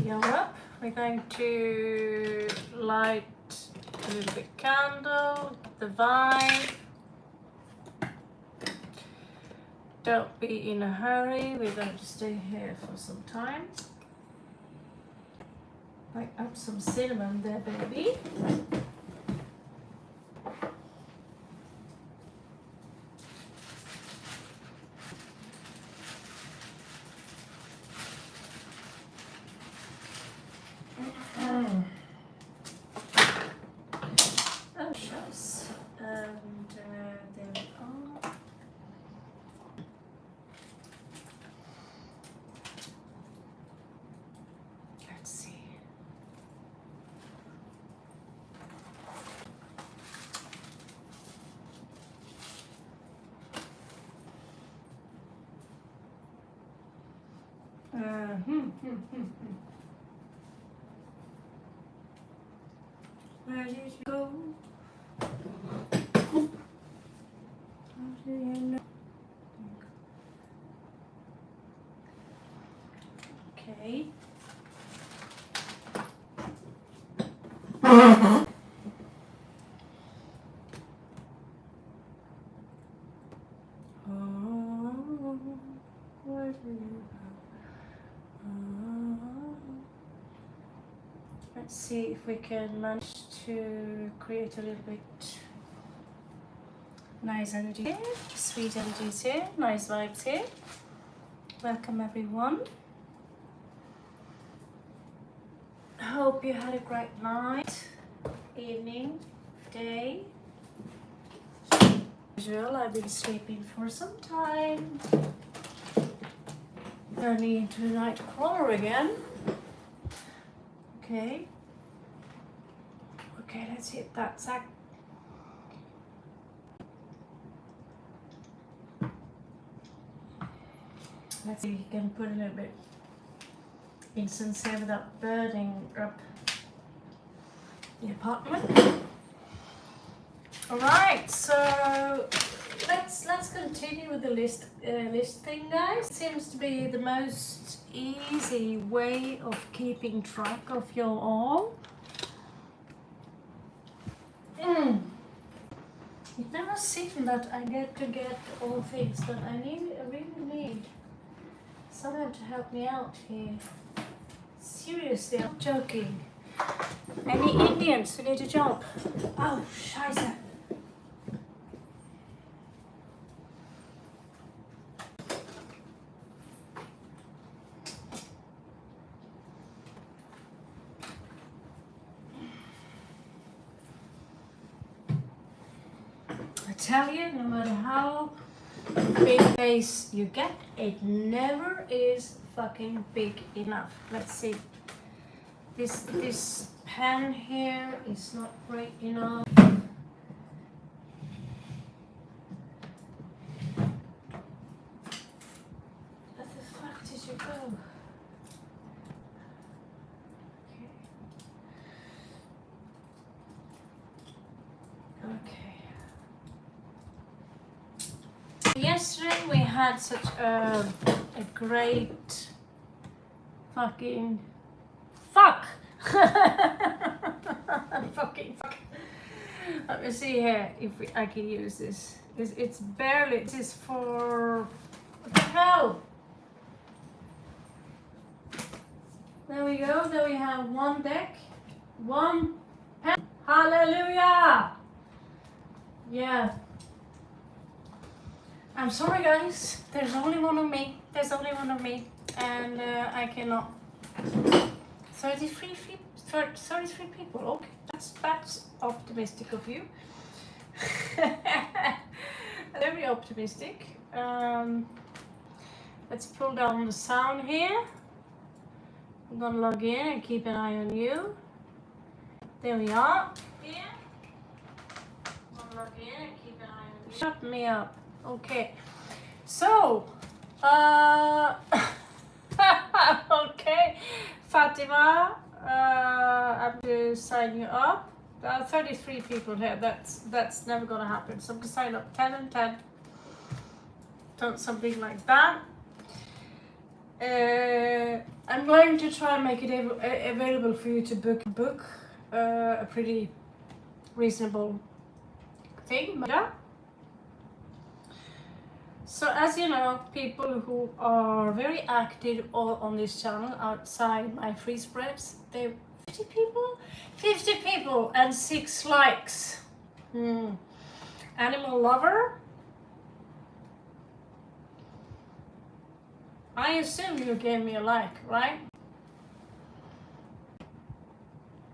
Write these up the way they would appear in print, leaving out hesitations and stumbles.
Europe. We're going to light a little bit candle, the vibe. Don't be in a hurry, we're going to stay here for some time. Light up some cinnamon there, baby. Oh, shucks. And there we are. Let's see. Where did you go? How do you know? Okay. Where do you go? Let's see if we can manage to create a little bit nice energy here, sweet energies here, nice vibes here. Welcome everyone. Hope you had a great night, evening, day. As usual, I've been sleeping for some time. Turning into a night crawler again. Okay. Okay, let's hit that sack. Let's see if you can put a little bit incense here without burning up the apartment. Alright, so let's continue with the list thing, guys. Seems to be the most easy way of keeping track of your all. It never seems that I get all things, but I really need someone to help me out here. Seriously, I'm not joking. Any Indians who need a job? Oh, scheiße. I tell you, no matter how big base you get, it never is fucking big enough. Let's see. This pen here is not great enough. Where the fuck did you go? Okay. Yesterday we had such a great fucking fuck. Fucking fuck. Let me see here if I can use this. It's barely. This is for what the hell? There we go. There we have one deck, one pen. Hallelujah! Yeah. I'm sorry, guys. There's only one of me. There's only one of me, and I cannot. 33 people. Okay, that's optimistic of you. Very optimistic. Let's pull down the sound here. I'm gonna log in and keep an eye on you. There we are. Here. I'm gonna log in and keep an eye on you. Shut me up. Okay. So, okay, Fatima, I have to sign you up. There are 33 people here. That's never gonna happen. So I'm gonna sign up 10 and 10. Something like that. I'm going to try and make it available for you to book a pretty reasonable thing. Yeah. So as you know, people who are very active on this channel outside my free spreads, they 50 people and 6 likes. Animal lover. I assume you gave me a like, right?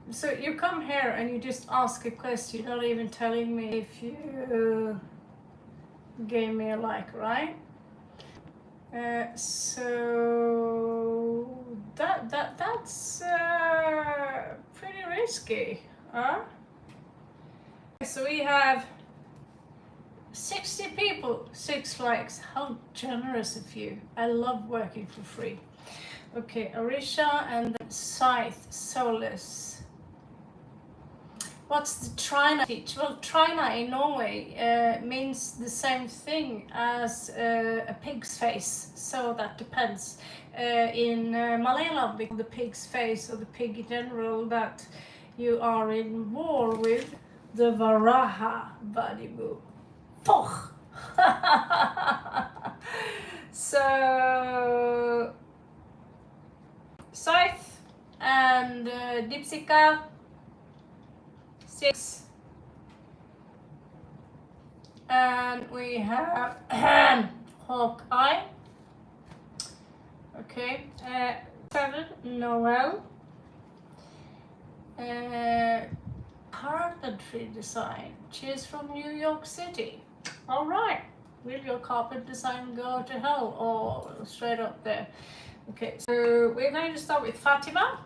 So you come here and you just ask a question, not even telling me if you gave me a like, right? So that's pretty risky, huh? So we have 60 people, 6 likes. How generous of you. I love working for free. Okay, Arisha and then Soulless. What's the Trina teach? Well, Trina in Norway means the same thing as a pig's face, so that depends. In Malayalam, because the pig's face or the pig in general that you are in war with, the Varaha Vadibu. Poch! So, Scythe and Dipsika. 6, and we have Hawkeye. Okay, 7, Noel. Carpentry design. She's from New York City. All right. Will your carpet design go to hell or straight up there? Okay, so we're going to start with Fatima.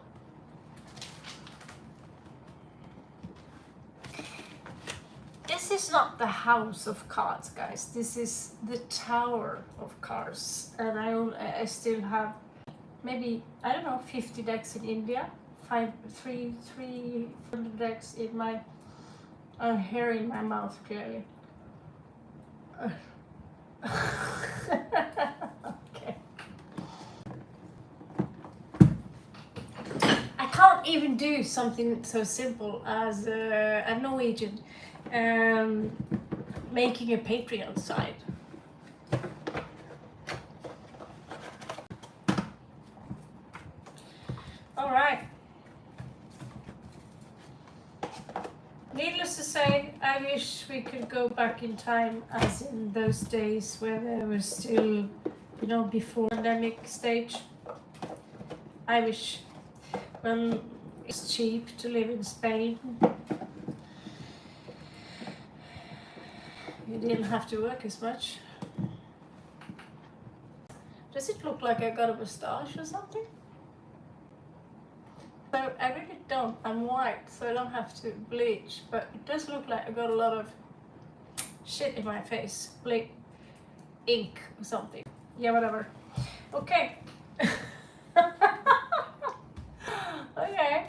This is not the house of cards, guys. This is the tower of cards, and I still have maybe, I don't know, 50 decks in India, 300 decks in my hair in my mouth, clearly. Okay. I can't even do something so simple as a Norwegian. Making a Patreon site. All right. Needless to say, I wish we could go back in time, as in those days where there was still, you know, before pandemic stage. I wish when it's cheap to live in Spain. You didn't have to work as much. Does it look like I got a moustache or something? So I really don't. I'm white, so I don't have to bleach, but it does look like I got a lot of shit in my face. Like ink or something. Yeah, whatever. Okay. Okay.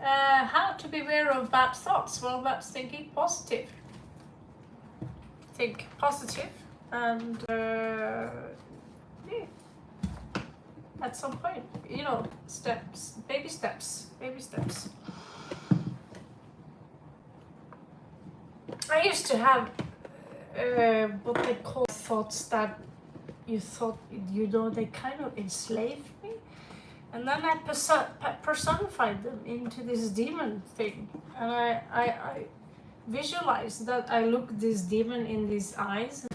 How to beware of bad thoughts? Well, that's thinking positive. Think positive, and yeah, at some point, you know, baby steps. I used to have what they call thoughts that you thought, you know, they kind of enslaved me, and then I personified them into this demon thing, and I visualize that I look this demon in these eyes.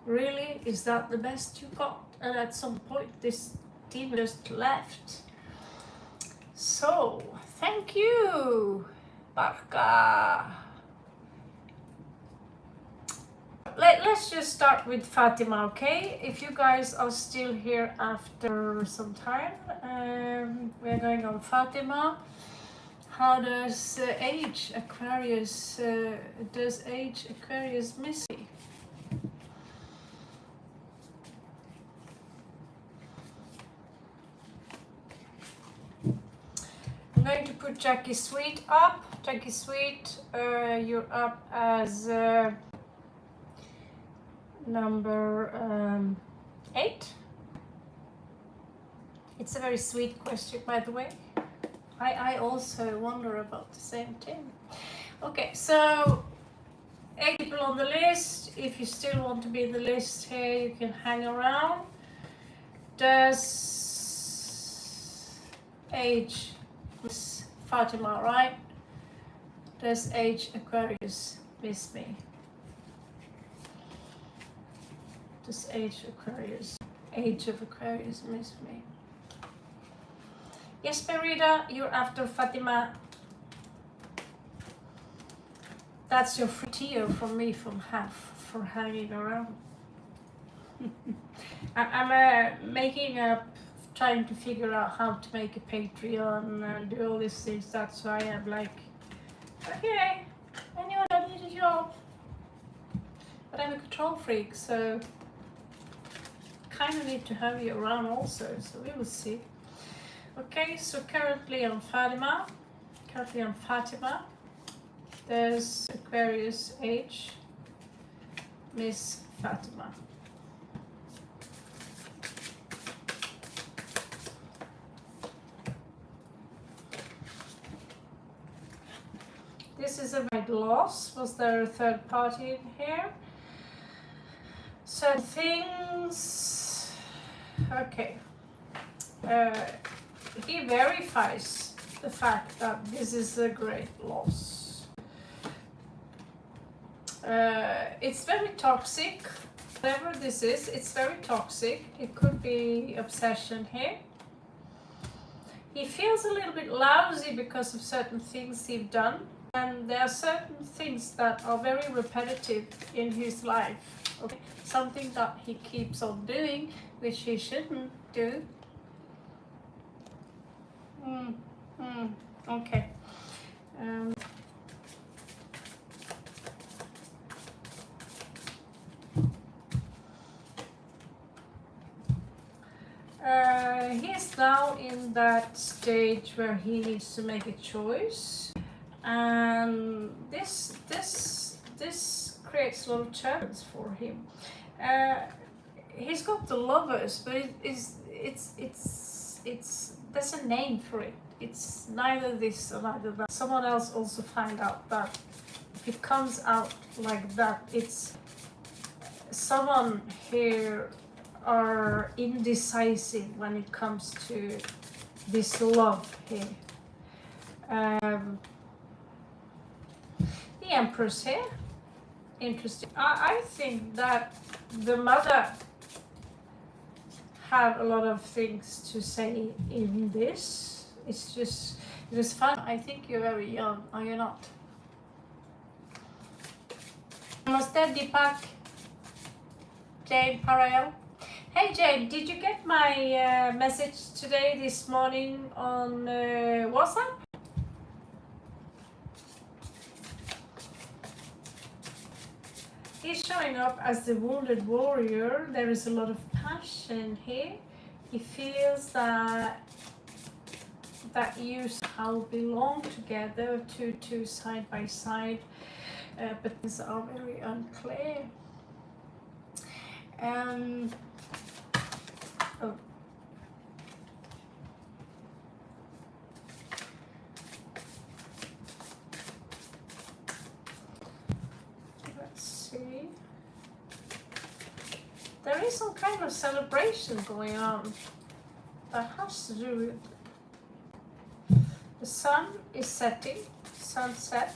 Really, is that the best you got? And at some point this demon just left. So thank you, Barca. Let's just start with Fatima, okay? If you guys are still here after some time, we're going on Fatima. How does age Aquarius miss me? I'm going to put Jackie Sweet up. Jackie Sweet, you're up as number 8. It's a very sweet question, by the way. I also wonder about the same thing. Okay, so 8 people on the list. If you still want to be in the list here, you can hang around. Does age miss Fatima, right? Does age Aquarius miss me? Does age of Aquarius miss me? Yes, Marita, you're after Fatima. That's your free tier from me for hanging around. I'm making up, trying to figure out how to make a Patreon and do all these things. That's why I'm like, okay, I knew I need a job. But I'm a control freak, so kind of need to have you around also, so we will see. Okay, so currently on Fatima, there's Aquarius age, Miss Fatima. This is a big loss. Was there a third party in here? So things, okay. He verifies the fact that this is a great loss. It's very toxic. Whatever this is, it's very toxic. It could be obsession here. He feels a little bit lousy because of certain things he's done. And there are certain things that are very repetitive in his life. Okay? Something that he keeps on doing, which he shouldn't do. Okay. He's now in that stage where he needs to make a choice, and this creates a lot of turbulence for him. He's got the lovers, but it's there's a name for it. It's neither this or neither that. Someone else also find out that if it comes out like that, it's someone here are indecisive when it comes to this love here. The Empress here, interesting. I think that the mother have a lot of things to say in this. It's just, it is fun. I think you're very young, are you not? Namaste, Deepak. Jane Parayal. Hey Jane, did you get my message today, this morning on WhatsApp? He's showing up as the wounded warrior. There is a lot of passion here. He feels that you somehow belong together, two side by side, but these are very unclear. Oh. Let's see. There is some kind of celebration going on that has to do with the sun is setting, sunset.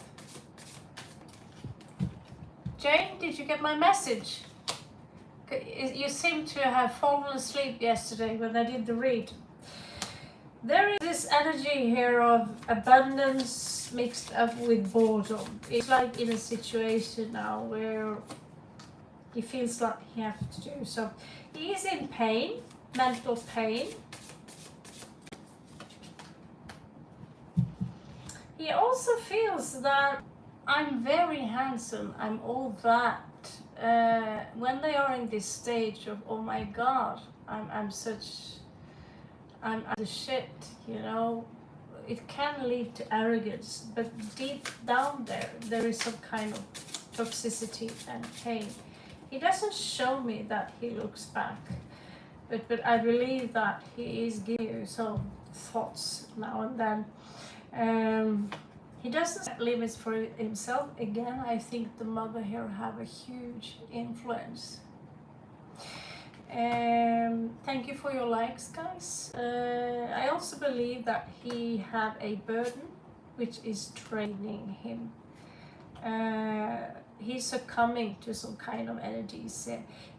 Jane, did you get my message? You seem to have fallen asleep yesterday when I did the read. There is this energy here of abundance mixed up with boredom. It's like in a situation now where he feels like he has to do so. He is in pain, mental pain. He also feels that I'm very handsome, I'm all that. When they are in this stage of, oh my god, I'm the shit, you know, it can lead to arrogance, but deep down there is some kind of toxicity and pain. He doesn't show me that he looks back. but I believe that he is giving you some thoughts now and then. He doesn't set limits for himself. Again, I think the mother here have a huge influence. Thank you for your likes, guys. I also believe that he have a burden which is training him. He's succumbing to some kind of energies.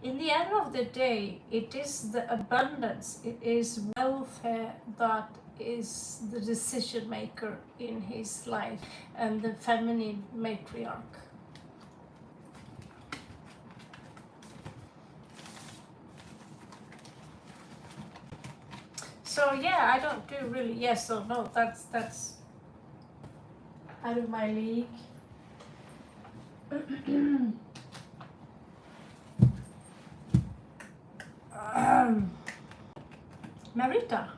In the end of the day, it is the abundance, it is welfare that is the decision maker in his life, and the feminine matriarch. So yeah, I don't do really yes or no. That's out of my league. Marita.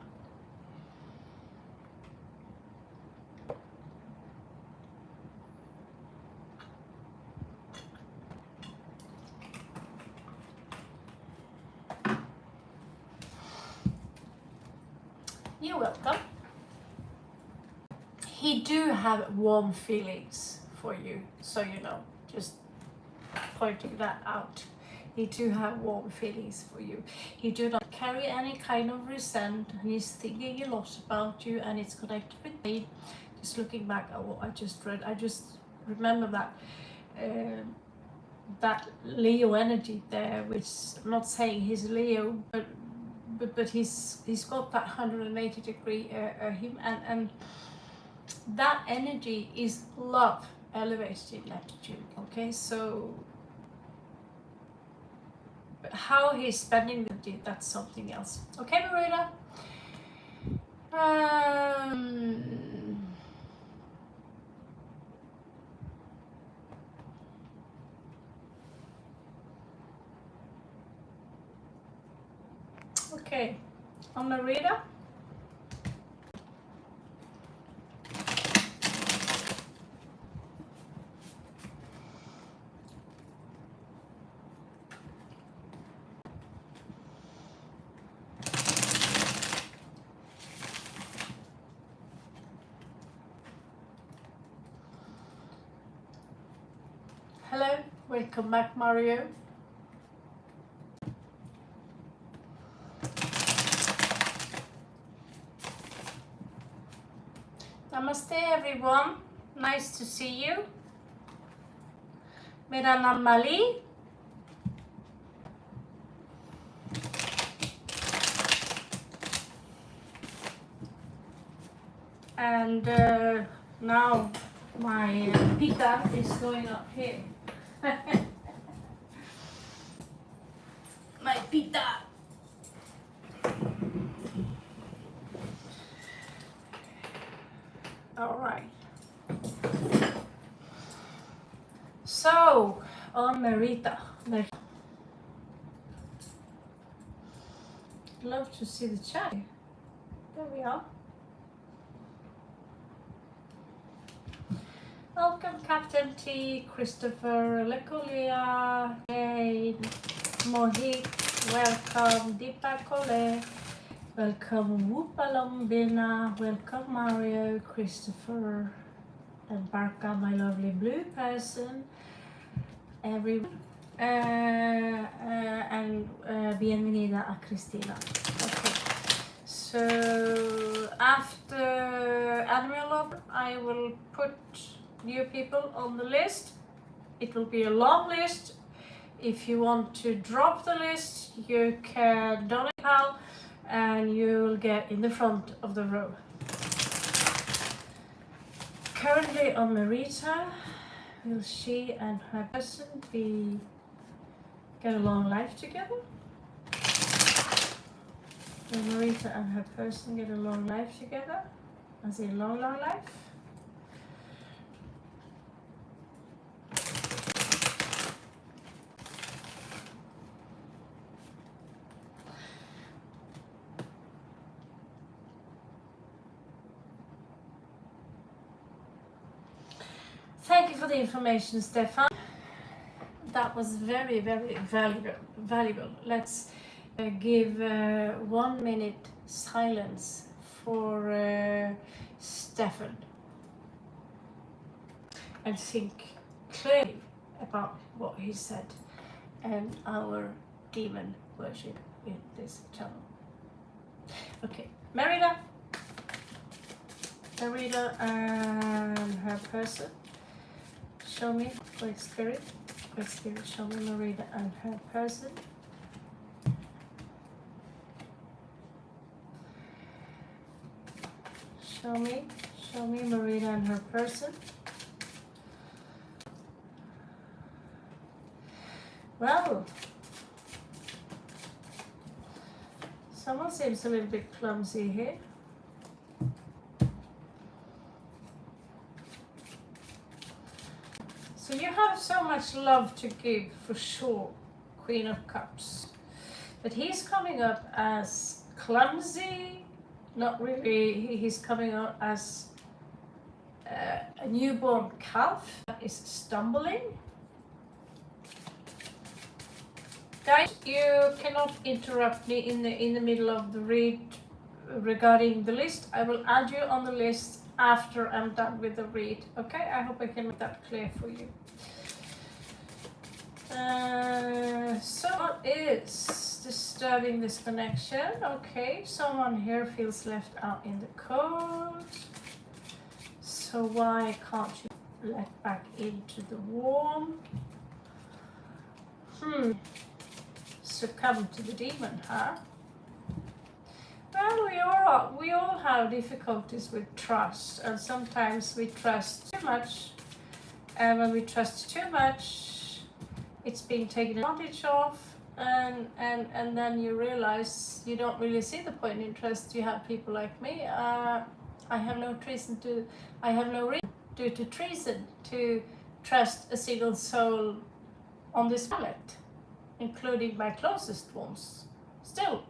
You're welcome. He do have warm feelings for you, so you know, just pointing that out. He do have warm feelings for you. He do not carry any kind of resent. He's thinking a lot about you, and it's connected with me. Just looking back at what I just read, I just remember that that Leo energy there, which I'm not saying he's Leo, but he's got that 180 degree him, and that energy is love elevated in latitude. Okay, so how he's spending the day, that's something else. Okay, Marita. Okay, on Marita. Hello, welcome back, Mario. Namaste, everyone. Nice to see you. Mera naam Mali. And now my pita is going up here. My pita. All right. So on Marita, love to see the chat. There we are. Welcome, Captain T, Christopher, Lecolia, Jane, Mohit, welcome, Deepa Kole, welcome, Whoopalombina, welcome, Mario, Christopher, and Barca, my lovely blue person, everyone, and bienvenida a Cristina. Okay, so after Animal Lover, I will put new people on the list. It will be a long list. If you want to drop the list, you can donate PayPal and you'll get in the front of the row. Currently on Marita, will she and her person get a long life together? Will Marita and her person get a long life together? As in long life? Thank you for the information, Stefan. That was very, very valuable. Let's give 1 minute silence for Stefan and think clearly about what he said and our demon worship in this channel. Okay, Marita and her person. Show me, Great Spirit, show me Marita and her person. Show me Marita and her person. Well, someone seems a little bit clumsy here. So you have so much love to give, for sure, Queen of Cups. But he's coming up as clumsy, not really, he's coming up as a newborn calf that is stumbling. Guys, you cannot interrupt me in the middle of the read regarding the list. I will add you on the list after I'm done with the read. Okay, I hope I can make that clear for you. So what is disturbing this connection? Okay, someone here feels left out in the cold. So why can't you let back into the warm? Succumb to the demon, huh? Well, we all have difficulties with trust, and sometimes we trust too much, and when we trust too much, it's being taken advantage of, and then you realize you don't really see the point in trust. You have people like me. I have no reason due to treason to trust a single soul on this planet, including my closest ones. Still,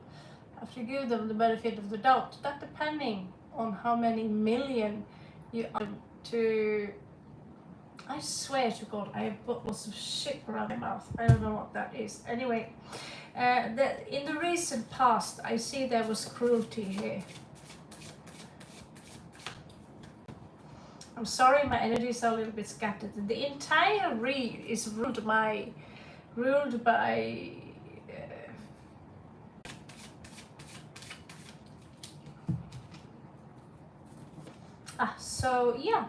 have to give them the benefit of the doubt. That depending on how many million you are to. I swear to God, I have put lots of shit around my mouth. I don't know what that is. Anyway, in the recent past, I see there was cruelty here. I'm sorry, my energies are a little bit scattered. The entire read is ruled by so yeah,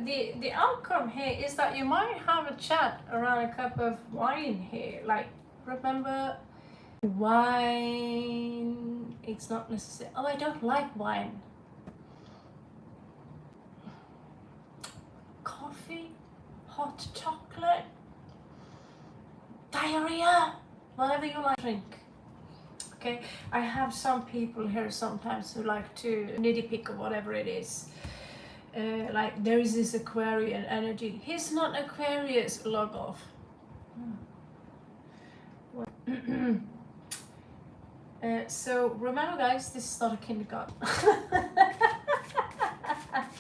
the outcome here is that you might have a chat around a cup of wine here. Like, remember, wine, it's not necessary. Oh, I don't like wine. Coffee, hot chocolate, diarrhea, whatever you like to drink. Okay, I have some people here sometimes who like to nitty pick or whatever it is. Like, there is this Aquarian energy. He's not Aquarius, log off. So remember, guys, this is not a kindergarten.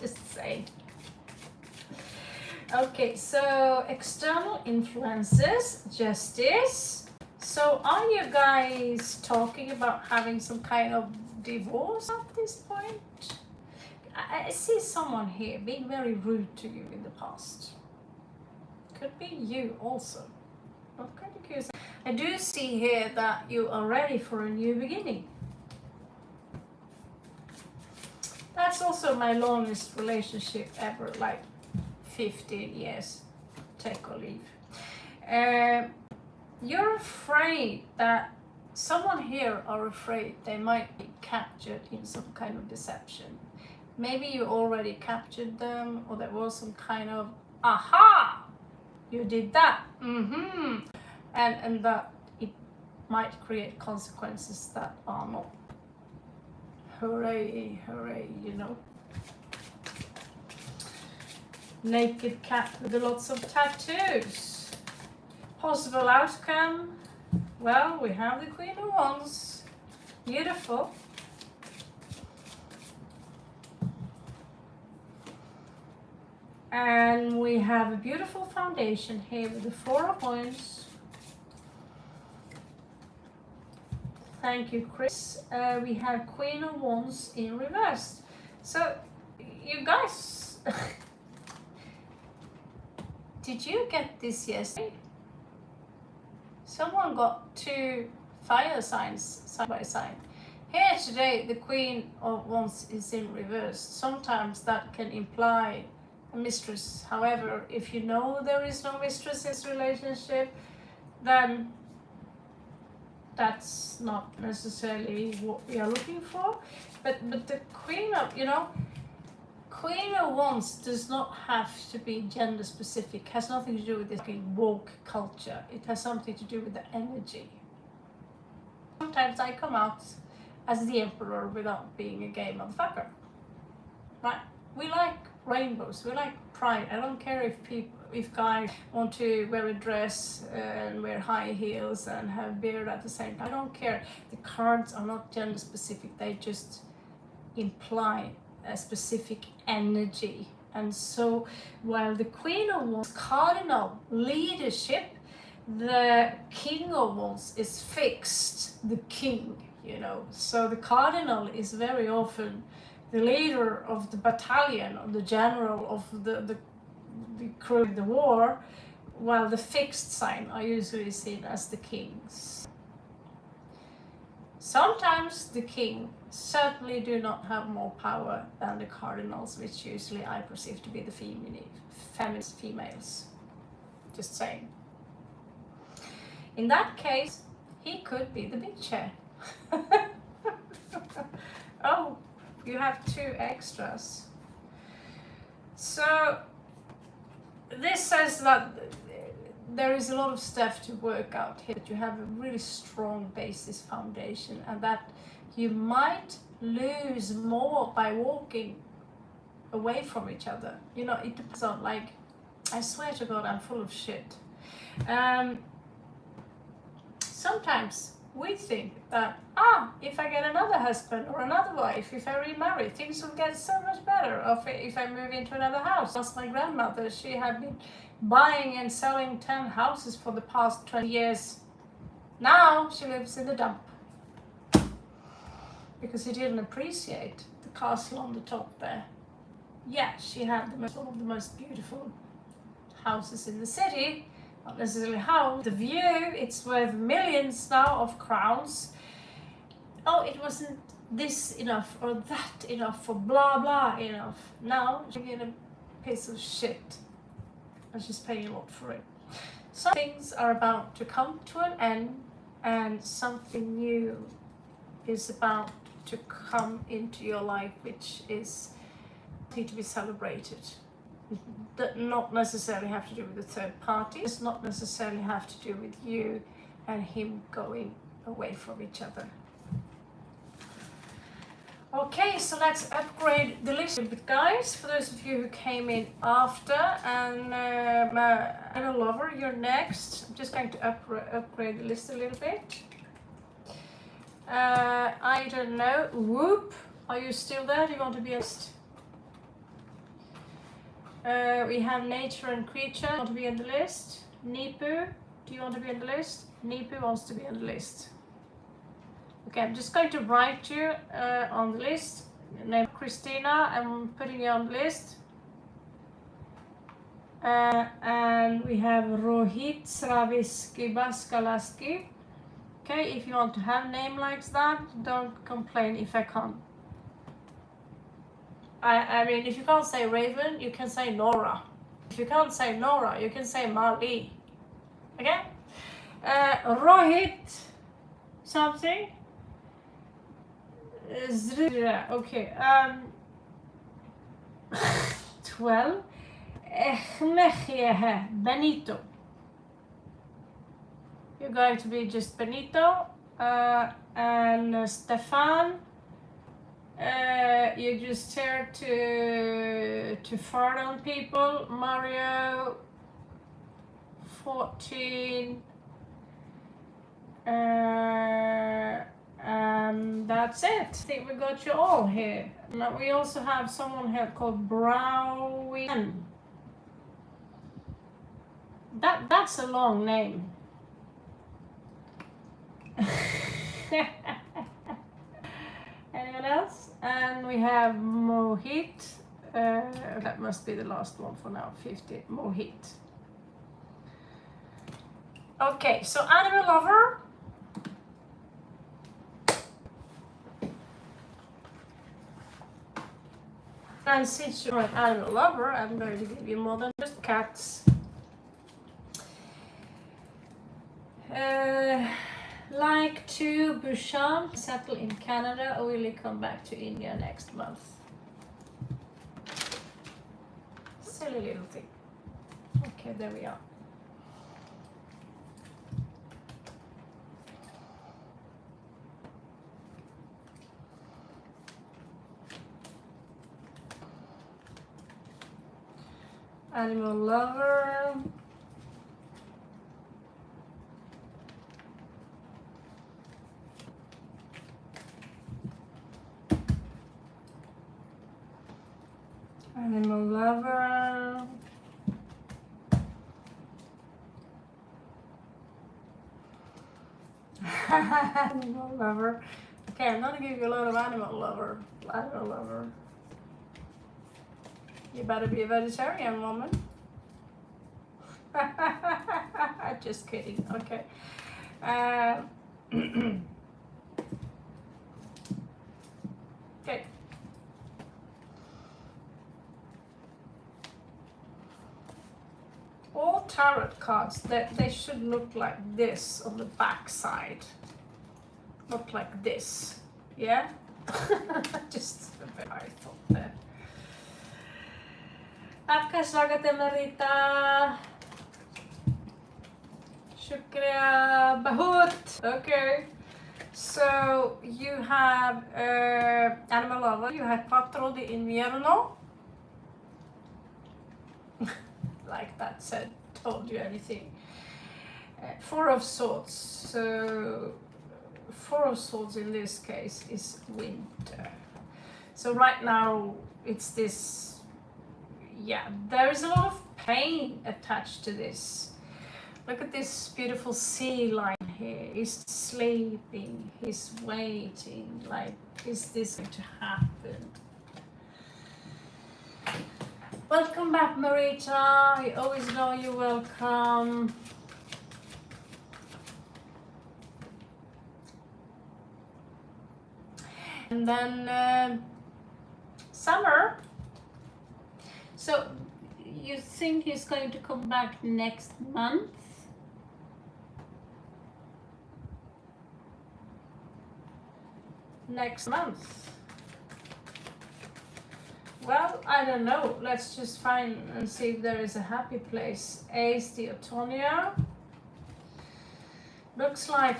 Just saying. Okay, so external influences, justice. So are you guys talking about having some kind of divorce at this point? I see someone here being very rude to you in the past. Could be you also. Not kind of curious. I do see here that you are ready for a new beginning. That's also my longest relationship ever, like 15 years, take or leave. You're afraid that someone here are afraid they might be captured in some kind of deception. Maybe you already captured them, or there was some kind of aha, you did that, and that it might create consequences that are not hooray, you know. Naked cat with lots of tattoos. Possible outcome, well, we have the Queen of Wands. Beautiful. And we have a beautiful foundation here with the 4 of Wands. thank you, Chris. We have Queen of Wands in reverse. So, you guys, did you get this yesterday? Someone got 2 fire signs side by side. Here today, the Queen of Wands is in reverse. Sometimes that can imply a mistress. However, if you know there is no mistress in this relationship, then that's not necessarily what we are looking for. But the Queen of, Queen of Wands does not have to be gender specific. It has nothing to do with this woke culture. It has something to do with the energy. Sometimes I come out as the emperor without being a gay motherfucker. Right? We like rainbows. We like pride. I don't care if guys want to wear a dress and wear high heels and have beard at the same time. I don't care. The cards are not gender specific. They just imply a specific energy. And so while the Queen of Wands cardinal leadership, the King of Wands is fixed, the king, so the cardinal is very often the leader of the battalion, or the general of the crew of the war, while the fixed sign are usually seen as the kings. Sometimes the king certainly do not have more power than the cardinals, which usually I perceive to be the feminist females. Just saying. In that case, he could be the big chair. Oh, you have 2 extras. So this says that there is a lot of stuff to work out here, that you have a really strong basis foundation, and that you might lose more by walking away from each other. It depends on, I swear to God, I'm full of shit. Sometimes we think that, if I get another husband or another wife, if I remarry, things will get so much better. Or if I move into another house. That's my grandmother. She had been buying and selling 10 houses for the past 20 years. Now she lives in the dump. Because she didn't appreciate the castle on the top there. Yeah, she had one of the most beautiful houses in the city. Not necessarily house. The view, it's worth millions now of crowns. Oh, it wasn't this enough or that enough or blah blah enough. Now she's in a piece of shit. And she's paying a lot for it. Some things are about to come to an end, and something new is about to come into your life, which is to be celebrated. That not necessarily have to do with the third party. It's not necessarily have to do with you and him going away from each other. Okay, so let's upgrade the list a bit, guys. For those of you who came in after, and Anna Lover, you're next. I'm just going to upgrade the list a little bit. I don't know. Whoop, are you still there? Do you want to be a list? We have Nature and Creature. Want to be on the list? Nipu, do you want to be on the list? Nipu wants to be on the list. Okay, I'm just going to write you on the list. Name Christina. I'm putting you on the list. And we have Rohit Sravisky Baskalaski. Okay, if you want to have a name like that, don't complain if I can't. I mean, if you can't say Raven, you can say Nora. If you can't say Nora, you can say Mali. Okay? Rohit something. Okay. 12. Benito. You're going to be just Benito. And Stefan. You just here to fart on people. Mario 14. And that's it. I think we got you all here. Now we also have someone here called Browian. That's a long name. else. And we have Mohit. That must be the last one for now. 50. Mohit. Okay, so animal lover. And since you're an animal lover, I'm going to give you more than just cats. Like to Bhushan, settle in Canada, or will you come back to India next month? Silly little thing. Okay, there we are. Animal lover. Animal lover. Animal lover. Okay, I'm gonna give you a lot of animal lover. Animal lover. You better be a vegetarian, woman. Just kidding. Okay. Okay. All tarot cards, they should look like this on the back side. Look like this. Yeah? Just a bit I thought there. आपका स्वागत है Marita. Shukriya बहुत. Okay. So you have animal lover. You have patrón de invierno. Like that said, told you anything. Four of Swords. So Four of Swords in this case is winter. So right now it's this, yeah, there is a lot of pain attached to this. Look at this beautiful sea line here. He's sleeping, he's waiting, like, is this going to happen? Welcome back, Marita. You always know you're welcome. And then Summer. So you think he's going to come back next month? Next month. Well, I don't know. Let's just find and see if there is a happy place. Ace de Otonia. Looks like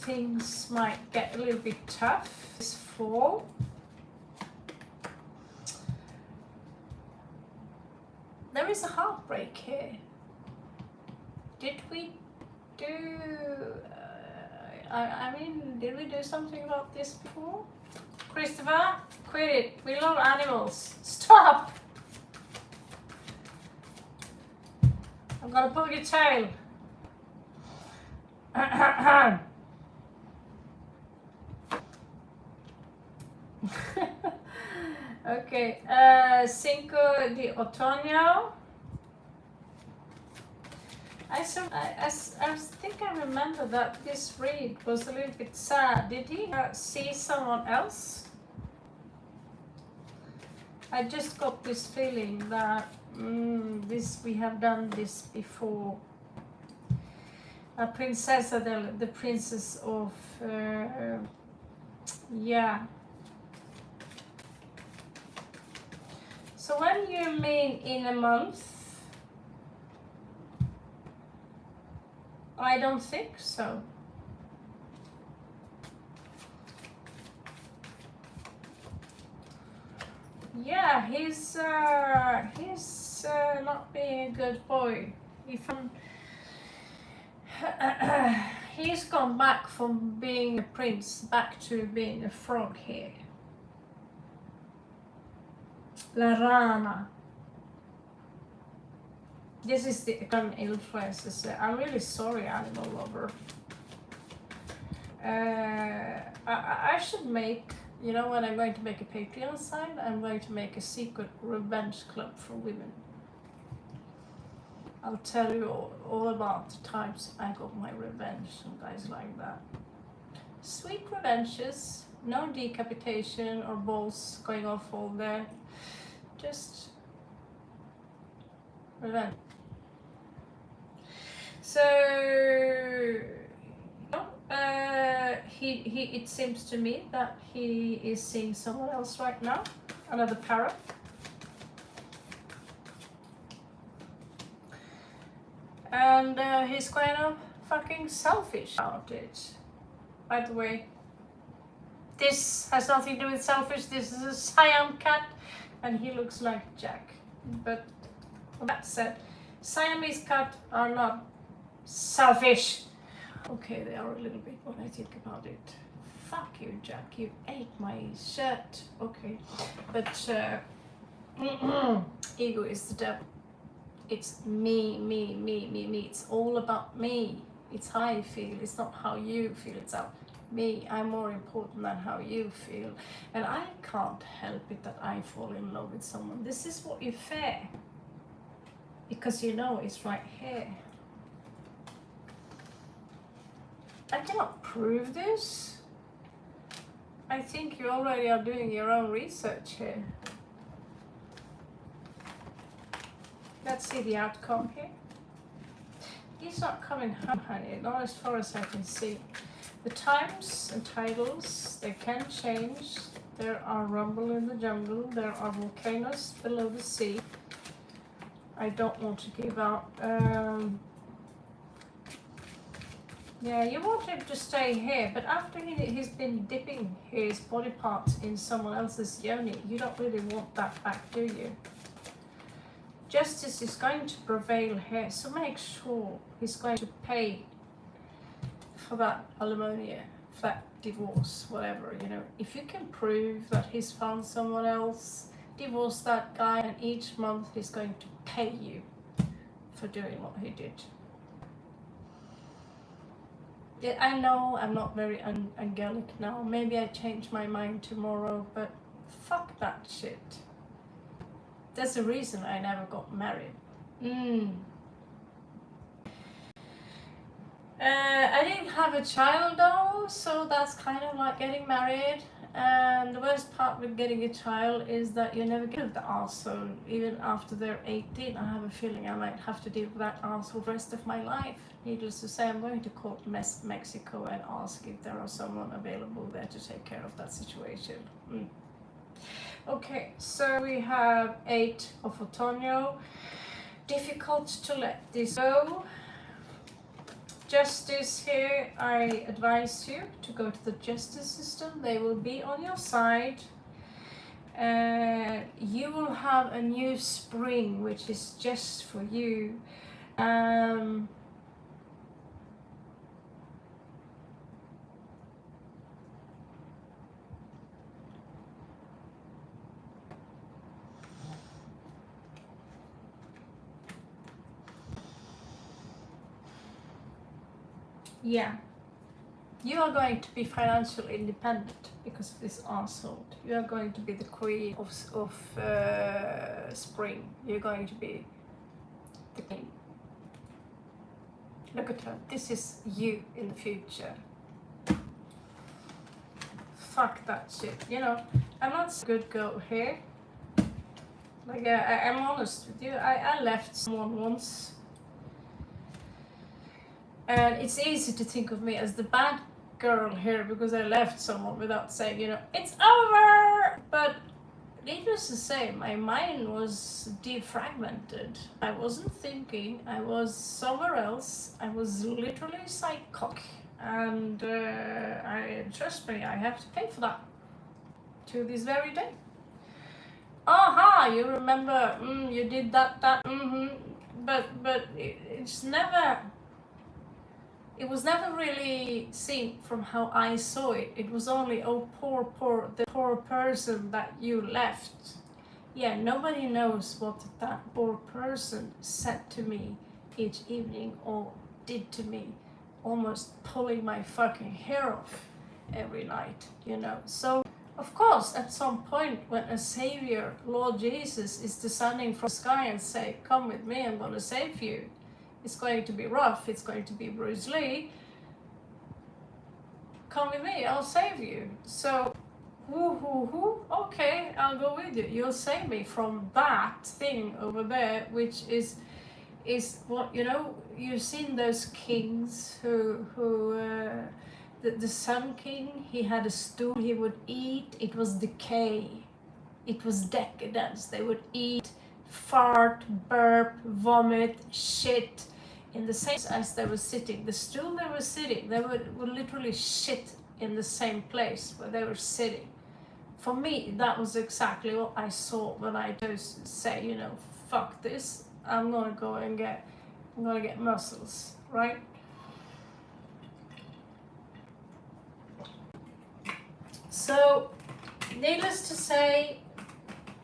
things might get a little bit tough this fall. There is a heartbreak here. Did we do... I mean, did we do something about this before? Christopher, quit it. We love animals. Stop! I'm gonna pull your tail. Okay, Cinco de Otoño. I think I remember that this read was a little bit sad. Did he see someone else? I just got this feeling that we have done this before. Princess Adele, the princess of yeah. So when you mean in a month? I don't think so. Yeah, he's not being a good boy. He's gone back from being a prince back to being a frog here. La Rana. This is the influences. I'm really sorry, animal lover. I should make You know what I'm going to make a Patreon site? I'm going to make a secret revenge club for women. I'll tell you all about the times I got my revenge and guys like that. Sweet revenges, no decapitation or balls going off all there. Just revenge. So it seems to me that he is seeing someone else right now, another parrot. And he's kind of fucking selfish about it. By the way, this has nothing to do with selfish. This is a Siam cat, and he looks like Jack. But that said, Siamese cats are not selfish. Okay, they are a little bit when I think about it. Fuck you, Jack. You ate my shirt. Okay, but ego is the devil. It's me. It's all about me. It's how I feel. It's not how you feel. It's about me. I'm more important than how you feel. And I can't help it that I fall in love with someone. This is what you fear. Because you know it's right here. I cannot prove this. I think you already are doing your own research here. Let's see the outcome here. He's not coming home, honey, not as far as I can see. The times and titles, they can change. There are rumble in the jungle. There are volcanoes below the sea. I don't want to give out. Yeah, you want him to stay here, but after he's been dipping his body parts in someone else's yoni, you don't really want that back, do you? Justice is going to prevail here, so make sure he's going to pay for that alimony, for that divorce, whatever, you know. If you can prove that he's found someone else, divorce that guy, and each month he's going to pay you for doing what he did. Yeah, I know I'm not very angelic now. Maybe I change my mind tomorrow, but fuck that shit. That's the reason I never got married. I didn't have a child though, so that's kind of like getting married. And the worst part with getting a child is that you never get the arsehole. Even after they're 18, I have a feeling I might have to deal with that arsehole the rest of my life. Needless to say, I'm going to call Mexico and ask if there are someone available there to take care of that situation. Okay, so we have 8 of Otoño. Difficult to let this go. Justice here, I advise you to go to the justice system. They will be on your side. You will have a new spring, which is just for you. Yeah, you are going to be financially independent because of this arsehole. You are going to be the queen of spring. You're going to be the king. Look at her. This is you in the future. Fuck that shit. You know, I'm not a good girl here. Like, I'm honest with you. I left someone once. And it's easy to think of me as the bad girl here because I left someone without saying, you know, it's over! But needless to say, my mind was defragmented. I wasn't thinking, I was somewhere else. I was literally psychic. And trust me, I have to pay for that to this very day. Aha, you remember, you did that, but it's never... It was never really seen from how I saw it. It was only, oh, the poor person that you left. Yeah, nobody knows what that poor person said to me each evening or did to me, almost pulling my fucking hair off every night, you know. So Of course, at some point when a savior, Lord Jesus, is descending from the sky and say, come with me, I'm going to save you. It's going to be rough, it's going to be Bruce Lee. Come with me, I'll save you. So, okay, I'll go with you. You'll save me from that thing over there, which is what, you know, you've seen those kings who the Sun King, he had a stool he would eat. It was decay. It was decadence. They would eat, fart, burp, vomit, shit in the same as they were sitting. The stool they were sitting, they would literally shit in the same place where they were sitting. For me, that was exactly what I saw when I just say, you know, fuck this. I'm gonna go and get muscles, right? So, needless to say,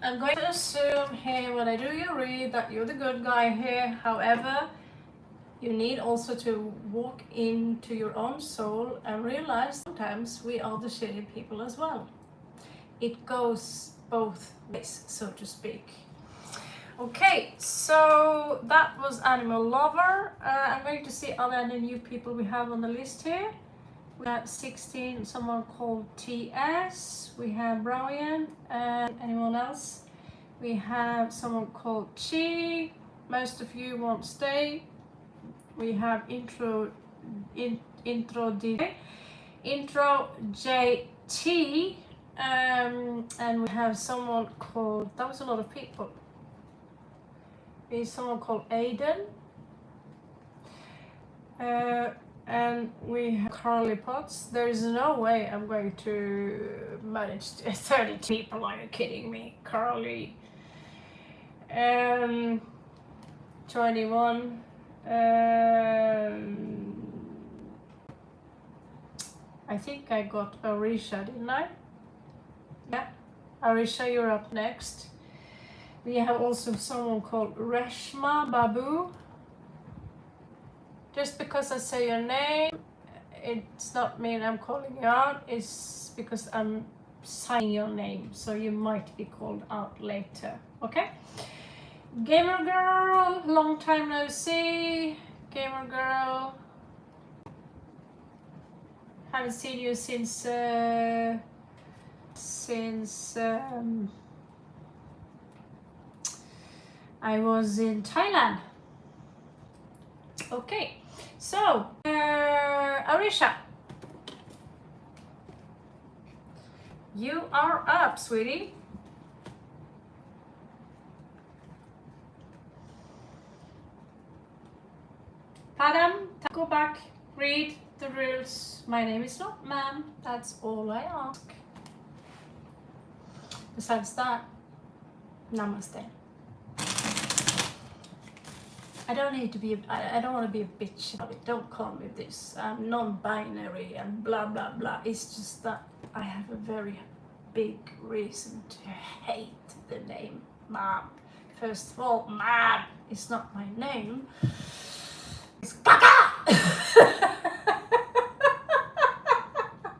I'm going to assume here when I do your read that you're the good guy here. However, you need also to walk into your own soul and realize sometimes we are the shitty people as well. It goes both ways, so to speak. Okay, so that was Animal Lover. I'm going to see are there any new people we have on the list here. We have 16, someone called TS, we have Brian, and anyone else? We have someone called Chi, most of you won't stay. We have intro JT, and we have someone called, that was a lot of people. We have someone called Aiden. And we have Carly Potts. There is no way I'm going to manage 30 people. Are you kidding me? Carly. 21. I think I got Arisha, didn't I? Yeah. Arisha, you're up next. We have also someone called Reshma Babu. Just because I say your name, it's not mean I'm calling you out, it's because I'm saying your name, so you might be called out later, okay? Gamer Girl, long time no see. Gamer Girl, haven't seen you since I was in Thailand. Okay, so Arisha, you are up, sweetie. Adam, go back, read the rules. My name is not ma'am, that's all I ask. Besides that, namaste. I don't need to be, I don't want to be a bitch about it. Don't call me this. I'm non-binary and blah, blah, blah. It's just that I have a very big reason to hate the name Mom. First of all, Mom is not my name. It's Kaka!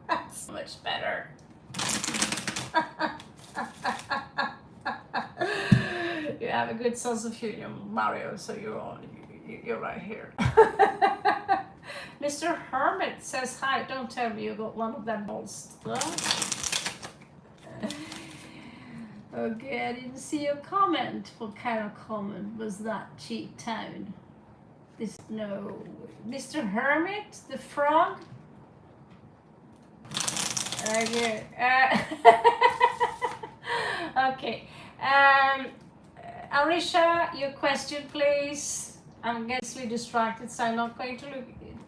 That's much better. You have a good sense of humor, Mario, so you're right here. Mr. Hermit says hi. Don't tell me you got one of them balls. Okay, I didn't see your comment. What kind of comment was that? Cheap town. This no. Mr. Hermit, the frog. Okay. Okay. Arisha, your question, please. I'm getting distracted, so I'm not going to look.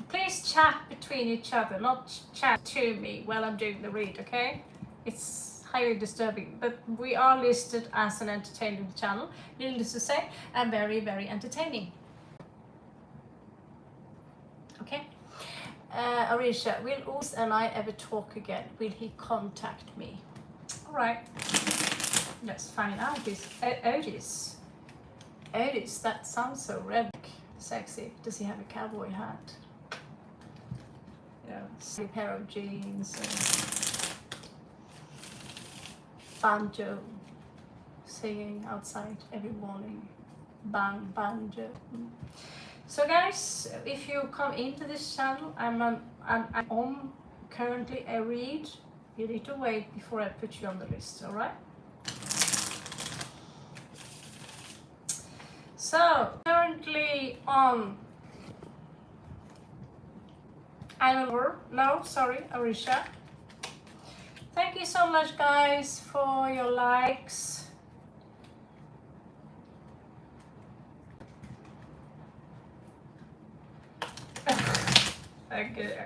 Please chat between each other, not chat to me while I'm doing the read, okay? It's highly disturbing, but we are listed as an entertainment channel, needless to say, and very, very entertaining. Okay? Arisha, will Oz and I ever talk again? Will he contact me? All right. Let's find out. Otis, that sounds so red, sexy. Does he have a cowboy hat? You know, a pair of jeans. banjo singing outside every morning. Banjo. So guys, if you come into this channel, I'm on currently a read. You need to wait before I put you on the list, alright? So, currently on Arisha. Thank you so much guys for your likes. Okay,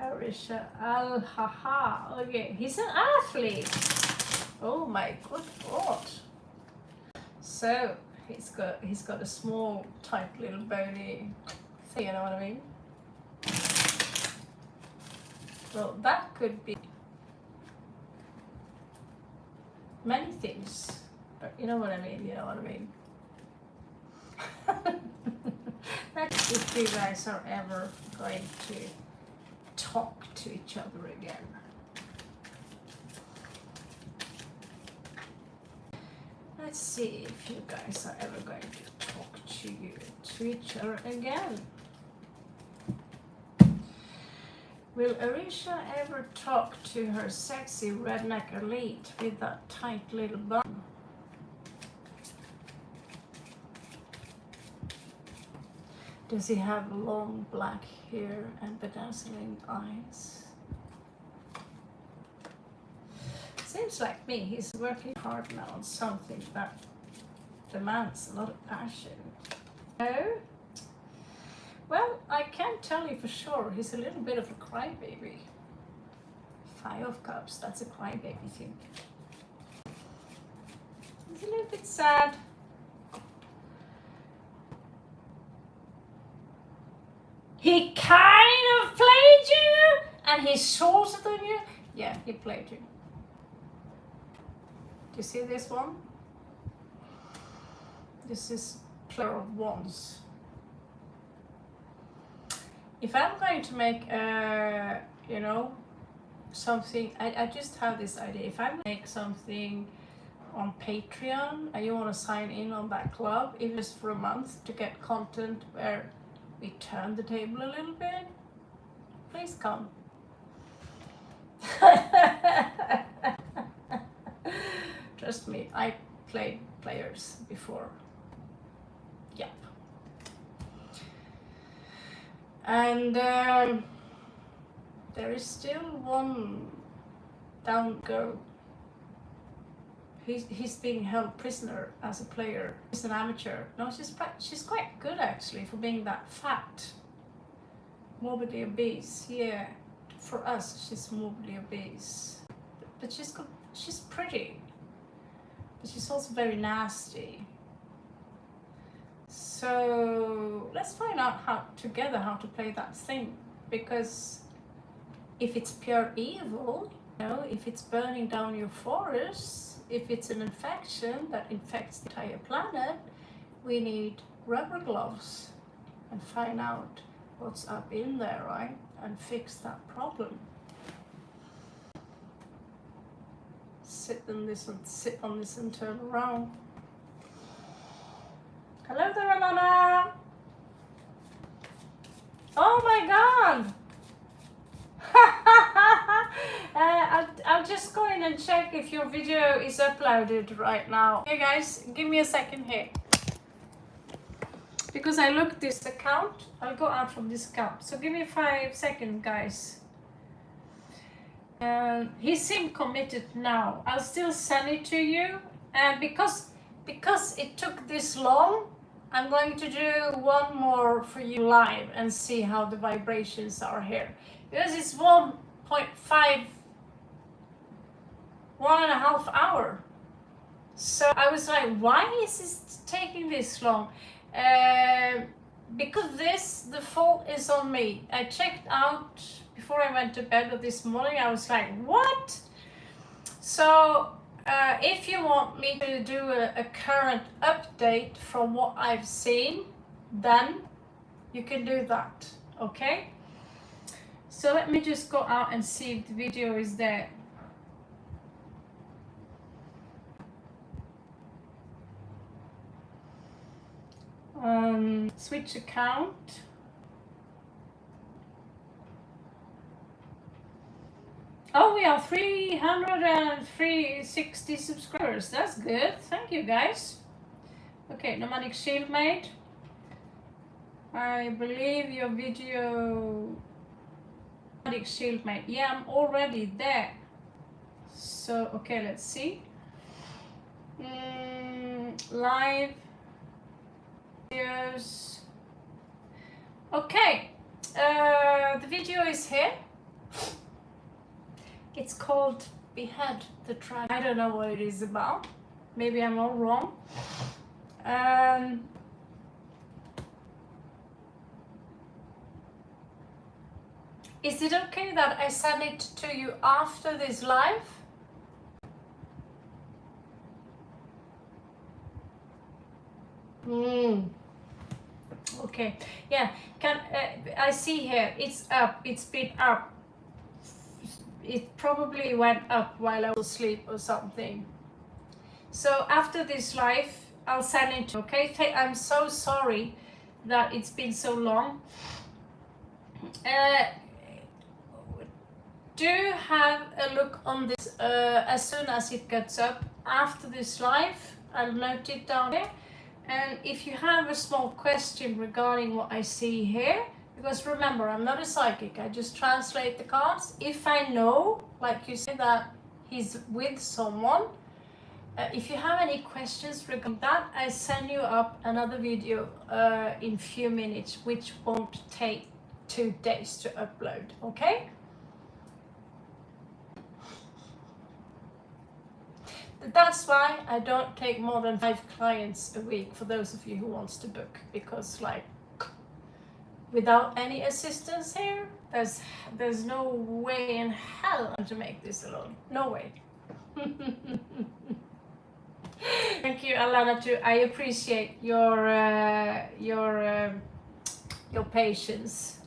Arisha, haha. Okay, he's an athlete. Oh my good God. So he's got a small, tight little bony thing. You know what I mean? Well, that could be many things, but you know what I mean. You know what I mean. That's if you guys are ever going to talk to each other again. Let's see if you guys are ever going to talk to each other again. Will Arisha ever talk to her sexy redneck elite with that tight little bun? Does he have long black hair and bedazzling eyes? Seems like me, he's working hard now on something that demands a lot of passion. No? Well, I can't tell you for sure. He's a little bit of a crybaby. 5 of Cups, that's a crybaby thing. He's a little bit sad. He kind of played you, and he's shorter than you. Yeah, he played you. Do you see this one? This is player of wands. If I'm going to make you know, something, I just have this idea. If I make something on Patreon and you want to sign in on that club, even just for a month, to get content where we turn the table a little bit, please come. Trust me, I played players before. Yep. And there is still one down girl. He's being held prisoner as a player. He's an amateur. No, she's quite good actually for being that fat. Morbidly obese. Yeah, for us she's morbidly obese. But she's pretty. But she's also very nasty. So let's find out how to play that thing. Because if it's pure evil, you know, if it's burning down your forests, if it's an infection that infects the entire planet, we need rubber gloves and find out what's up in there, right? And fix that problem. Sit on this and turn around. Hello there, Alana. Oh my God. I'll just go in and check if your video is uploaded right now. Hey guys, give me a second here. Because I looked this account, I'll go out from this account. So give me 5 seconds, guys. He seemed committed now. I'll still send it to you. And because it took this long, I'm going to do one more for you live and see how the vibrations are here. Because it's 1.5 hour. So I was like, why is this taking this long? Because the fault is on me. I checked out before I went to bed this morning. I was like, what? So if you want me to do a current update from what I've seen, then you can do that, okay? So let me just go out and see if the video is there. Switch account. Oh, we are 360 subscribers. That's good. Thank you, guys. Okay, Nomadic Shieldmate. I believe your video. Nomadic Shieldmate. Yeah, I'm already there. So, okay, let's see. Live videos. Okay, the video is here. It's called Behead the Dragon. I don't know what it is about. Maybe I'm all wrong. Is it okay that I send it to you after this live? Okay, yeah, I see here, it's up, it's been up. It probably went up while I was asleep or something. So after this live, I'll send it, okay? I'm so sorry that it's been so long. Do have a look on this as soon as it gets up. After this live, I'll note it down there. And if you have a small question regarding what I see here, because remember, I'm not a psychic, I just translate the cards. If I know, like you said, that he's with someone, if you have any questions regarding that, I send you up another video in few minutes, which won't take 2 days to upload, okay? That's why I don't take more than 5 clients a week, for those of you who wants to book, because like without any assistance here, there's no way in hell to make this alone. No way. Thank you, Alana, too. I appreciate your patience.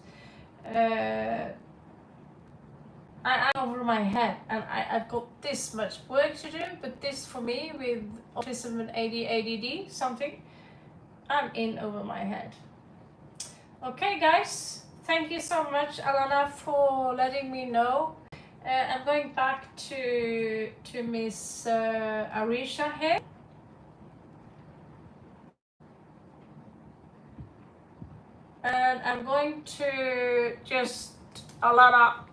I'm over my head, and I've got this much work to do, but this for me with autism and ADD something, I'm in over my head. Okay, guys, thank you so much, Alana, for letting me know. I'm going back to Miss Arisha here. And I'm going to just, Alana.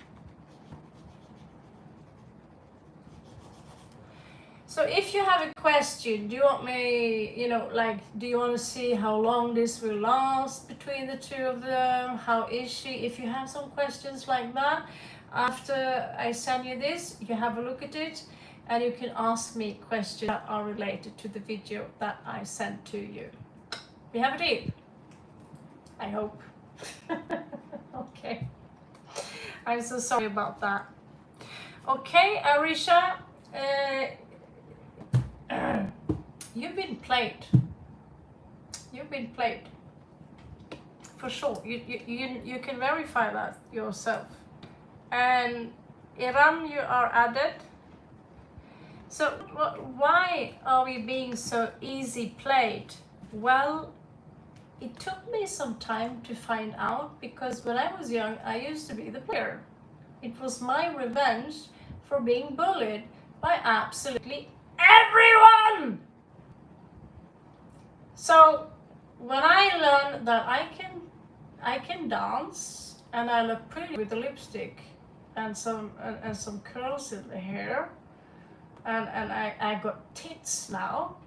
So if you have a question, do you want me, do you want to see how long this will last between the two of them? How is she? If you have some questions like that, after I send you this, you have a look at it, and you can ask me questions that are related to the video that I sent to you. We have a deal? I hope. Okay. I'm so sorry about that. Okay, Arisha. You've been played. You've been played. For sure. You can verify that yourself. And Iran, you are added. So why are we being so easy played? Well, it took me some time to find out, because when I was young, I used to be the player. It was my revenge for being bullied by absolutely everyone. So when I learned that I can dance and I look pretty with the lipstick and some curls in the hair, and I got tits now,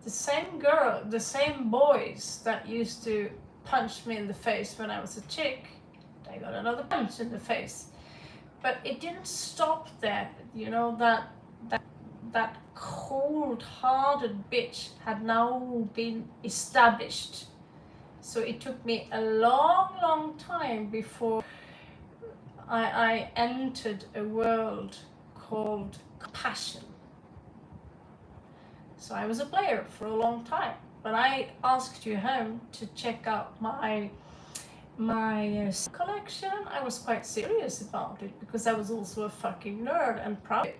the same boys that used to punch me in the face when I was a chick, I got another punch in the face. But it didn't stop there, that cold-hearted bitch had now been established. So it took me a long time before I entered a world called compassion. So I was a player for a long time. When I asked you home to check out my collection, I was quite serious about it, because I was also a fucking nerd and proud,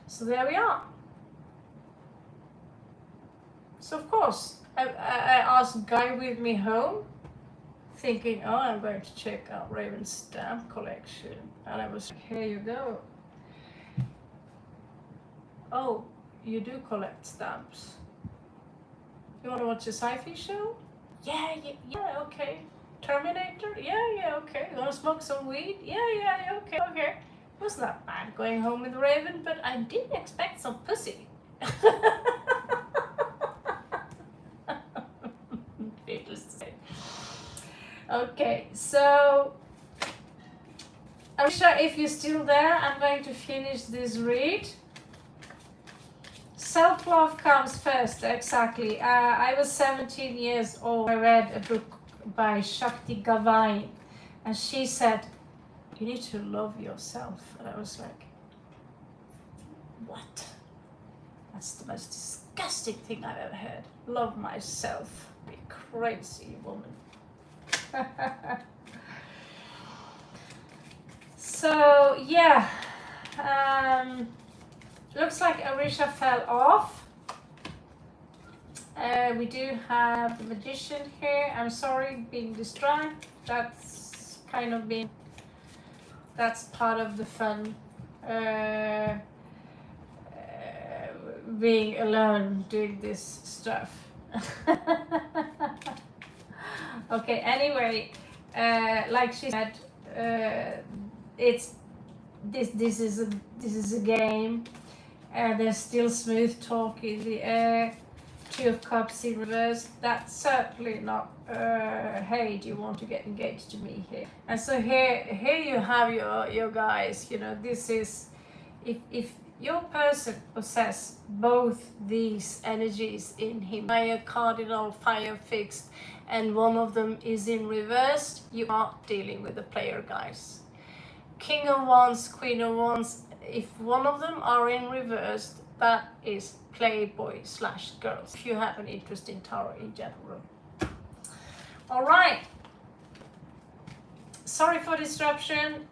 So there we are. So of course, I asked Guy with me home, thinking, oh, I'm going to check out Raven's stamp collection. And I was like, here you go. Oh, you do collect stamps. You want to watch a sci-fi show? Yeah, okay. Terminator? Yeah, okay. You want to smoke some weed? Yeah, okay. It was not bad going home with Raven, but I did expect some pussy. Needless to say. Okay, so Arisha, if you're still there, I'm going to finish this read. Self-love comes first, exactly. I was 17 years old. I read a book by Shakti Gavain, and she said, you need to love yourself. And I was like, what? That's the most disgusting thing I've ever heard. Love myself. Be crazy woman. So yeah, looks like Arisha fell off. We do have the magician here. I'm sorry, being distracted. That's kind of being, that's part of the fun. Being alone doing this stuff. Okay, anyway, like she said, it's this is a game. There's still smooth talk in the air. Two of Cups in reverse. That's certainly not hey, do you want to get engaged to me here? And so here you have your guys. You know, this is if your person possess both these energies in him, fire cardinal, fire fixed, and one of them is in reverse, you are dealing with the player, guys. King of Wands, Queen of Wands, if one of them are in reverse, that is playboy / girls, if you have an interest in tarot in general. All right. Sorry for disruption.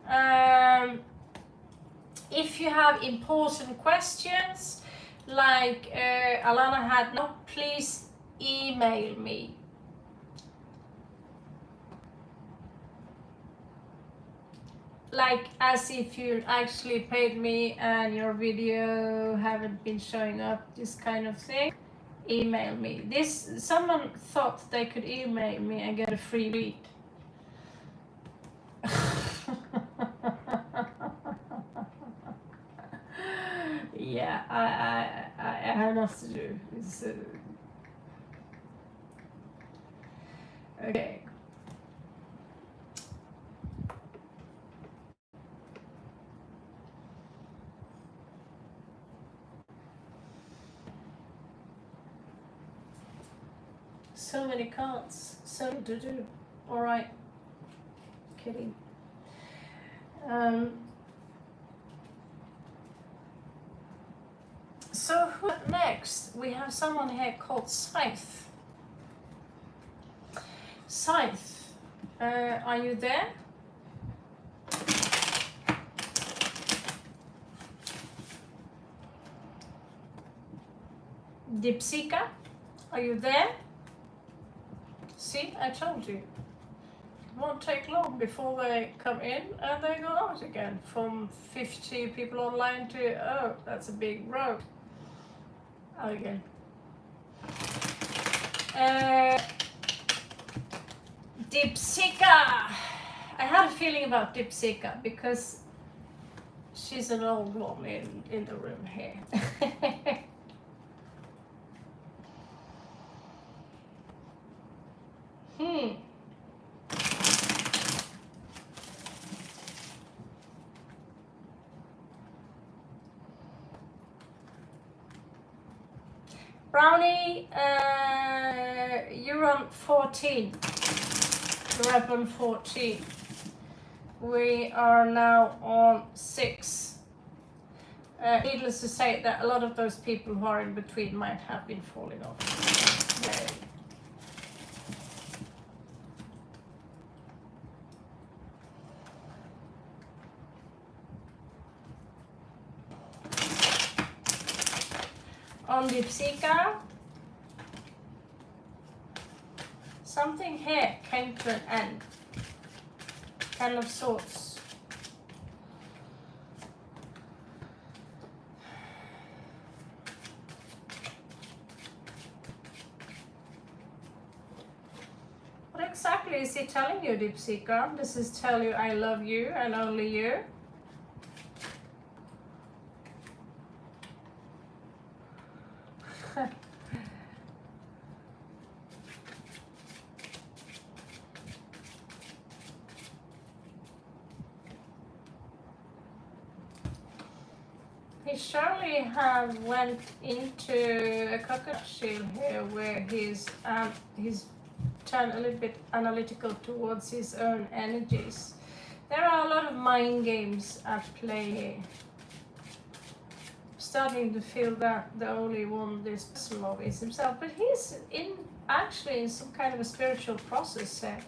If you have important questions, like Alana had, no, please email me. Like as if you actually paid me and your video haven't been showing up, this kind of thing, email me. Someone thought they could email me and get a free read. Yeah, I have enough to do. Okay. So many cards, so little to do. All right, kidding. So who next? We have someone here called Scythe. Scythe, are you there? Dipsika, are you there? See, I told you. It won't take long before they come in and they go out again. From 50 people online to, oh, that's a big road. Out again. Dipsika! I had a feeling about Dipsika because she's an old one in the room here. Brownie, you're on 14. You're up on 14. We are now on 6. Needless to say that a lot of those people who are in between might have been falling off. On Dipsika, something here came to an end. Ten of Swords. What exactly is he telling you, Deep Seeker? This is tell you I love you and only you. He surely have went into a coconut shell here where he's turned a little bit analytical towards his own energies. There are a lot of mind games at play here. Starting to feel that the only one this person of is himself, but he's actually in some kind of a spiritual process here,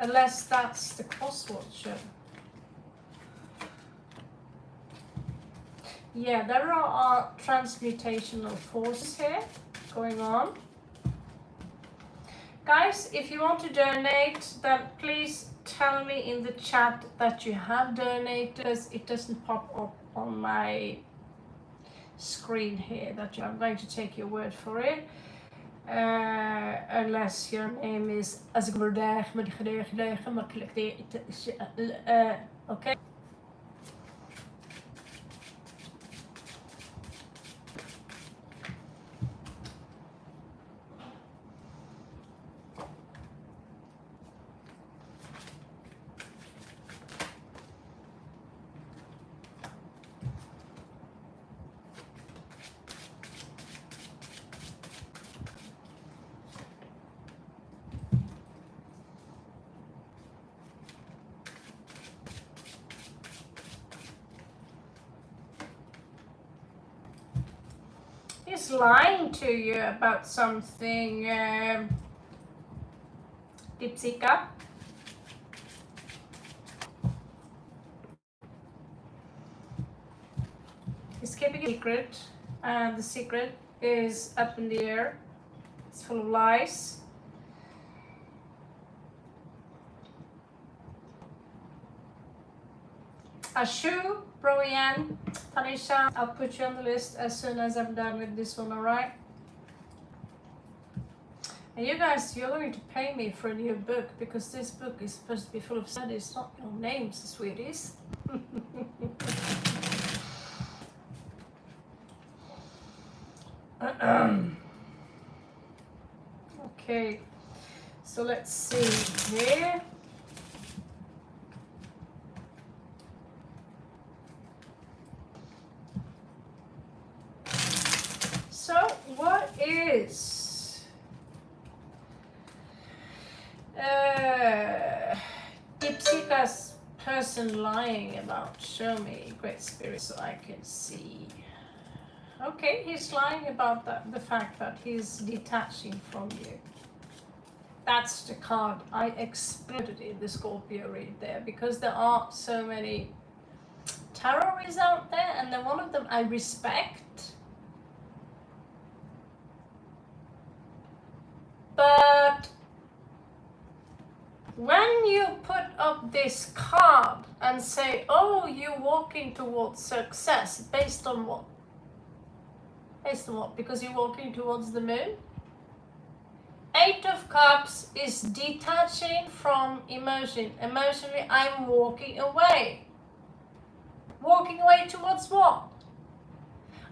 unless that's the cross-watcher. Yeah, there are transmutational forces here going on. Guys, if you want to donate, then please tell me in the chat that you have donated. It doesn't pop up on my screen here that I'm going to take your word for it. Unless your name is okay. He's lying to you about something, Dipsika. He's keeping a secret, and the secret is up in the air. It's full of lies. Ashu, Brian, Arisha, I'll put you on the list as soon as I'm done with this one, alright? And you guys, you're going to pay me for a new book because this book is supposed to be full of studies, not your names, sweeties. Okay, so let's see here. So, what is Dipsika's person lying about? Show me, Great Spirit, so I can see. Okay, he's lying about the fact that he's detaching from you. That's the card I exploded in the Scorpio read there, because there are so many tarot reads out there, and then one of them I respect. But when you put up this card and say, oh, you're walking towards success, based on what? Based on what? Because you're walking towards the moon? Eight of Cups is detaching from emotion. Emotionally, I'm walking away. Walking away towards what?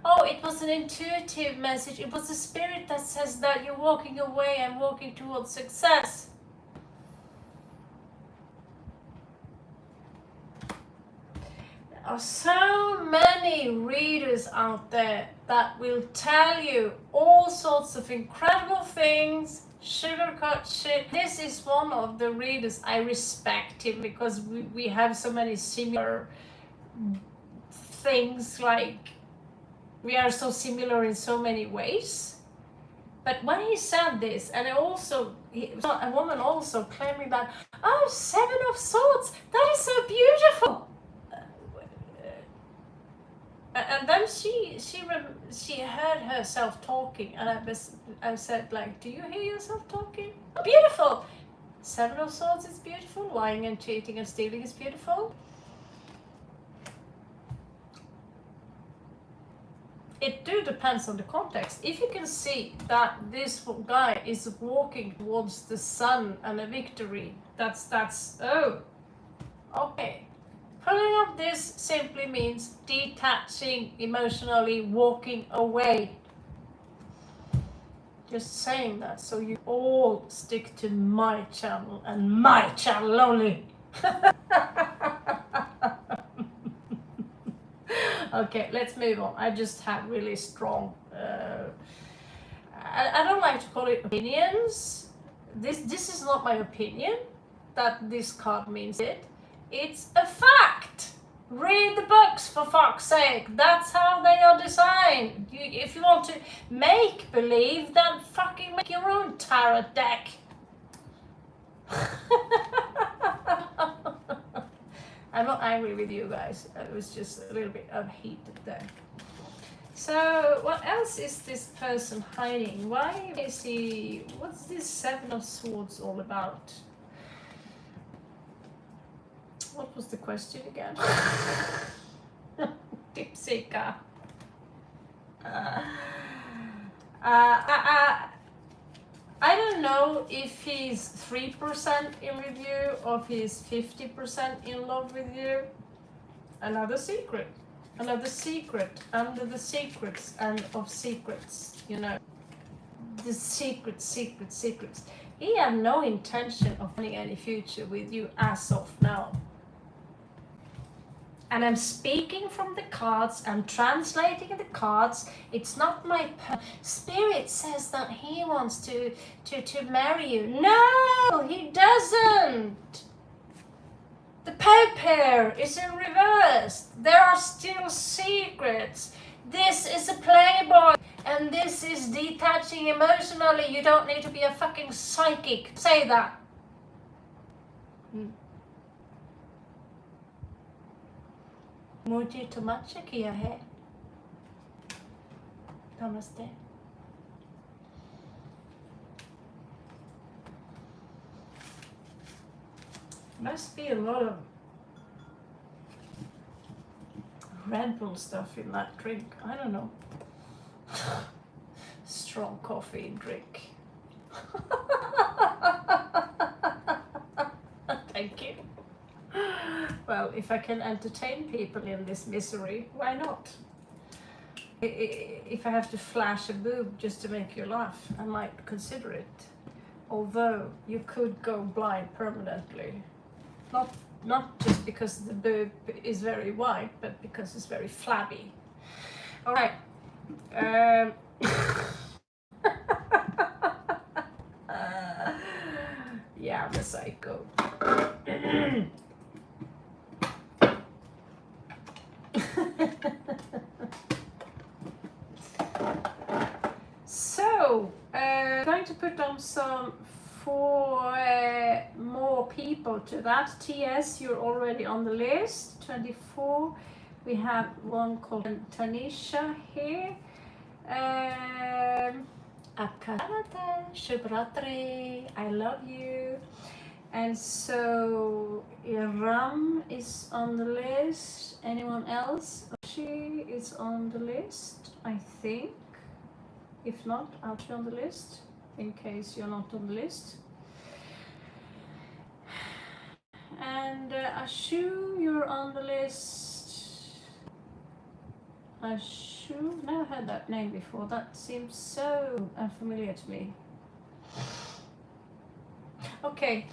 Oh, it was an intuitive message. It was the spirit that says that you're walking away and walking towards success. There are so many readers out there that will tell you all sorts of incredible things, sugarcoat shit. This is one of the readers. I respect him because we have so many similar things, like we are so similar in so many ways. But when he said this, and a woman also claiming that, oh, Seven of Swords, that is so beautiful. And then then she heard herself talking, and I said like, do you hear yourself talking? Beautiful. Seven of Swords is beautiful. Lying and cheating and stealing is beautiful. It depends on the context. If you can see that this guy is walking towards the sun and a victory, that's oh, okay. Pulling up this simply means detaching emotionally, walking away. Just saying that so you all stick to my channel and my channel only. Okay, let's move on. I just have really strong, I don't like to call it opinions. This is not my opinion that this card means it. It's a fact. Read the books, for fuck's sake. That's how they are designed. If you want to make believe, then fucking make your own tarot deck. I'm not angry with you guys. It was just a little bit of heat there. So what else is this person hiding? Why is he... What's this Seven of Swords all about? What was the question again? Tipsika. I don't know if he's 3% in with you or if he's 50% in love with you. Another secret under the secrets and of secrets, you know. The secrets. He had no intention of having any future with you as of now. And I'm speaking from the cards, I'm translating the cards. It's not my spirit says that he wants to marry you. No, he doesn't. The Pope here is in reverse. There are still secrets. This is a playboy, and this is detaching emotionally. You don't need to be a fucking psychic to say that. मुझे तमाशा किया है. Namaste. Must be a lot of Red Bull stuff in that drink. I don't know. Strong coffee drink. Thank you. Well, if I can entertain people in this misery, why not? If I have to flash a boob just to make you laugh, I might consider it. Although you could go blind permanently. Not just because the boob is very wide, but because it's very flabby. All right. Yeah, I'm a psycho. So, going to put on some for more people to that. TS, you're already on the list. 24. We have one called Tanisha here. Shubratri, I love you. And so Iram is on the list. Anyone else? She is on the list, I think. If not, I'll be on the list in case you're not on the list. And Ashu, you're on the list. Ashu, never heard that name before. That seems so unfamiliar to me. Okay.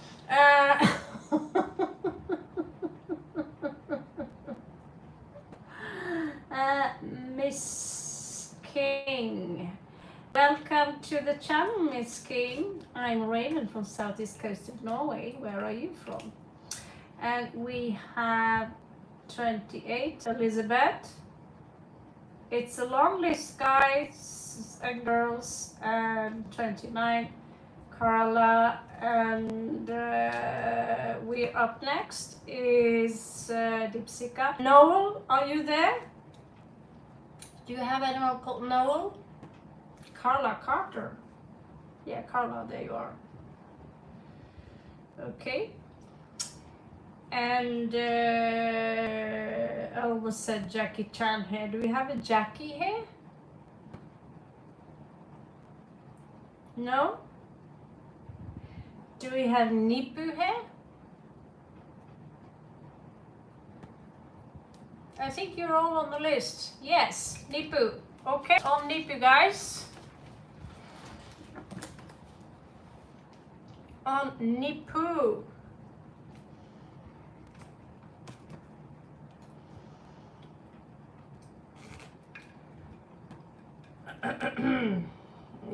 Miss King. Welcome to the channel, Miss King. I'm Raven from southeast coast of Norway. Where are you from? And we have 28, Elizabeth. It's a long list, guys and girls. And 29, Carla. And we're up next is Dipsika. Noel, are you there? Do you have anyone called Noel? Carla Carter. Yeah, Carla, there you are. Okay. And I almost said Jackie Chan here. Do we have a Jackie here? No? Do we have Nipu here? I think you're all on the list. Yes, Nipu. Okay, on Nipu, guys. On Nipu.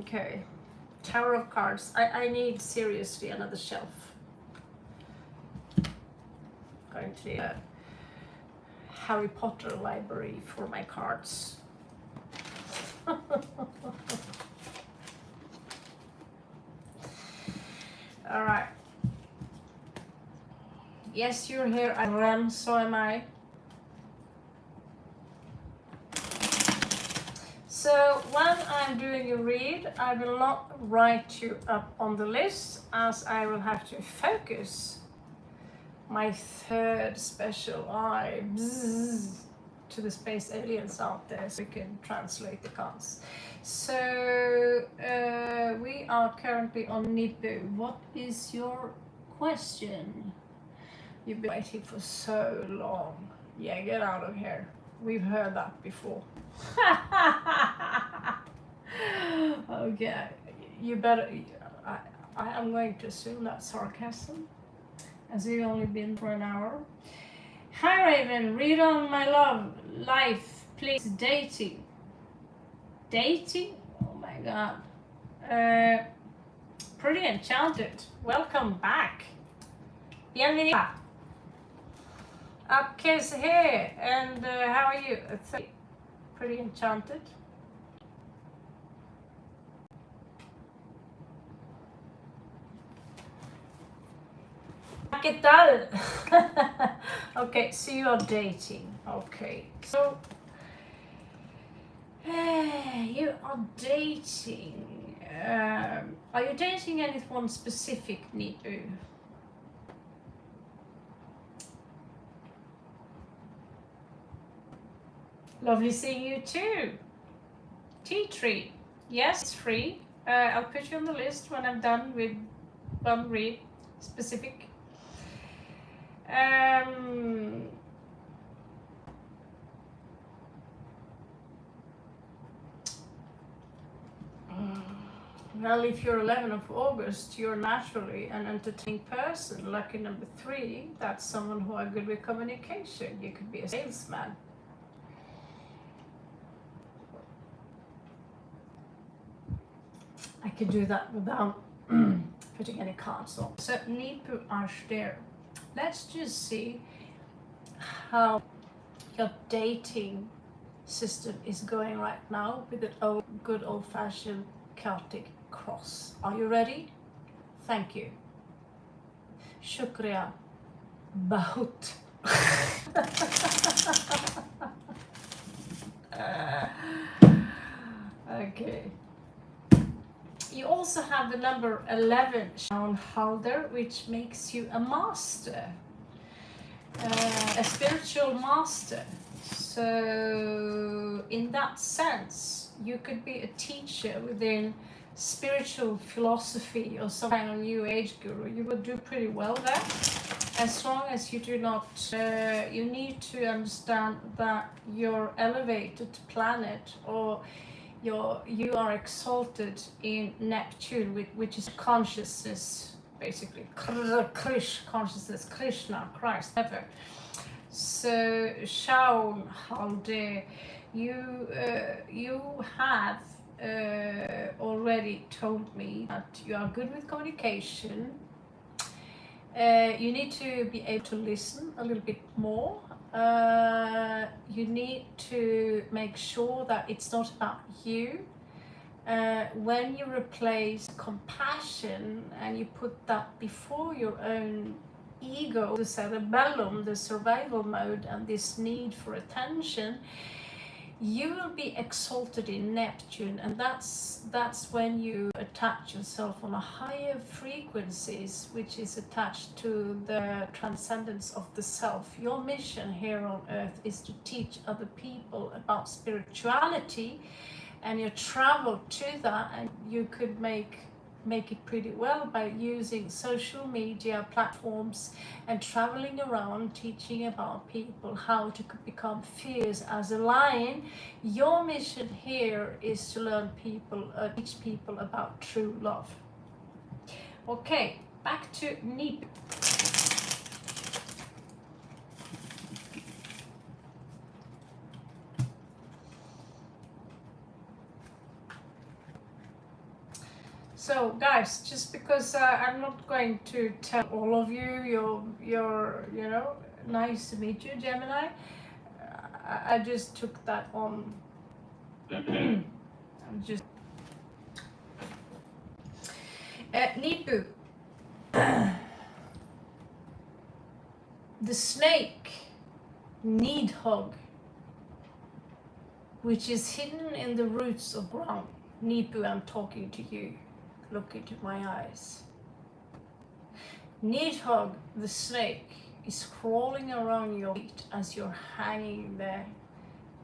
Okay. Tower of Cards. I need seriously another shelf. Going to the Harry Potter library for my cards. All right. Yes, you're here. I am. So am I. So when I'm doing a read, I will not write you up on the list, as I will have to focus my third special eye to the space aliens out there, so we can translate the cards. So we are currently on Nipu. What is your question? You've been waiting for so long. Yeah, get out of here. We've heard that before. Okay, you better. I am going to assume that's sarcasm, as we've only been for an hour. Hi Raven, read on my love life, please. Dating. Dating? Oh my god. Pretty enchanted. Welcome back. Bienvenue. Abkes here, and how are you? Pretty enchanted. ¿Qué tal? Okay, so you are dating. Okay, so you are dating. Are you dating anyone specific, Nipu? Lovely seeing you too. Tea tree. Yes, it's free. I'll put you on the list when I'm done with one read specific. Well, if you're 11th of August, you're naturally an entertaining person. Lucky number 3, that's someone who are good with communication. You could be a salesman. I could do that without putting any cards on. So Nipu Ashter. Let's just see how your dating system is going right now with the good old-fashioned Celtic cross. Are you ready? Thank you. Shukriya. Bahut. Okay. You also have the number 11, Shaun Halder, which makes you a master, a spiritual master. So in that sense, you could be a teacher within spiritual philosophy or some kind of new age guru. You would do pretty well there, as long as you do not, you need to understand that your elevated planet, or you are exalted in Neptune, which is consciousness, basically consciousness, Krishna, Christ, ever. So Shaun Halde, you have already told me that you are good with communication. You need to be able to listen a little bit more. You need to make sure that it's not about you. When you replace compassion and you put that before your own ego, the cerebellum, the survival mode, and this need for attention, you will be exalted in Neptune, and that's when you attach yourself on a higher frequencies, which is attached to the transcendence of the self. Your mission here on earth is to teach other people about spirituality, and you travel to that, and you could make it pretty well by using social media platforms and traveling around teaching about people how to become fierce as a lion. Your mission here is to learn people, teach people about true love. Okay, back to Nip. So guys, just because I'm not going to tell all of you, you're you know, nice to meet you, Gemini. I just took that on. I'm just Nipu. The snake Needhog, which is hidden in the roots of ground. Nipu, I'm talking to you. Look into my eyes. Needhog, the snake, is crawling around your feet as you're hanging there,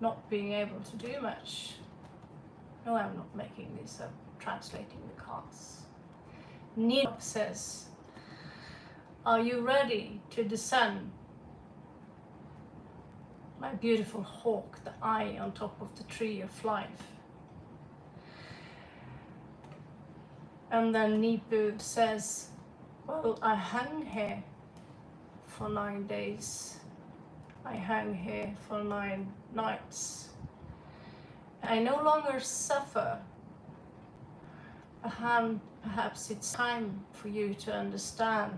not being able to do much. No, I'm not making this up, translating the cards. Needhog says, are you ready to descend? My beautiful hawk, the eye on top of the tree of life. And then Nipu says, well, I hung here for 9 days. I hung here for 9 nights. I no longer suffer. Perhaps it's time for you to understand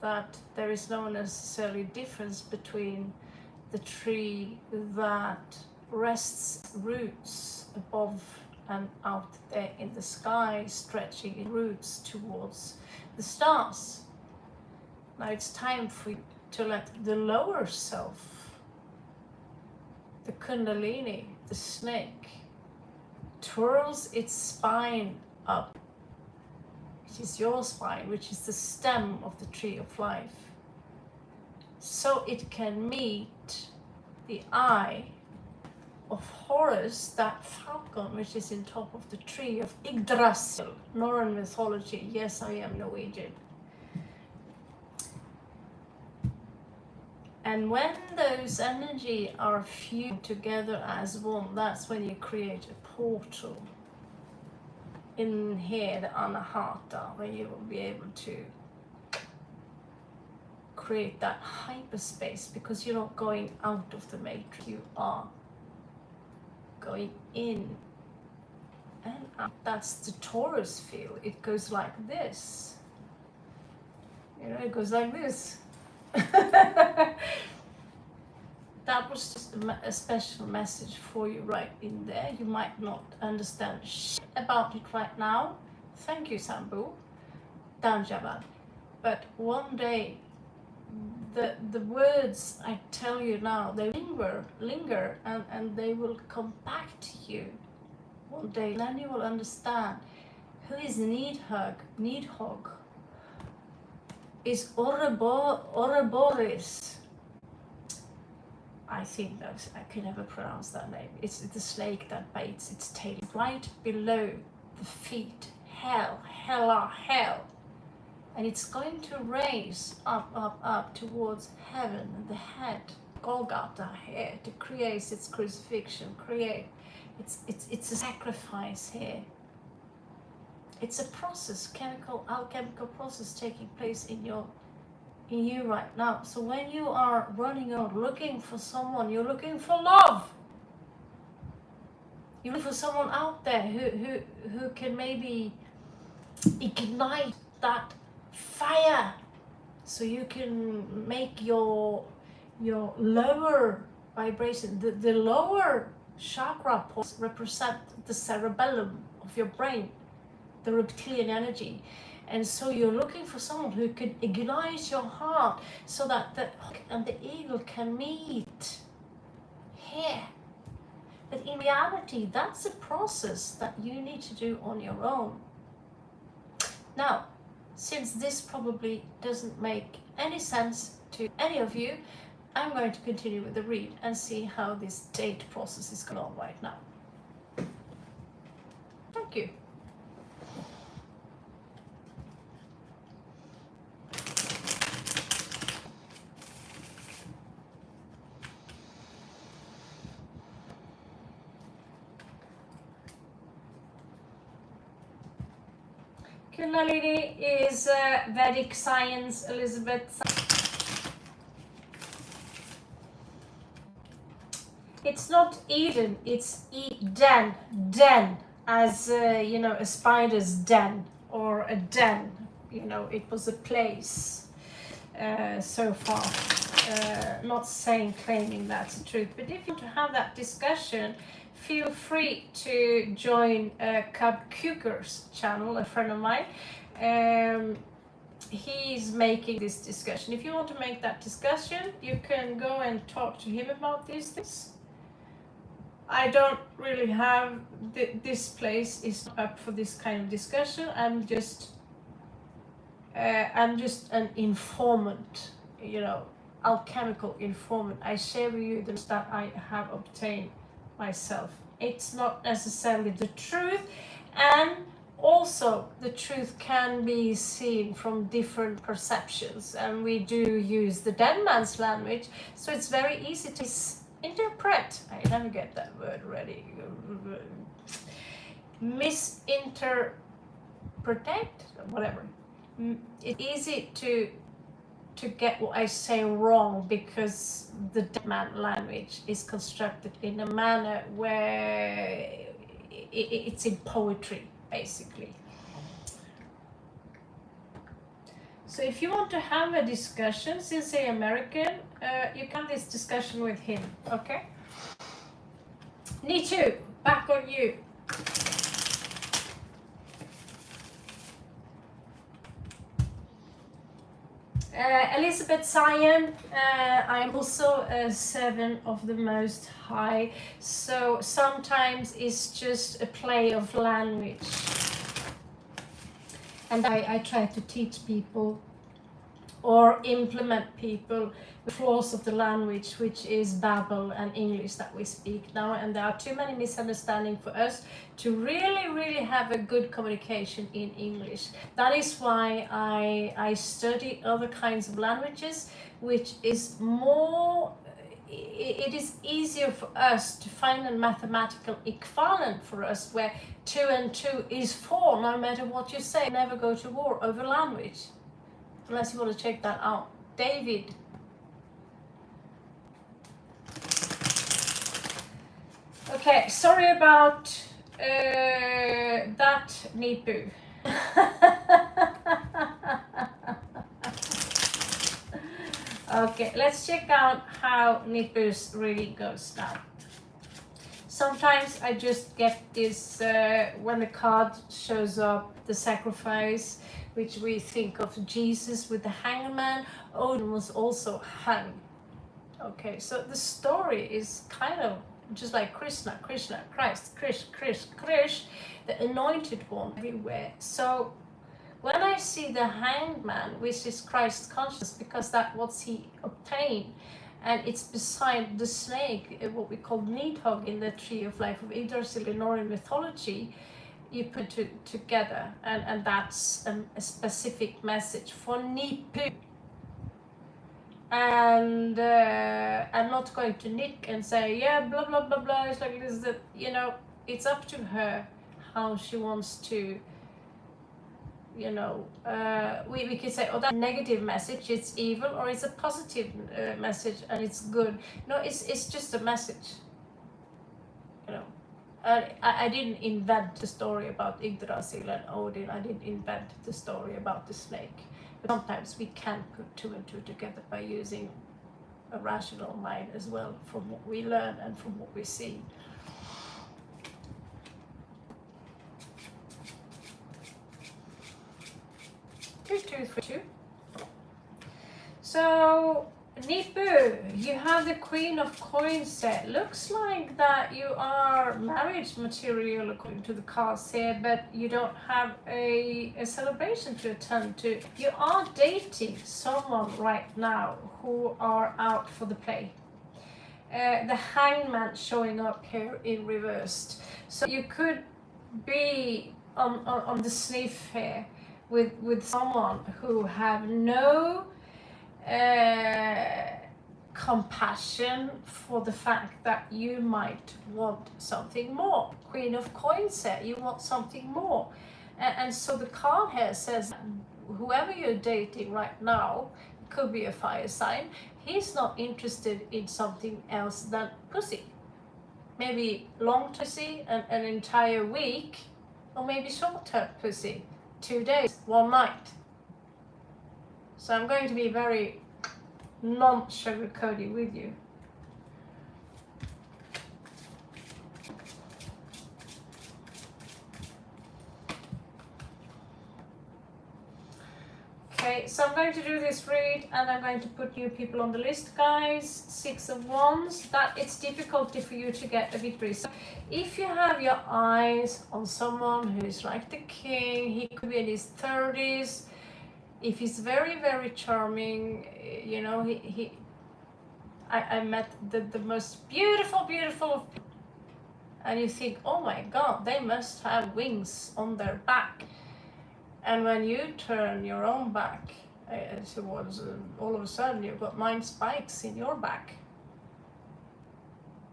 that there is no necessarily difference between the tree that rests roots above and out there in the sky, stretching its roots towards the stars. Now it's time for you to let the lower self, the Kundalini, the snake, twirls its spine up, which is your spine, which is the stem of the tree of life, so it can meet the eye of Horus, that falcon which is in top of the tree of Yggdrasil, Northern mythology. Yes, I am Norwegian. And when those energy are fused together as one, that's when you create a portal in here, the Anahata, where you will be able to create that hyperspace, because you're not going out of the matrix, you are going in and out. That's the Taurus field. It goes like this. You know, it goes like this. That was just a special message for you right in there. You might not understand shit about it right now. Thank you, Sambu. Danjavad. But one day, the words I tell you now, they linger, and they will come back to you one day. And then you will understand who is Needhog is Ouroboros. I think that I can never pronounce that name. It's the snake that bites its tail right below the feet. Hell. And it's going to raise up towards heaven and the head, Golgotha here, to create its crucifixion, it's a sacrifice here. It's a process, alchemical process taking place in you right now. So when you are running out looking for someone, you're looking for love. You're looking for someone out there who can maybe ignite that fire, so you can make your lower vibration, the lower chakra represent the cerebellum of your brain, the reptilian energy. And so you're looking for someone who can ignite your heart, so that the hawk and the eagle can meet here. reality, that's a process that you need to do on your own. Now, since this probably doesn't make any sense to any of you, I'm going to continue with the read and see how this date process is going on right now. Thank you. Kundalini is Vedic science, Elizabeth. It's not Eden, it's Eden. Den, as you know, a spider's den or a den. You know, it was a place so far. Not saying, claiming that's the truth, but if you want to have that discussion, feel free to join Cub Cuker's channel, a friend of mine. He's making this discussion. If you want to make that discussion, you can go and talk to him about these things. I don't really have, this place is not up for this kind of discussion. I'm just an informant, you know, alchemical informant. I share with you the that I have obtained myself. It's not necessarily the truth, and also the truth can be seen from different perceptions, and we do use the dead man's language, so it's very easy to interpret. I never get that word ready. Misinterpret, whatever. It's easy to get what I say wrong, because the dead man language is constructed in a manner where it's in poetry, basically. So if you want to have a discussion, since I'm American, you can have this discussion with him, okay? Nitu, back on you. Elizabeth Sion, I'm also a 7 of the Most High, so sometimes it's just a play of language. And I try to teach people or implement people the flaws of the language, which is Babel and English that we speak now, and there are too many misunderstandings for us to really have a good communication in English. That is why I study other kinds of languages, which is more, it is easier for us to find a mathematical equivalent for us, where 2 and 2 is 4, no matter what you say. Never go to war over language, unless you want to check that out. David. Okay, sorry about that, Nipu. Okay, let's check out how Nipu's really goes now. Sometimes I just get this, when the card shows up, the sacrifice, which we think of Jesus with the hangman. Odin was also hung. Okay, so the story is kind of just like Krishna, Christ, Krish, the anointed one everywhere. So when I see the hanged man, which is Christ consciousness, because that's what he obtained, and it's beside the snake, what we call Nidhogg in the Tree of Life of Yggdrasil in Northern mythology, you put it together, and that's a specific message for Nipu. And I'm not going to nick and say, yeah, blah blah blah blah, it's like this, that, you know, it's up to her how she wants to, you know, we could say, oh, that negative message, it's evil, or it's a positive message and it's good. No, it's just a message, you know. I didn't invent the story about Yggdrasil and Odin. I didn't invent the story about the snake. But sometimes we can put 2 and 2 together by using a rational mind as well, from what we learn and from what we see. Two, 2, 3, 2. So Nipu, you have the Queen of Coins here. Looks like that you are marriage material according to the cards here, but you don't have a celebration to attend to. You are dating someone right now who are out for the play. The Hangman showing up here in reversed. So you could be on the sniff here with someone who have no compassion for the fact that you might want something more. Queen of Coins here, you want something more. And so the card here says whoever you're dating right now, could be a fire sign, he's not interested in something else than pussy. Maybe long pussy, an entire week, or maybe short-term pussy, 2 days, 1 night. So I'm going to be very non-sugarcoaty with you. Okay, so I'm going to do this read and I'm going to put new people on the list, guys. 6 of Wands. That it's difficulty for you to get a victory. So if you have your eyes on someone who is like the king, he could be in his 30s. If he's very, very charming, you know, I met the most beautiful of, and you think, oh my God, they must have wings on their back. And when you turn your own back towards, all of a sudden you've got 9 spikes in your back.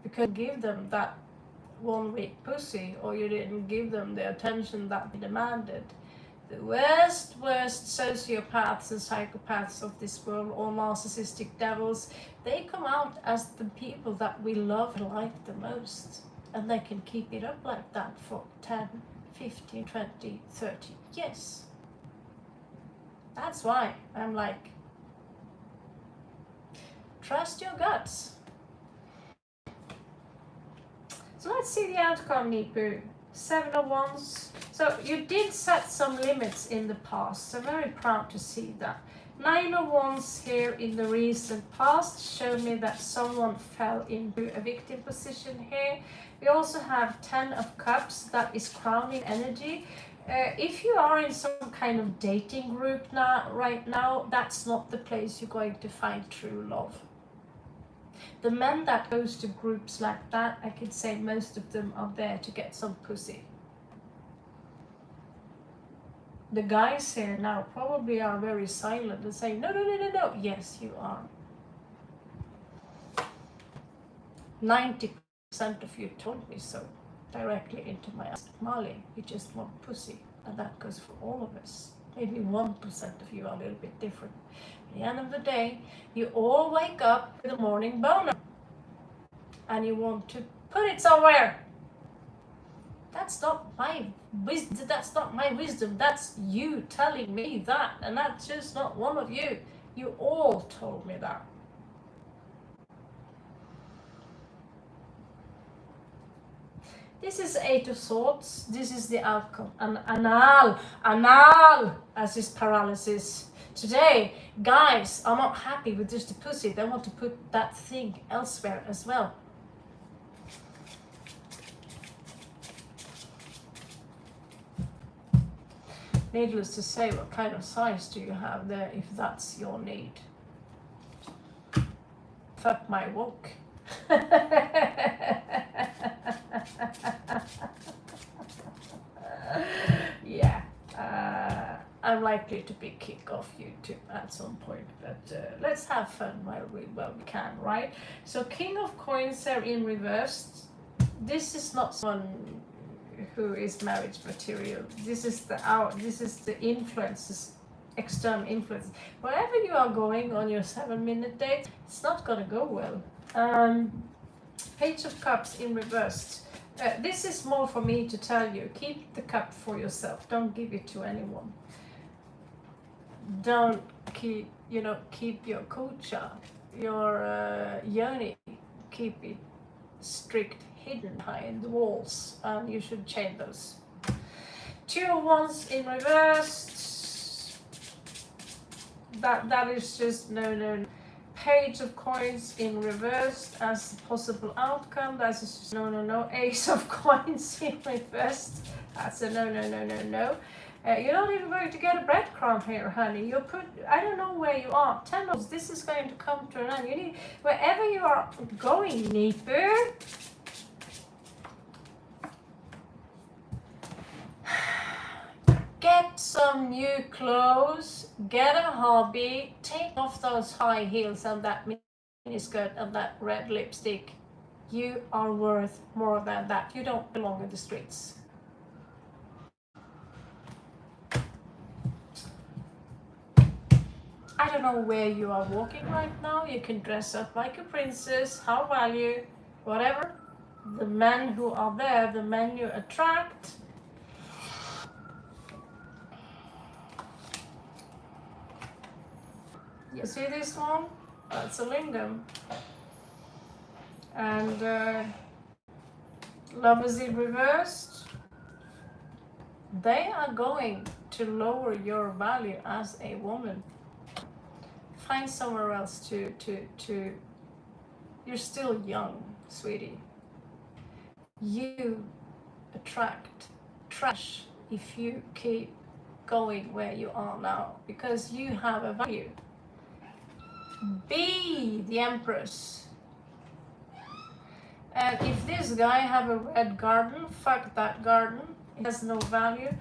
Because you give them that 1 week pussy, or you didn't give them the attention that they demanded. The worst sociopaths and psychopaths of this world, or narcissistic devils, they come out as the people that we love and like the most. And they can keep it up like that for 10, 15, 20, 30 years. That's why I'm like, trust your guts. So let's see the outcome, Nipu. 7 of Wands. So you did set some limits in the past, so very proud to see that. 9 of Wands here in the recent past showed me that someone fell into a victim position here. We also have 10 of Cups, that is crowning energy. If you are in some kind of dating group right now, that's not the place you're going to find true love. The men that goes to groups like that, I could say most of them are there to get some pussy. The guys here now probably are very silent and saying, no. Yes, you are. 90% of you told me so directly into my eyes. Marley, you just want pussy. And that goes for all of us. Maybe 1% of you are a little bit different. At the end of the day, you all wake up with a morning boner. And you want to put it somewhere. That's not my wisdom. That's you telling me that. And that's just not one of you. You all told me that. This is 8 of Swords. This is the outcome. Anal, as is paralysis. Today, guys are not happy with just the pussy. They want to put that thing elsewhere as well. Needless to say, what kind of size do you have there if that's your need? Fuck my walk. Yeah, I'm likely to be kick off YouTube at some point, but let's have fun while we can, right? So King of Coins are in reverse. This is not someone who is marriage material. This is the influences, external influence. Wherever you are going on your 7-minute date, it's not gonna go well. Page of Cups in reverse. This is more for me to tell you, keep the cup for yourself. Don't give it to anyone. Don't keep your kucha, your yoni, keep it strict, hidden behind the walls, and you should change those. 2 of Wands in reverse. That is just no. Page of coins in reversed as a possible outcome. That's just no. Ace of coins in reversed. That's a no. You're not even going to get a breadcrumb here, honey. You put, I don't know where you are. 10 of this is going to come to an end. You need, wherever you are going, Nipu. Get some new clothes, get a hobby, take off those high heels and that miniskirt and that red lipstick. You are worth more than that. You don't belong in the streets. I don't know where you are walking right now. You can dress up like a princess, how value, whatever. The men who are there, the men you attract. You see this one? That's a lingam. And love is in reversed. They are going to lower your value as a woman. Find somewhere else to you're still young, sweetie. You attract trash if you keep going where you are now, because you have a value. Be the empress. And if this guy have a red garden, fuck that garden. It has no value.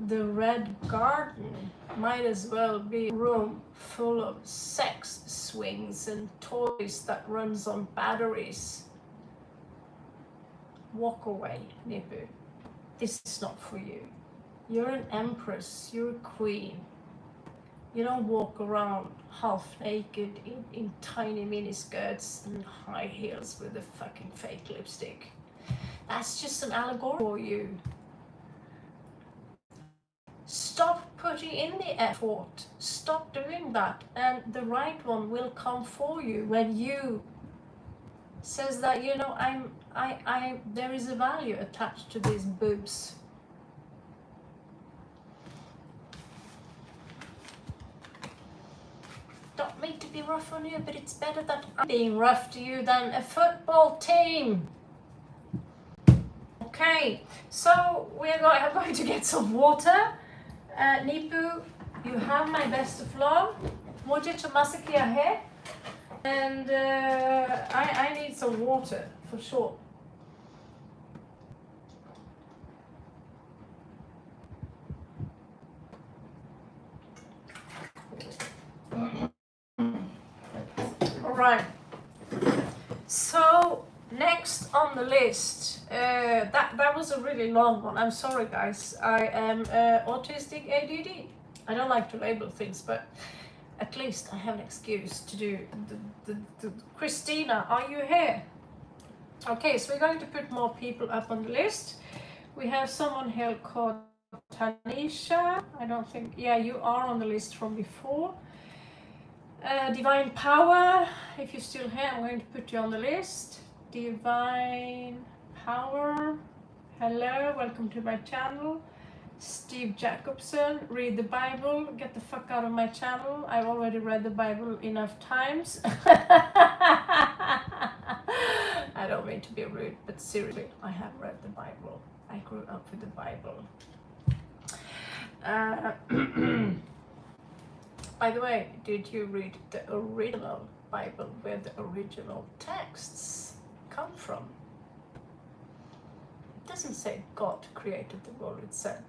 The red garden might as well be a room full of sex swings and toys that runs on batteries. Walk away, Nipu. This is not for you. You're an empress, you're a queen. You don't walk around half naked in tiny mini skirts and high heels with a fucking fake lipstick. That's just an allegory for you. Stop putting in the effort. Stop doing that, and the right one will come for you when you says that, you know, there is a value attached to these boobs. Don't mean to be rough on you, but it's better that I'm being rough to you than a football team. Okay, so we're going to get some water. Nipu, you have my best of love. Moja Chamasakia here. And I need some water for sure. All right. So next on the list, that was a really long one. I'm sorry, guys. I am autistic ADD. I don't like to label things, but at least I have an excuse to do the Christina, are you here? Okay, so we're going to put more people up on the list. We have someone here called Tanisha. I don't think, yeah, you are on the list from before. Divine Power, if you're still here, I'm going to put you on the list. Divine Power, hello, welcome to my channel. Steve Jacobson, read the Bible, get the fuck out of my channel. I've already read the Bible enough times. I don't mean to be rude, but seriously, I have read the Bible. I grew up with the Bible. By the way, did you read the original Bible, where the original texts come from? It doesn't say God created the world, it said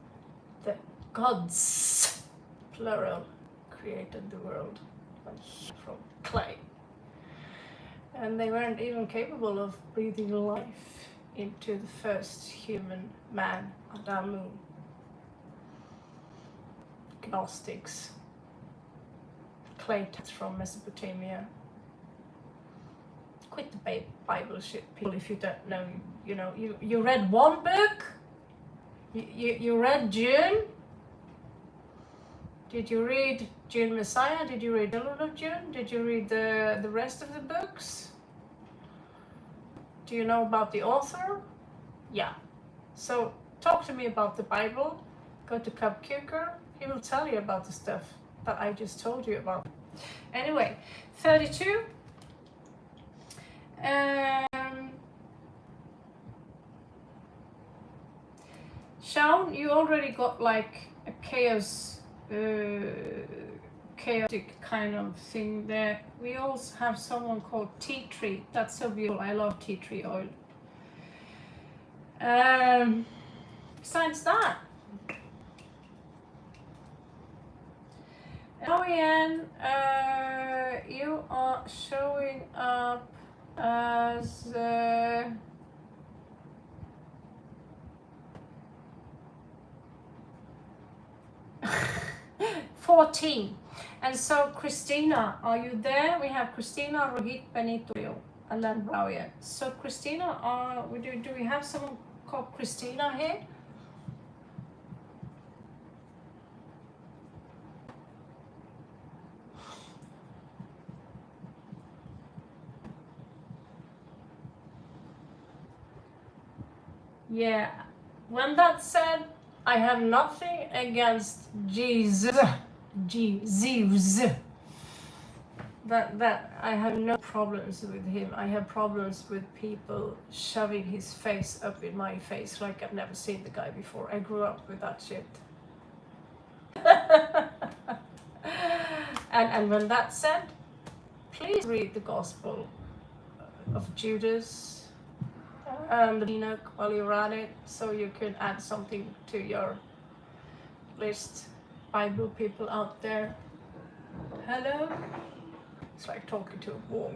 the gods, plural, created the world from clay. And they weren't even capable of breathing life into the first human man, Adamu. Gnostics. Clay texts from Mesopotamia. Quit the Bible shit, people, if you don't know. You know, you read one book? You read June? Did you read June Messiah? Did you read Children of June? Did you read the rest of the books? Do you know about the author? Yeah. So talk to me about the Bible. Go to Cub Cuker. He will tell you about the stuff that I just told you about. Anyway, 32. Shaun, you already got like a chaotic kind of thing there. We also have someone called tea tree. That's so beautiful. I love tea tree oil. Besides that, Orion, you are showing up as 14. And so Christina, are you there? We have Christina, Rohit, Benito, and then Rauya. So Christina, do we have someone called Christina here? Yeah, when that's said, I have nothing against Jesus. That I have no problems with him. I have problems with people shoving his face up in my face like I've never seen the guy before. I grew up with that shit. and when that's said, please read the Gospel of Judas and Enoch while you're at it, so you can add something to your list. Bible people out there, hello. It's like talking to a wall.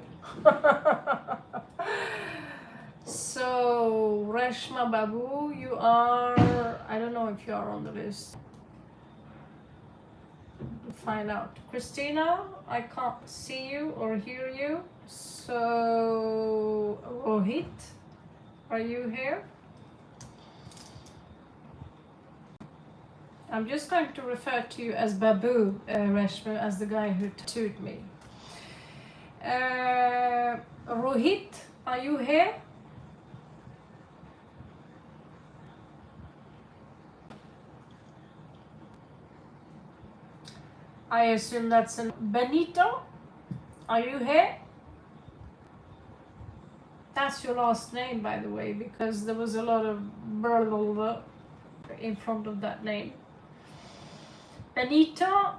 So Reshma Babu, you are, I don't know if you are on the list. We'll find out. Christina, I can't see you or hear you. So Rohit, are you here? I'm just going to refer to you as Babu, Reshma, as the guy who tattooed me. Rohit, are you here? I assume that's an Benito. Are you here? That's your last name, by the way, because there was a lot of blah, blah, blah in front of that name. Benito.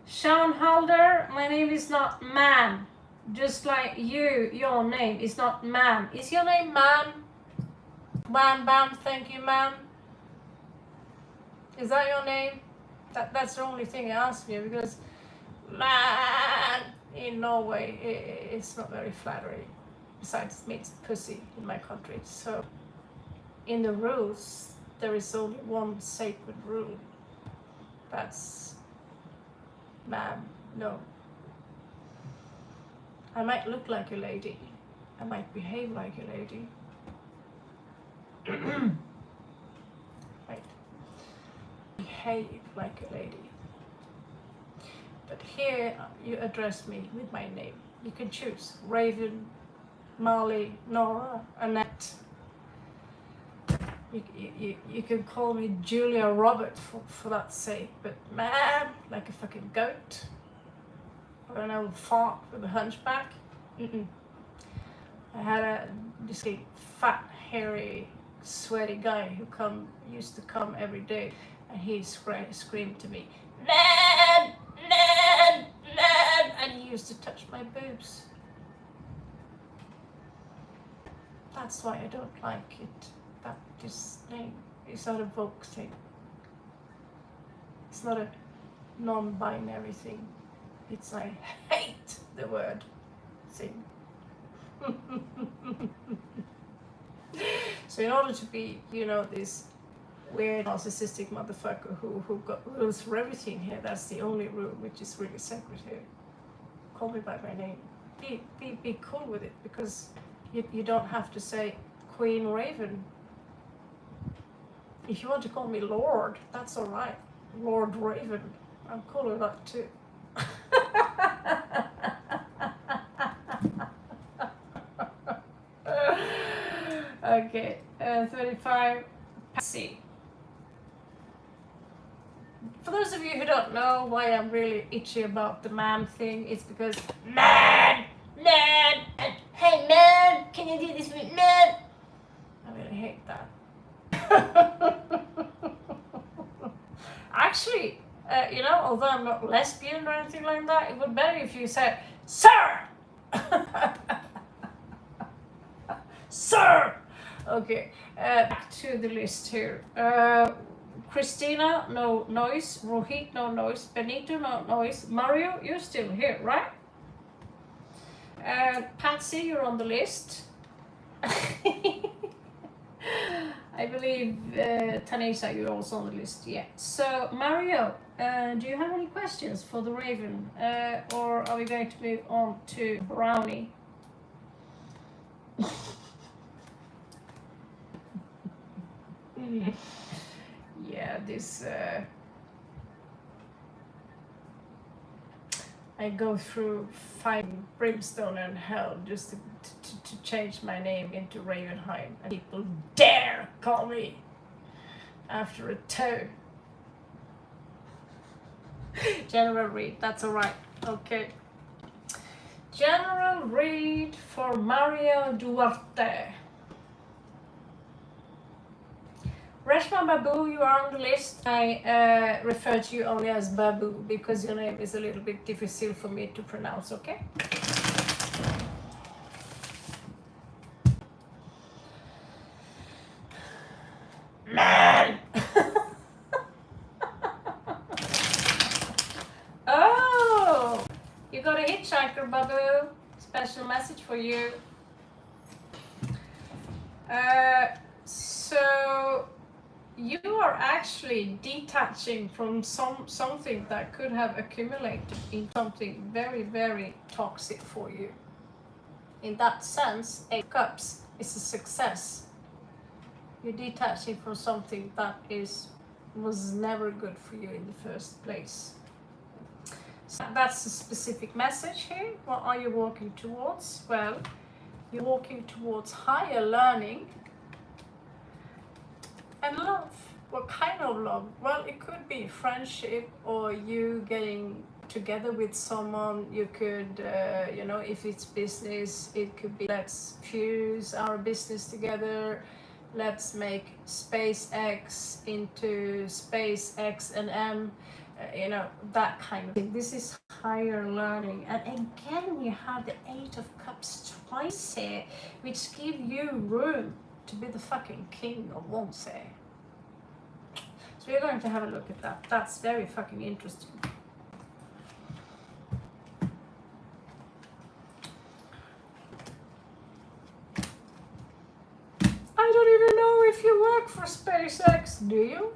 Shaun Halder, my name is not ma'am. Just like you, your name is not ma'am. Is your name ma'am? Wham bam, thank you ma'am. Is that your name? That's the only thing I ask you, because man in Norway, it's not very flattering. Besides, it means pussy in my country. So in the rules, there is only one sacred rule. That's ma'am, no. I might look like a lady. I might behave like a lady. Right. Behave like a lady. But here you address me with my name. You can choose Raven, Marley, Nora, Annette. You can call me Julia Robert for that sake, but man, like a fucking goat or an old fart with a hunchback. I had this fat, hairy, sweaty guy who used to come every day, and he screamed to me, Nan, Nan, Nan, and he used to touch my boobs. That's why I don't like it. This name is not a Vogue thing. It's not a non-binary thing. It's I hate the word thing. So in order to be, this weird narcissistic motherfucker who got rules for everything here, that's the only rule which is really sacred here. Call me by my name. Be cool with it, because you don't have to say Queen Raven. If you want to call me Lord, that's all right. Lord Raven. I'm cool with that too. Okay, 35. Patsy. For those of you who don't know why I'm really itchy about the man thing, it's because man, and hey man, can you do this with man? I really hate that. Actually, you know, although I'm not lesbian or anything like that, it would be better if you said, sir! Sir! Okay, back to the list here. Christina, no noise. Rohit, no noise. Benito, no noise. Mario, you're still here, right? Patsy, you're on the list. I believe Tanisha, you're also on the list. Yeah. So Mario, do you have any questions for the Raven, or are we going to move on to Brownie? Yeah, this. I go through fire, brimstone, and hell just to change my name into Ravenheim, and people dare call me after a toe. General Read, that's alright. Okay. General Read for Mario Duarte. Reshma Babu, you are on the list. I refer to you only as Babu because your name is a little bit difficult for me to pronounce, okay? Man! Oh! You got a hitchhiker, Babu. Special message for you. So you are actually detaching from something that could have accumulated in something very, very toxic for you. In that sense, 8 of Cups is a success. You're detaching from something that was never good for you in the first place. So that's a specific message here. What are you walking towards? Well, you're walking towards higher learning and love. What kind of love? Well, it could be friendship, or you getting together with someone. You could, you know, if it's business, it could be let's fuse our business together. Let's make SpaceX into SpaceX and M. You know, that kind of thing. This is higher learning. And again, you have the 8 of Cups twice here, which give you room to be the fucking king of Wands. So we're going to have a look at that. That's very fucking interesting. I don't even know if you work for SpaceX, do you?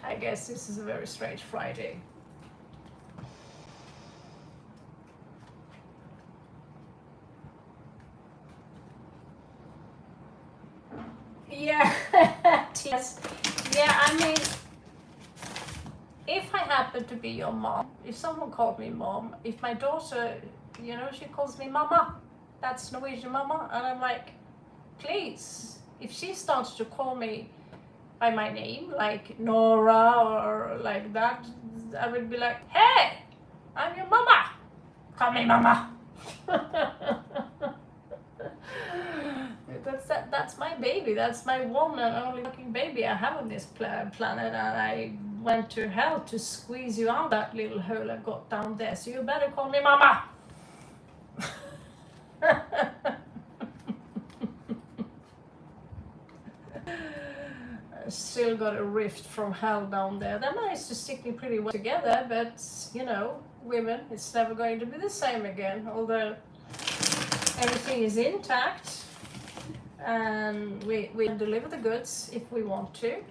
I guess this is a very strange Friday. Yeah, yes. Yeah, I mean, if I happen to be your mom, if someone called me mom, if my daughter, you know, she calls me mama, that's Norwegian mama, and I'm like, please, if she starts to call me by my name, like Nora or like that, I would be like, hey, I'm your mama, call me mama. That's my baby. That's my one and only fucking baby I have on this planet, and I went to hell to squeeze you out that little hole I got down there. So you better call me mama. I still got a rift from hell down there. They managed to stick me pretty well together, but you know, women, it's never going to be the same again. Although everything is intact. And we deliver the goods if we want to.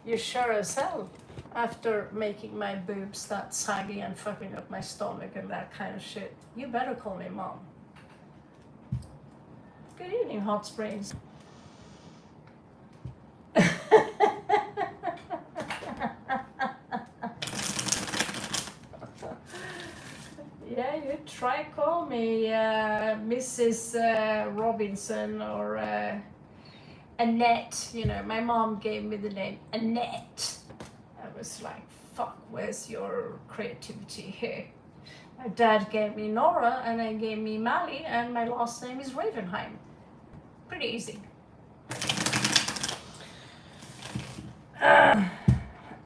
You sure as hell, after making my boobs that saggy and fucking up my stomach and that kind of shit, you better call me mom. Good evening, Hot Springs. Yeah, you try call me Mrs. Robinson or Annette, you know, my mom gave me the name Annette. I was like, fuck, where's your creativity here? My dad gave me Nora, and then gave me Mally, and my last name is Ravenheim. Pretty easy.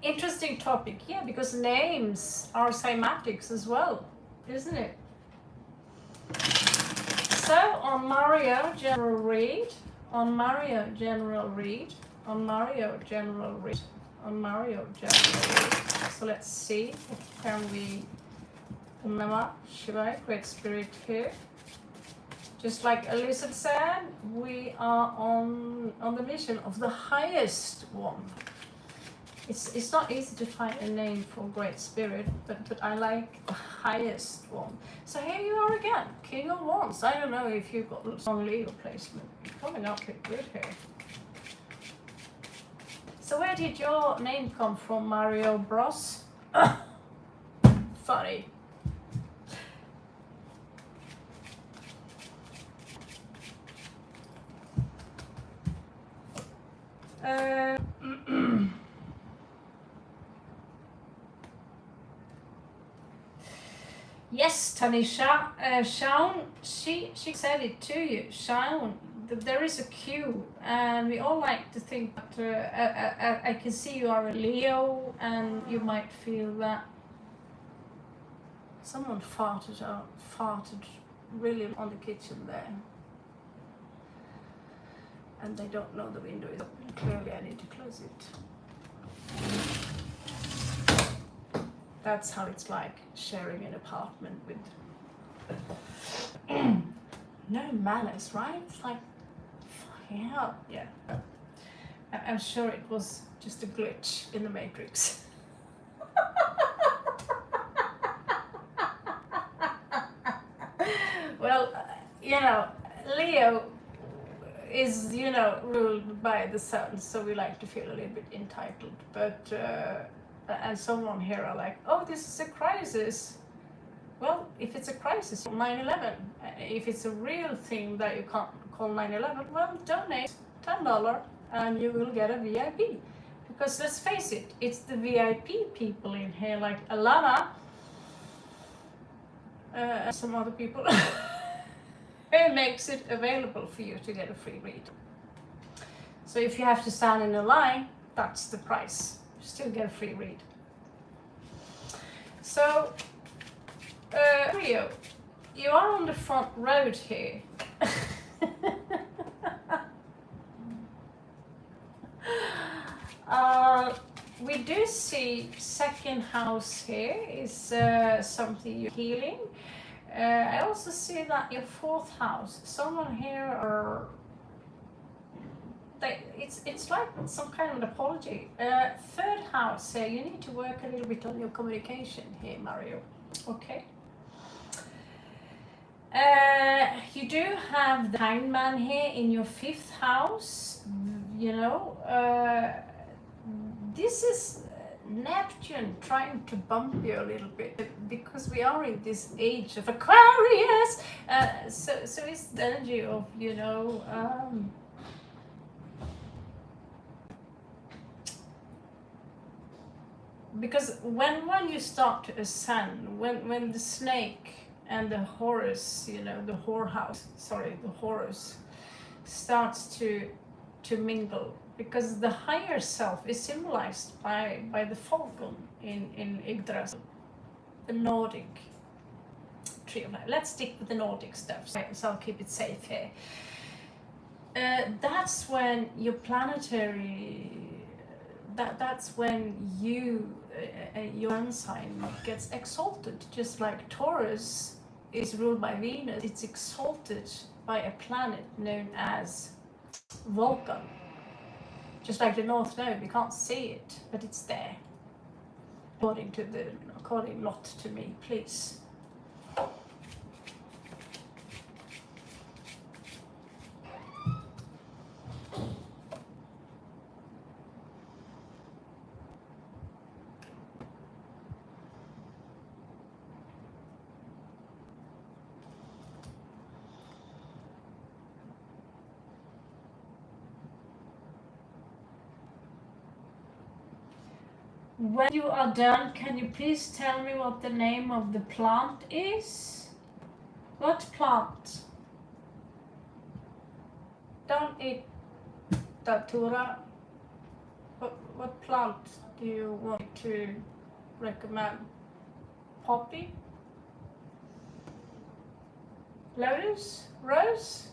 Interesting topic, yeah, because names are cymatics as well, isn't it? So on Mario general read, on Mario general read, on Mario general read, on Mario general read. So let's see, can we, should I create spirit here? Just like Elizabeth said, we are on the mission of the highest one. It's not easy to find a name for Great Spirit, but I like the highest one. So here you are again, King of Wands. I don't know if you've got some Leo placement. You're coming up with good here. So where did your name come from, Mario Bros? Funny. Yes, Tanisha, Shaun, she said it to you, Shaun, that there is a queue, and we all like to think that I can see you are a Leo, and you might feel that someone farted really on the kitchen there, and they don't know the window is open. Clearly I need to close it. That's how it's like sharing an apartment with no manners, right? It's like, fucking hell, yeah. I'm sure it was just a glitch in the Matrix. Well, you know, Leo is, you know, ruled by the sun, so we like to feel a little bit entitled, but and someone here are like, oh, this is a crisis. Well, if it's a crisis, 9/11. If it's a real thing that you can't call 9/11, well, donate $10 and you will get a VIP. Because let's face it, it's the VIP people in here, like Alana, and some other people, who makes it available for you to get a free read. So if you have to stand in a line, that's the price. Still get a free read. So, Rio, you are on the front road here. We do see second house here is something you're healing. I also see that your fourth house, someone here are, it's like some kind of an apology. Third house, you need to work a little bit on your communication here, Mario. Okay. You do have the hangman here in your fifth house. You know, this is Neptune trying to bump you a little bit because we are in this age of Aquarius. So it's the energy of, you know, because when you start to ascend, when the snake and the Horus, you know, the Horus starts to mingle, because the higher self is symbolized by the falcon in Yggdrasil, the Nordic tree of life. Let's stick with the Nordic stuff, so I'll keep it safe here. That's when your planetary, that's when your sun sign gets exalted, just like Taurus is ruled by Venus. It's exalted by a planet known as Vulcan. Just like the North Node, we can't see it, but it's there. According not to me, please. When you are done, can you please tell me what the name of the plant is? What plant? Don't eat datura. What plant do you want to recommend? Poppy? Lotus? Rose?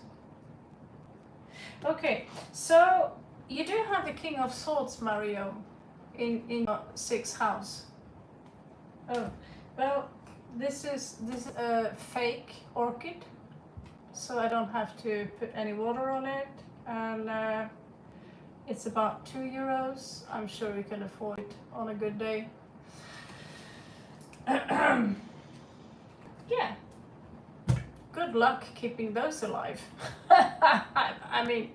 Okay, so you do have the King of Swords, Mario, in your 6th house. Oh, well, this is a fake orchid, so I don't have to put any water on it, and it's about €2. I'm sure you can afford it on a good day. Yeah. Good luck keeping those alive. I mean,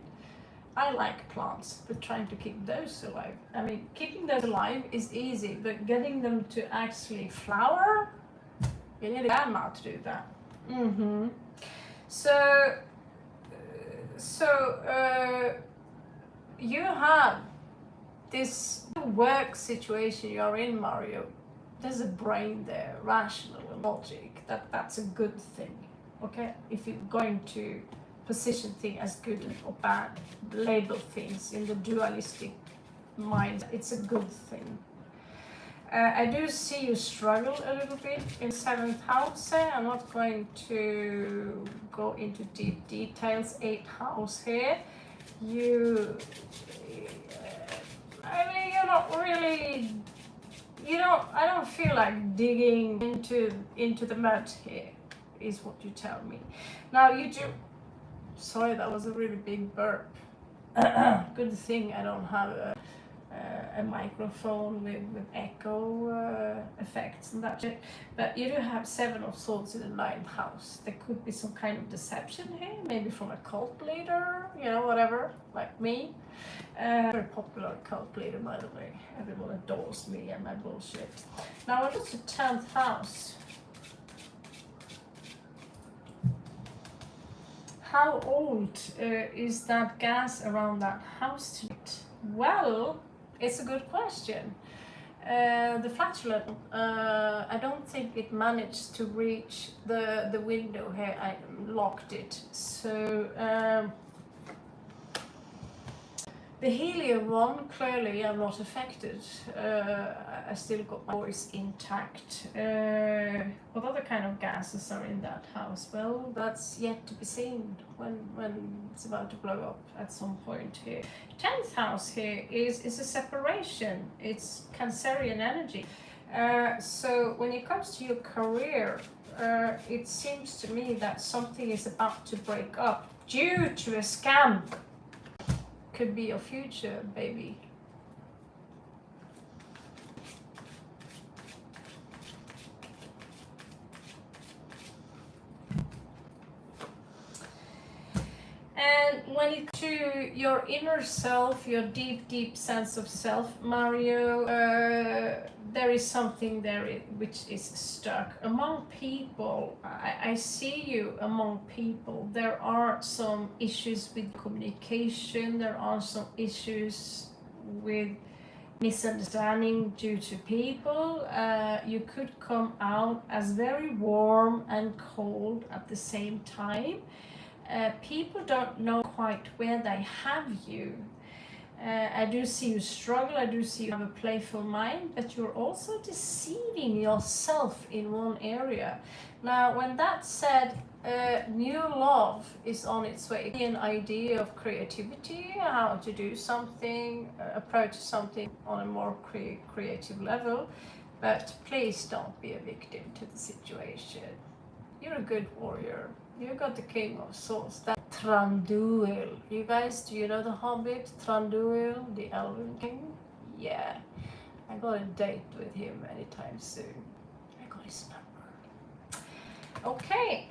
I like plants, but trying to keep those alive. I mean, keeping those alive is easy, but getting them to actually flower, you need a grandma to do that. So you have this work situation you're in, Mario. There's a brain there, rational and logic. That's a good thing. Okay, if you're going to position things as good or bad, label things in the dualistic mind, it's a good thing. I do see you struggle a little bit in 7th house. I'm not going to go into deep details. 8th house here. I mean, you're not really. I don't feel like digging into the mud here, is what you tell me. Now you do. Sorry, that was a really big burp. Good thing I don't have a microphone with echo effects and that shit. But you do have 7 of Swords in the 9th house. There could be some kind of deception here, maybe from a cult leader, whatever, like me. Very popular cult leader, by the way. Everyone adores me and my bullshit. Now I look at 10th house. How old is that gas around that house tonight? Well, it's a good question. The flatulent, I don't think it managed to reach the window here. I locked it. So the helium one, clearly I'm not affected. I still got my voice intact. What other kind of gases are in that house? Well, that's yet to be seen when it's about to blow up at some point here. 10th house here is a separation. It's Cancerian energy. So when it comes to your career, it seems to me that something is about to break up due to a scam. Could be your future, baby. And when it comes to your inner self, your deep sense of self, Mario, there is something there which is stuck. Among people, I see you among people. There are some issues with communication. There are some issues with misunderstanding due to people. You could come out as very warm and cold at the same time. People don't know quite where they have you. I do see you struggle, I do see you have a playful mind, but you're also deceiving yourself in one area. Now, when that's said, new love is on its way. An idea of creativity, how to do something, approach something on a more creative level, but please don't be a victim to the situation. You're a good warrior. You got the King of Swords, that Thranduil. You guys, do you know the Hobbit? Thranduil, the Elven King? Yeah, I got a date with him anytime soon. I got his number. Okay,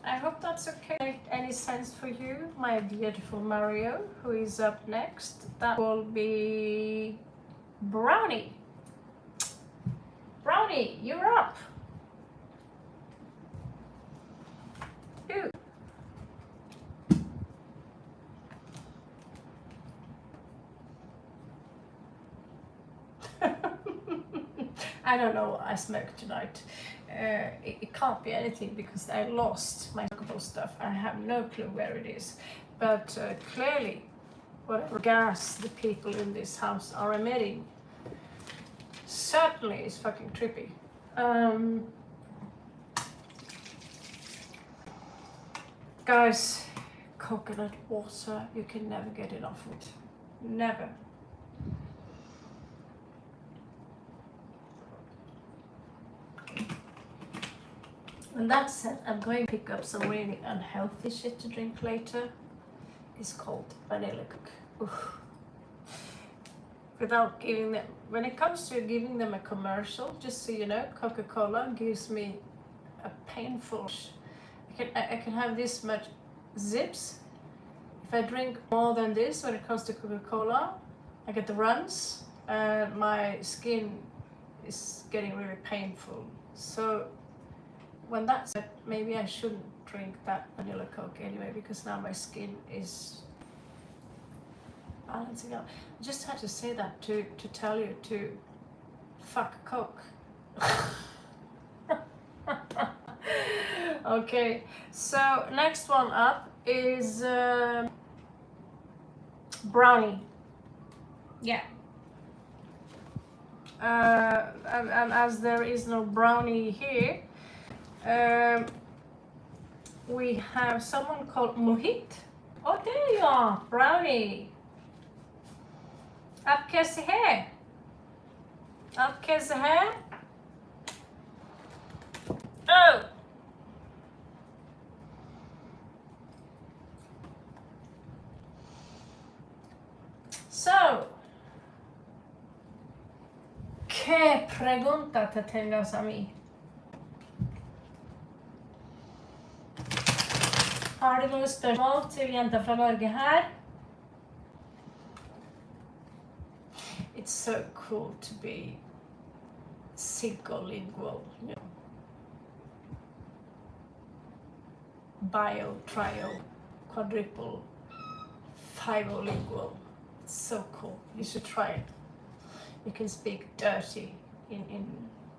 I hope that's okay. Make any sense for you, my beautiful Mario, who is up next. That will be Brownie. Brownie, you're up. I don't know what I smoked tonight. It can't be anything because I lost my smokable stuff. I have no clue where it is. But clearly, whatever gas the people in this house are emitting certainly is fucking trippy. Guys, coconut water, you can never get enough of it. Never. And that said, I'm going to pick up some really unhealthy shit to drink later. It's called vanilla coke. Oof. Without giving them, when it comes to giving them a commercial, just so you know, Coca-Cola gives me a painful. I can have this much zips. If I drink more than this when it comes to Coca-Cola, I get the runs and my skin is getting really painful. So when that's said, maybe I shouldn't drink that vanilla Coke anyway, because now my skin is balancing out. I just had to say that to tell you to fuck Coke. Okay, so next one up is brownie. Yeah. And as there is no brownie here, we have someone called Mohit. Oh, there you are, brownie. आप कैसे हैं? आप कैसे हैं? Oh. So, ¿qué pregunta te tengas a mí? Har du noen spørsmål til jenta fra Norge her? It's so cool to be psycholingual, you know. Bio, trio, quadruple, fivolingual. It's so cool. You should try it. You can speak dirty in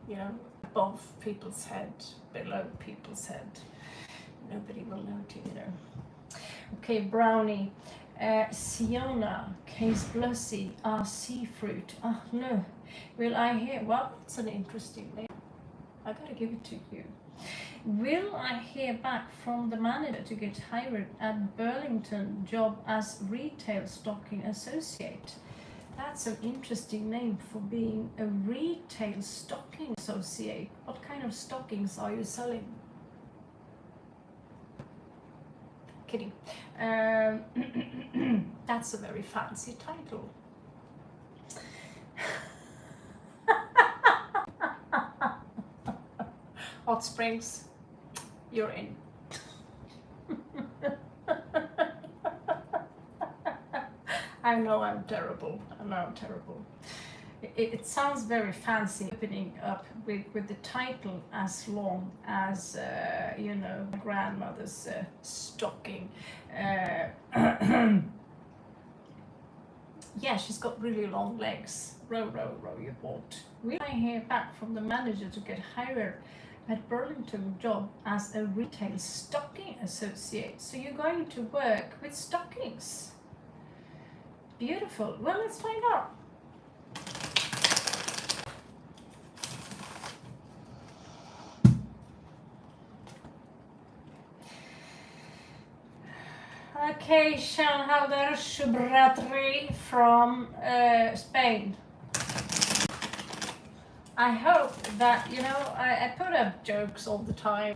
you know, above people's head, below people's head. Nobody will notice, you know. Okay, brownie. Siona, case blussy, sea fruit. Ah, no. Will I hear? Well, that's an interesting name. I gotta give it to you. Will I hear back from the manager to get hired at Burlington job as retail stocking associate? That's an interesting name for being a retail stocking associate. What kind of stockings are you selling? Kidding. That's a very fancy title. Hot Springs, you're in. I know I'm terrible. I know I'm terrible. It sounds very fancy, opening up with the title as long as, you know, my grandmother's stocking. Yeah, she's got really long legs. Row, row, row your boat. Will I hear back from the manager to get hired at Burlington job as a retail stocking associate? So you're going to work with stockings. Beautiful. Well, let's find out. Okay, Shanhalder Shubratri from Spain. I hope that, you know, I put up jokes all the time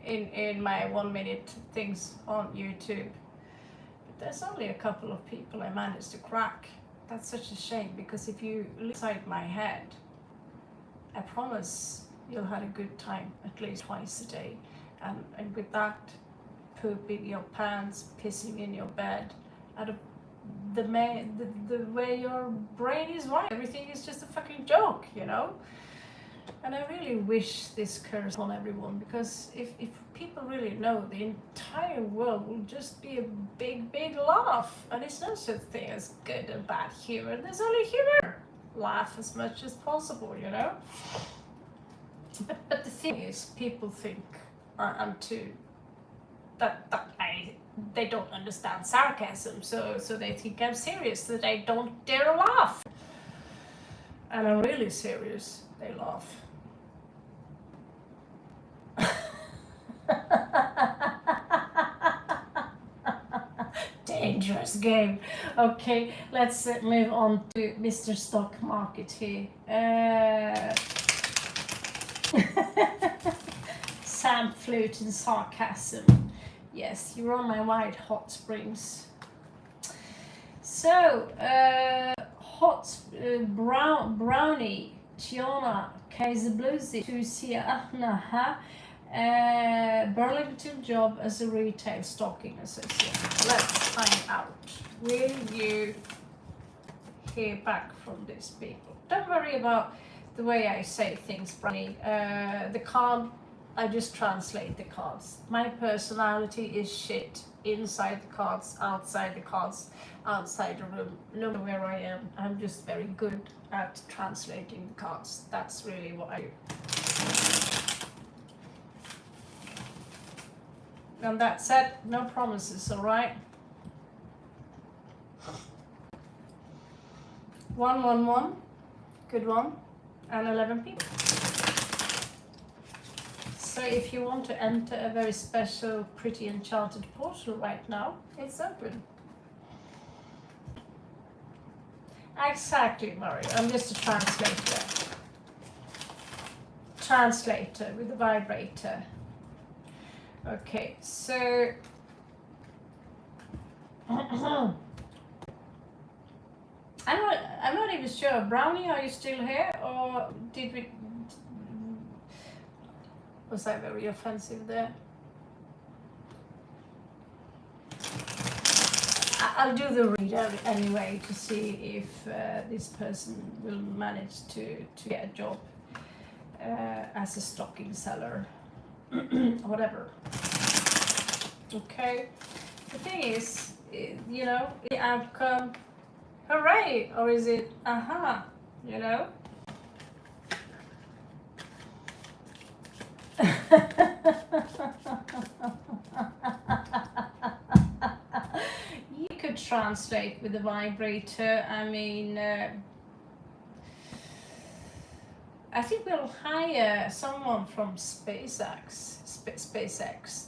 in my 1 minute things on YouTube. But there's only a couple of people I managed to crack. That's such a shame, because if you look inside my head, I promise you'll have a good time at least twice a day. And with that, pooping your pants, pissing in your bed, out of the way your brain is wired. Everything is just a fucking joke, you know? And I really wish this curse on everyone, because if people really know, the entire world will just be a big laugh. And it's no such thing as good and bad humor. There's only humor. laugh as much as possible, you know. But the thing is, people think I'm too they don't understand sarcasm, so they think I'm serious, that I don't dare laugh. And I'm really serious. They laugh. Dangerous game. Okay, let's move on to Mr. Stock Market here. Sam flute and sarcasm. Yes, you're on my white hot springs. So, brownie, Tiona, Kaiserbluesy, Tusia, Ahnaha, Burlington job as a retail stocking associate. Let's find out. Will you hear back from these people? Don't worry about the way I say things, Brownie. The card, I just translate the cards. My personality is shit. Inside the cards, outside the cards, outside the room, no matter where I am. I'm just very good at translating the cards. That's really what I do. And that said, no promises, alright? 111, good one, and 11 people. So if you want to enter a very special, pretty enchanted portal right now, it's open. Exactly, Mario. I'm just a translator. Translator with a vibrator. Okay, so I'm not even sure. Brownie, are you still here, or did we? Was I very offensive there? I'll do the read anyway to see if this person will manage to get a job as a stocking seller, whatever. Okay. The thing is, you know, the outcome, hooray, or is it aha, you know? You could translate with the vibrator. I mean, I think we'll hire someone from SpaceX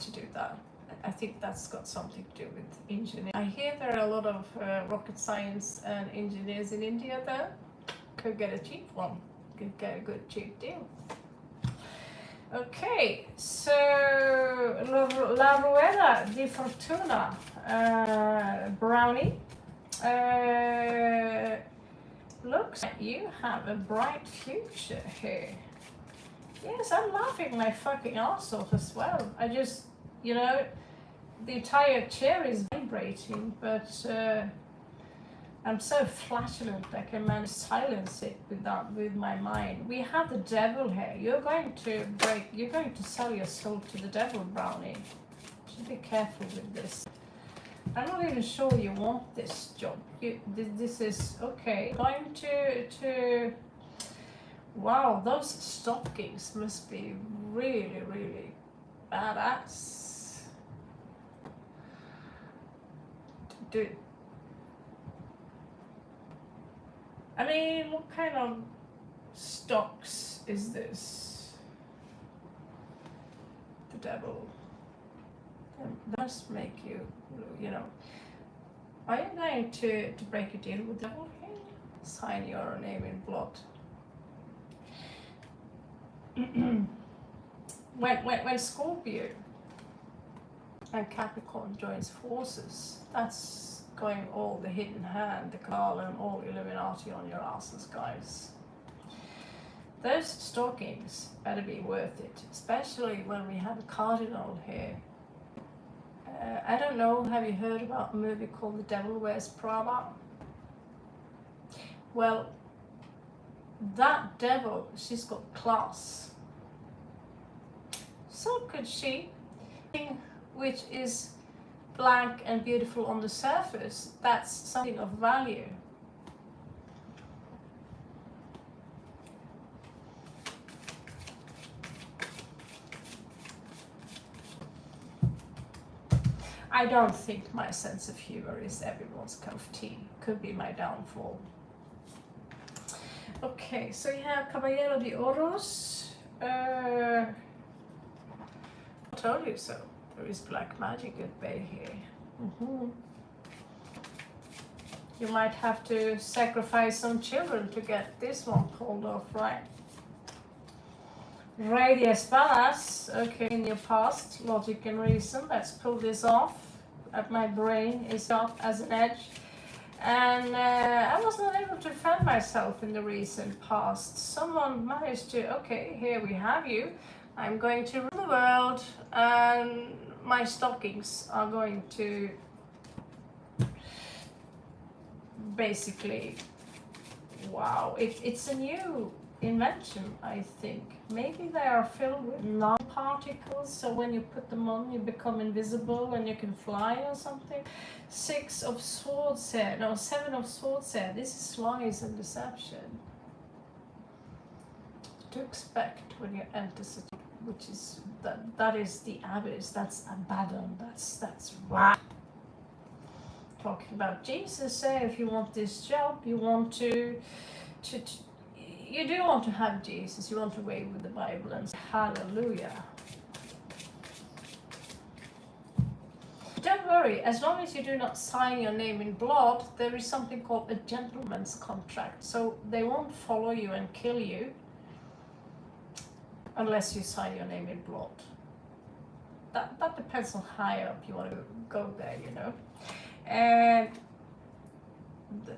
to do that. I think that's got something to do with engineering. I hear there are a lot of rocket science and engineers in India though. Could get a cheap one. Could get a good cheap deal. Okay, so La Rueda di Fortuna, Brownie, looks like you have a bright future here. Yes, I'm laughing my fucking arse off as well. I just, you know, the entire chair is vibrating, but I'm so flatulent I can manage to silence it with my mind. We have the devil here. You're going to sell your soul to the devil, Brownie. You should be careful with this. I'm not even sure you want this job. This is okay. Going to wow, those stockings must be really, really badass. Dude. I mean, what kind of stocks is this? The devil. That must make you, you know. Are you going to break a deal with the devil here? Sign your name in blood. when Scorpio and Capricorn joins forces, that's going all the hidden hand, the cabal, and all Illuminati on your asses, guys. Those stockings better be worth it, especially when we have a cardinal here. I don't know, have you heard about a movie called The Devil Wears Prada? Well, that devil, she's got class. So could she, which is blank and beautiful on the surface, that's something of value. I don't think my sense of humor is everyone's cup of tea. Could be my downfall. Okay, so you have Caballero de Oros. I told you so. There is black magic at bay here. You might have to sacrifice some children to get this one pulled off, right? Rey de Espadas. Okay, in your past, logic and reason. Let's pull this off. My brain is up as an edge. And I was not able to defend myself in the recent past. Someone managed to, okay, here we have you. I'm going to rule the world, and my stockings are going to basically, wow, it's a new invention, I think. Maybe they are filled with nanoparticles, so when you put them on, you become invisible and you can fly or something. 6 of swords here, no, 7 of swords here. This is lies and deception. To expect when you enter such, which is that is the abyss. That's Abaddon. That's right. Talking about Jesus, say if you want this job, you want to you do want to have Jesus, you want to wave with the Bible and say hallelujah. Don't worry, as long as you do not sign your name in blood, there is something called a gentleman's contract. So they won't follow you and kill you unless you sign your name in blood. That depends on how high up you want to go there, you know. And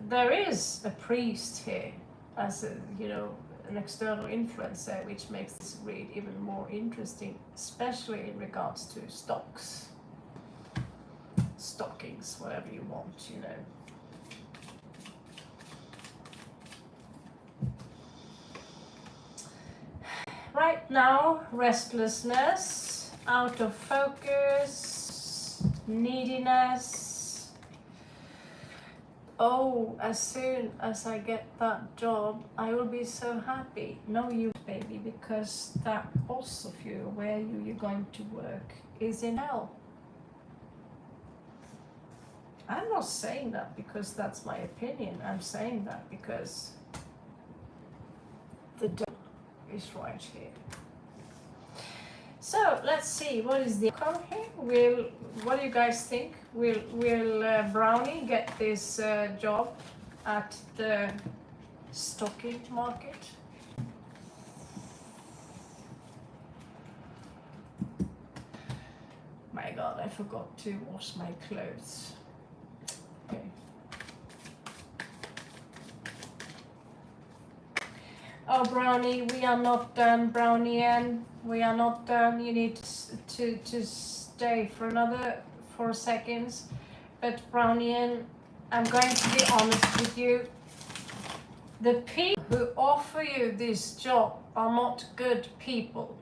there is a priest here as a, you know, an external influencer, which makes this read even more interesting, especially in regards to stockings, whatever you want, you know. Right now, restlessness, out of focus, neediness. Oh, as soon as I get that job, I will be so happy. No, you baby, because that boss of you, where you're going to work, is in hell. I'm not saying that because that's my opinion. I'm saying that because the devil is right here. So let's see, what is the outcome here? What do you guys think? Will Brownie get this job at the stocking market? My God, I forgot to wash my clothes. Okay. Oh, Brownie, we are not done, Brownie. We are not done. You need to stay for another 4 seconds. But Brownie, I'm going to be honest with you. The people who offer you this job are not good people.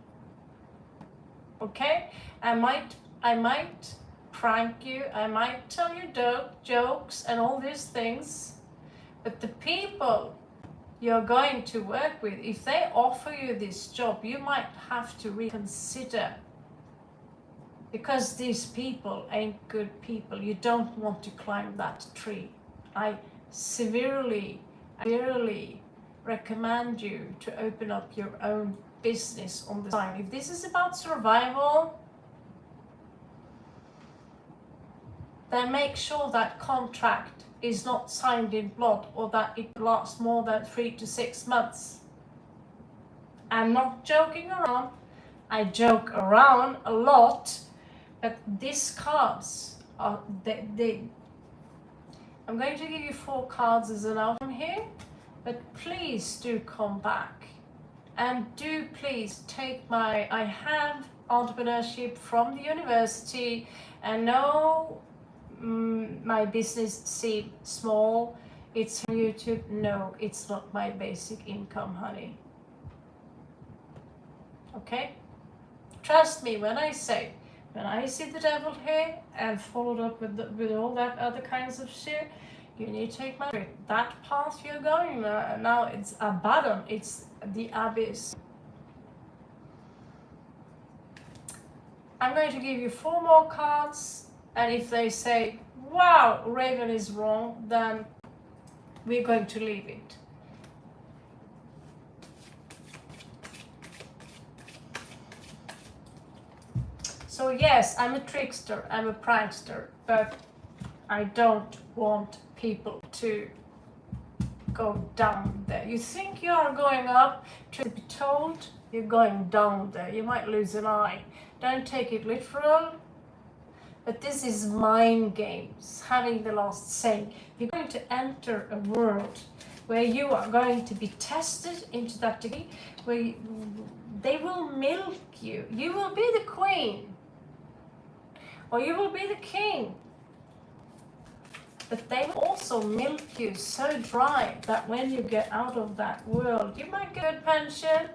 Okay? I might prank you. I might tell you jokes and all these things. But the people you're going to work with, if they offer you this job, you might have to reconsider, because these people ain't good people. You don't want to climb that tree. I severely recommend you to open up your own business on the side. If this is about survival, then make sure that contract is not signed in blood, or that it lasts more than 3 to 6 months. I'm not joking around. I joke around a lot, but these cards are I'm going to give you 4 cards as an outcome here, but please do come back and do please take I have entrepreneurship from the university, and no, my business seems small. It's from YouTube. No, it's not my basic income, honey. Okay? Trust me when I say, when I see the devil here and followed up with all that other kinds of shit, you need to take my that path you're going now. It's Abaddon. It's the abyss. I'm going to give you 4 more cards. And if they say, wow, Raven is wrong, then we're going to leave it. So yes, I'm a trickster, I'm a prankster, but I don't want people to go down there. You think you are going up, to be told you're going down there. You might lose an eye. Don't take it literal, but this is mind games, having the last say. You're going to enter a world where you are going to be tested into that degree, where they will milk you. You will be the queen, or you will be the king. But they will also milk you so dry that when you get out of that world, you might get a pension,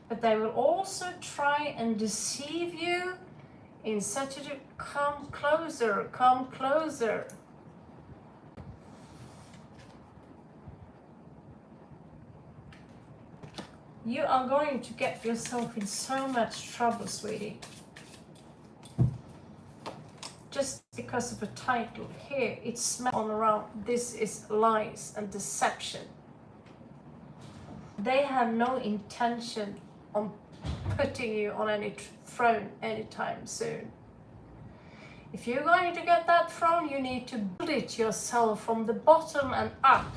but they will also try and deceive you in such a come closer, come closer. You are going to get yourself in so much trouble, sweetie. Just because of a title here, it's smells all around. This is lies and deception. They have no intention on putting you on any throne anytime soon. If you're going to get that throne, you need to build it yourself from the bottom and up.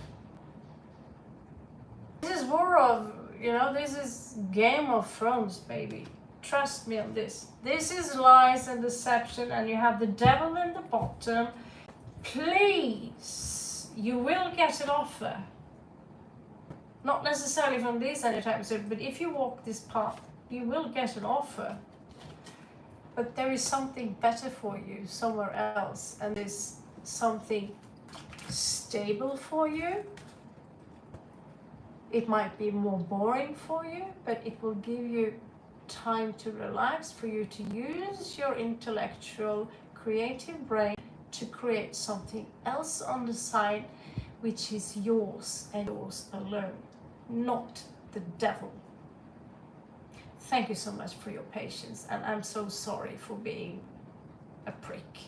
This is war of, this is Game of Thrones, baby. Trust me on this. This is lies and deception, and you have the devil in the bottom. Please, you will get an offer. Not necessarily from this anytime soon, but if you walk this path, you will get an offer. But there is something better for you somewhere else, and there's something stable for you. It might be more boring for you, but it will give you time to relax, for you to use your intellectual, creative brain to create something else on the side, which is yours and yours alone, not the devil. Thank you so much for your patience, and I'm so sorry for being a prick.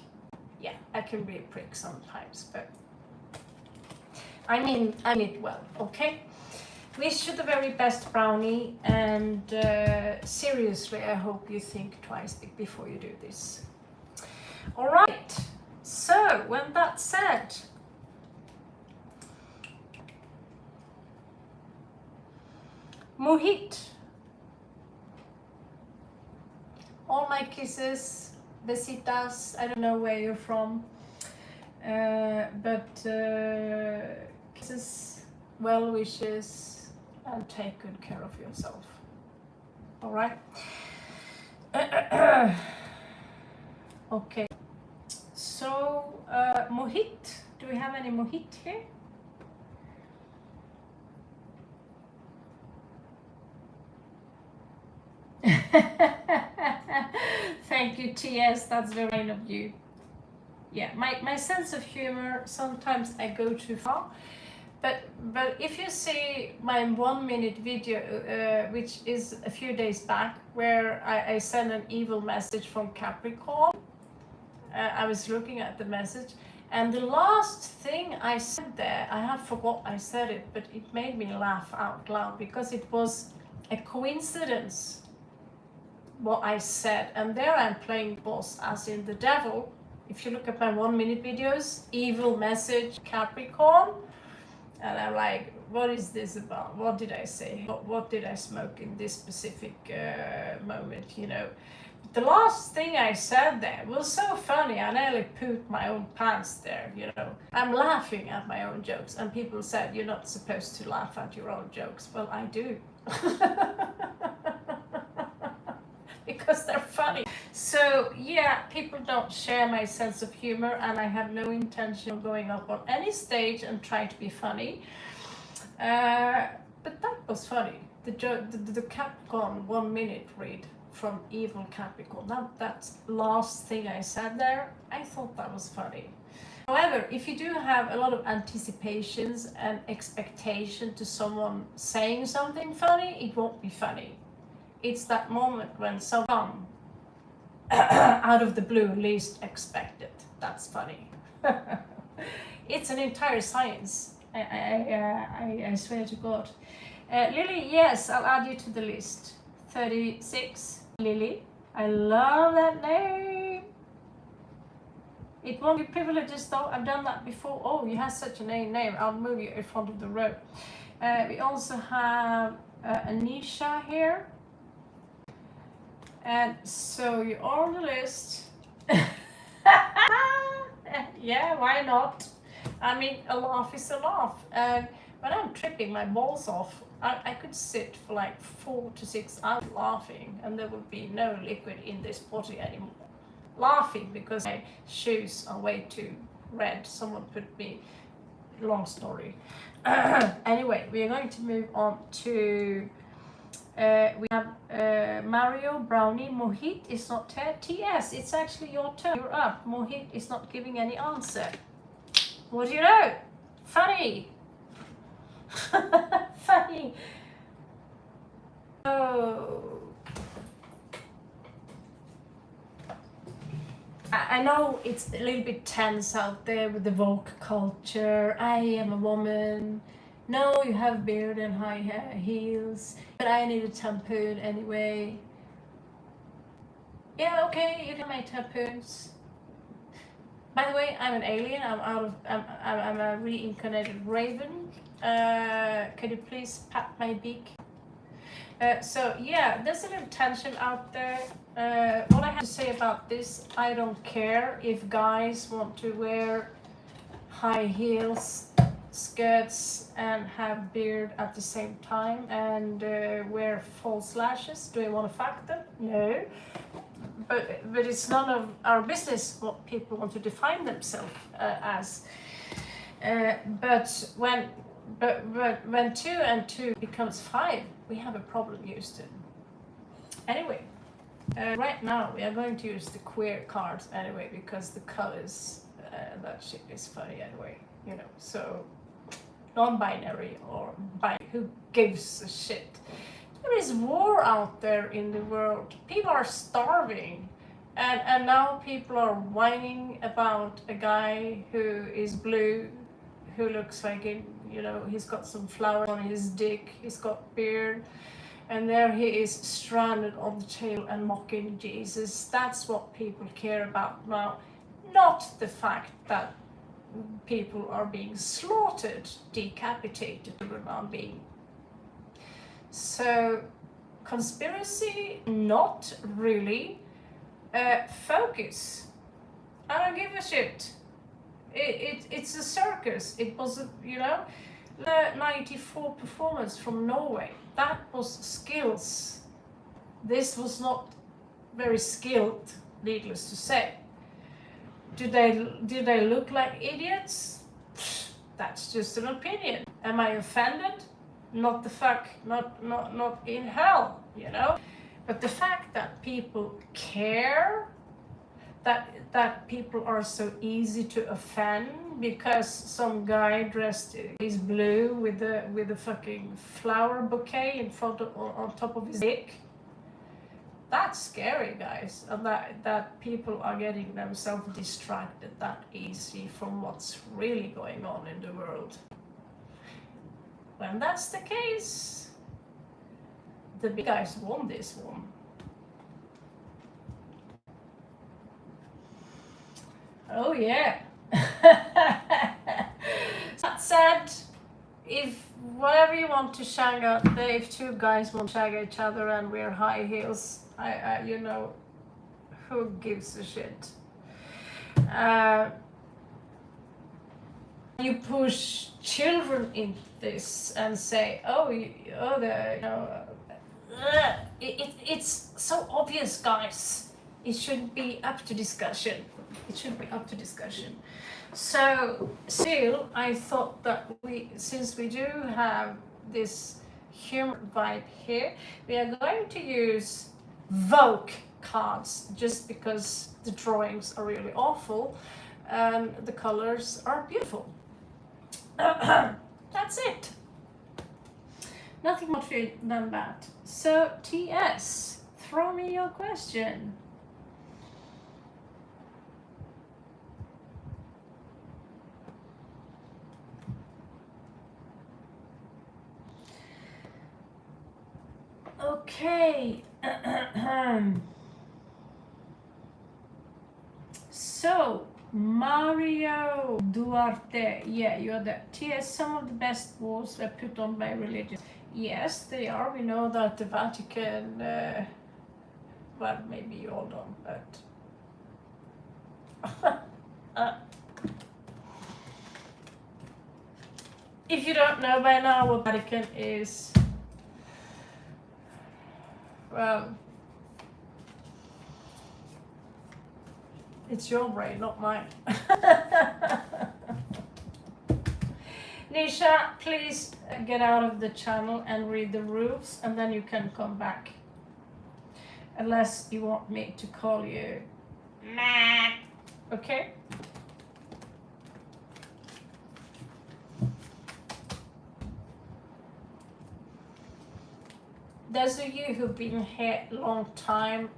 Yeah, I can be a prick sometimes, but I mean it well, okay? Wish you the very best, Brownie, and seriously, I hope you think twice before you do this. All right, so when that's said, Mohit, all my kisses, besitas, I don't know where you're from, but kisses, well wishes, and take good care of yourself. All right? Okay. So, Mohit, do we have any Mohit here? Thank you, TS. That's very kind of you. Yeah, my sense of humor, sometimes I go too far. But if you see my 1 minute video, which is a few days back, where I sent an evil message from Capricorn, I was looking at the message, and the last thing I said there, I have forgot I said it, but it made me laugh out loud, because it was a coincidence what I said, and there I'm playing boss as in the devil. If you look at my 1 minute videos, evil message Capricorn, and I'm like, what is this about? What did I say? What did I smoke in this specific moment, The last thing I said there was so funny, I nearly pooped my own pants there, I'm laughing at my own jokes, and people said, you're not supposed to laugh at your own jokes. Well, I do. Because they're funny. So yeah, people don't share my sense of humor, and I have no intention of going up on any stage and trying to be funny. But that was funny. The Capricorn 1 minute read from evil Capricorn. That last thing I said there, I thought that was funny. However, if you do have a lot of anticipations and expectation to someone saying something funny, it won't be funny. It's that moment when someone, out of the blue, least expected. That's funny. It's an entire science. I swear to God. Lily, yes, I'll add you to the list. 36, Lily. I love that name. It won't be privileges though. I've done that before. Oh, you have such a name. I'll move you in front of the row. We also have Anisha here. And so you're on the list. Yeah, why not? I mean, a laugh is a laugh. And when I'm tripping my balls off, I could sit for like 4 to 6 hours laughing, and there would be no liquid in this bottle anymore. Laughing because my shoes are way too red. Someone put me, long story. Anyway, we are going to move on to we have Mario, Brownie, Mohit is not TS, it's actually your turn. You're up. Mohit is not giving any answer. What do you know? Funny. Funny. Oh. I know it's a little bit tense out there with the woke culture. I am a woman. No, you have beard and high heels, but I need a tampon anyway. Yeah, okay, you can make tampons. By the way, I'm an alien. I'm a reincarnated raven. Can you please pat my beak? So yeah, there's a little tension out there. What I have to say about this, I don't care if guys want to wear high heels, skirts, and have beard at the same time, and wear false lashes. Do I want to fuck them? No. But it's none of our business what people want to define themselves as. But when 2 and 2 becomes 5, we have a problem, Houston. Anyway, right now we are going to use the queer cards anyway, because the colors, that shit is funny anyway, you know. So non-binary or who gives a shit? There is war out there in the world. People are starving, and now people are whining about a guy who is blue, who looks like it, you know, he's got some flowers on his dick, he's got beard, and there he is stranded on the table and mocking Jesus. That's what people care about now, not the fact that people are being slaughtered, decapitated, are being. So, conspiracy, not really. Focus. I don't give a shit. It's a circus. It was, you know, the 94 performance from Norway. That was skills. This was not very skilled, needless to say. Did they look like idiots? That's just an opinion. Am I offended? Not the fuck, not in hell, you know. But the fact that people care, that people are so easy to offend because some guy dressed is blue with a fucking flower bouquet in front of, on top of his dick. That's scary, guys, and that people are getting themselves distracted that easy from what's really going on in the world. When that's the case, the big guys won this one. Oh yeah. That said, if whatever you want to shag out there, if 2 guys want to shag each other and wear high heels, I you know, who gives a shit? You push children in this and say, it's so obvious, guys. It shouldn't be up to discussion. It should be up to discussion. So still, I thought that since we do have this humor vibe here, we are going to use Vogue cards just because the drawings are really awful and the colors are beautiful. That's it. Nothing more than that. So TS, throw me your question. Okay. So, Mario Duarte, yeah, you're there. TS, some of the best wars were put on by religion. Yes, they are. We know that the Vatican, well, maybe you all don't, but if you don't know by now what Vatican is, well, it's your brain, not mine. Nisha, please get out of the channel and read the rules, and then you can come back. Unless you want me to call you Matt. Okay? Those of you who've been here a long time,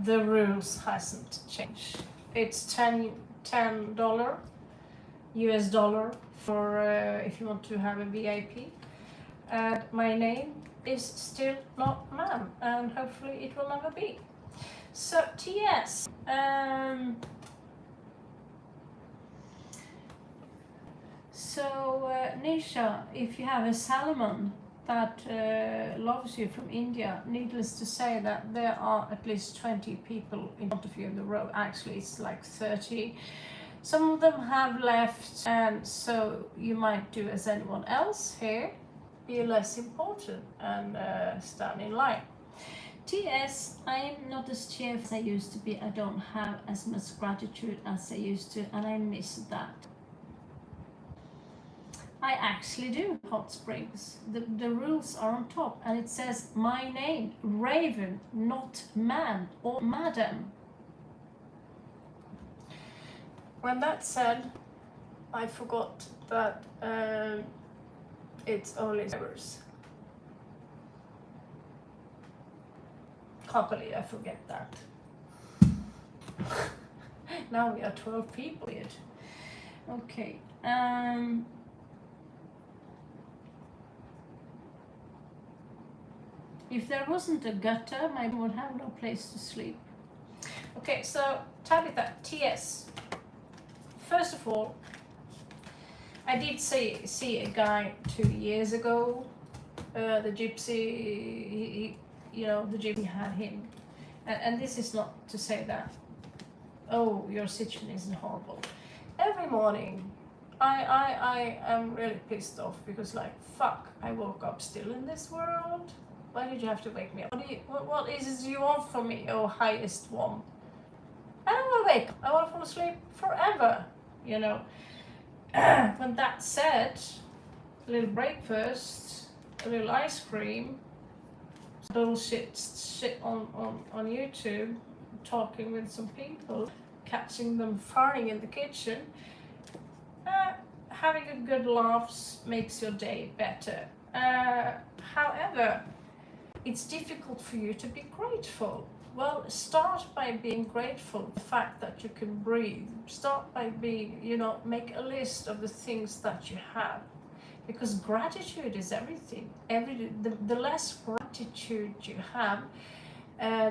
the rules hasn't changed. It's $10 US dollar for if you want to have a VIP. My name is still not ma'am, and hopefully it will never be. So TS, Nisha, if you have a salmon that loves you from India, needless to say that there are at least 20 people in front of you in the row. Actually, it's like 30. Some of them have left, and so you might do as anyone else here, be less important and stand in line. TS, I am not as cheerful as I used to be. I don't have as much gratitude as I used to, and I miss that. I actually do hot springs. The rules are on top, and it says my name, Raven, not man or madam. When that's said, I forgot that it's only members. Can't believe I forget that. Now we are 12 people here. Okay. If there wasn't a gutter, my mom would have no place to sleep. Okay, so Tabitha, TS. First of all, I did see a guy 2 years ago. The gypsy, the gypsy had him. And this is not to say that, oh, your situation isn't horrible. Every morning, I am really pissed off because, like, fuck, I woke up still in this world. Why did you have to wake me up? What is it you want from me, oh highest one? I don't want to wake up. I want to fall asleep forever, When that's said, a little breakfast, a little ice cream, bullshit shit on YouTube, talking with some people, catching them farting in the kitchen. Having a good laughs makes your day better. However, it's difficult for you to be grateful. Well, start by being grateful for the fact that you can breathe. Start by being, make a list of the things that you have. Because gratitude is everything. The less gratitude you have,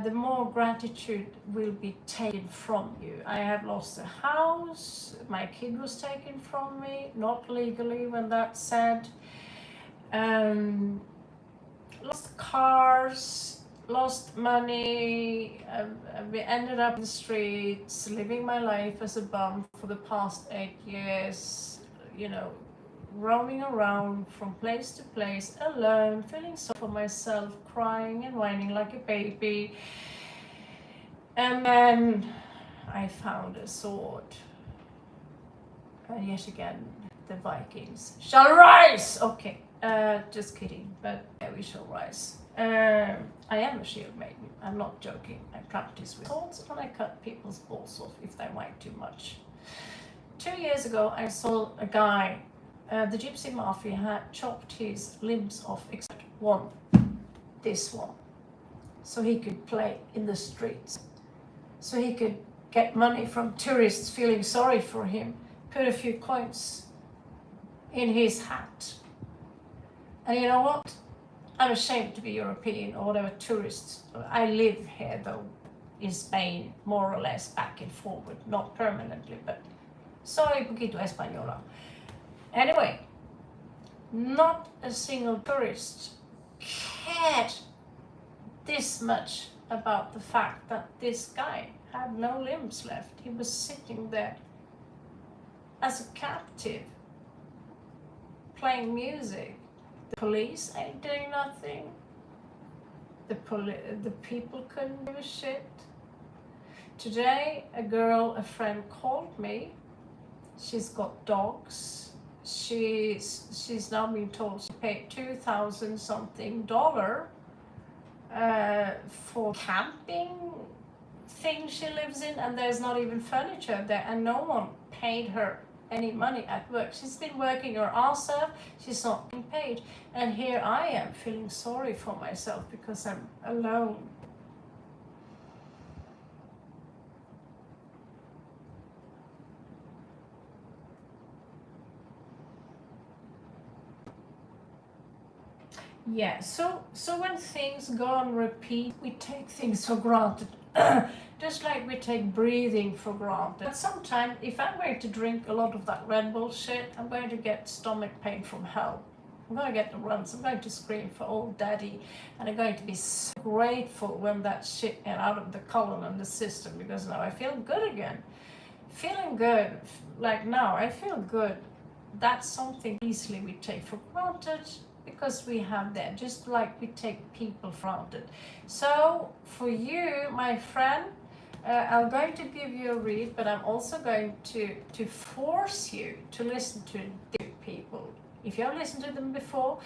the more gratitude will be taken from you. I have lost a house, my kid was taken from me, not legally when that's said. Lost cars, lost money, we ended up in the streets, living my life as a bum for the past 8 years, roaming around from place to place, alone, feeling sorry for myself, crying and whining like a baby. And then I found a sword. And yet again, the Vikings shall rise! Okay. Just kidding, but yeah, we shall rise. I am a shield maiden, I'm not joking. I practice with swords and I cut people's balls off if they whine too much. 2 years ago, I saw a guy, the gypsy mafia had chopped his limbs off except one, this one, so he could play in the streets, so he could get money from tourists feeling sorry for him, put a few coins in his hat. And you know what? I'm ashamed to be European or whatever tourist. I live here though in Spain, more or less back and forward, not permanently, but soy poquito española. Anyway, not a single tourist cared this much about the fact that this guy had no limbs left. He was sitting there as a captive, playing music. The police ain't doing nothing. The people couldn't give a shit. Today, a friend called me. She's got dogs. She's now been told she paid $2,000 something for camping thing she lives in, and there's not even furniture there, and no one paid her any money at work. She's been working her ass off, she's not being paid, and here I am feeling sorry for myself because I'm alone. Yeah, so when things go on repeat, we take things for granted. Just like we take breathing for granted. But sometimes, if I'm going to drink a lot of that Red Bull shit, I'm going to get stomach pain from hell. I'm going to get the runs. I'm going to scream for old daddy. And I'm going to be so grateful when that shit get out of the colon and the system, because now I feel good again. Feeling good. Like now, I feel good. That's something easily we take for granted, because we have that, just like we take people for granted. So for you, my friend, I'm going to give you a read, but I'm also going to force you to listen to these people. If you have listened to them before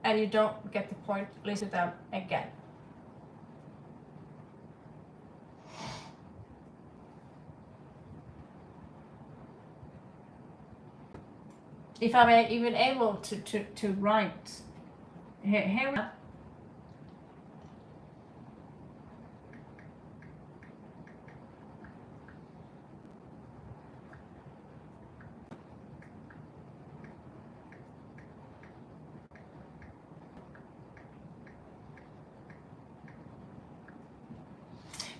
and you don't get the point, listen to them again. If I'm even able to write, here we are.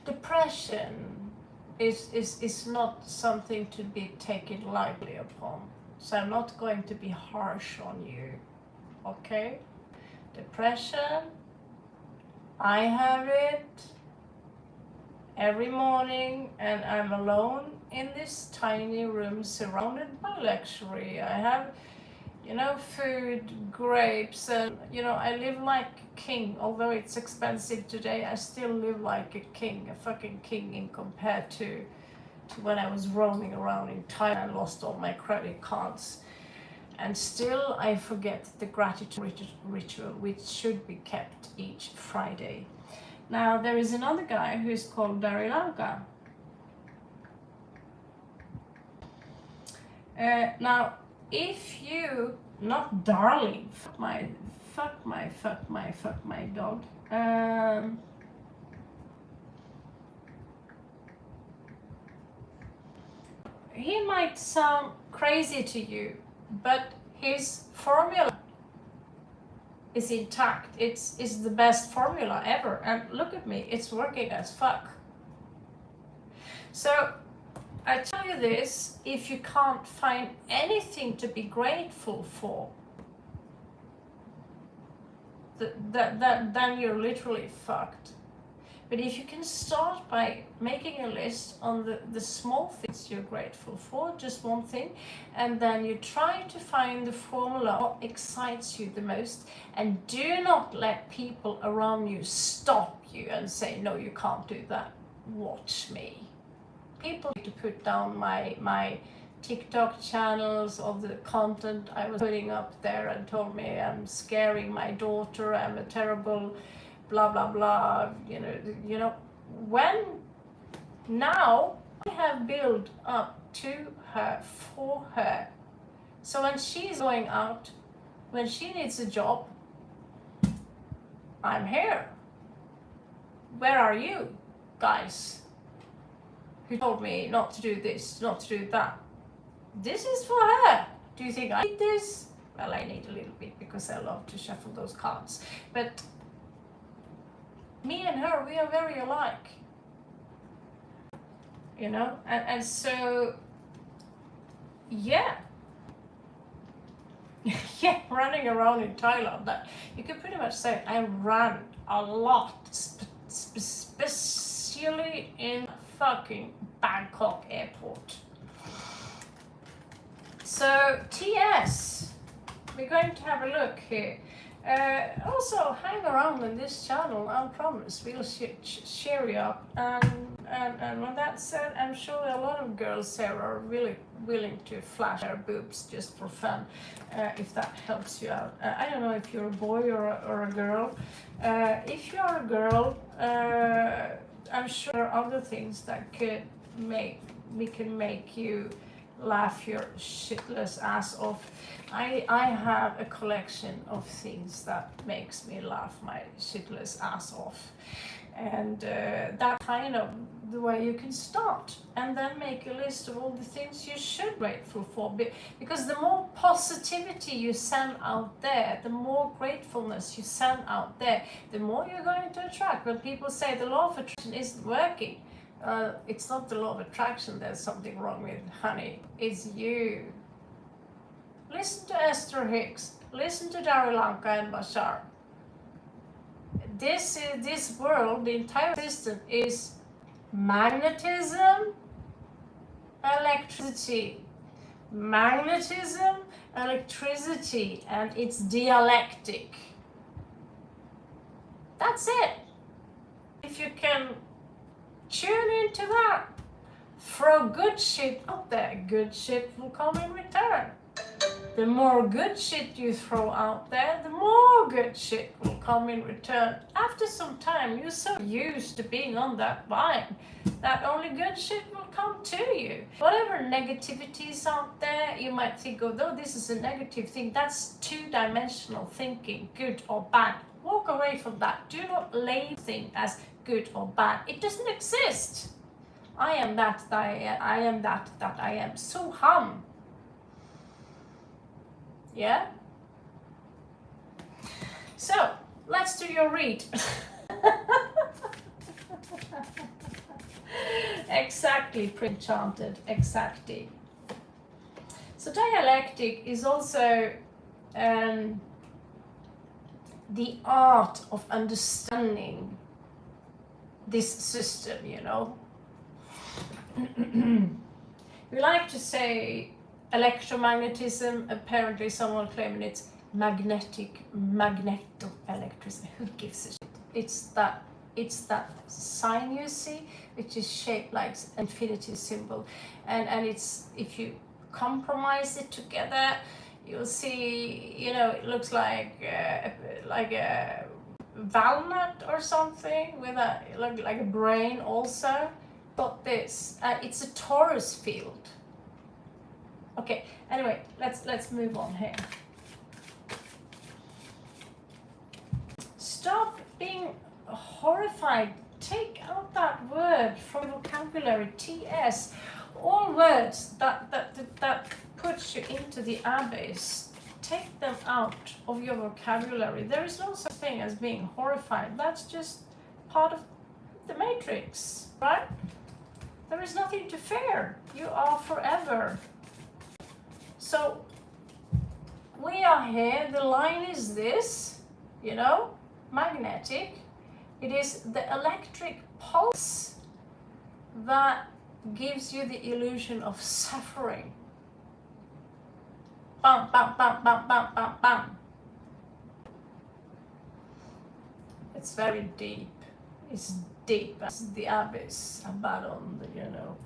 Depression is not something to be taken lightly upon. So I'm not going to be harsh on you, okay? Depression, I have it every morning, and I'm alone in this tiny room surrounded by luxury. I have, food, grapes, and, I live like a king. Although it's expensive today, I still live like a king, a fucking king in compared to when I was roaming around in Thailand and lost all my credit cards. And still I forget the gratitude ritual, which should be kept each Friday. Now there is another guy who's called Darilanga. Now if you, not darling, fuck my dog. He might sound crazy to you, but his formula is intact. It's the best formula ever. And look at me, it's working as fuck. So I tell you this, if you can't find anything to be grateful for, then you're literally fucked. But if you can start by making a list on the small things you're grateful for, just one thing, and then you try to find the formula, what excites you the most, and do not let people around you stop you and say, no, you can't do that, watch me. People need to put down my TikTok channels of the content I was putting up there and told me I'm scaring my daughter, I'm a terrible blah blah blah, when now I have built up to her, for her, so when she's going out, when she needs a job, I'm here. Where are you guys who told me not to do this, not to do that? This is for her. Do you think I need this? Well, I need a little bit because I love to shuffle those cards. But me and her, we are very alike. You know? And so, yeah. Yeah, running around in Thailand, that you can pretty much say I ran a lot, especially in fucking Bangkok airport. So TS, we're going to have a look here. Also, hang around on this channel, I promise we'll share you up. And when that's said, I'm sure a lot of girls there are really willing to flash their boobs just for fun, if that helps you out. I don't know if you're a boy or a girl. If you're a girl, I'm sure there are other things that can make you laugh your shitless ass off. I have a collection of things that makes me laugh my shitless ass off, and that's kind of the way you can start, and then make a list of all the things you should be grateful for, because the more positivity you send out there, the more gratefulness you send out there, the more you're going to attract. When people say the law of attraction isn't working, it's not the law of attraction there's something wrong with, honey. It's you. Listen to Esther Hicks. Listen to Darilanka and Bashar. This world, the entire system is magnetism, electricity. Magnetism, electricity, and it's dialectic. That's it. If you can tune into that, throw good shit out there, good shit will come in return. The more good shit you throw out there, the more good shit will come in return. After some time, you're so used to being on that line that only good shit will come to you. Whatever negativity is out there, you might think, although this is a negative thing, that's two-dimensional thinking, good or bad. Walk away from that. Do not label things as good or bad. It doesn't exist. I am that I am that I am. So hum. Yeah? So, let's do your read. Exactly, pre-enchanted, exactly. So dialectic is also the art of understanding this system, you know. We like to say electromagnetism, apparently someone claiming it's magnetoelectricity. Who gives a shit? It's that sign you see, which is shaped like an infinity symbol, and it's, if you compromise it together, you'll see, you know, it looks like a walnut or something with a like a brain also. Got this, it's a torus field. Okay, anyway, let's move on here. Stop being horrified. Take out that word from your vocabulary, TS. All words that puts you into the abyss, take them out of your vocabulary. There is no such thing as being horrified. That's just part of the matrix, right? There is nothing to fear. You are forever. So we are here, the line is this, you know, magnetic. It is the electric pulse that gives you the illusion of suffering. Bam, bam, bam, bam, bam, bam, bam. It's very deep. It's deep as the abyss, Abaddon, you know.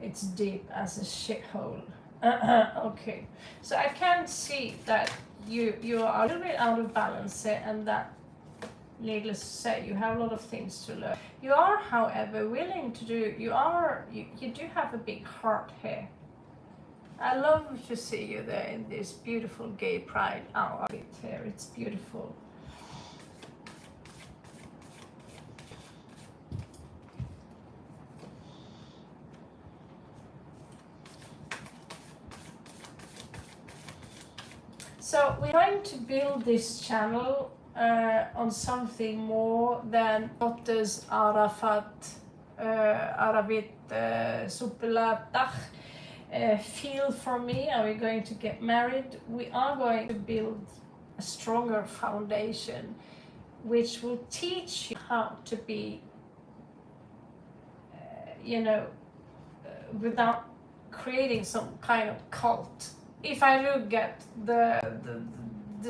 It's deep as a shithole. Okay, so I can see that you are a little bit out of balance here, and that, needless to say, you have a lot of things to learn. You are, however, willing to do, you do have a big heart here. I love to see you there in this beautiful gay pride outfit here. It's beautiful. So we're trying to build this channel on something more than what does Arafat, Arabit Supilatach feel for me. Are we going to get married? We are going to build a stronger foundation which will teach you how to be, without creating some kind of cult. If I do get the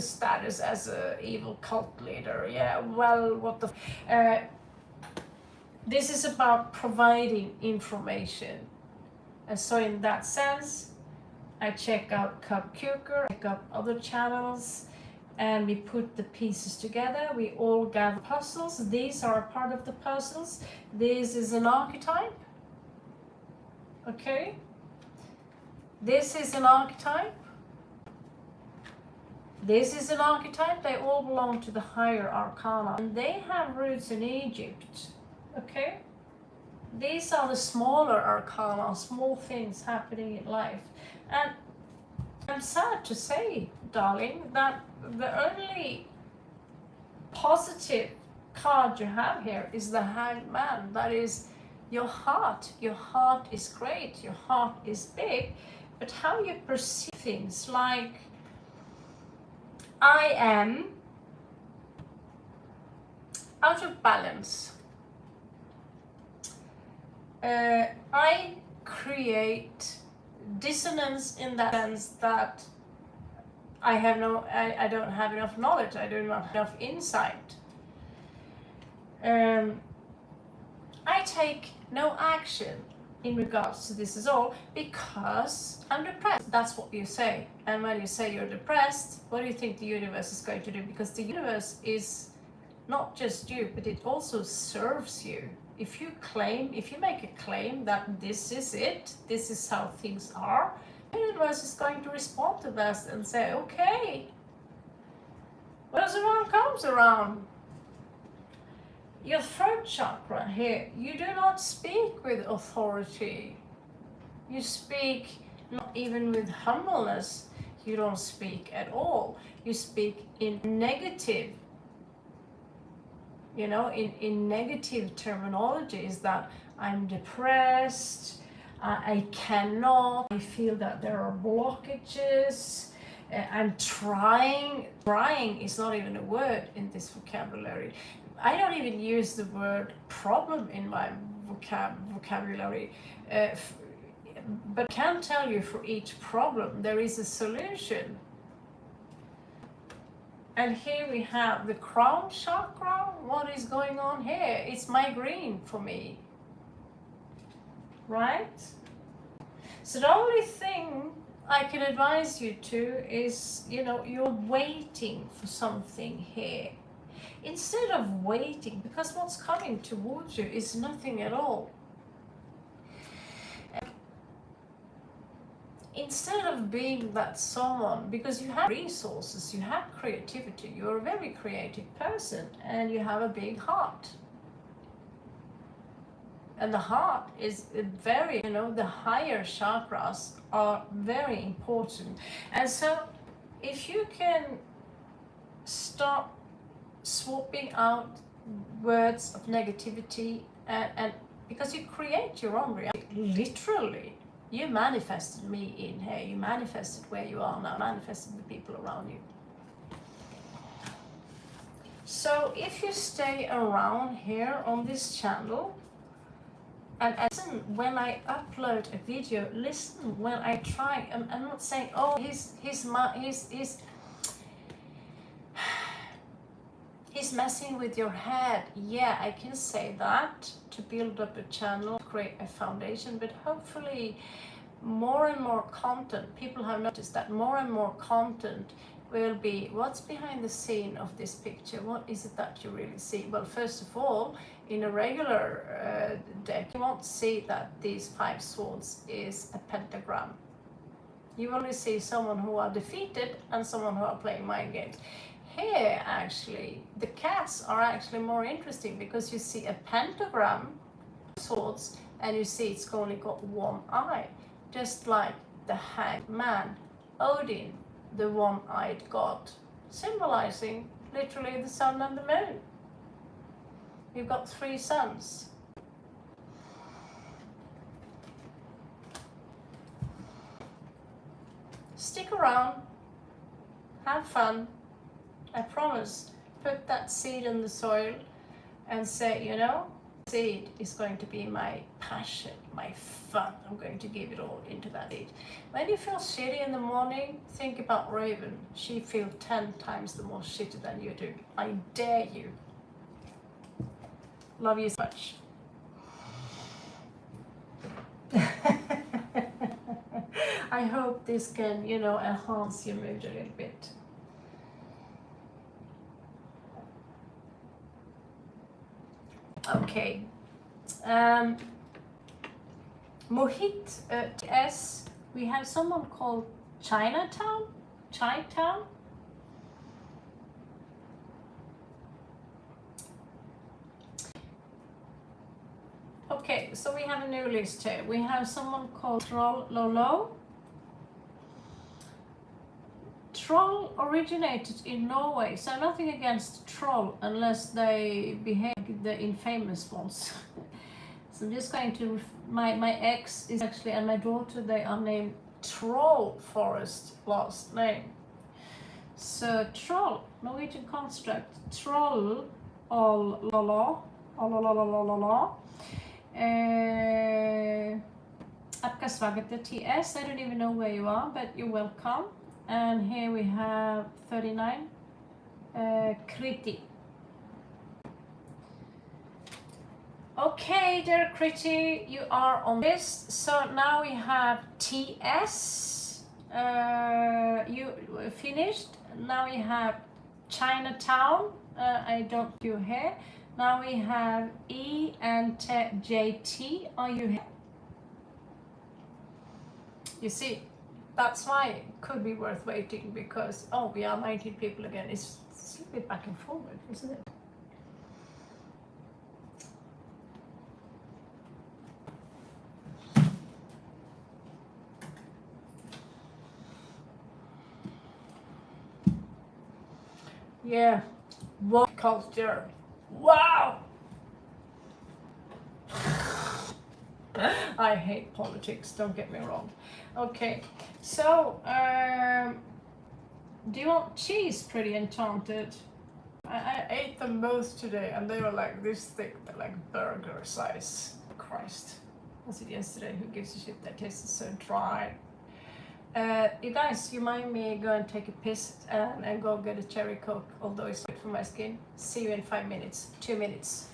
status as a evil cult leader, yeah, well, what the this is about providing information. And so in that sense, I check out Cub Cuker, check out other channels, and we put the pieces together. We all gather puzzles. These are a part of the puzzles. This is an archetype. Okay? This is an archetype. This is an archetype. They all belong to the higher arcana. And they have roots in Egypt. Okay? These are the smaller arcana, small things happening in life. And I'm sad to say, darling, that the only positive card you have here is the Hanged Man. That is your heart. Your heart is great. Your heart is big. But how you perceive things, like I am out of balance. I create dissonance in that sense that I don't have enough knowledge, I don't have enough insight. I take no action in regards to this at all because I'm depressed. That's what you say. And when you say you're depressed, what do you think the universe is going to do? Because the universe is not just you, but it also serves you. If you make a claim that this is it, this is how things are, the universe is going to respond to that and say, okay, what goes around comes around. Your throat chakra here, you do not speak with authority. You speak not even with humbleness. You don't speak at all. You speak in negative. In negative terminologies, that I'm depressed, I cannot, I feel that there are blockages, I'm trying. Trying is not even a word in this vocabulary. I don't even use the word problem in my vocabulary, but I can tell you for each problem there is a solution. And here we have the crown chakra. What is going on here? It's migraine for me. Right? So the only thing I can advise you to is, you're waiting for something here. Instead of waiting, because what's coming towards you is nothing at all. Instead of being that someone, because you have resources, you have creativity, you're a very creative person, and you have a big heart. And the heart is very, the higher chakras are very important. And so if you can stop swapping out words of negativity, and because you create your own reality, literally. You manifested me in here, you manifested where you are now, manifested the people around you. So if you stay around here on this channel, and listen when I upload a video, listen when I try, I'm not saying, oh, he's messing with your head. Yeah, I can say that to build up a channel, create a foundation, but hopefully more and more content, people have noticed that more and more content will be what's behind the scene of this picture. What is it that you really see? Well, first of all, in a regular deck, you won't see that these 5 swords is a pentagram. You only see someone who are defeated and someone who are playing mind games. Here, actually, the cats are actually more interesting because you see a pentagram, swords, and you see it's only got one eye, just like the Hanged Man, Odin, the one-eyed god, symbolizing literally the sun and the moon. You've got 3 suns. Stick around, have fun. I promise, put that seed in the soil and say, you know, seed is going to be my passion, my fun. I'm going to give it all into that seed. When you feel shitty in the morning, think about Raven. She feels 10 times the more shitty than you do. I dare you. Love you so much. I hope this can, you know, enhance your mood a little bit. Okay. Mohit S. We have someone called Chinatown. Chinatown. Okay, so we have a new list here. We have someone called Troll Lolo. Troll originated in Norway, so nothing against troll unless they behave like the infamous ones. So I'm just going to, my ex is actually, and my daughter, they are named Troll Forest last name. So troll, Norwegian construct, troll, all lolo, Appgasvagete TS, I don't even know where you are, but you're welcome. And here we have 39, Kriti. Okay, dear Kriti, you are on this. So now we have TS, you finished. Now we have Chinatown, I don't see you here. Now we have E and JT, are you here? You see, that's why it could be worth waiting, because, oh, we are 19 people again. It's a bit back and forward, isn't it? Yeah, what culture? Wow! I hate politics, don't get me wrong. Okay, so do you want cheese, Pretty Enchanted? I ate them both today and they were like this thick, they're like burger size. Christ, was it yesterday? Who gives a shit? That tasted so dry. You guys, you mind me go and take a piss and go get a cherry coke, although it's good for my skin. See you in 5 minutes, 2 minutes.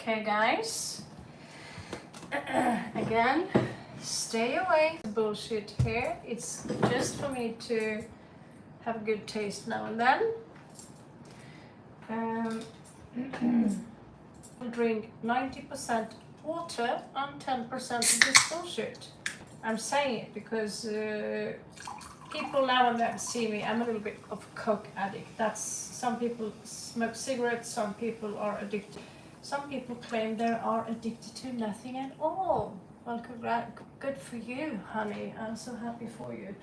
Okay, guys, Again, stay away from bullshit here. It's just for me to have a good taste now and then. Drink 90% water and 10% of this bullshit. I'm saying it because people now and then see me. I'm a little bit of a coke addict. That's some people smoke cigarettes, some people are addicted. Some people claim they are addicted to nothing at all. Well, good for you, honey. I'm so happy for you.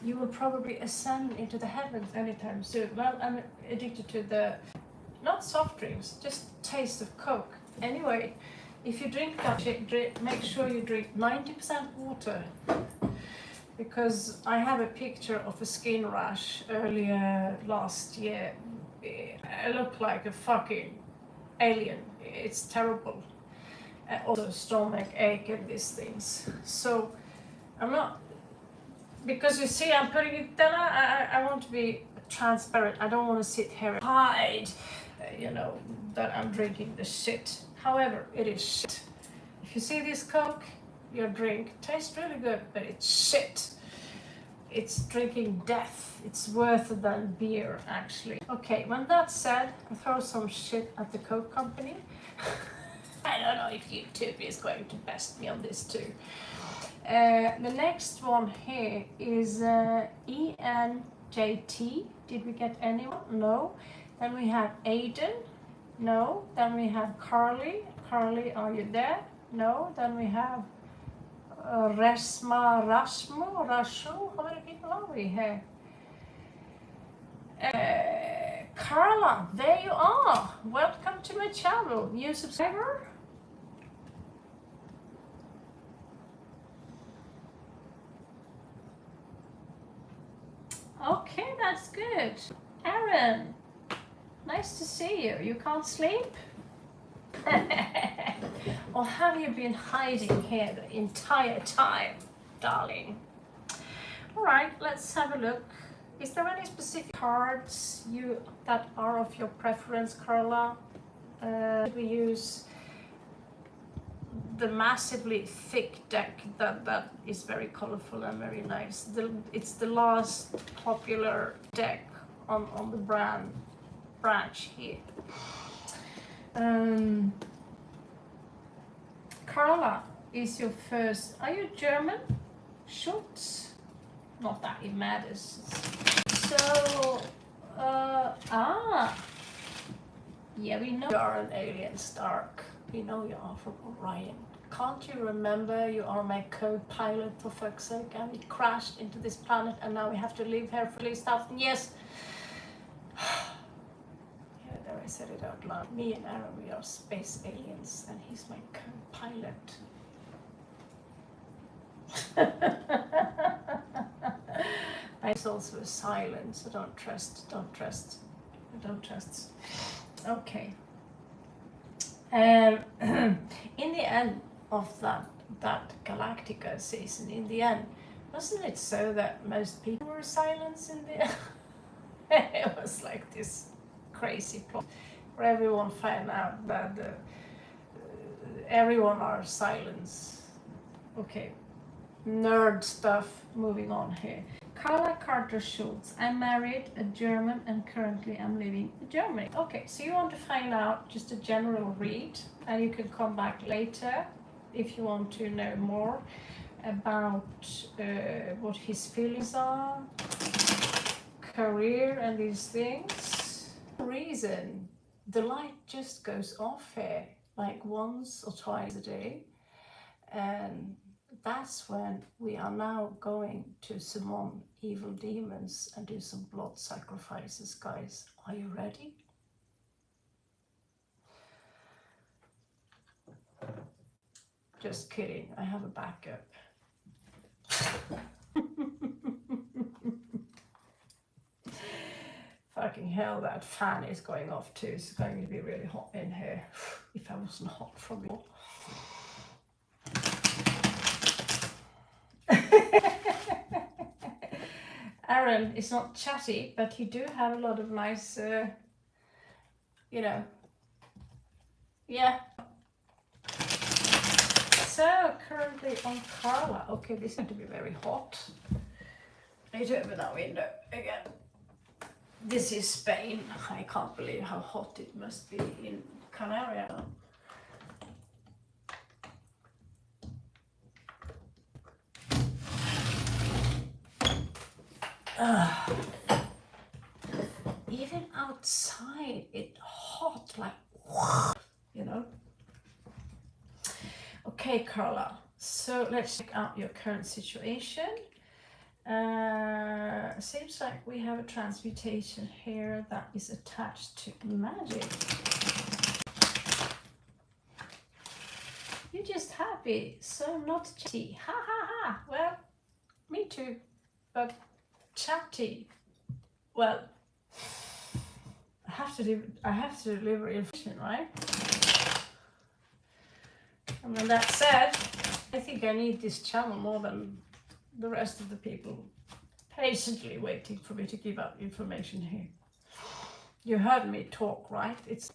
You will probably ascend into the heavens anytime soon. Well, I'm addicted to the, not soft drinks, just taste of Coke. Anyway, if you drink that shit, make sure you drink 90% water. Because I have a picture of a skin rash earlier last year. I look like a fucking alien. It's terrible. Also stomach ache and these things. So I'm not, because you see I'm putting it down, I want to be transparent. I don't want to sit here and hide, that I'm drinking the shit. However, it is shit. If you see this Coke, your drink tastes really good, but it's shit. It's drinking death. It's worse than beer, actually. Okay, when that's said, I throw some shit at the Coke company. I don't know if YouTube is going to best me on this too. The next one here is ENJT. Did we get anyone? No. Then we have Aiden. No. Then we have Carly. Carly, are you there? No. Then we have Rashu. How many people are we here? Carla, there you are. Welcome to my channel. New subscriber? Okay, that's good. Aaron, nice to see you. You can't sleep? Or have you been hiding here the entire time, darling? All right, let's have a look. Is there any specific cards that are of your preference, Carla? We use the massively thick deck that is very colorful and very nice. It's the last popular deck on the branch here. Carla is your first. Are you German? Schultz? Not that it matters. So, yeah, we know you are an alien, Stark. We know you are from Orion. Can't you remember you are my co-pilot, for fuck's sake, and we crashed into this planet and now we have to live here for at least 1,000 years? Yeah, there I said it out loud. Me and Aaron, we are space aliens and he's my co-pilot. It's also a silent, so don't trust. Okay. In the end of that Galactica season, in the end, wasn't it so that most people were silenced in the end? It was like this crazy plot where everyone found out that everyone are silenced. Okay, nerd stuff, moving on here. Carla Carter Schultz. I'm married, a German, and currently I'm living in Germany. Okay, so you want to find out just a general read, and you can come back later if you want to know more about what his feelings are, career, and these things. For some reason, the light just goes off here, like once or twice a day, and that's when we are now going to summon evil demons and do some blood sacrifices, guys. Are you ready? Just kidding, I have a backup. Fucking hell, that fan is going off too. It's going to be really hot in here. If I wasn't hot from before. Aaron is not chatty, but he do have a lot of nice, yeah. So currently on Carla. Okay, this is going to be very hot. I need to open that window again. This is Spain. I can't believe how hot it must be in Canaria. Even outside it's hot, like, you know. Okay, Carla, so let's check out your current situation. Seems like we have a transmutation here that is attached to magic. You're just happy, so not chatty. Ha ha ha. Well, me too, but chatty. Well, I have to deliver information, right? And when that's said, I think I need this channel more than the rest of the people patiently waiting for me to give out information here. You heard me talk, right? It's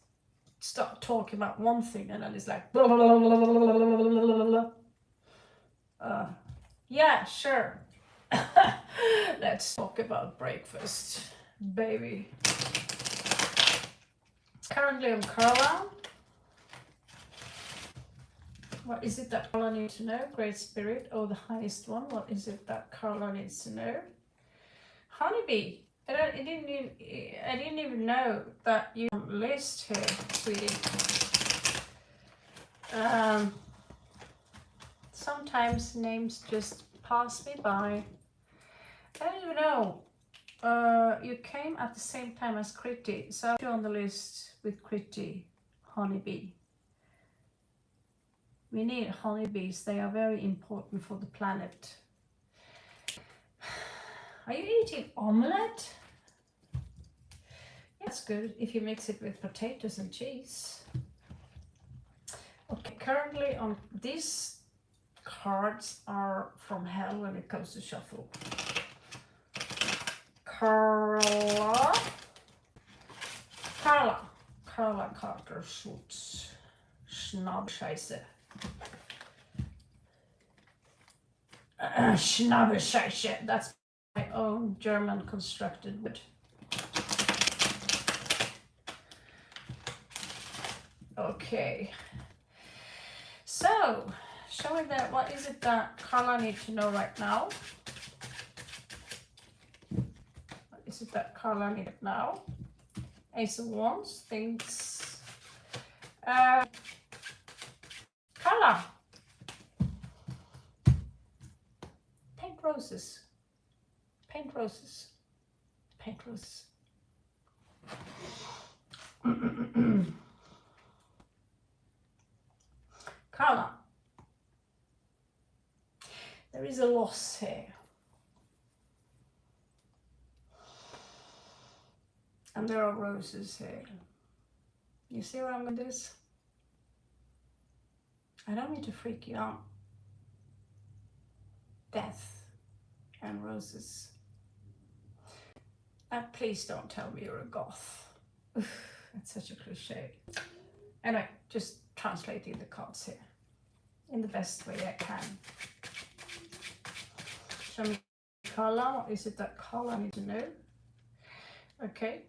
start talking about one thing and then it's like blah, blah, blah, blah, blah, blah, blah. Yeah, sure. Let's talk about breakfast, baby. Currently on Carla. What is it that Carla needs to know? Great Spirit, or the highest one. What is it that Carla needs to know? Honeybee. I didn't even know that you have a list here, sweetie. Sometimes names just pass me by. I don't even know. You came at the same time as Critty, so you're on the list with Critty, Honeybee. We need honeybees, they are very important for the planet. Are you eating omelette? That's good if you mix it with potatoes and cheese. Okay, currently on these cards are from hell when it comes to shuffle. Carla Carter Schultz. Schnaubscheiße. Schnaubscheiße. That's my own German constructed word. Okay. So, showing that, what is it that Carla needs to know right now? What is it that Carla needs now? Ace of Wands thinks. Carla. Paint roses. Paint roses. Paint roses. Carla. There is a loss here. And there are roses here. You see where I'm with this? I don't mean to freak you out. Death and roses. And please don't tell me you're a goth. That's such a cliche. Anyway, just translating the cards here in the best way I can. Show me Carla. What is it that Carla needs to know? Okay.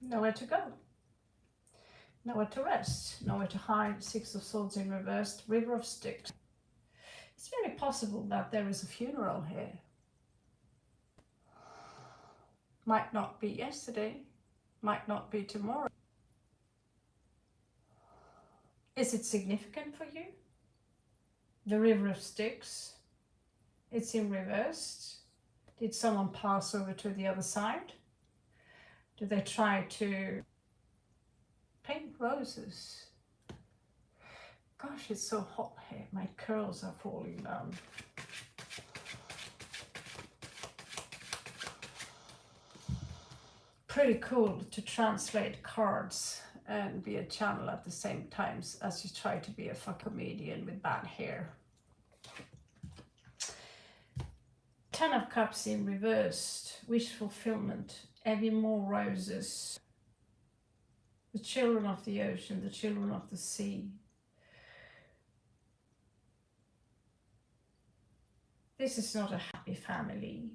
Nowhere to go. Nowhere to rest. Nowhere to hide. Six of Swords in reversed. River of Styx. It's very possible that there is a funeral here. Might not be yesterday. Might not be tomorrow. Is it significant for you? The River of Styx. It's in reversed. Did someone pass over to the other side? Do they try to paint roses? Gosh, it's so hot here. My curls are falling down. Pretty cool to translate cards and be a channel at the same time as you try to be a comedian with bad hair. 10 of Cups in reversed. Wish fulfillment. Every more roses. The children of the ocean, the children of the sea. This is not a happy family.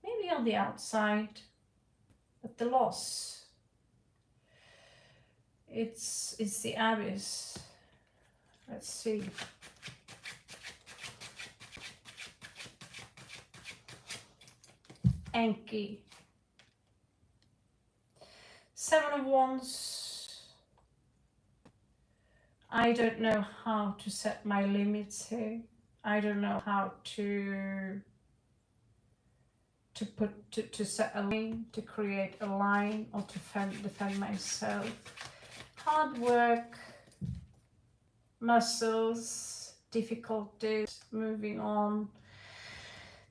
Maybe on the outside, but the loss, it's the abyss. Let's see. Enki. 7 of Wands. I don't know how to set my limits here. I don't know how to set a line, to create a line, or to defend myself. Hard work, muscles, difficulties, moving on.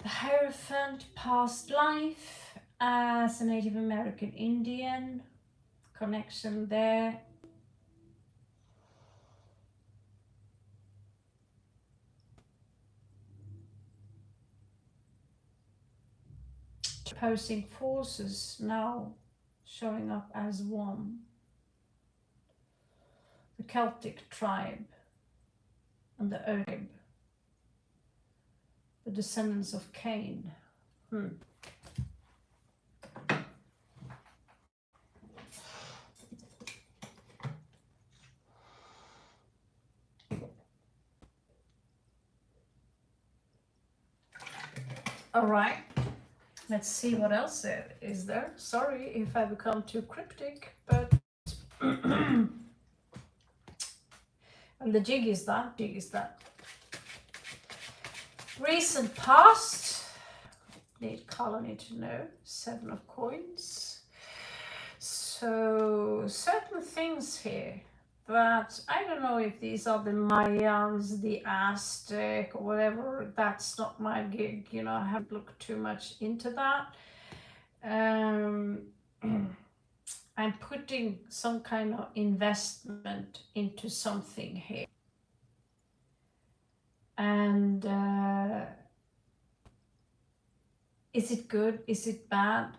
The Hierophant, past life as a Native American Indian, connection there. Opposing forces now showing up as one. The Celtic tribe and the Oghib, the descendants of Cain. All right, let's see what else is there. Sorry if I become too cryptic, but and the jig is that. Recent past, need color, need to know. 7 of coins. So certain things here that I don't know if these are the Mayans, the Aztec, or whatever. That's not my gig, you know. I haven't looked too much into that. I'm putting some kind of investment into something here. And is it good? Is it bad?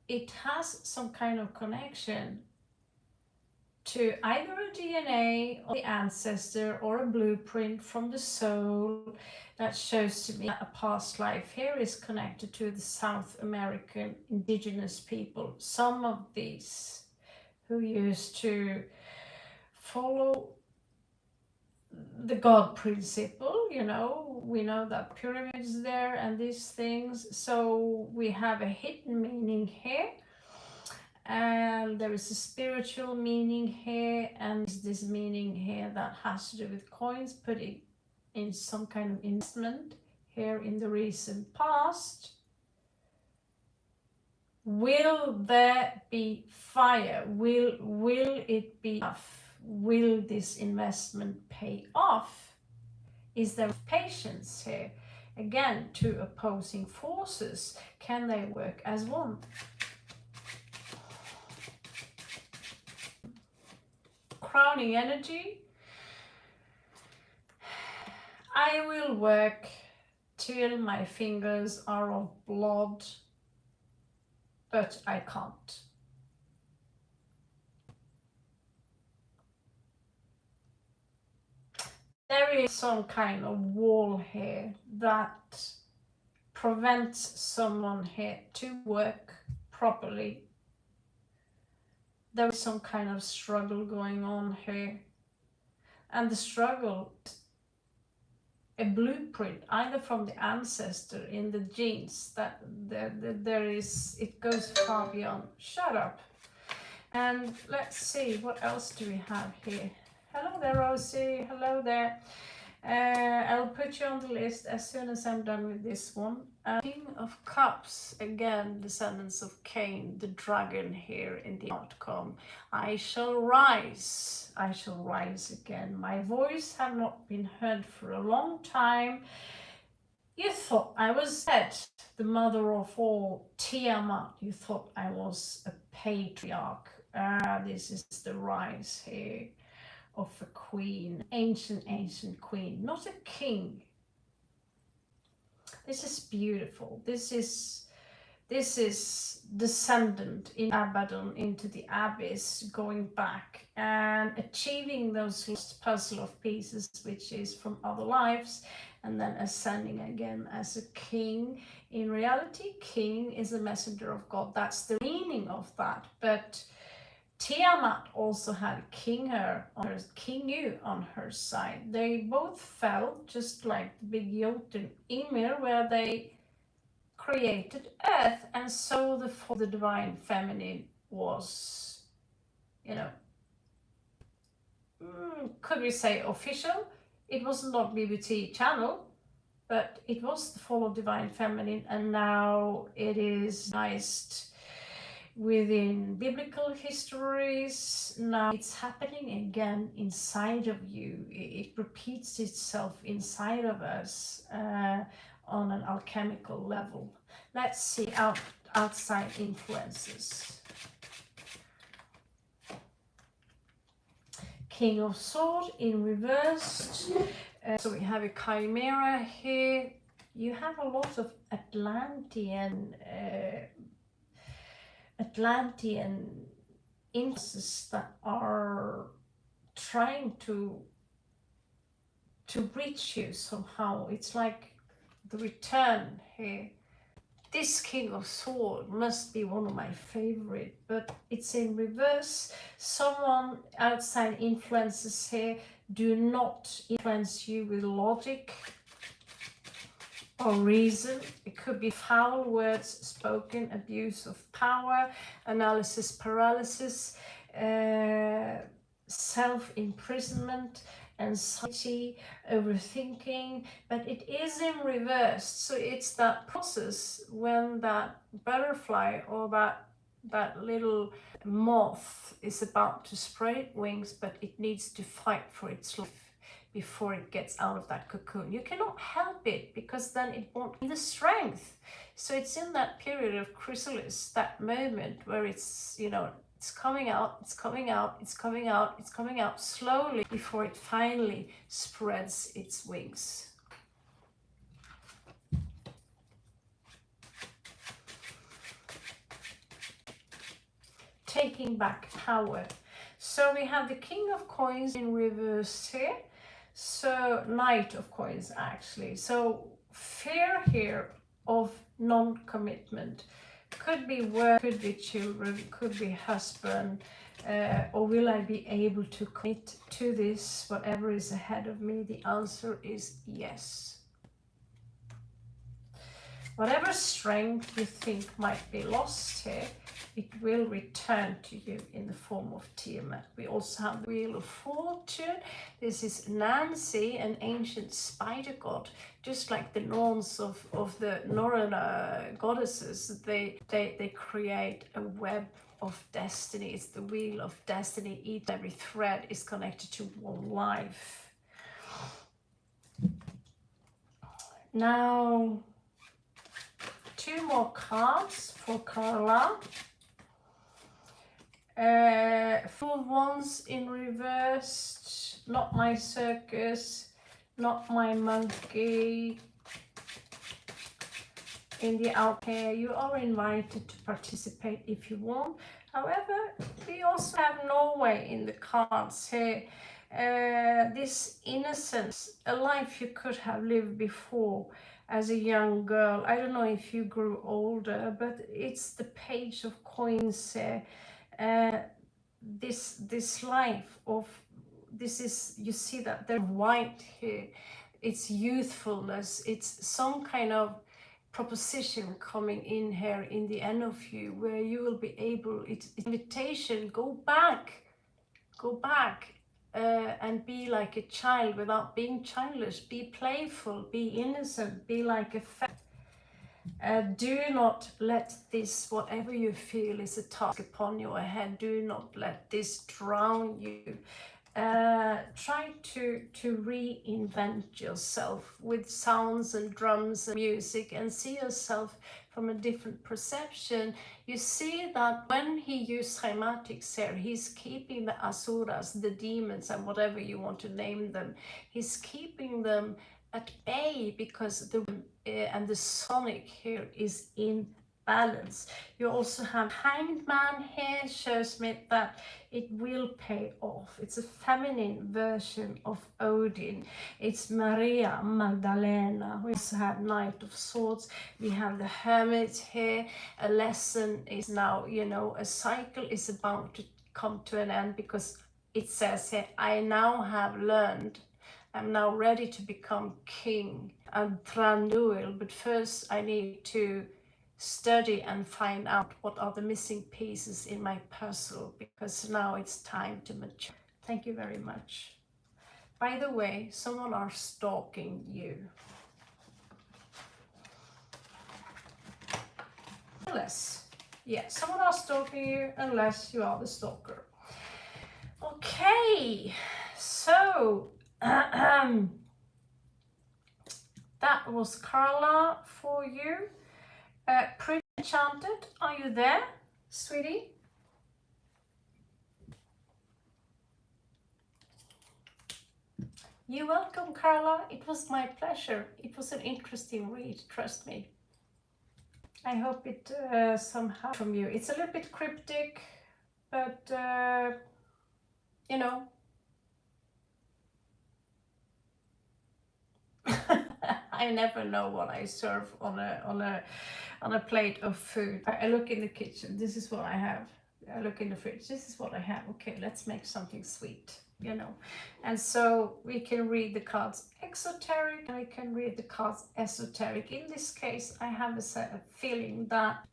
It has some kind of connection to either a DNA or the ancestor or a blueprint from the soul that shows to me that a past life here is connected to the South American indigenous people. Some of these who used to follow the God principle, you know, we know that pyramids there and these things. So we have a hidden meaning here. And there is a spiritual meaning here, and this meaning here that has to do with coins, putting in some kind of investment here in the recent past. Will there be fire? Will it be enough? Will this investment pay off? Is there patience here? Again, two opposing forces. Can they work as one? Crowning energy. I will work till my fingers are of blood, but I can't. There is some kind of wall here that prevents someone here to work properly. There is some kind of struggle going on here. And the struggle is a blueprint, either from the ancestor in the genes, that there is, it goes far beyond. Shut up. And let's see, what else do we have here? Hello there, Rosie. Hello there. I'll put you on the list as soon as I'm done with this one. King of Cups, again, descendants of Cain, the dragon here in the outcome. I shall rise again. My voice have not been heard for a long time. You thought I was dead, the mother of all, Tiamat. You thought I was a patriarch. This is the rise here of a queen, ancient queen, not a king. This is beautiful. This is descendant in Abaddon into the abyss, going back and achieving those lost puzzle of pieces, which is from other lives, and then ascending again as a king. In reality, king is a messenger of God. That's the meaning of that. But Tiamat also had King Yu on her side. They both fell, just like the big Jotun Ymir, where they created Earth, and so the divine feminine was, you know, could we say official? It wasn't on BBC channel, but it was the fall of divine feminine, and now it is recognized within biblical histories. Now it's happening again inside of you. It repeats itself inside of us on an alchemical level. Let's see outside influences. King of Swords in reversed. So we have a chimera here. You have a lot of Atlantean influences that are trying to reach you somehow. It's like the return here. This King of Swords must be one of my favorite, but it's in reverse. Someone outside influences here do not influence you with logic or reason. It could be foul words spoken, abuse of power, analysis paralysis, self-imprisonment, anxiety, overthinking, but it is in reverse. So it's that process when that butterfly or that little moth is about to spread wings, but it needs to fight for its life before it gets out of that cocoon. You cannot help it, because then it won't be the strength. So it's in that period of chrysalis, that moment where it's, you know, it's coming out, it's coming out, it's coming out, it's coming out slowly before it finally spreads its wings. Taking back power. So we have the King of Coins in reverse here. So Knight of Coins actually. So fear here of non-commitment. Could be work, could be children, could be husband, or will I be able to commit to this, whatever is ahead of me? The answer is yes. Whatever strength you think might be lost here, it will return to you in the form of Tiamat. We also have the Wheel of Fortune. This is Nancy, an ancient spider god, just like the Norns of the Northern goddesses. They create a web of destiny. It's the wheel of destiny. Each every thread is connected to one life. Now, 2 more cards for Carla. Full of Wands in reversed. Not my circus, not my monkey. In the out here, you are invited to participate if you want. However, we also have Norway in the cards here. This innocence, a life you could have lived before as a young girl. I don't know if you grew older, but it's the Page of Coins here. This life of, this is, you see that they're white here. It's youthfulness. It's some kind of proposition coming in here in the end of you, where you will be able, it's invitation, go back and be like a child without being childish. Be playful, be innocent, be like a do not let this, whatever you feel is a task upon your head, do not let this drown you. Try to reinvent yourself with sounds and drums and music, and see yourself from a different perception. You see that when he used schematics here, he's keeping the asuras, the demons, and whatever you want to name them, he's keeping them at bay, because the and the sonic here is in balance. You also have Hanged Man here, shows me that it will pay off. It's a feminine version of Odin. It's Maria Magdalena. We also have Knight of Swords. We have the Hermit here. A lesson is now, you know, a cycle is about to come to an end, because it says here, I now have learned, I'm now ready to become king and Thranduil, but first I need to study and find out what are the missing pieces in my puzzle, because now it's time to mature. Thank you very much. By the way, someone are stalking you. Unless, yeah, someone are stalking you unless you are the stalker. Okay, so that was Carla for you. Pretty Enchanted, are you there, sweetie? You're welcome, Carla. It was my pleasure. It was an interesting read, trust me. I hope it somehow from you. It's a little bit cryptic, but you know. I never know what I serve on a plate of food. I look in the kitchen, this is what I have. I look in the fridge, this is what I have. Okay, let's make something sweet, you know. And so we can read the cards exoteric, and we can read the cards esoteric. In this case, I have a feeling that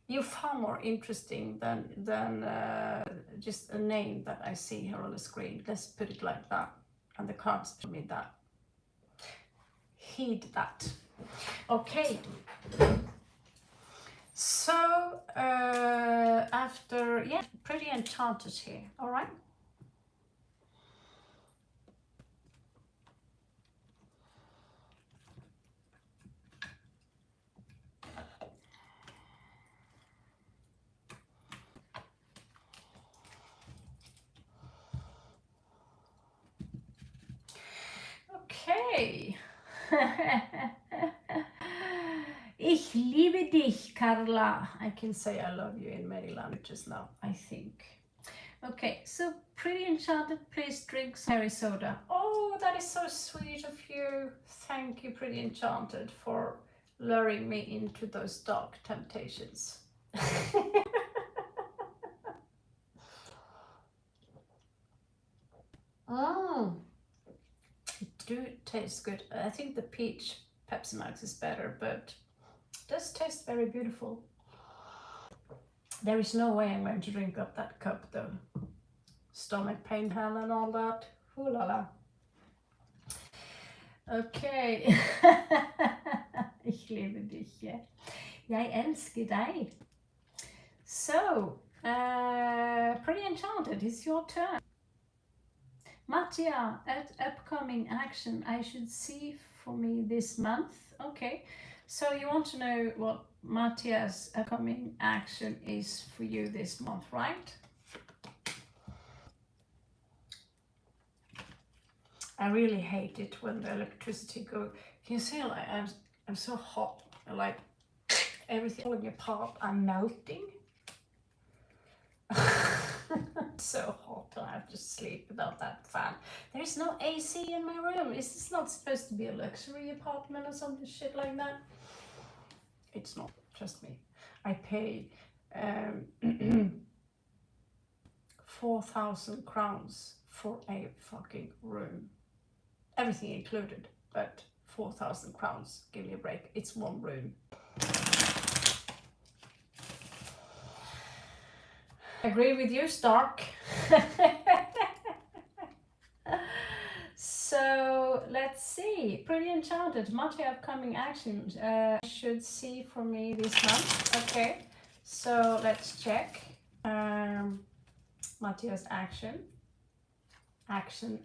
you're far more interesting than just a name that I see here on the screen. Let's put it like that. And the cards tell me that. Heed that. Okay. So after, yeah, Pretty Enchanted here. All right. Okay. Ich liebe dich, Carla. I can say I love you in many languages now, I think. Okay, so Pretty Enchanted, please drink some cherry soda. Oh, that is so sweet of you. Thank you, Pretty Enchanted, for luring me into those dark temptations. It do taste good. I think the peach Pepsi Max is better, but it does taste very beautiful. There is no way I'm going to drink up that cup though. Stomach pain, hell and all that. Ooh la la. Okay. Ich liebe dich. Jeg elsker deg. So, Pretty Enchanted, it's your turn. Mattia, at upcoming action I should see for me this month. Okay, so you want to know what Mattia's upcoming action is for you this month, right? I really hate it when the electricity goes. Can you see, like, I'm so hot, like everything falling apart, I'm melting. So hot, I have to sleep without that fan. There is no AC in my room. Is this not supposed to be a luxury apartment or something shit like that? It's not, trust me. I pay 4,000 crowns for a fucking room. Everything included, but 4,000 crowns, give me a break. It's one room. Agree with you, Stark. So let's see. Pretty Enchanted, Mattia upcoming actions should see for me this month. Okay, so let's check. Mattia's action. Action.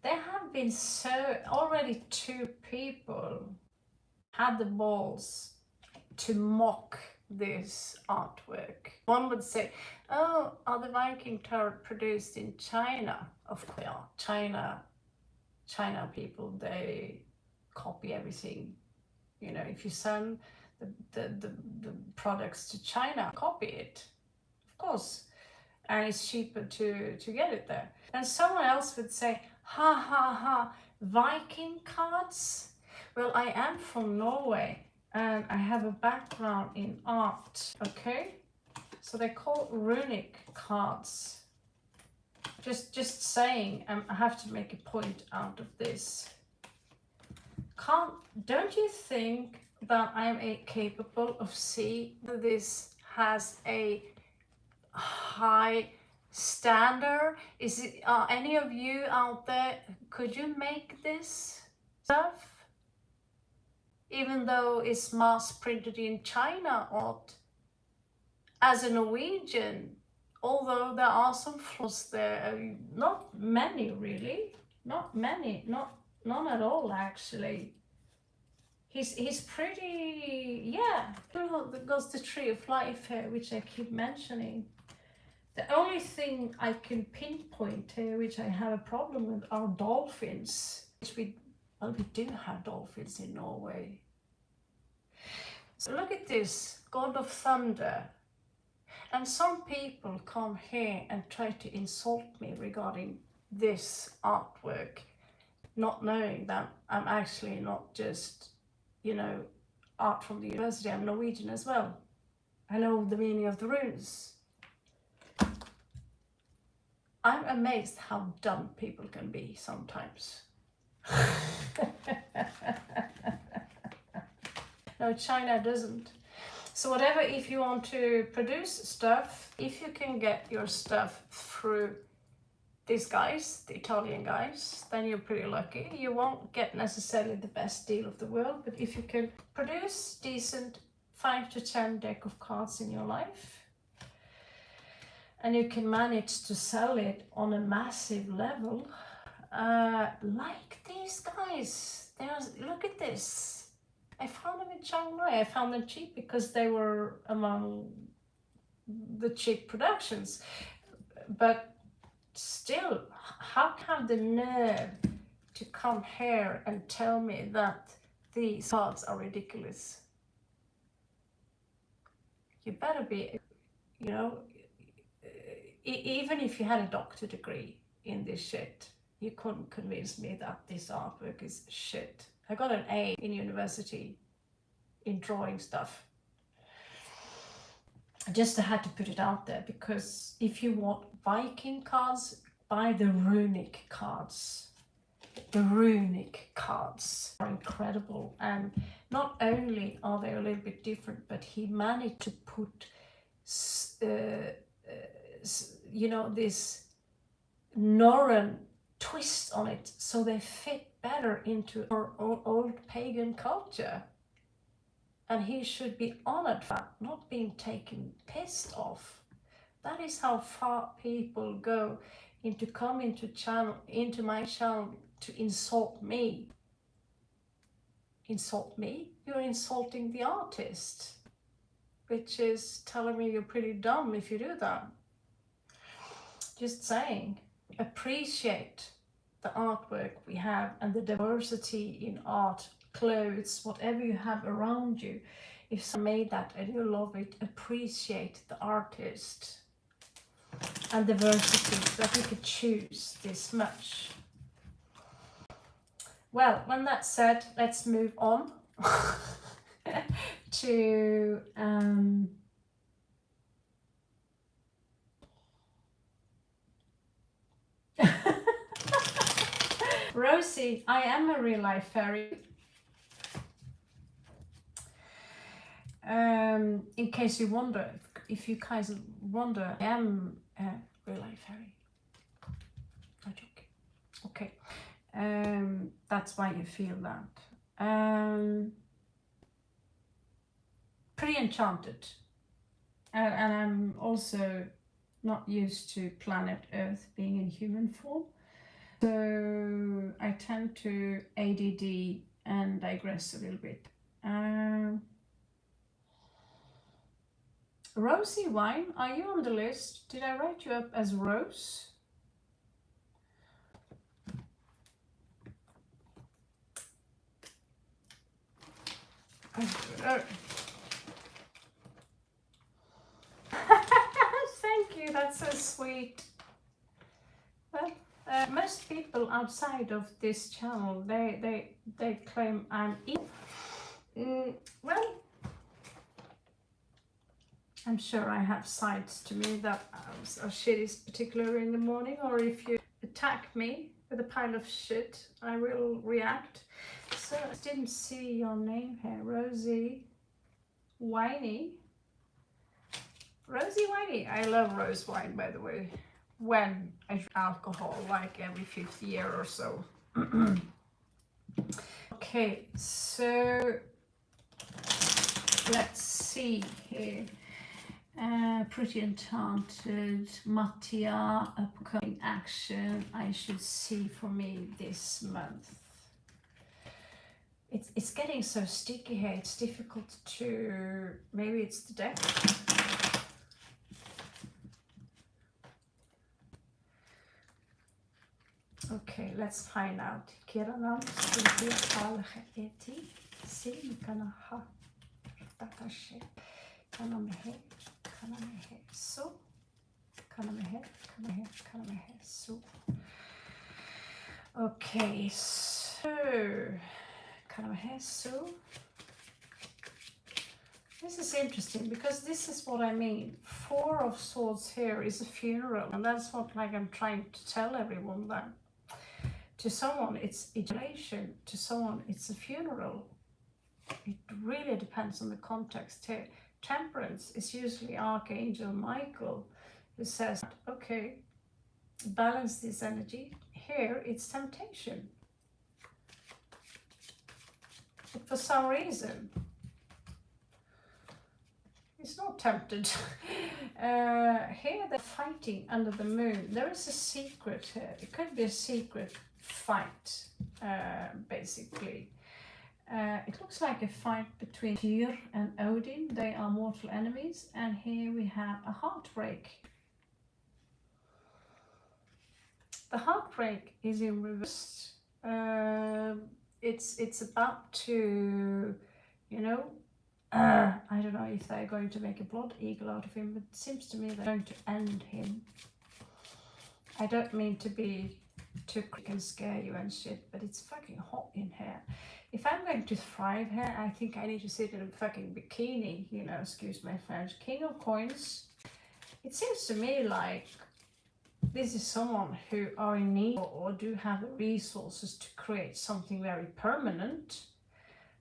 There have been already 2 people had the balls to mock this artwork. One would say, oh, are the Viking tarot produced in China? Of course they are. China people, they copy everything. You know, if you send the products to China, copy it, of course, and it's cheaper to get it there. And someone else would say, ha ha ha, Viking cards? Well, I am from Norway and I have a background in art, okay? So they're called runic cards. Just saying, I have to make a point out of this. Don't you think that I'm capable of seeing that this has a high standard? Is it any of you out there, could you make this stuff even though it's mass printed in China? Or as a Norwegian, although there are some flaws there, not many really, not many, none at all actually. He's pretty, yeah. There goes the tree of life here, which I keep mentioning. The only thing I can pinpoint here, which I have a problem with, are dolphins. Which we do have dolphins in Norway. So look at this, God of Thunder. And some people come here and try to insult me regarding this artwork, not knowing that I'm actually not just, you know, art from the university, I'm Norwegian as well. I know the meaning of the runes. I'm amazed how dumb people can be sometimes. No, China doesn't. So whatever, if you want to produce stuff, if you can get your stuff through these guys, the Italian guys, then you're pretty lucky. You won't get necessarily the best deal of the world, but if you can produce decent 5 to 10 deck of cards in your life, and you can manage to sell it on a massive level, like these guys, look at this. I found them in Chiang Mai. I found them cheap because they were among the cheap productions. But still, how can the nerve to come here and tell me that these cards are ridiculous? You better be, you know, even if you had a doctor degree in this shit, you couldn't convince me that this artwork is shit. I got an A in university in drawing stuff. I just had to put it out there, because if you want Viking cards, buy the runic cards. The runic cards are incredible, and not only are they a little bit different, but he managed to put you know, this Norrøn twist on it, so they fit better into our old pagan culture. And he should be honored for that, not being taken pissed off. That is how far people go into coming into my channel to insult me. Insult me? You're insulting the artist, which is telling me you're pretty dumb if you do that. Just saying, appreciate the artwork we have and the diversity in art, clothes, whatever you have around you. If someone made that and you love it, appreciate the artist and diversity, that you could choose this much. Well, when that's said, let's move on to Rosie. I am a real life fairy. In case you wonder, if you guys wonder, I am a real life fairy. No joking. Okay. That's why you feel that. Pretty enchanted. And I'm also not used to planet Earth being in human form. So I tend to ADD and digress a little bit. Rosy Wine, are you on the list? Did I write you up as Rose? Thank you, that's so sweet. Well, most people outside of this channel, they claim I'm evil. Well, I'm sure I have sides to me that are shitty, particularly in the morning, or if you attack me with a pile of shit, I will react. So I didn't see your name here, Rosie Winey. Rosie Winey. I love rose wine, by the way. When I drink alcohol, like every 5th year or so. Okay, so let's see here. Pretty Enchanted, Mattia, upcoming action I should see for me this month. It's getting so sticky here, it's difficult to, maybe it's the deck. Okay, let's find out. Kiranan, Sylvia, Alge, Eti, Si, Kanaha, Tatashe, Kanamehe, Kanamehe, So, Kanamehe, Kanamehe, Kanamehe, So. Okay, so, Kanamehe, So. This is interesting because this is what I mean. 4 of Swords here is a funeral, and that's what like I'm trying to tell everyone that. To someone it's elation, to someone it's a funeral. It really depends on the context here. Temperance is usually Archangel Michael who says, okay, balance this energy. Here it's temptation. But for some reason, he's not tempted. Here they're fighting under the moon. There is a secret here. It could be a secret fight, basically. It looks like a fight between Tyr and Odin. They are mortal enemies. And here we have a heartbreak. The heartbreak is in reverse. It's about to, you know, I don't know if they're going to make a blood eagle out of him, but it seems to me they're going to end him. I don't mean to be too quick and scare you and shit, but it's fucking hot in here. If I'm going to thrive here, I think I need to sit in a fucking bikini, you know, excuse my French. King of Coins. It seems to me like this is someone who are in need or do have the resources to create something very permanent.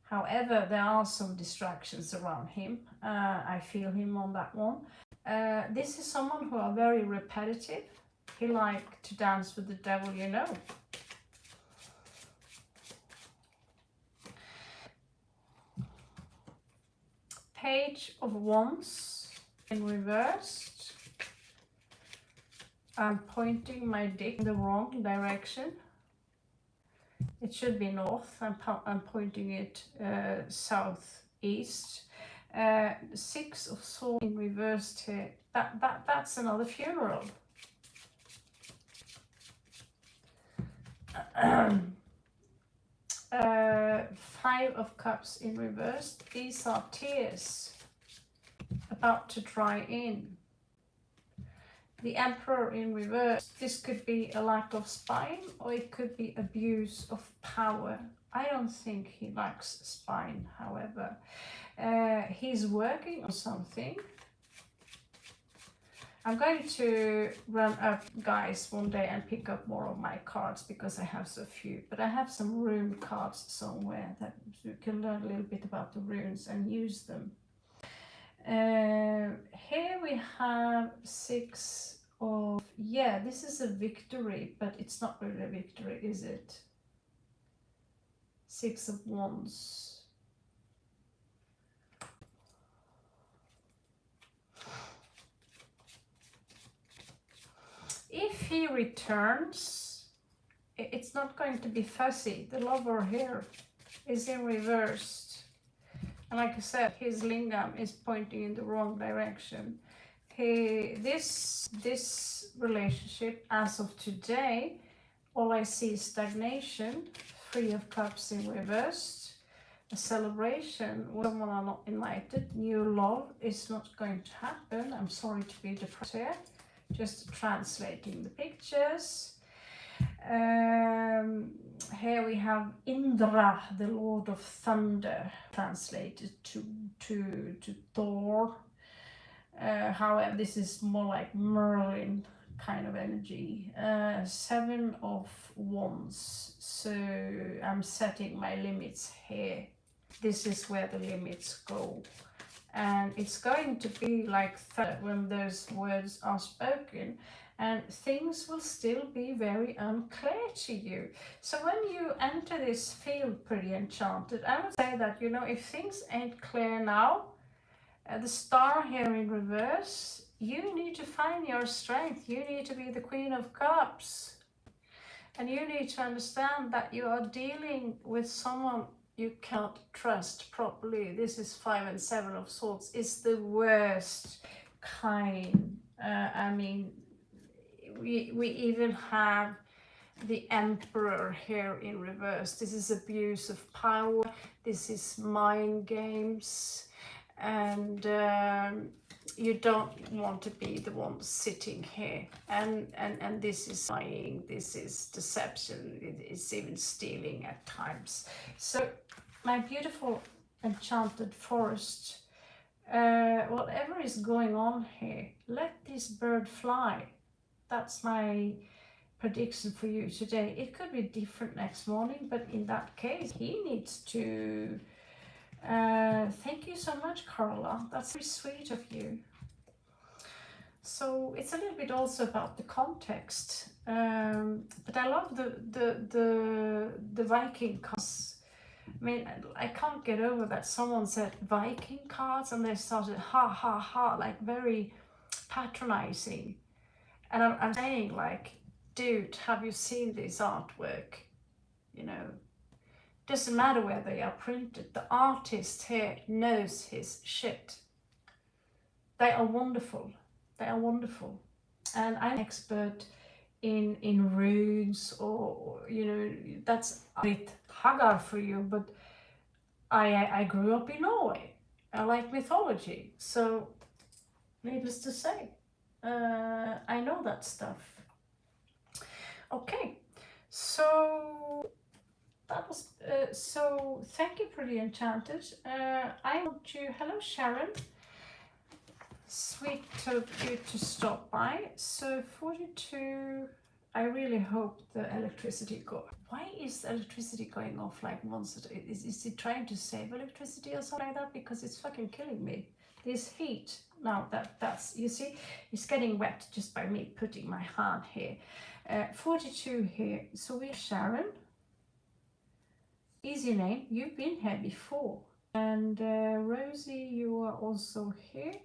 However, there are some distractions around him. I feel him on that one. This is someone who are very repetitive. He like to dance with the devil, you know. Page of Wands in reversed. I'm pointing my dick in the wrong direction. It should be north. I'm pointing it southeast. 6 of Swords in reversed here. That's another funeral. 5 of Cups in reverse. These are tears about to dry in. The Emperor in reverse. This could be a lack of spine or it could be abuse of power. I don't think he lacks spine, however. He's working on something. I'm going to run up, guys, one day and pick up more of my cards because I have so few. But I have some rune cards somewhere that you can learn a little bit about the runes and use them. Here we have 6 of, yeah, this is a victory, but it's not really a victory, is it? 6 of Wands. If he returns, it's not going to be fussy. The Lover here is in reversed. And like I said, his lingam is pointing in the wrong direction. This relationship, as of today, all I see is stagnation, Three of Cups in reversed, a celebration when someone are not invited, new love is not going to happen. I'm sorry to be depressed here, just translating the pictures. Here we have Indra, the Lord of Thunder, translated to Thor. However, this is more like Merlin kind of energy. Seven of Wands, so I'm setting my limits here. This is where the limits go, and it's going to be like that when those words are spoken, and things will still be very unclear to you. So when you enter this field, pretty enchanted, I would say that, you know, if things ain't clear now, the star here in reverse, you need to find your strength. You need to be the Queen of Cups. And you need to understand that you are dealing with someone you can't trust properly. This is 5 and 7 of Swords. It's the worst kind. I mean, we even have the Emperor here in reverse. This is abuse of power. This is mind games. And you don't want to be the one sitting here, and this is lying, this is deception, it's even stealing at times. So my beautiful enchanted forest, whatever is going on here, let this bird fly. That's my prediction for you today. It could be different next morning, but in that case he needs to thank you so much, Carla. That's very sweet of you. So it's a little bit also about the context, but I love the Viking cards. I mean, I can't get over that someone said Viking cards and they started ha ha ha, like very patronizing. And I'm saying, like, dude, have you seen this artwork? You know, doesn't matter where they are printed. The artist here knows his shit. They are wonderful. They are wonderful. And I'm an expert in runes, or, you know, that's a bit Hagar for you, but I grew up in Norway. I like mythology. So, needless to say, I know that stuff. Okay, so that was so thank you, pretty enchanted. I want to, hello Sharon, sweet of you to stop by. So 42, I really hope the electricity why is the electricity going off like once? Is it trying to save electricity or something like that? Because it's fucking killing me. This heat, now that's, you see, it's getting wet just by me putting my hand here. 42 here, so we're Sharon. Easy name, you've been here before. And Rosie, you are also here.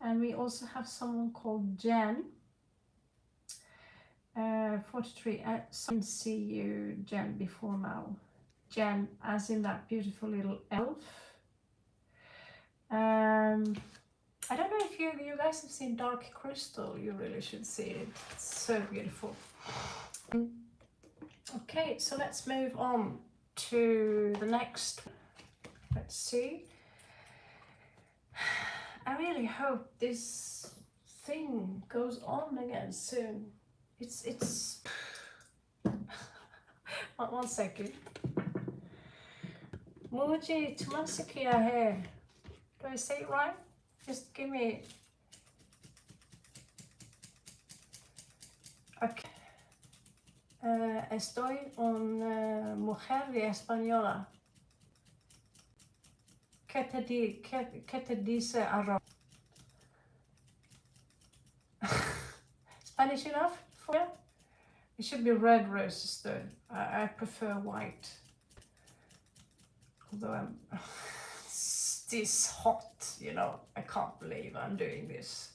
And we also have someone called Jen. 43, I didn't see you, Jen, before now. Jen, as in that beautiful little elf. I don't know if you guys have seen Dark Crystal. You really should see it. It's so beautiful. Okay, so let's move on to the next. Let's see. I really hope this thing goes on again soon. It's one second. Muji Tumasikia here. Do I say it right? Just give me. Okay. Estoy una mujer de española. ¿Qué te dice arroz? Spanish enough for you? It should be red roses though. I prefer white. Although I'm this hot, you know, I can't believe I'm doing this.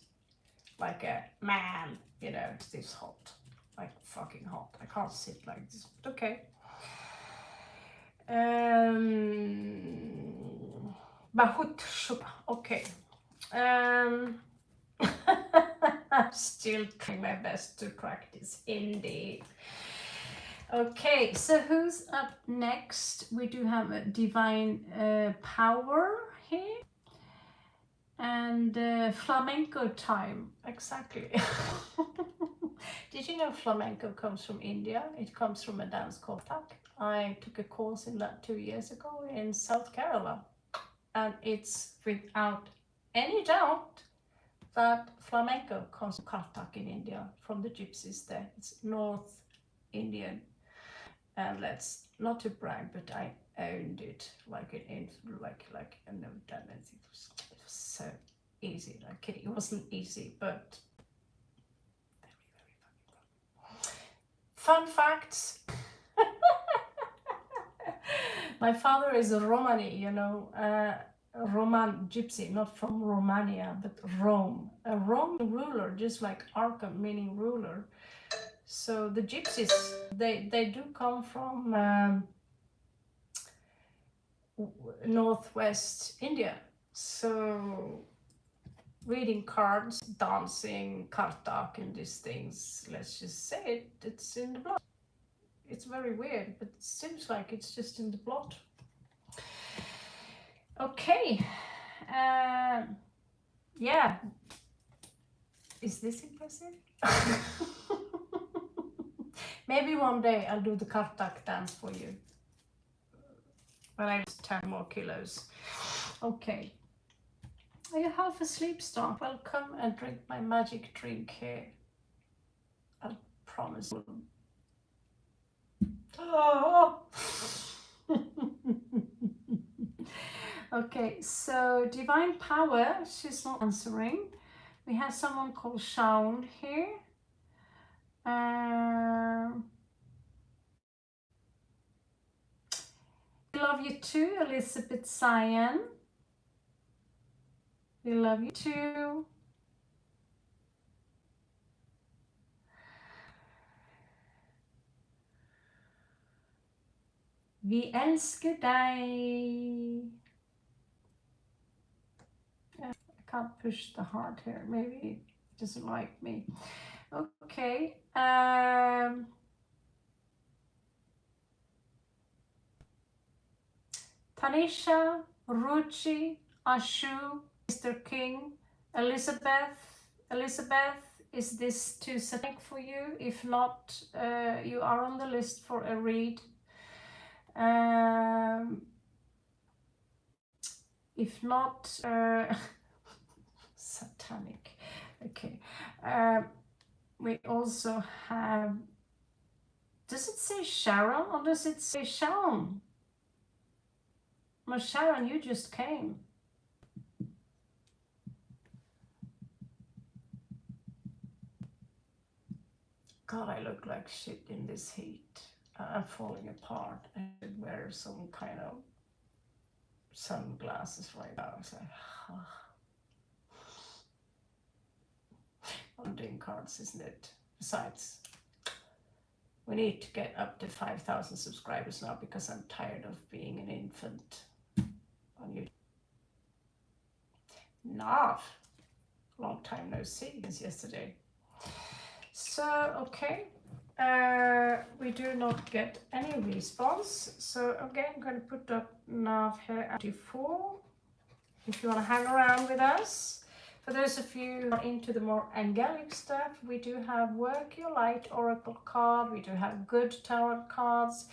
Like a man, you know, it's this hot. Like fucking hot. I can't sit like this, but okay. Bahut shuba. Okay. Still trying my best to practice Hindi. Okay, so who's up next? We do have a divine power here. And flamenco time, exactly. Did you know flamenco comes from India? It comes from a dance called tak. I took a course in that 2 years ago in South Carolina. And it's without any doubt that flamenco comes from Kartak in India, from the gypsies there. It's North Indian. And let's, not to brag, but I owned it like I've never done anything. It was so easy. I'm kidding, it wasn't easy, but very, very fun facts. My father is a Romani, you know, Roman gypsy, not from Romania, but Rome. A Roman ruler, just like Arkham, meaning ruler. So the gypsies, they do come from northwest India. So reading cards, dancing, kartak, and these things, let's just say it, it's in the blood. It's very weird, but it seems like it's just in the blood. Okay. Yeah. Is this impressive? Maybe one day I'll do the kartak dance for you. When I lose 10 more kilos. Okay. Are you half asleep, Star? Welcome and drink my magic drink here. I promise. Oh. Okay, so divine power, she's not answering. We have someone called Shaun here. We love you too, Elizabeth Cyan. We love you too. Vi älskar dig. I can't push the heart here. Maybe it doesn't like me. Okay. Tanisha, Ruchi, Ashu, Mr. King, Elizabeth. Elizabeth, is this too psychic for you? If not, you are on the list for a read. If not, satanic. Okay. We also have, does it say Sharon or does it say Shaun? Well, Sharon, you just came. God, I look like shit in this heat. I'm falling apart. I should wear some kind of sunglasses right now. So, I'm doing cards, isn't it? Besides, we need to get up to 5,000 subscribers now because I'm tired of being an infant on YouTube. Nav, long time no see since yesterday. So, okay, we do not get any response. So again, I'm going to put up Nav here at 24. If you want to hang around with us. For those of you who are into the more angelic stuff, we do have Work Your Light Oracle card. We do have good tarot cards.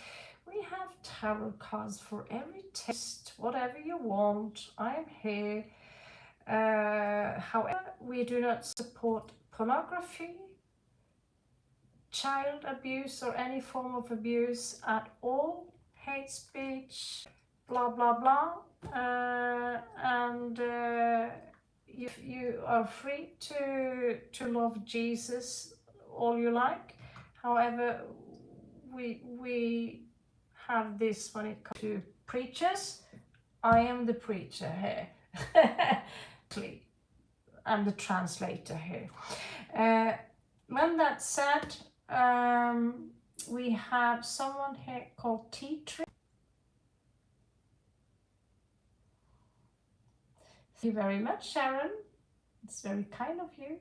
We have tarot cards for every taste, whatever you want. I'm here. However, we do not support pornography, child abuse, or any form of abuse at all. Hate speech, blah, blah, blah. You are free to love Jesus all you like. However, we have this when it comes to preachers. I am the preacher here. I'm the translator here. When that's said, we have someone here called Tea Tree. Thank you very much, Sharon. It's very kind of you.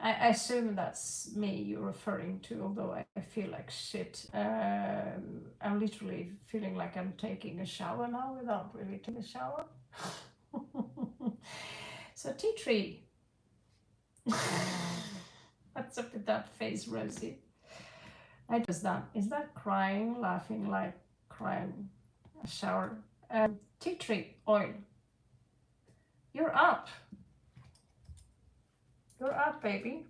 I assume that's me you're referring to, although I feel like shit. I'm literally feeling like I'm taking a shower now without really taking a shower. So tea tree. What's up with that face, Rosie? I just that. Is that crying, laughing like crying? A shower. Tea tree oil. You're up. You're up, baby.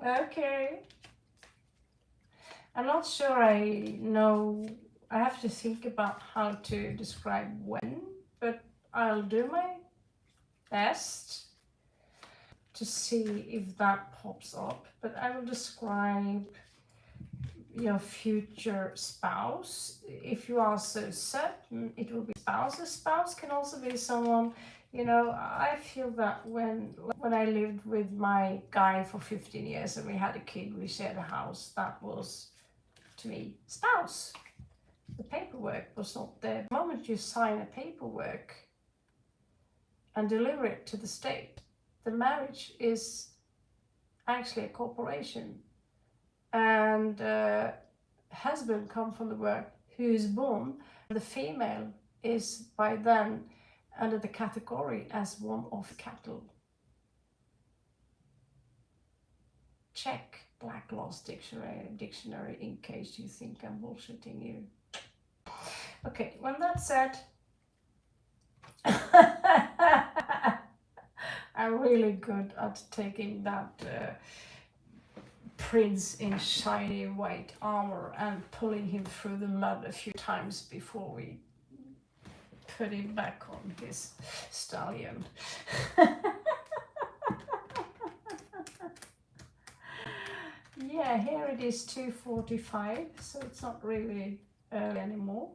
Okay. I'm not sure I know. I have to think about how to describe when, but I'll do my best to see if that pops up. But I will describe your future spouse. If you are so certain, it will be spouse. A spouse can also be someone, you know, I feel that when I lived with my guy for 15 years and we had a kid, we shared a house, that was, to me, spouse. The paperwork was not there. The moment you sign a paperwork and deliver it to the state, the marriage is actually a corporation. And husband come from the word who is born. The female is by then under the category as one of cattle. Check Black Laws dictionary in case you think I'm bullshitting you. Okay, when that's said, I'm really good at taking that prince in shiny white armor and pulling him through the mud a few times before we put him back on his stallion. Yeah, here it is 2:45, so it's not really early anymore.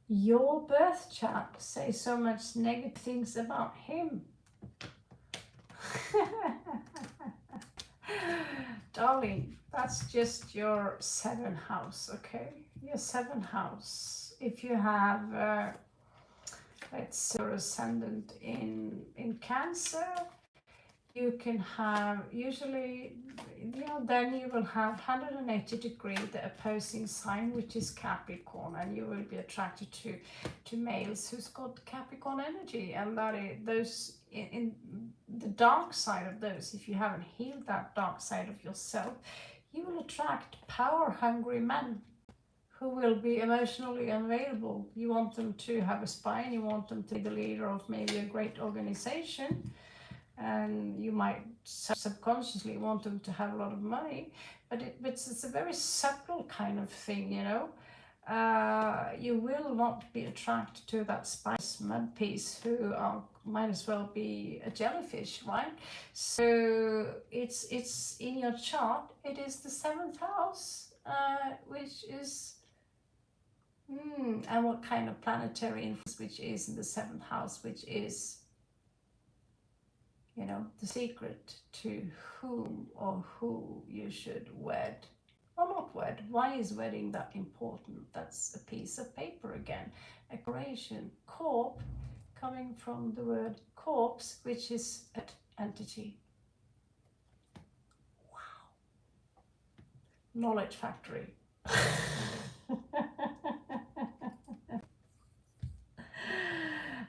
Your birth chart says so much negative things about him. Darling, that's just your 7th house, okay? Your 7th house. If you have, let's say, your ascendant in Cancer, you can have usually, you know, then you will have 180 degree the opposing sign, which is Capricorn, and you will be attracted to males who's got Capricorn energy, and that is those in the dark side of those. If you haven't healed that dark side of yourself, you will attract power hungry men who will be emotionally unavailable. You want them to have a spine, you want them to be the leader of maybe a great organization, and you might subconsciously want them to have a lot of money, but it's a very subtle kind of thing, you know. You will not be attracted to that spice mud piece who might as well be a jellyfish, right? So it's in your chart. It is the 7th house, which is and what kind of planetary influence which is in the 7th house, which is, you know, the secret to whom or who you should wed or not wed. Why is wedding that important? That's a piece of paper again. A decoration. Corp, coming from the word corpse, which is an entity. Wow. Knowledge factory.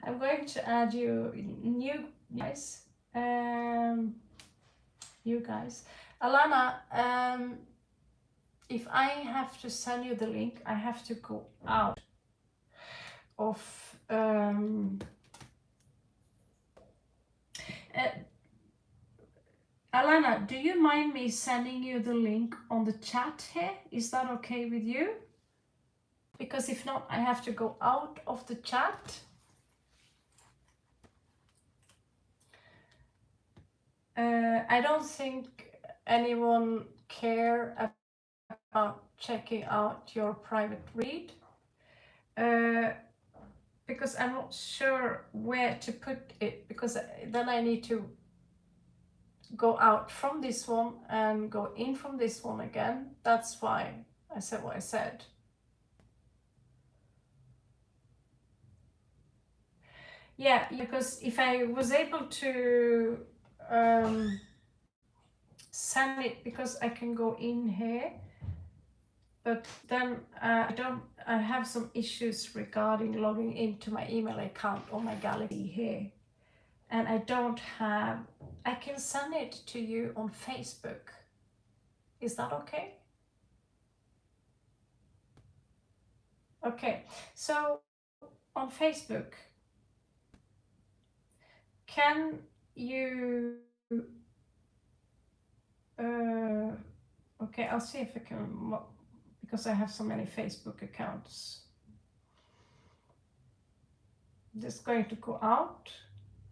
I'm going to add you new guys. You guys. Alana, if I have to send you the link, I have to go out of Alana, do you mind me sending you the link on the chat here? Is that okay with you? Because if not, I have to go out of the chat. I don't think anyone care about checking out your private read, because I'm not sure where to put it, because then I need to go out from this one and go in from this one again. That's why I said what I said. Yeah, because if I was able to send it, because I can go in here, but then I have some issues regarding logging into my email account on my Galaxy here. And I can send it to you on Facebook. Is that okay? Okay, so on Facebook, can you, okay, I'll see if I can, because I have so many Facebook accounts. Just going to go out.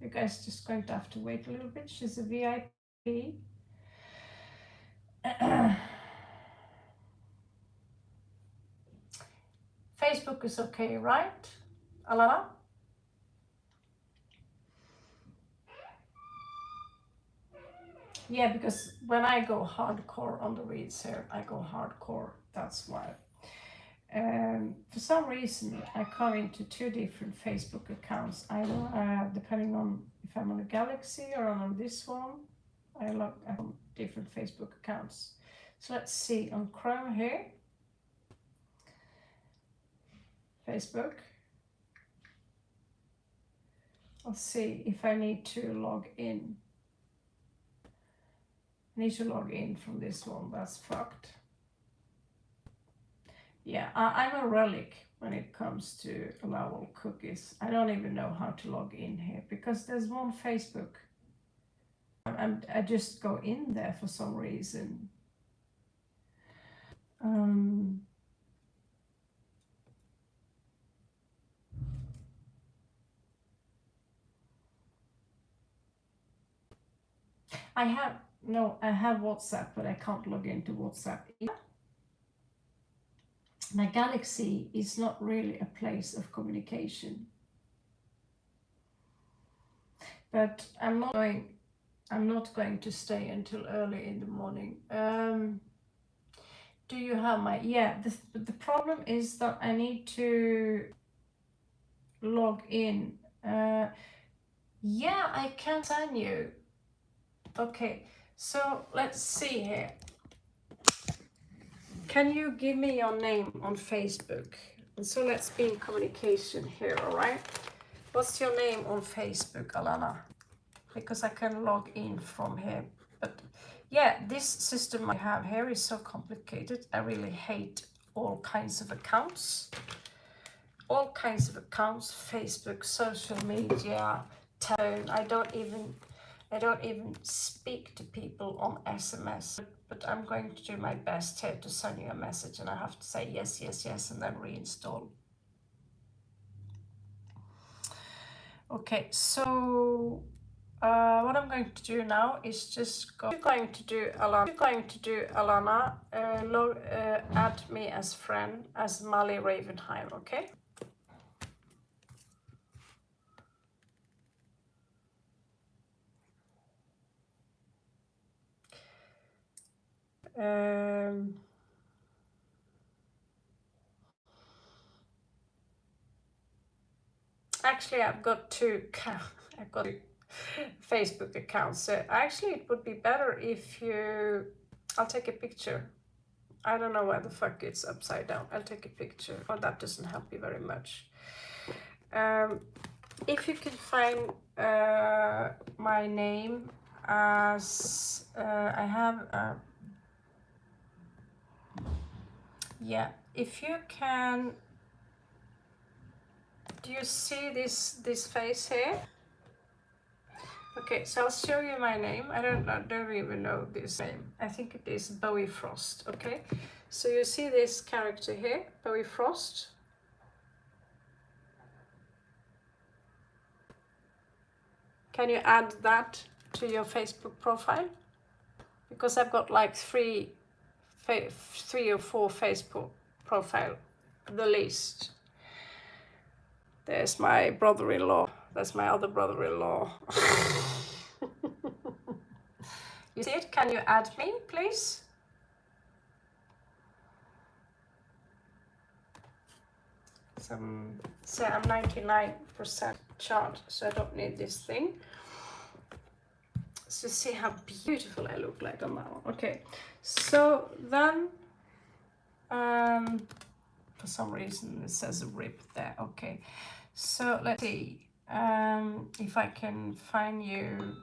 You guys just going to have to wait a little bit. She's a VIP. Facebook is okay, right, Alana? Yeah, because when I go hardcore on the reads here, I go hardcore, that's why. For some reason, I come into two different Facebook accounts. Depending on if I'm on a Galaxy or on this one, I log on different Facebook accounts. So let's see, on Chrome here, Facebook. I'll see if I need to log in. I need to log in from this one, that's fucked. Yeah, I'm a relic when it comes to allowable cookies. I don't even know how to log in here, because there's one Facebook. I just go in there for some reason. I have WhatsApp, but I can't log into WhatsApp. My Galaxy is not really a place of communication. But I'm not going to stay until early in the morning. Do you have my, yeah, the problem is that I need to log in. Yeah, I can send you. Okay, so let's see here. Can you give me your name on Facebook? And so let's be in communication here, all right? What's your name on Facebook, Alana? Because I can log in from here. But yeah, this system I have here is so complicated. I really hate all kinds of accounts. All kinds of accounts, Facebook, social media, telephone. I don't even speak to people on SMS, but I'm going to do my best here to send you a message, and I have to say yes, yes, yes, and then reinstall. Okay, so what I'm going to do now is just go. You're going to do Alana. Add me as friend as Mali Ravenheim. Okay. Actually, I've got two Facebook accounts. So actually, it would be better if you. I'll take a picture. I don't know why the fuck it's upside down. I'll take a picture. Oh, that doesn't help you very much. If you can find my name as I have. Yeah, if you can. Do you see this face here? Okay, so I'll show you my name. I don't even know this name. I think it is Bowie Frost. Okay, so you see this character here, Bowie Frost. Can you add that to your Facebook profile? Because I've got like three 3 or 4 Facebook profile, the least. There's my brother-in-law. That's my other brother-in-law. You see it? Can you add me, please? So I'm 99% charged, so I don't need this thing. So see how beautiful I look like on that one. Okay, so then for some reason it says a rip there. Okay, so let's see if I can find you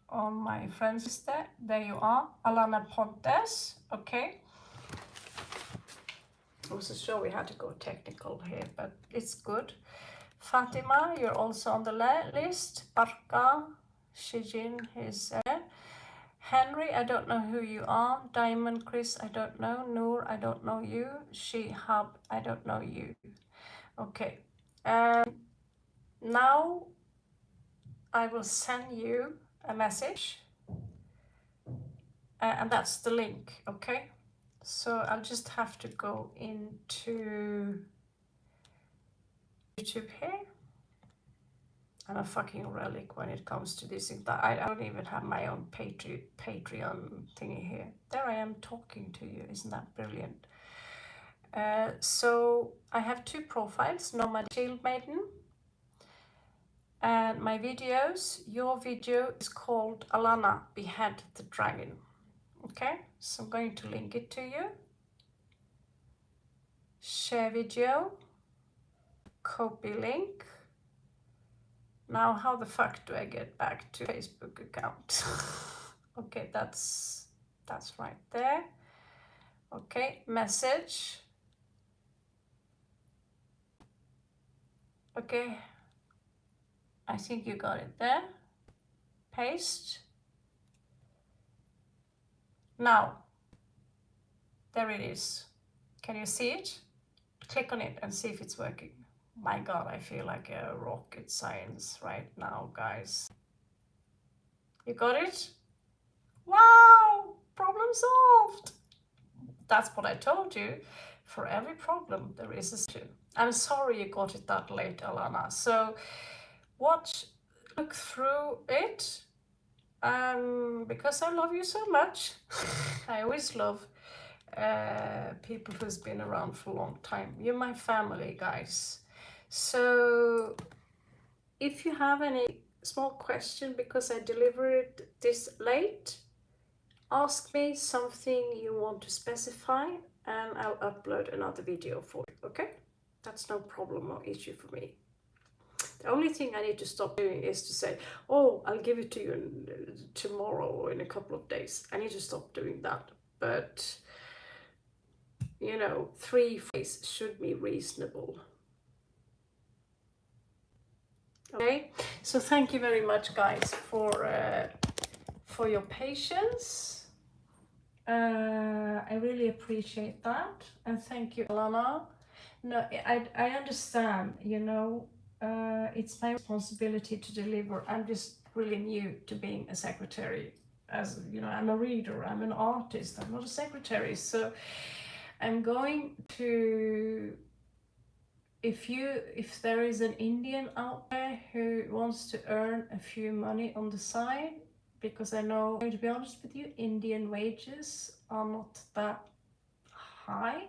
on my friends list. There you are, Alana Pontes. Okay, I wasn't sure we had to go technical here, but it's good. Fatima, you're also on the list. Barka, Shijin is there. Henry, I don't know who you are. Diamond Chris, I don't know. Noor, I don't know you. Shihab, I don't know you. Okay. Now I will send you a message. And that's the link, okay? So I'll just have to go into YouTube here. I'm a fucking relic when it comes to this. I don't even have my own Patreon thingy here. There I am talking to you. Isn't that brilliant? So I have 2 profiles, Nomad Shield Maiden. And my videos, your video is called Alana Behead the Dragon. Okay, so I'm going to link it to you. Share video, copy link. Now, how the fuck do I get back to Facebook account? Okay, that's right there. Okay, message. Okay, I think you got it there. Paste. Now, there it is. Can you see it? Click on it and see if it's working. My God, I feel like a rocket science right now, guys. You got it? Wow, problem solved. That's what I told you. For every problem, there is a solution. I'm sorry you got it that late, Alana. So look through it. Because I love you so much. I always love people who's been around for a long time. You're my family, guys. So if you have any small question because I delivered this late, ask me something you want to specify and I'll upload another video for you, okay? That's no problem or issue for me. The only thing I need to stop doing is to say, oh, I'll give it to you tomorrow or in a couple of days. I need to stop doing that. But, you know, 3 days should be reasonable. Okay, so thank you very much, guys, for your patience. I really appreciate that, and thank you, Alana. No, I understand. You know, it's my responsibility to deliver. I'm just really new to being a secretary. As you know, I'm a reader. I'm an artist. I'm not a secretary. So I'm going to. If there is an Indian out there who wants to earn a few money on the side, because I know, to be honest with you, Indian wages are not that high.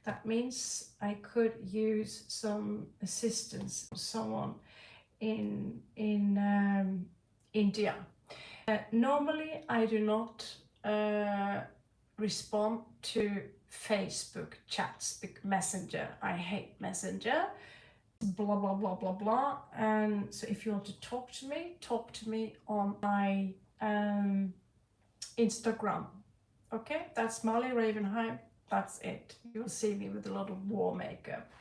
That means I could use some assistance from someone in India. Normally, I do not respond to Facebook chats, Messenger. I hate Messenger. Blah blah blah blah blah. And so if you want to talk to me on my Instagram. Okay, that's Molly Ravenheim. That's it. You'll see me with a lot of war makeup.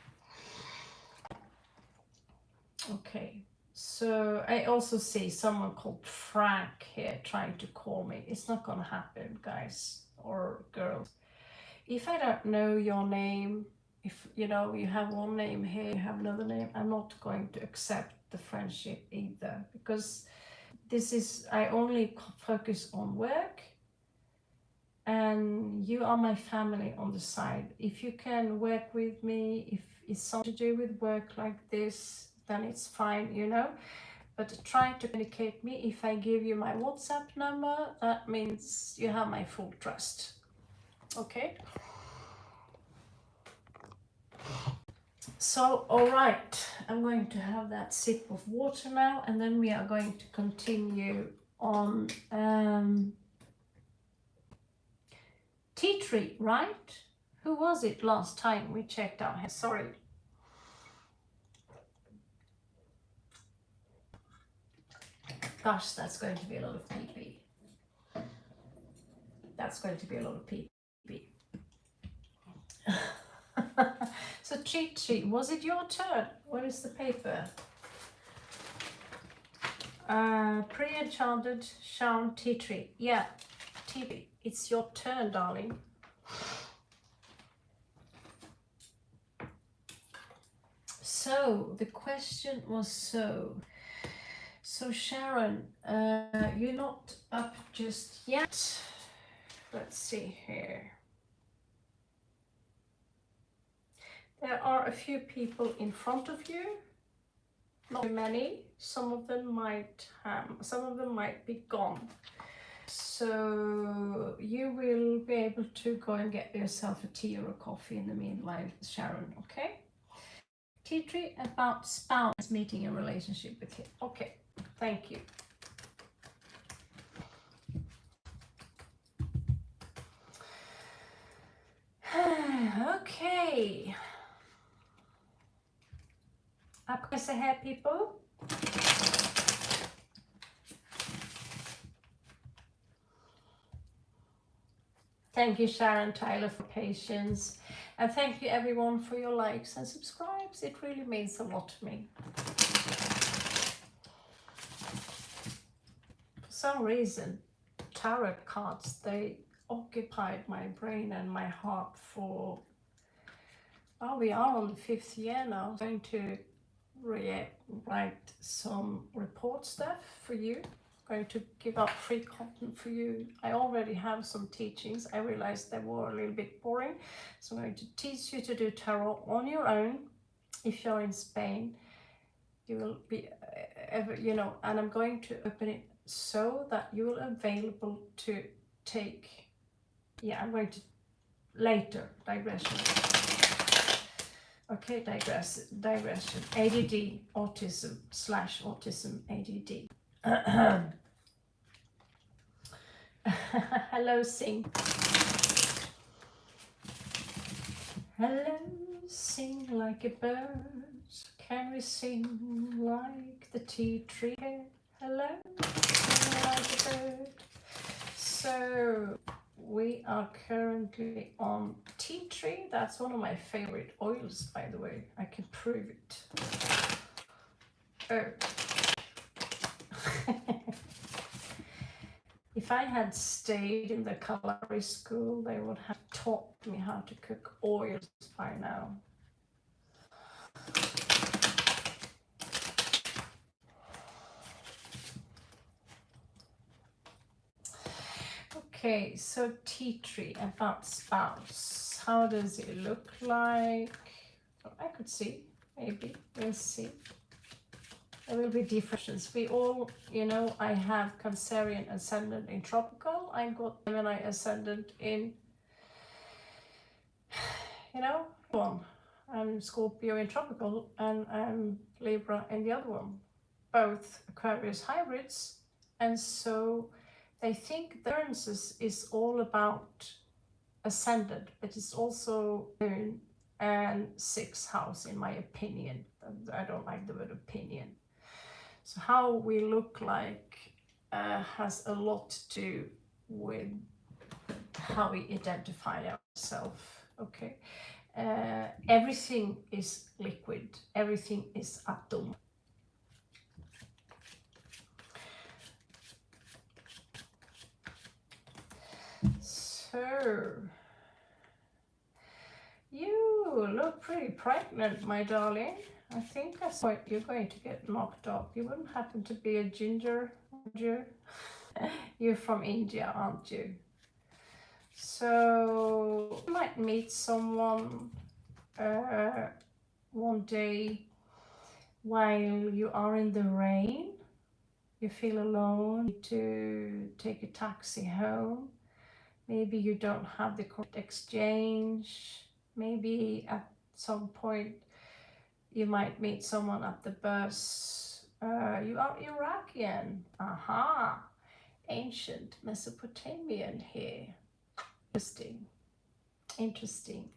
Okay, so I also see someone called Frank here trying to call me. It's not gonna happen, guys or girls. If I don't know your name, if you know you have one name here, you have another name, I'm not going to accept the friendship either, because this is, I only focus on work and you are my family on the side. If you can work with me, if it's something to do with work like this, then it's fine, you know. But try to communicate me. If I give you my WhatsApp number, that means you have my full trust. Okay? So, all right, I'm going to have that sip of water now, and then we are going to continue on tea tree, right? Who was it last time we checked out? Sorry. Gosh, that's going to be a lot of pee-pee. That's going to be a lot of pee-pee. So cheat sheet, was it your turn? Where is the paper? Pre-enchanted Shaun tea tree. Yeah, tea. It's your turn, darling. So the question was so Sharon, you're not up just yet. Let's see here. There are a few people in front of you, not too many. Some of them might be gone. So you will be able to go and get yourself a tea or a coffee in the meanwhile, Sharon, okay? Tea tree about spouse meeting a relationship with him. Okay, thank you. Okay. Up ahead, people. Thank you, Sharon Tyler, for patience. And thank you, everyone, for your likes and subscribes. It really means a lot to me. For some reason, tarot cards, they occupied my brain and my heart for, well, we are on the 5th year now. I'm going to write some report stuff for you. I'm going to give up free content for you. I already have some teachings. I realized they were a little bit boring. So I'm going to teach you to do tarot on your own. If you're in Spain, you will be, and I'm going to open it so that you will be available to take, I'm going to later, digression. Okay, digression, ADD, autism, /autism, ADD. Hello, sing. Hello, sing like a bird. Can we sing like the tea tree? Hello, sing like a bird. So we are currently on tea tree. That's one of my favorite oils, by the way. I can prove it. Oh. If I had stayed in the culinary school, they would have taught me how to cook oils by now. Okay, so tea tree about spouse. How does it look like? I could see, maybe. We'll see. There will be differences. We all, I have Cancerian ascendant in tropical. I got Gemini ascendant in, one. I'm Scorpio in tropical, and I'm Libra in the other one. Both Aquarius hybrids. And so they think the differences is all about ascendant, but it's also moon and 6th house, in my opinion. I don't like the word opinion. So how we look like has a lot to do with how we identify ourselves, okay? Everything is liquid, everything is atom. So, you look pretty pregnant, my darling. I think that's why you're going to get knocked up. You wouldn't happen to be a ginger, would you? You're from India, aren't you? So you might meet someone one day while you are in the rain. You feel alone, need to take a taxi home. Maybe you don't have the correct exchange. Maybe at some point you might meet someone at the bus. You are Iraqian. Aha! Ancient Mesopotamian here. Interesting. Interesting.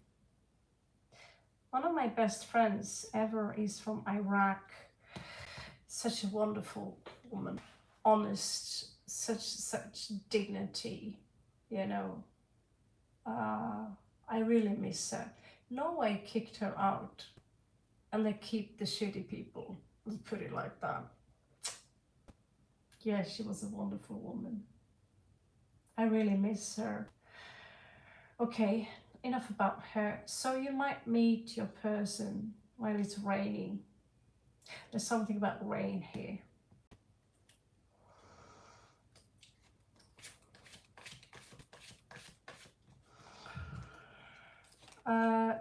One of my best friends ever is from Iraq. Such a wonderful woman. Honest, such dignity, you know. I really miss her. Norway kicked her out, and they keep the shitty people. Let's put it like that. Yeah, she was a wonderful woman. I really miss her. Okay, enough about her. So you might meet your person while it's raining. There's something about rain here.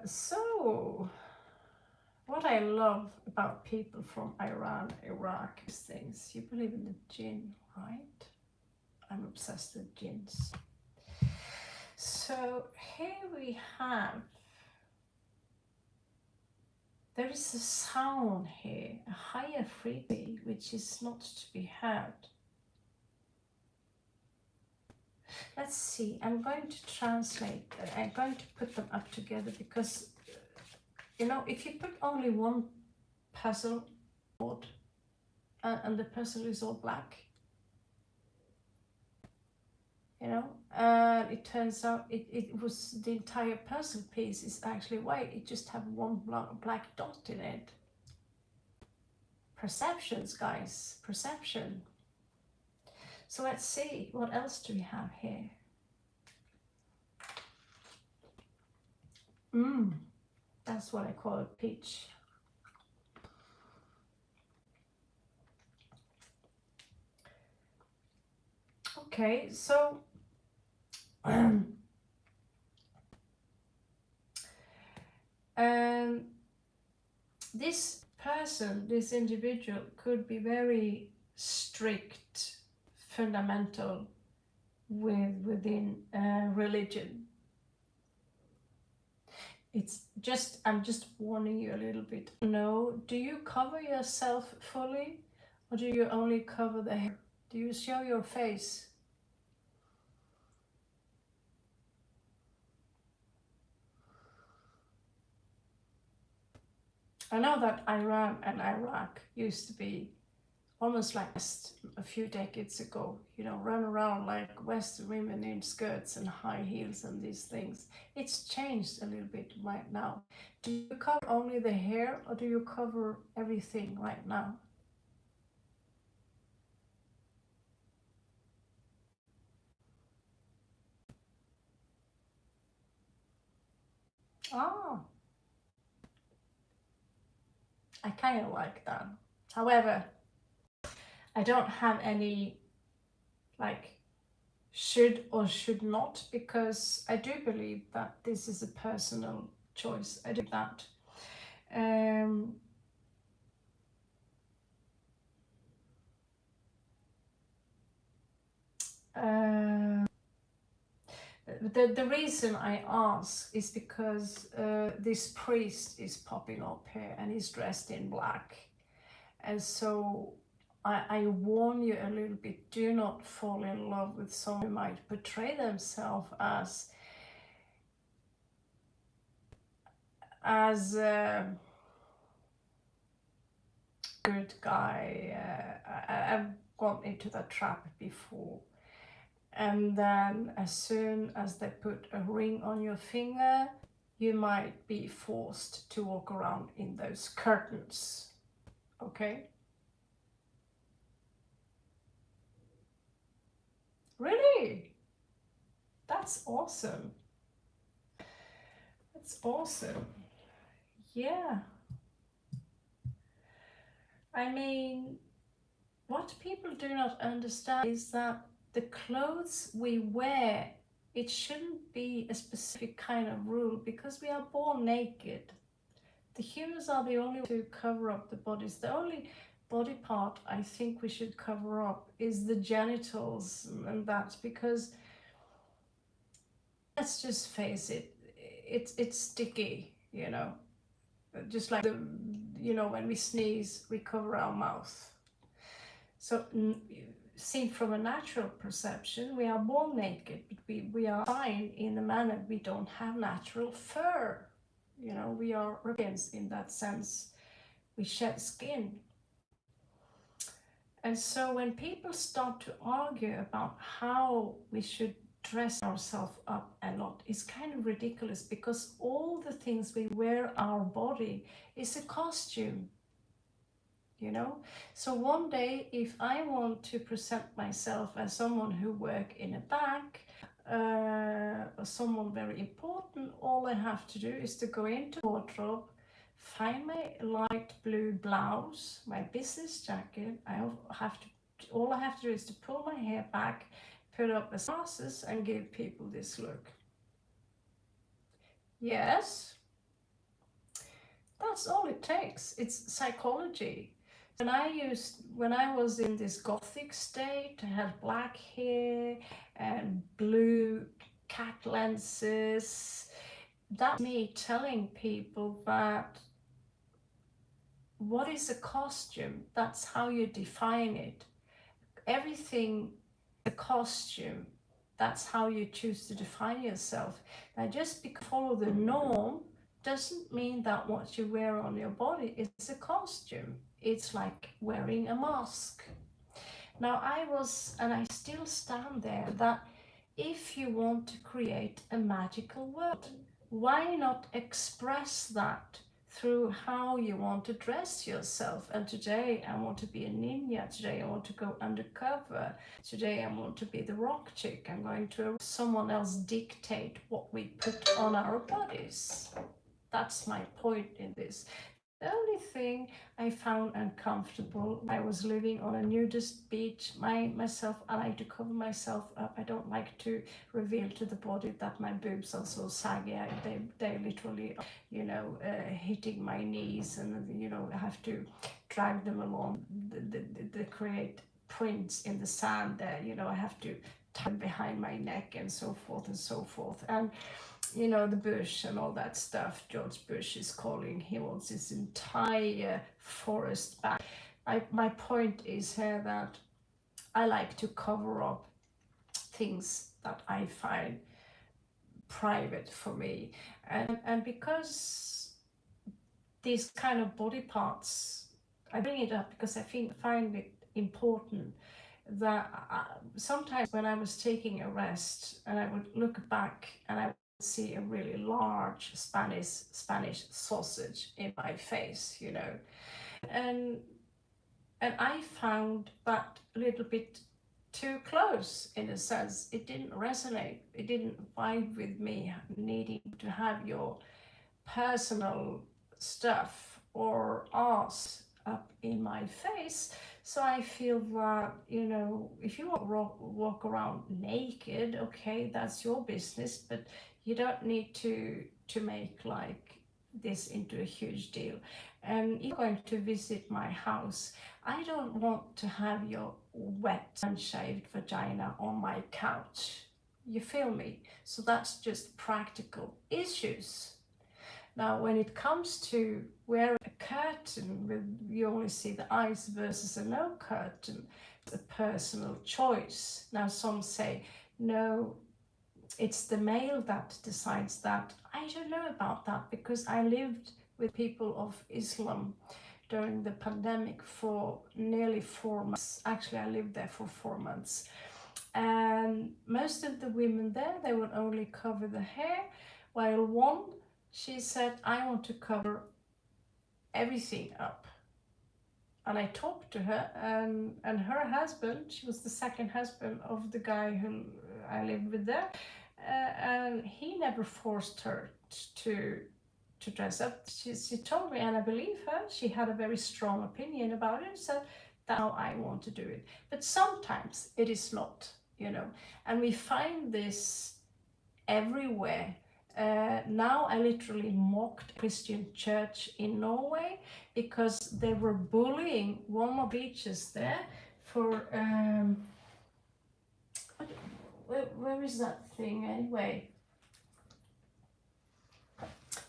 So what I love about people from Iran, Iraq is things. You believe in the jinn, right? I'm obsessed with jinns. So here we have, there is a sound here, a higher frequency, which is not to be heard. Let's see, I'm going to translate, I'm going to put them up together because, you know, if you put only one puzzle board and the puzzle is all black, you know, and it turns out it was the entire puzzle piece is actually white, it just have one black dot in it. Perceptions, guys, perception. So let's see, what else do we have here? That's what I call a peach. Okay, so this person, this individual could be very strict, fundamental within religion. It's just, I'm just warning you a little bit. No, do you cover yourself fully, or do you only cover the hair? Do you show your face? I know that Iran and Iraq used to be almost like a few decades ago, you know, run around like Western women in skirts and high heels and these things. It's changed a little bit right now. Do you cover only the hair, or do you cover everything right now? Oh, I kind of like that. However, I don't have any like should or should not, because I do believe that this is a personal choice. I do that. Um, the reason I ask is because this priest is popping up here and he's dressed in black. And so I warn you a little bit, do not fall in love with someone who might portray themselves as a good guy. I've gone into that trap before. And then as soon as they put a ring on your finger, you might be forced to walk around in those curtains. Okay? Really? That's awesome. That's awesome. Yeah. I mean, what people do not understand is that the clothes we wear it shouldn't be a specific kind of rule because we are born naked. The humans are the only to cover up the bodies. The only body part I think we should cover up is the genitals, and that's because, let's just face it, it's sticky, you know, just like the, you know, when we sneeze we cover our mouth. So seen from a natural perception, we are born naked, but we are fine in a manner. We don't have natural fur, you know, we are reptilians in that sense. We shed skin. And so when people start to argue about how we should dress ourselves up a lot, it's kind of ridiculous because all the things we wear our body is a costume, you know. So one day if I want to present myself as someone who work in a bank, or someone very important, all I have to do is to go into the wardrobe, find my light blue blouse, my business jacket. All I have to do is to pull my hair back, put up the glasses and give people this look. Yes, that's all it takes. It's psychology. When I was in this gothic state, I had black hair and blue cat lenses. That's me telling people that what is a costume? That's how you define it. Everything, a costume, that's how you choose to define yourself. Now, just because you follow the norm doesn't mean that what you wear on your body is a costume. It's like wearing a mask. Now, and I still stand there, that if you want to create a magical world, why not express that through how you want to dress yourself? And today I want to be a ninja, today I want to go undercover, today I want to be the rock chick, I'm going to someone else dictate what we put on our bodies. That's my point in this. The only thing I found uncomfortable, I was living on a nudist beach. Myself, I like to cover myself up. I don't like to reveal to the body that my boobs are so saggy. They literally, you know, hitting my knees, and you know, I have to drag them along. They create prints in the sand there. You know, I have to tie them behind my neck and so forth and so forth. And you know, the Bush and all that stuff. George Bush is calling, he wants his entire forest back. My point is here that I like to cover up things that I find private for me. And because these kind of body parts, I bring it up because I find it important that sometimes when I was taking a rest and I would look back and I see a really large Spanish sausage in my face, you know, and I found that a little bit too close in a sense. It didn't resonate, it didn't vibe with me, needing to have your personal stuff or ass up in my face. So I feel that, you know, if you walk around naked, okay, that's your business, but you don't need to make like this into a huge deal. And if you're going to visit my house, I don't want to have your wet unshaved vagina on my couch. You feel me? So that's just practical issues. Now, when it comes to wearing a curtain with you only see the eyes versus a no curtain, it's a personal choice. Now, some say, no, it's the male that decides that. I don't know about that because I lived with people of Islam during the pandemic for nearly 4 months. Actually, I lived there for 4 months. And most of the women there, they would only cover the hair, while one, she said, I want to cover everything up. And I talked to her, and her husband, she was the second husband of the guy who I lived with there, and he never forced her to dress up. She told me, and I believe her, she had a very strong opinion about it, said, that's how I want to do it. But sometimes it is not, you know, and we find this everywhere. Now I literally mocked a Christian church in Norway because they were bullying one of the beaches there for where is that thing anyway?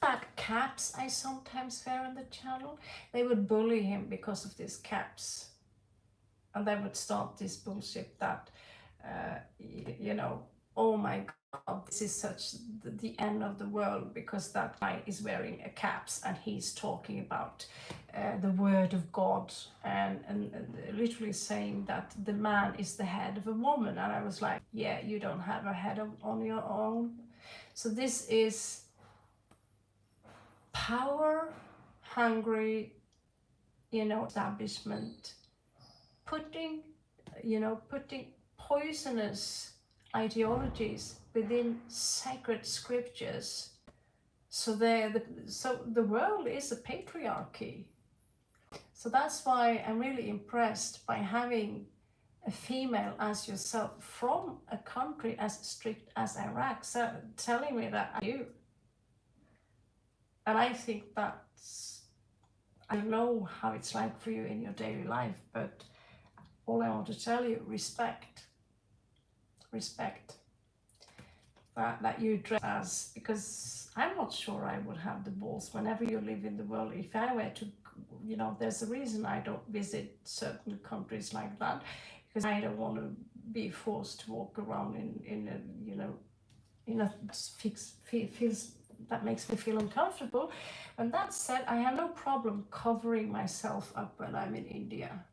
That caps I sometimes wear on the channel. They would bully him because of these caps, and they would start this bullshit that you know, oh my god, this is such the end of the world because that guy is wearing a caps and he's talking about the word of God, and literally saying that the man is the head of a woman. And I was like, yeah, you don't have a head on your own. So this is power hungry, you know, establishment putting poisonous ideologies within sacred scriptures. So the world is a patriarchy. So that's why I'm really impressed by having a female as yourself from a country as strict as Iraq, so telling me that I do. And I think that's, I don't know how it's like for you in your daily life, but all I want to tell you, respect that you dress as, because I'm not sure I would have the balls whenever you live in the world. If I were to, you know, there's a reason I don't visit certain countries like that, because I don't want to be forced to walk around in a, you know, in a feels that makes me feel uncomfortable. And that said, I have no problem covering myself up when I'm in India.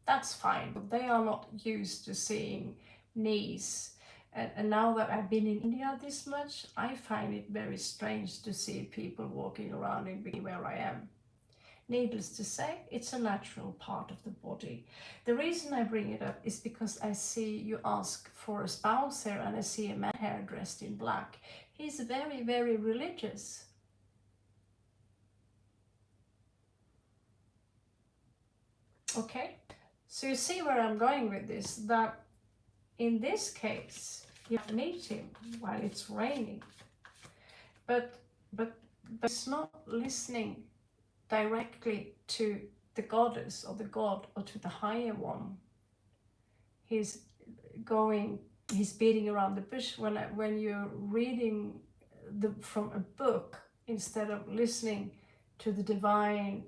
That's fine, but they are not used to seeing knees. And now that I've been in India this much, I find it very strange to see people walking around in bikini where I am. Needless to say, it's a natural part of the body. The reason I bring it up is because I see you ask for a spouse here, and I see a man here dressed in black. He's very, very religious. Okay, so you see where I'm going with this, that in this case, you meet him while it's raining, but it's not listening directly to the goddess or the god or to the higher one. He's beating around the bush when you're reading from a book instead of listening to the divine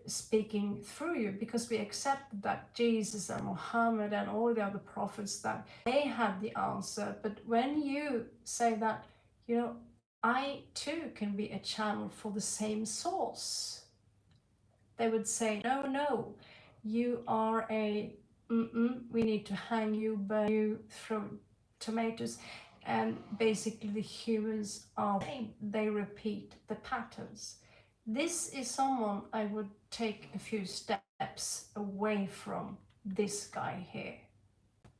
speaking through you, because we accept that Jesus and Muhammad and all the other prophets, that they had the answer. But when you say that, you know, I too can be a channel for the same source, they would say, no, you are a we need to hang you, burn you, throw tomatoes. And basically the humans are the same. They repeat the patterns. This is someone I would take a few steps away from, this guy here.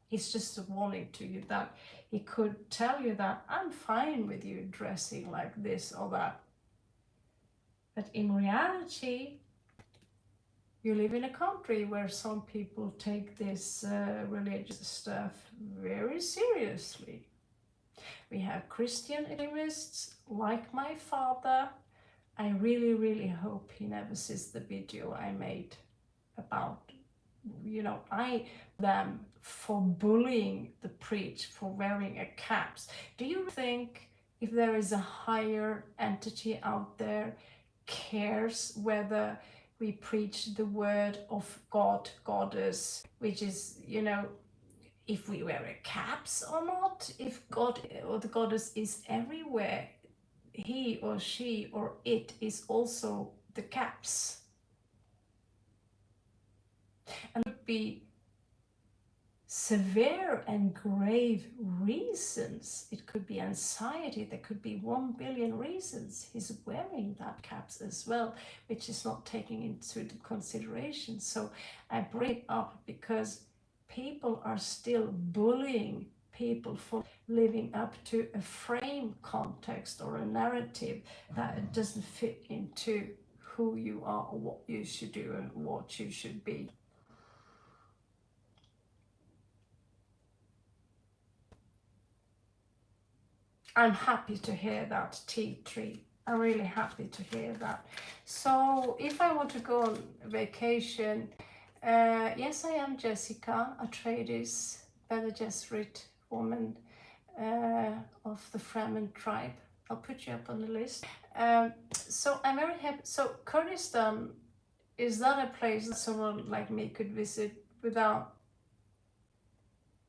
He's just a warning to you that he could tell you that I'm fine with you dressing like this or that. But in reality, you live in a country where some people take this religious stuff very seriously. We have Christian extremists like my father. I really, really hope he never sees the video I made about, you know, them for bullying the priest for wearing a caps. Do you think if there is a higher entity out there cares whether we preach the word of God, goddess, which is, you know, if we wear a caps or not, if God or the goddess is everywhere, he or she or it is also the caps. And it would be severe and grave reasons. It could be anxiety. There could be 1 billion reasons he's wearing that caps as well, which is not taking into consideration. So I bring it up because people are still bullying people for living up to a frame context or a narrative that doesn't fit into who you are or what you should do and what you should be. I'm happy to hear that, tea tree. I'm really happy to hear that. So if I want to go on vacation, yes, I am Jessica, a tradies, Bene Gesserit woman of the Fremen tribe. I'll put you up on the list. So I'm very happy. So Kurdistan, is that a place that someone like me could visit without,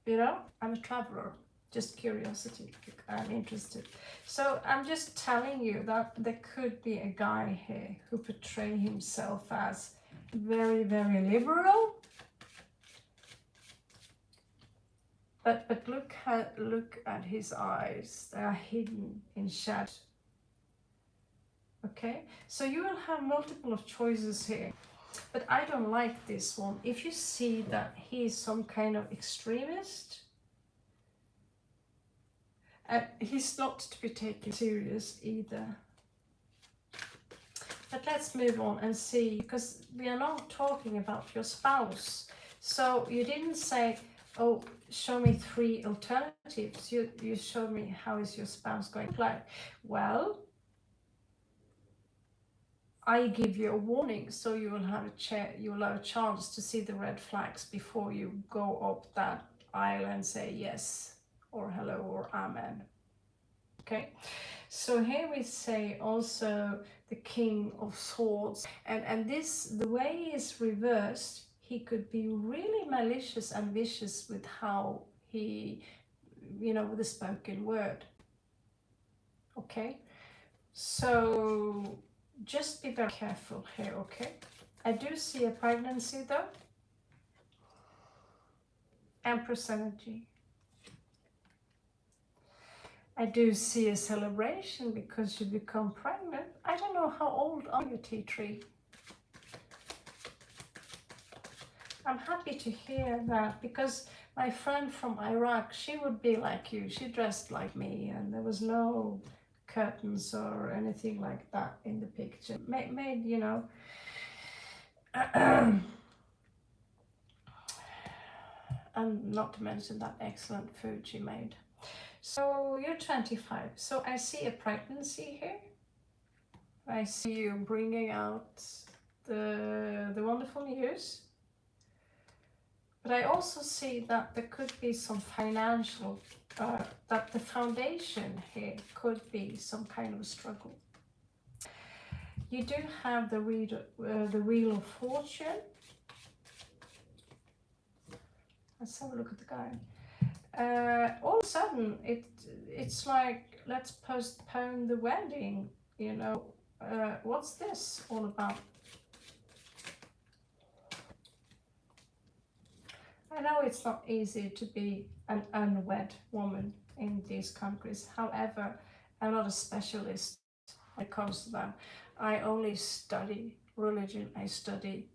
I'm a traveler, just curiosity, I'm interested. So I'm just telling you that there could be a guy here who portray himself as very, very liberal. But look at his eyes, they are hidden in shadow. Okay, so you will have multiple of choices here. But I don't like this one. If you see that he is some kind of extremist, he's not to be taken serious either. But let's move on and see, because we are not talking about your spouse. So you didn't say, oh, show me 3 alternatives. You showed me how is your spouse going to play. Well, I give you a warning, so you will have a chance to see the red flags before you go up that aisle and say yes or hello or amen. Okay, so here we say also the King of Swords, and this, the way is reversed, he could be really malicious and vicious with how he, with the spoken word. Okay, so just be very careful here, okay? I do see a pregnancy though. Empress energy. I do see a celebration because you become pregnant. I don't know, how old are you, tea tree? I'm happy to hear that, because my friend from Iraq, she would be like you. She dressed like me and there was no curtains or anything like that in the picture. Made and not to mention that excellent food she made. So you're 25. So I see a pregnancy here. I see you bringing out the wonderful news. But I also see that there could be some financial, that the foundation here could be some kind of a struggle. You do have the Wheel of Fortune. Let's have a look at the guy. All of a sudden, it's like, let's postpone the wedding, what's this all about? I know it's not easy to be an unwed woman in these countries. However, I'm not a specialist when it comes to that. I only study religion. I study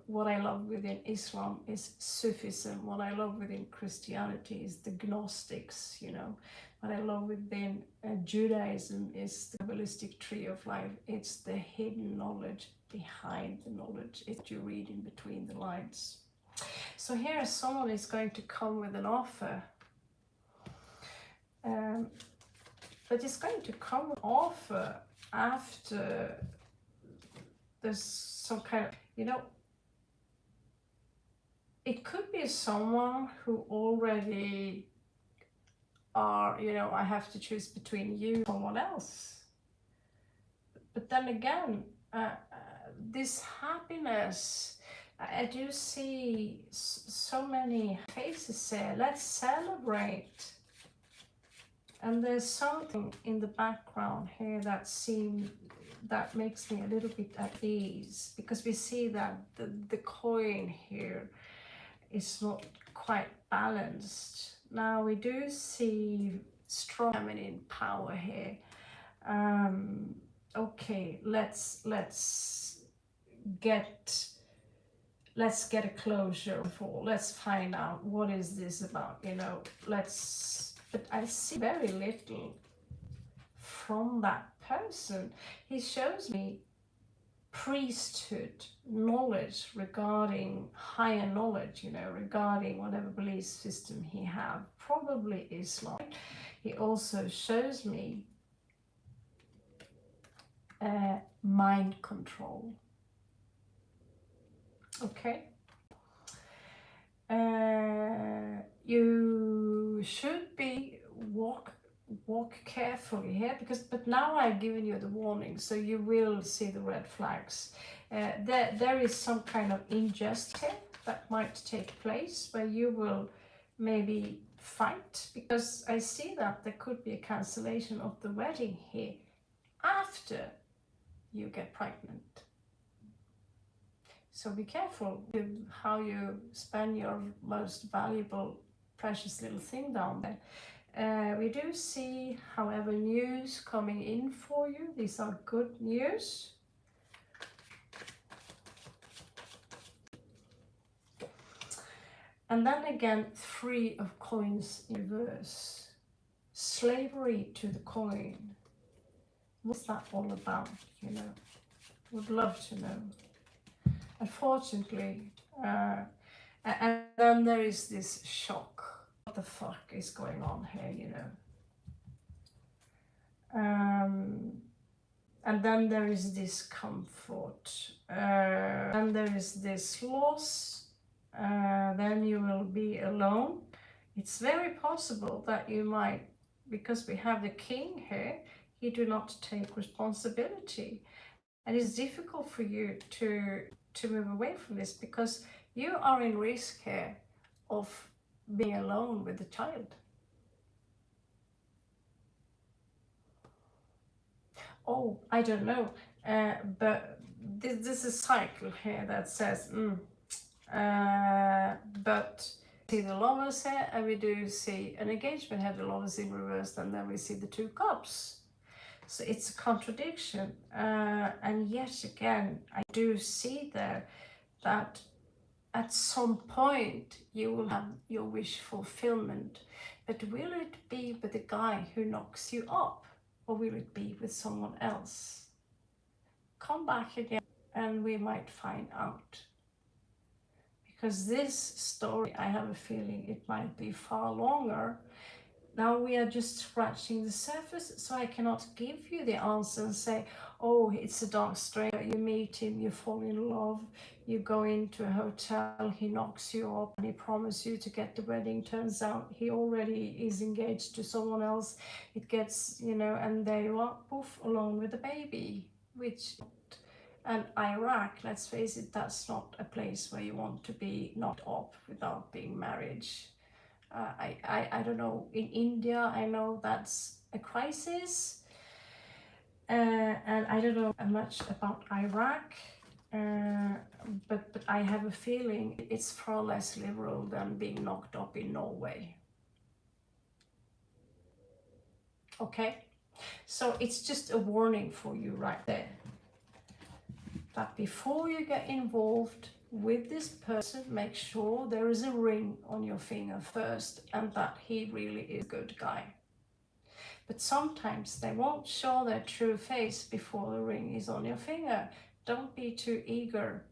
what I love within Islam is Sufism. What I love within Christianity is the Gnostics, What I love within Judaism is the Kabbalistic tree of life. It's the hidden knowledge behind the knowledge. It's you read in between the lines. So here someone is going to come with an offer. But it's going to come with an offer after there's some kind of, it could be someone who already are, I have to choose between you and someone else. But then again, this happiness, I do see so many faces there. Let's celebrate. And there's something in the background here that makes me a little bit at ease, because we see that the coin here is not quite balanced. Now we do see strong feminine power here. Okay, let's get a closure for. Let's find out what is this about. But I see very little from that person. He shows me priesthood knowledge regarding higher knowledge, regarding whatever belief system he have, probably Islam. he also shows me mind control. Okay? You should be walk carefully here, but now I've given you the warning, so you will see the red flags. There is some kind of injustice that might take place where you will maybe fight, because I see that there could be a cancellation of the wedding here after you get pregnant. So be careful with how you spend your most valuable, precious little thing down there. We do see, however, news coming in for you. These are good news. And then again, 3 of coins in reverse. Slavery to the coin. What's that all about, you know? Would love to know. Unfortunately, and then there is this shock. What the fuck is going on here, you know? And then there is discomfort. And there is this loss. Then you will be alone. It's very possible that you might, because we have the king here, he do not take responsibility. And it's difficult for you to move away from this, because you are in risk here of being alone with the child. Oh, I don't know, but this is a cycle here that says, but see the lovers here, and we do see an engagement here, the lovers in reverse, and then we see the 2 cups. So it's a contradiction, and yet again, I do see there that at some point you will have your wish fulfillment, but will it be with the guy who knocks you up, or will it be with someone else? Come back again and we might find out. Because this story, I have a feeling it might be far longer. Now we are just scratching the surface, so I cannot give you the answer and say, oh, it's a dark stranger, you meet him, you fall in love, you go into a hotel, he knocks you up and he promises you to get the wedding. Turns out he already is engaged to someone else. It gets, you know, and there you are, poof, alone with the baby. Which, and Iraq, let's face it, that's not a place where you want to be knocked up without being married. I don't know, in India, I know that's a crisis, and I don't know much about Iraq, but I have a feeling it's far less liberal than being knocked up in Norway. Okay, so it's just a warning for you right there, that before you get involved with this person, make sure there is a ring on your finger first, and that he really is a good guy. But sometimes they won't show their true face before the ring is on your finger. Don't be too eager.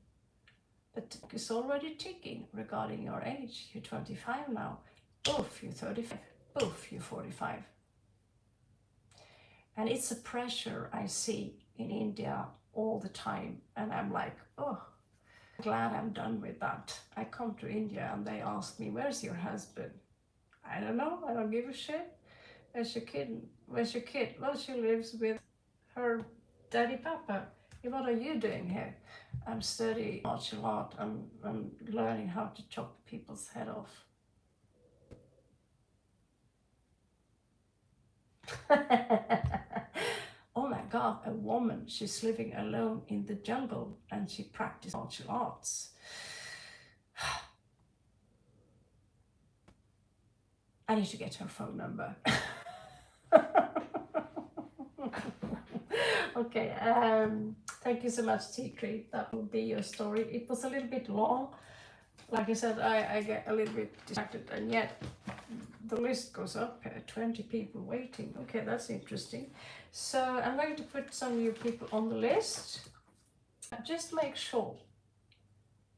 The clock is already ticking regarding your age. You're 25 now. Oof, you're 35. Oof, you're 45. And it's a pressure I see in India all the time. And I'm like, oh, glad I'm done with that. I come to India and they ask me, where's your husband? I don't know, I don't give a shit. Where's your kid? Where's your kid? Well, she lives with her daddy papa. What are you doing here? I'm studying martial art and learning how to chop people's head off. Oh my God, a woman, she's living alone in the jungle and she practices martial arts. I need to get her phone number. Okay, thank you so much, T-Creep. That will be your story. It was a little bit long. Like I said, I get a little bit distracted, and yet the list goes up, 20 people waiting. Okay, that's interesting. So I'm going to put some new people on the list. Just make sure,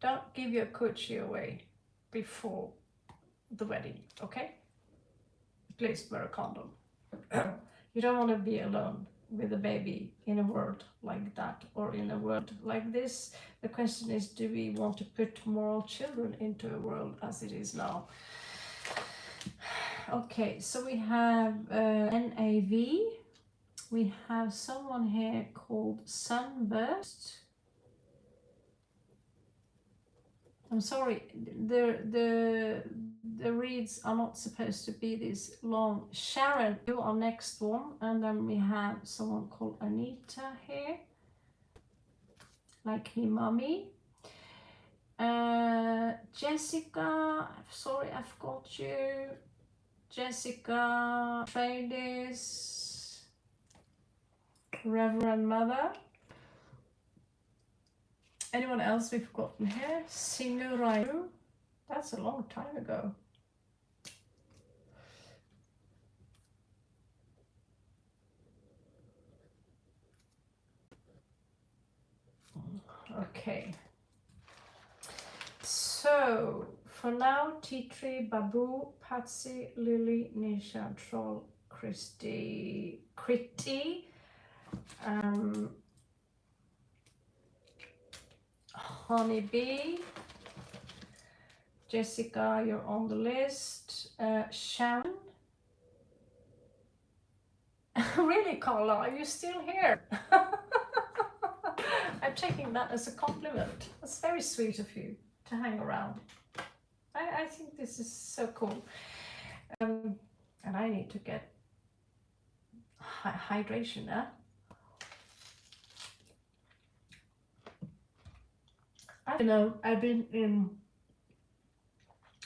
don't give your coochie away before the wedding, okay? Please wear a condom. You don't want to be alone with a baby in a world like that or in a world like this. The question is, do we want to put more children into a world as it is now? Okay, so we have NAV. We have someone here called Sunburst. I'm sorry, the reads are not supposed to be this long. Sharon, you are next one, and then we have someone called Anita here, like me, mommy. Jessica, sorry, I forgot you. Jessica, Tradis, Reverend Mother. Anyone else we've forgotten here? Sinurayu. That's a long time ago. Okay. So, for now, T3, Babu, Patsy, Lily, Nisha, Troll, Christy, Honeybee, Jessica, you're on the list. Sharon. Really, Carla, are you still here? I'm taking that as a compliment. That's very sweet of you to hang around. I think this is so cool. And I need to get hydration now. I don't know,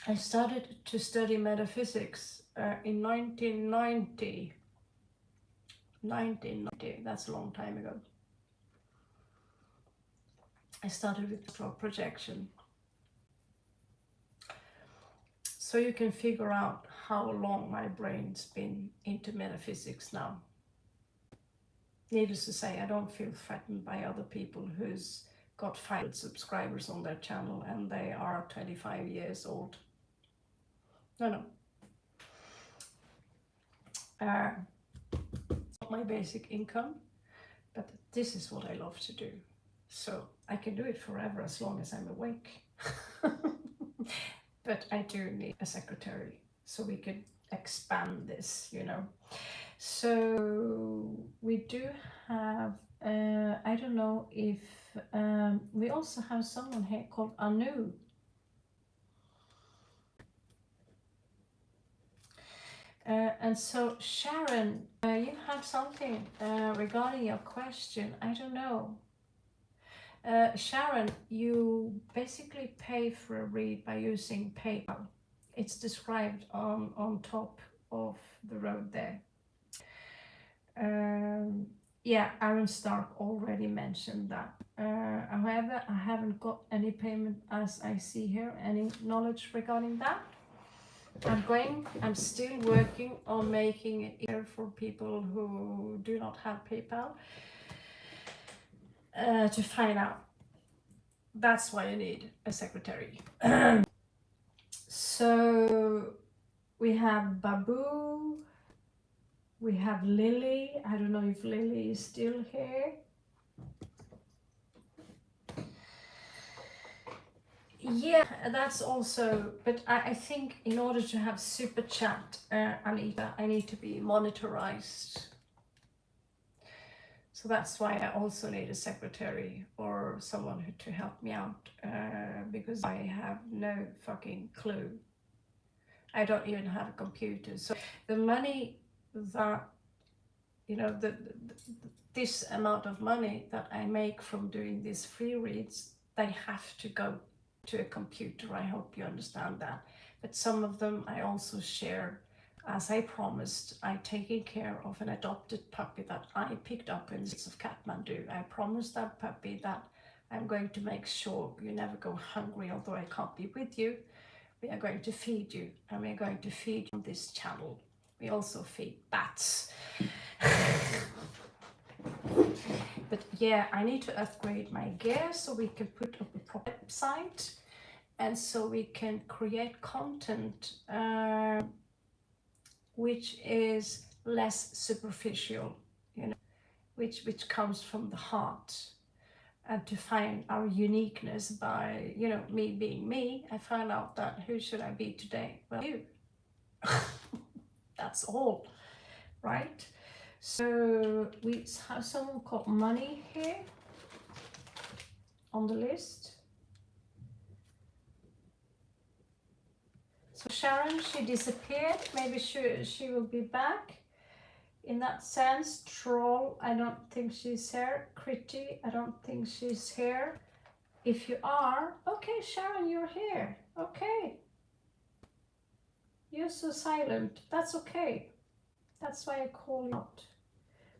I started to study metaphysics in 1990. 1990, that's a long time ago. I started with astral projection. So you can figure out how long my brain's been into metaphysics now. Needless to say, I don't feel threatened by other people who's got 500 subscribers on their channel and they are 25 years old. No. Not my basic income, but this is what I love to do. So I can do it forever as long as I'm awake. But I do need a secretary so we could expand this, you know. So we do have, I don't know if, we also have someone here called Anu. And so Sharon, you have something regarding your question. I don't know. Sharon, you basically pay for a read by using PayPal. It's described on top of the road there. Yeah, Aaron Stark already mentioned that. However, I haven't got any payment as I see here, any knowledge regarding that. I'm still working on making it easier for people who do not have PayPal to find out. That's why I need a secretary. So we have Babu, we have Lily. I don't know if Lily is still here. Yeah, that's also, but I think in order to have super chat, Anita, I need to be monitorized. So that's why I also need a secretary or someone to help me out, because I have no fucking clue. I don't even have a computer. So the money that, you know, this amount of money that I make from doing these free reads, they have to go to a computer. I hope you understand that. But some of them I also share. As I promised, I'm taking care of an adopted puppy that I picked up in the streets of Kathmandu. I promised that puppy that I'm going to make sure you never go hungry, although I can't be with you. We are going to feed you, and we are going to feed you on this channel. We also feed bats. But yeah, I need to upgrade my gear so we can put up a proper website, and so we can create content which is less superficial, you know, which comes from the heart. And to find our uniqueness by, you know, me being me, I found out that who should I be today? Well, you. That's all, right? So we have someone called money here on the list. So Sharon, she disappeared. Maybe she will be back. In that sense, Troll, I don't think she's here. Critty, I don't think she's here. If you are, okay, Sharon, you're here. Okay. You're so silent. That's okay. That's why I call you out.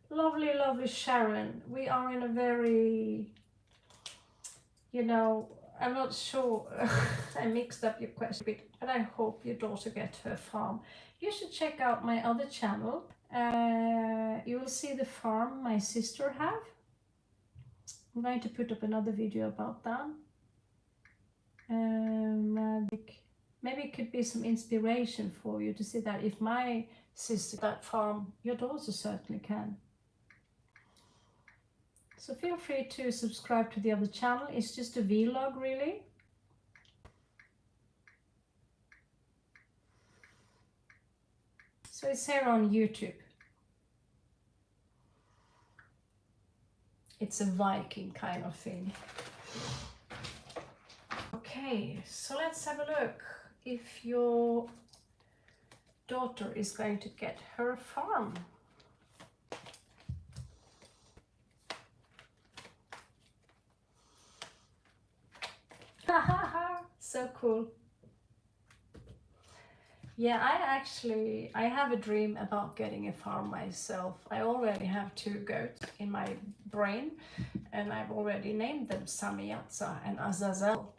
Lovely, lovely Sharon. We are in a very, you know, I'm not sure. I mixed up your question a bit, but I hope your daughter gets her farm. You should check out my other channel. You will see the farm my sister have. I'm going to put up another video about that. Maybe it could be some inspiration for you to see that if my sister that farm, your daughter certainly can. So feel free to subscribe to the other channel. It's just a vlog, really. So it's here on YouTube. It's a Viking kind of thing. Okay, so let's have a look if your daughter is going to get her farm. So cool. Yeah, I have a dream about getting a farm myself. I already have 2 goats in my brain, and I've already named them Samiyatsa and Azazel.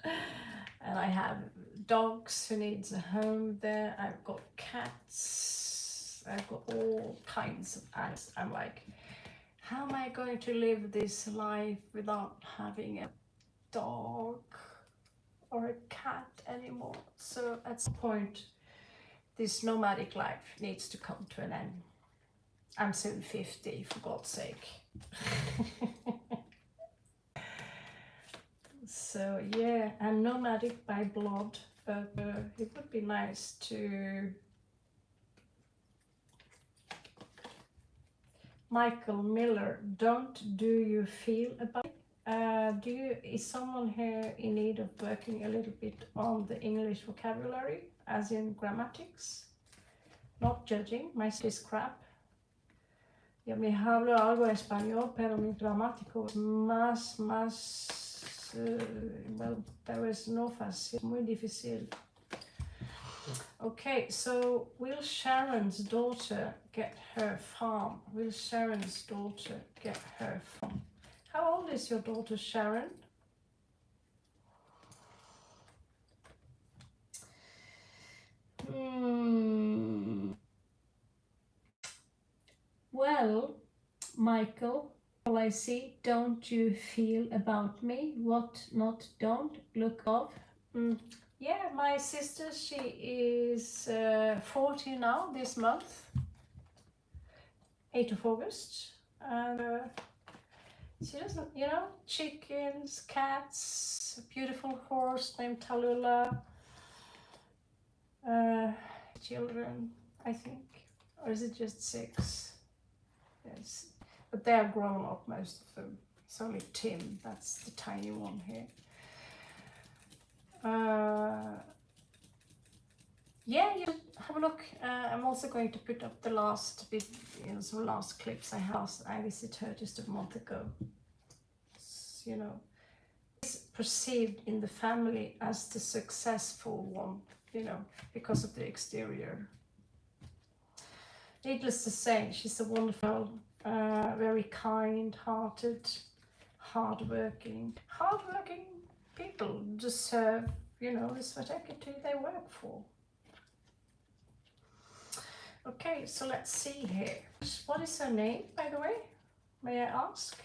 And I have dogs who needs a home there. I've got cats. I've got all kinds of animals. I'm like, how am I going to live this life without having a dog or a cat anymore? So at some point, this nomadic life needs to come to an end. I'm soon 50, for God's sake. So yeah, I'm nomadic by blood, but it would be nice to... Michael Miller, don't do you feel about it? Is someone here in need of working a little bit on the English vocabulary, as in grammatics? Not judging, my is crap. Yo me hablo algo español, pero mi gramático es más, well, there is no fácil, muy difícil. Okay, so will Sharon's daughter get her farm? Will Sharon's daughter get her farm? How old is your daughter, Sharon? Well, Michael, all I see, don't you feel about me? What not don't look up? Yeah, my sister, she is 40 now this month, 8th of August. And she doesn't, you know, chickens, cats, a beautiful horse named Tallulah, children, I think, or is it just 6? Yes, but they are grown up, most of them. It's only Tim, that's the tiny one here. Yeah, you should have a look. I'm also going to put up the last bit, you know, some last clips I have. I visited her just a month ago. You know, it's perceived in the family as the successful one, you know, because of the exterior. Needless to say, she's a wonderful, very kind-hearted, hardworking people deserve, you know, this whatever they work for. Okay, so let's see here. What is her name, by the way? May I ask?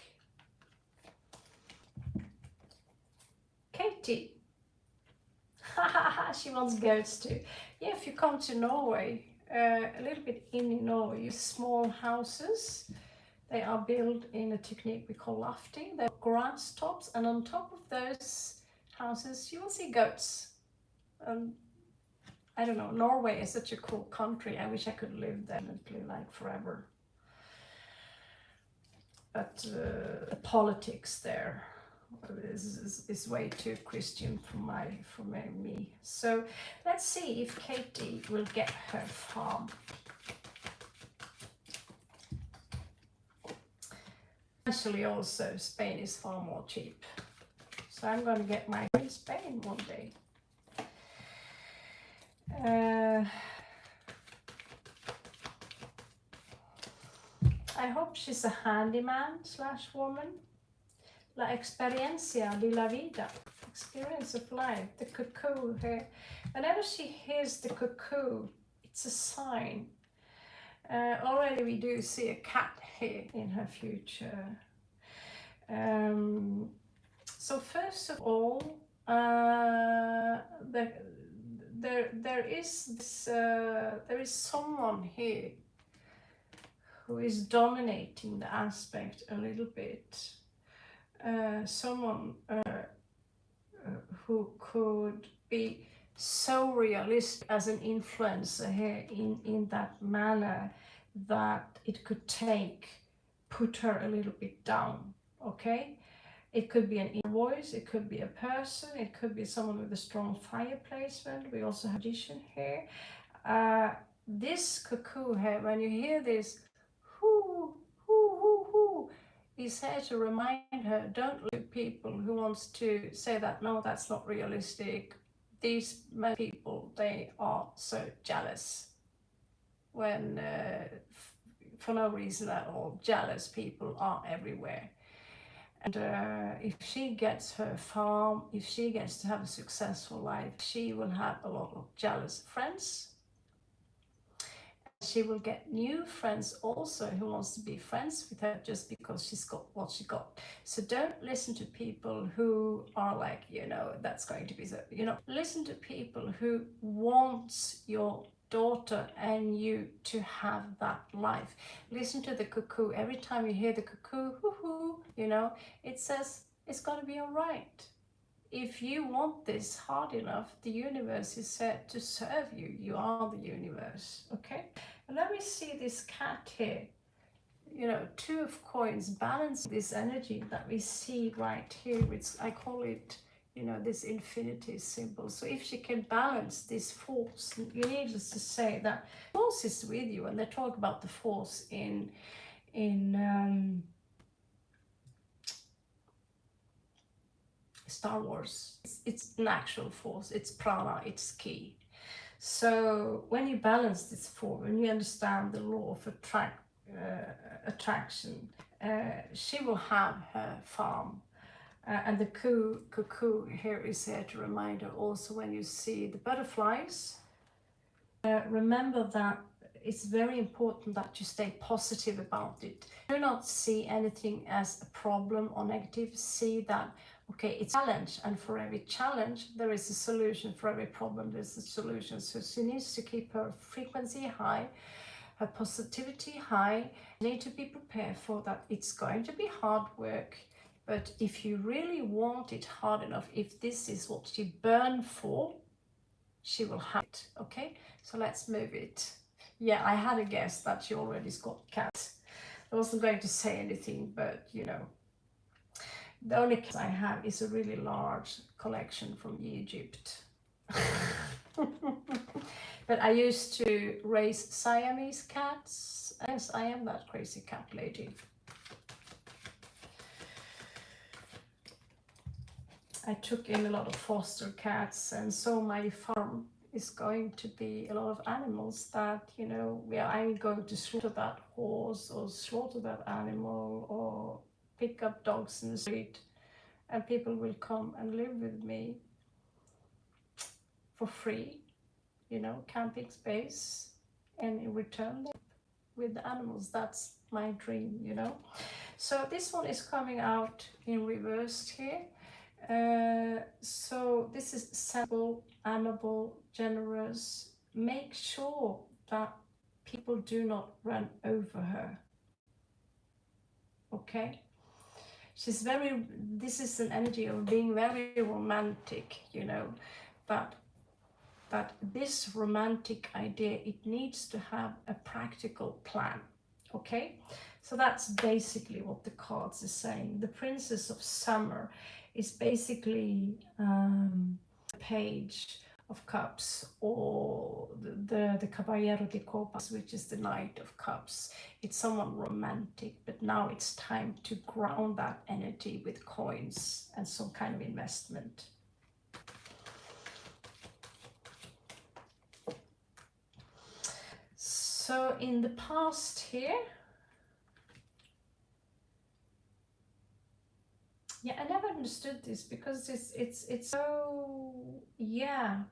Katie. She wants goats too. Yeah, if you come to Norway, a little bit in Norway, small houses. They are built in a technique we call lofting. They're grass tops, and on top of those houses you will see goats. I don't know, Norway is such a cool country. I wish I could live there like forever. But the politics there is way too Christian for me. So let's see if Katie will get her farm. Actually, also Spain is far more cheap. So I'm going to get my in Spain one day. I hope she's a handyman / woman. La experiencia de la vida. Experience of life. The cuckoo here. Whenever she hears the cuckoo, it's a sign. Already we do see a cat here in her future. So first of all, there is someone here who is dominating the aspect a little bit. Someone who could be so realistic as an influencer here in that manner that it could put her a little bit down, okay? It could be an inner voice, it could be a person, it could be someone with a strong fire placement. We also have magician here. This cuckoo here, when you hear this, hoo, hoo, hoo, hoo, is here to remind her, don't look at people who wants to say that, no, that's not realistic. These people, they are so jealous when, for no reason at all, jealous people are everywhere. And if she gets her farm, if she gets to have a successful life, she will have a lot of jealous friends. She will get new friends also who wants to be friends with her just because she's got what she got. So don't listen to people who are like, that's going to be so, listen to people who wants your daughter and you to have that life. Listen to the cuckoo. Every time you hear the cuckoo, hoo-hoo, it says it's going to be all right. If you want this hard enough, the universe is set to serve you. You are the universe, okay? And let me see this cat here. Two of coins balance this energy that we see right here. I call it, this infinity symbol. So if she can balance this force, you need just to say that force is with you. And they talk about the force in Star Wars. It's an actual force, it's prana, it's ki. So when you balance this force, when you understand the law of attraction, she will have her farm. And the cuckoo here is here to remind her also when you see the butterflies, remember that it's very important that you stay positive about it. Do not see anything as a problem or negative. See that, okay, it's a challenge, and for every challenge there is a solution. For every problem there's a solution. So she needs to keep her frequency high, her positivity high. You need to be prepared for that. It's going to be hard work, but if you really want it hard enough, if this is what you burn for, she will have it, okay? So let's move it. Yeah, I had a guess that she already's got cats. I wasn't going to say anything, but the only cat I have is a really large collection from Egypt. But I used to raise Siamese cats. Yes, I am that crazy cat lady. I took in a lot of foster cats, and so my farm is going to be a lot of animals that, where I'm going to slaughter that horse or slaughter that animal or pick up dogs in the street, and people will come and live with me for free, camping space, and in return with the animals. That's my dream, So this one is coming out in reverse here. So this is sensible, amiable, generous. Make sure that people do not run over her. Okay? She's very, this is an energy of being very romantic, you know, but this romantic idea, it needs to have a practical plan. Okay, so that's basically what the cards are saying. The Princess of Summer is basically a page of cups, or the Caballero de Copas, which is the Knight of Cups. It's someone romantic, but now it's time to ground that energy with coins and some kind of investment. So in the past here, yeah, I never understood this because it's so, yeah.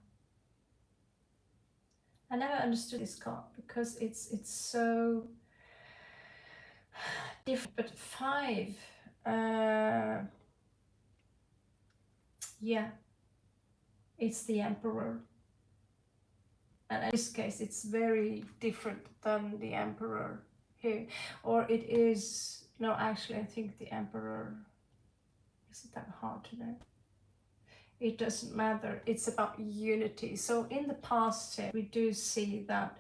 I never understood this card because it's so different. But 5, yeah, it's the Emperor. And in this case, it's very different than the Emperor here. Or it is, no, actually, I think the Emperor, is it that hard to know? It doesn't matter. It's about unity. So in the past, we do see that,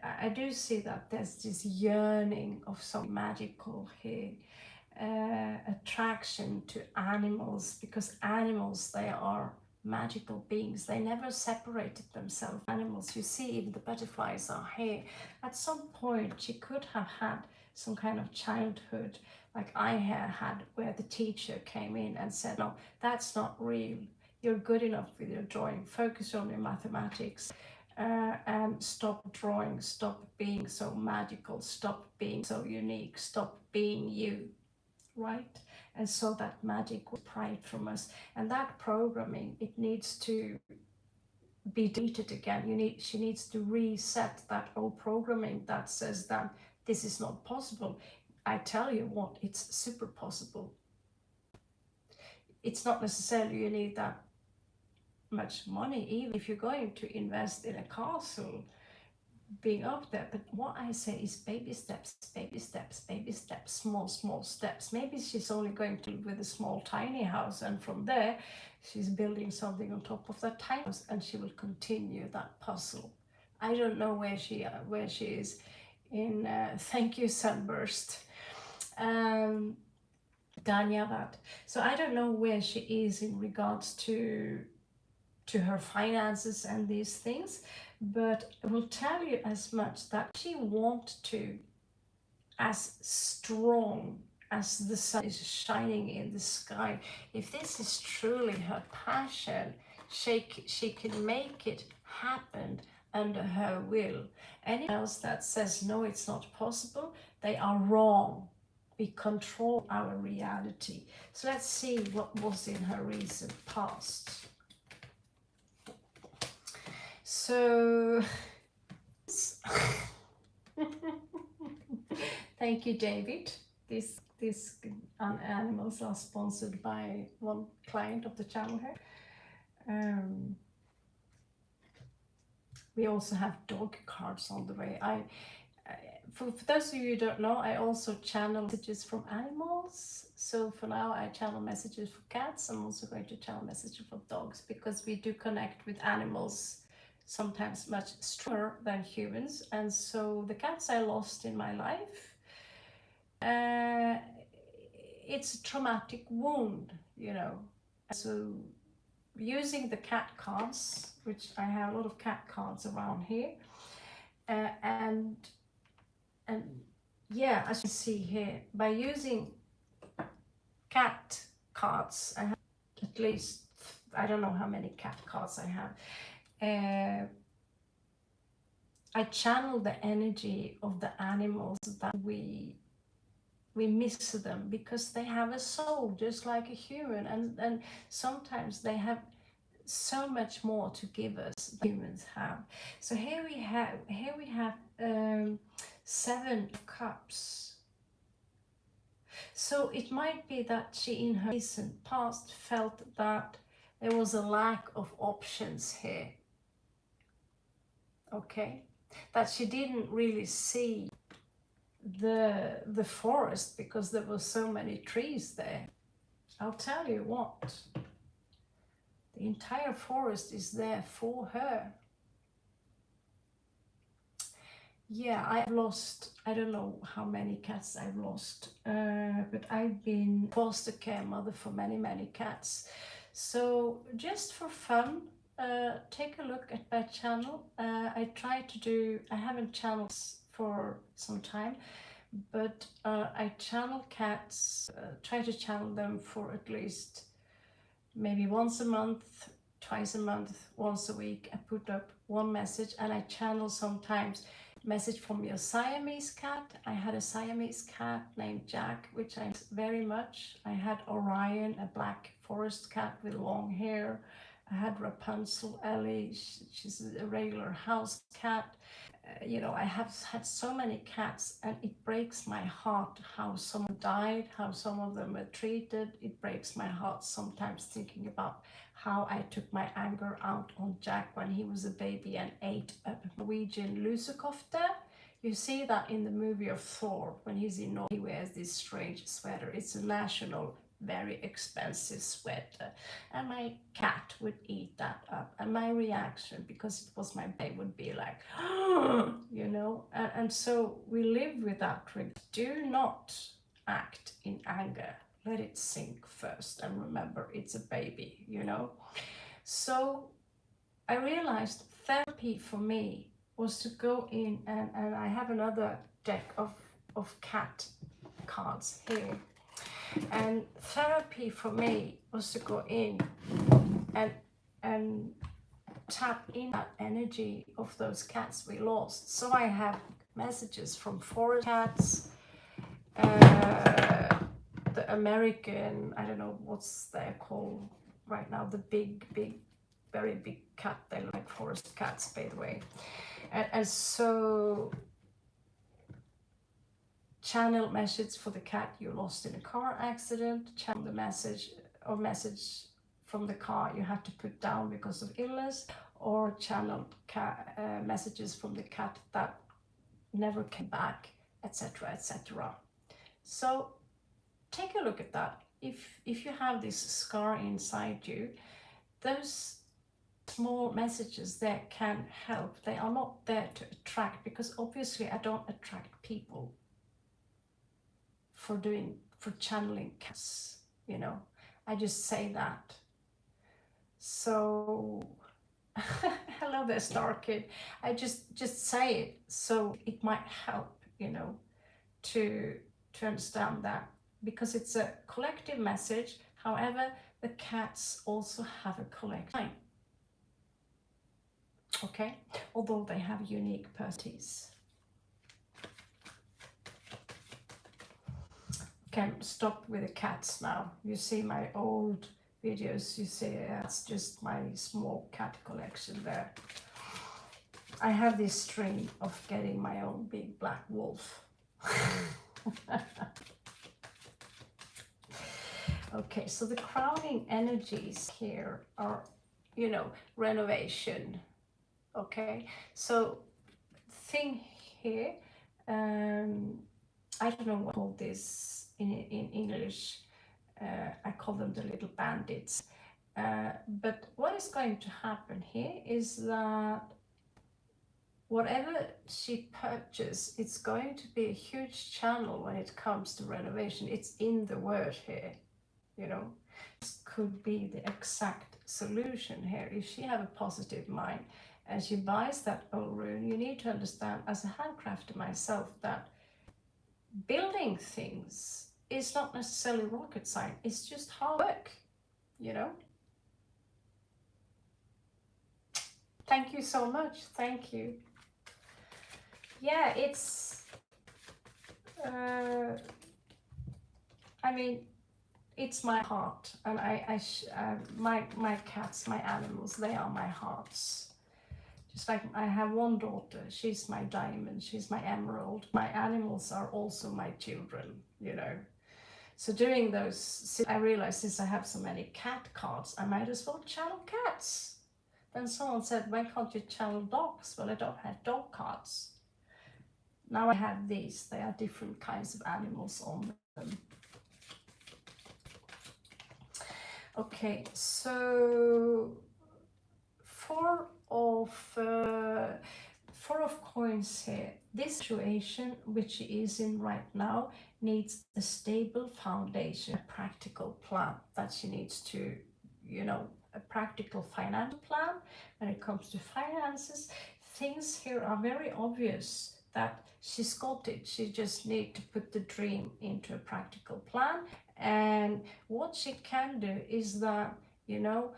I do see that there's this yearning of some magical here, attraction to animals, because animals, they are magical beings. They never separated themselves. Animals, you see, even the butterflies are here. At some point, she could have had some kind of childhood like I had, where the teacher came in and said, no, that's not real. You're good enough with your drawing. Focus on your mathematics, and stop drawing. Stop being so magical. Stop being so unique. Stop being you, right? And so that magic will pride from us. And that programming, it needs to be deleted again. She needs to reset that old programming that says that this is not possible. I tell you what, it's super possible. It's not necessarily you need that much money, even if you're going to invest in a castle being up there. But what I say is baby steps, baby steps, baby steps, small steps. Maybe she's only going to live with a small tiny house, and from there she's building something on top of that tiny house, and she will continue that puzzle. I don't know where she is in thank you Sunburst, Danyavat. So I don't know where she is in regards to her finances and these things, but I will tell you as much that she wants to, as strong as the sun is shining in the sky, if this is truly her passion, she can make it happen under her will. Anyone else that says no, it's not possible, they are wrong. We control our reality. So let's see what was in her recent past. So, thank you, David. These animals are sponsored by one client of the channel here. We also have dog cards on the way. For those of you who don't know, I also channel messages from animals. So for now, I channel messages for cats. I'm also going to channel messages for dogs, because we do connect with animals sometimes much stronger than humans. And so the cats I lost in my life, it's a traumatic wound, you know. So using the cat cards, which I have a lot of cat cards around here, and yeah, as you see here, by using cat cards, I have at least, I don't know how many cat cards I have. I channel the energy of the animals that we miss them, because they have a soul just like a human, and sometimes they have so much more to give us than humans have. So here we have 7 of Cups. So it might be that she in her recent past felt that there was a lack of options here. Okay, that she didn't really see the forest because there were so many trees there. I'll tell you what, the entire forest is there for her. Yeah, I've lost, I don't know how many cats I've lost, but I've been foster care mother for many cats. So just for fun, take a look at my channel. I haven't channeled for some time, but I channel cats, try to channel them for at least maybe once a month, twice a month, once a week. I put up one message, and I channel sometimes message from your Siamese cat. I had a Siamese cat named Jack, which I miss very much. I had Orion, a black forest cat with long hair. I had Rapunzel, Ellie, she's a regular house cat. You know, I have had so many cats, and it breaks my heart how some died, how some of them were treated. It breaks my heart sometimes thinking about how I took my anger out on Jack when he was a baby and ate a Norwegian lusekofte. You see that in the movie of Thor, when he's in Norway, he wears this strange sweater. It's a national, very expensive sweater, and my cat would eat that up, and my reaction, because it was my baby, would be like, you know, and so we live with that. Do not act in anger. Let it sink first, and remember, it's a baby, you know. So I realized therapy for me was to go in, and I have another deck of cat cards here. And therapy for me was to go in and tap in that energy of those cats we lost. So I have messages from forest cats, the American, I don't know what's they're called right now, the big, very big cat. They look like forest cats, by the way. And so channel message for the cat you lost in a car accident, channel the message from the car you had to put down because of illness, or channel messages from the cat that never came back, etc, etc. So take a look at that. If you have this scar inside you, those small messages that can help. They are not there to attract, because obviously I don't attract people for channeling cats, you know. I just say that. So hello there, Star Kid. I just say it, so it might help, you know, to understand that, because it's a collective message. However, the cats also have a collective mind, okay, although they have unique personalities. Can stop with the cats now. You see my old videos, you see that's just my small cat collection there. I have this dream of getting my own big black wolf. Okay, so the crowning energies here are, you know, renovation. Okay, so thing here, I don't know what to call this in English. I call them the little bandits. But what is going to happen here is that whatever she purchases, it's going to be a huge channel when it comes to renovation. It's in the word here, you know. This could be the exact solution here. If she have a positive mind and she buys that old rune, you need to understand, as a handcrafter myself, that building things is not necessarily rocket science. It's just hard work, you know. Thank you so much. Thank you. Yeah, it's I mean, it's my heart, and my cats, my animals, they are my hearts. Just like I have one daughter, she's my diamond, she's my emerald. My animals are also my children, you know. So doing those, I realized since I have so many cat cards, I might as well channel cats. Then someone said, why can't you channel dogs? Well, I don't have dog cards. Now I have these. They are different kinds of animals on them. Okay, so four of coins here. This situation which she is in right now needs a stable foundation, a practical plan that she needs to, a practical financial plan. When it comes to finances, things here are very obvious that she's got it. She just needs to put the dream into a practical plan. And what she can do is that, I know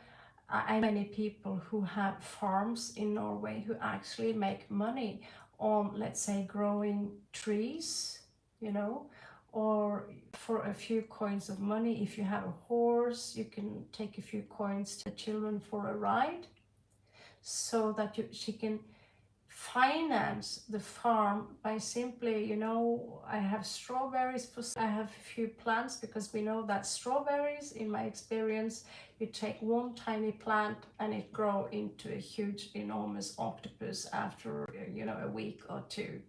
many people who have farms in Norway who actually make money on, let's say, growing trees, or for a few coins of money. If you have a horse, you can take a few coins to the children for a ride, so that she can finance the farm by simply, I have strawberries I have a few plants, because we know that strawberries, in my experience, you take one tiny plant and it grows into a huge, enormous octopus after, a week or two.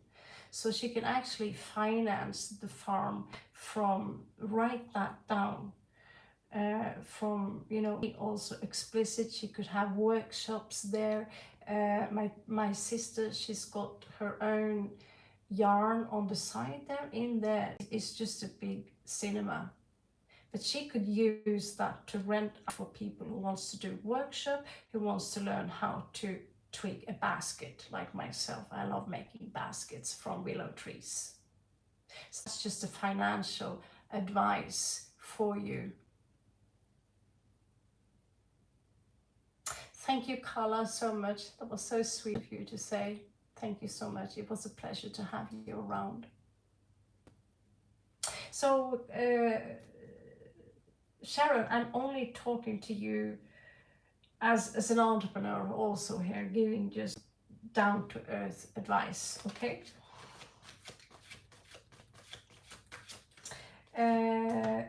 So she can actually finance the farm from, write that down. From, also explicit, she could have workshops there. My sister, she's got her own yarn on the side there. In there, it's just a big cinema, but she could use that to rent for people who wants to do workshop, who wants to learn how to twig a basket, like myself. I love making baskets from willow trees. So that's just a financial advice for you. Thank you, Carla, so much. That was so sweet of you to say. Thank you so much. It was a pleasure to have you around. So, Sharon, I'm only talking to you as an entrepreneur also here, giving just down-to-earth advice, okay?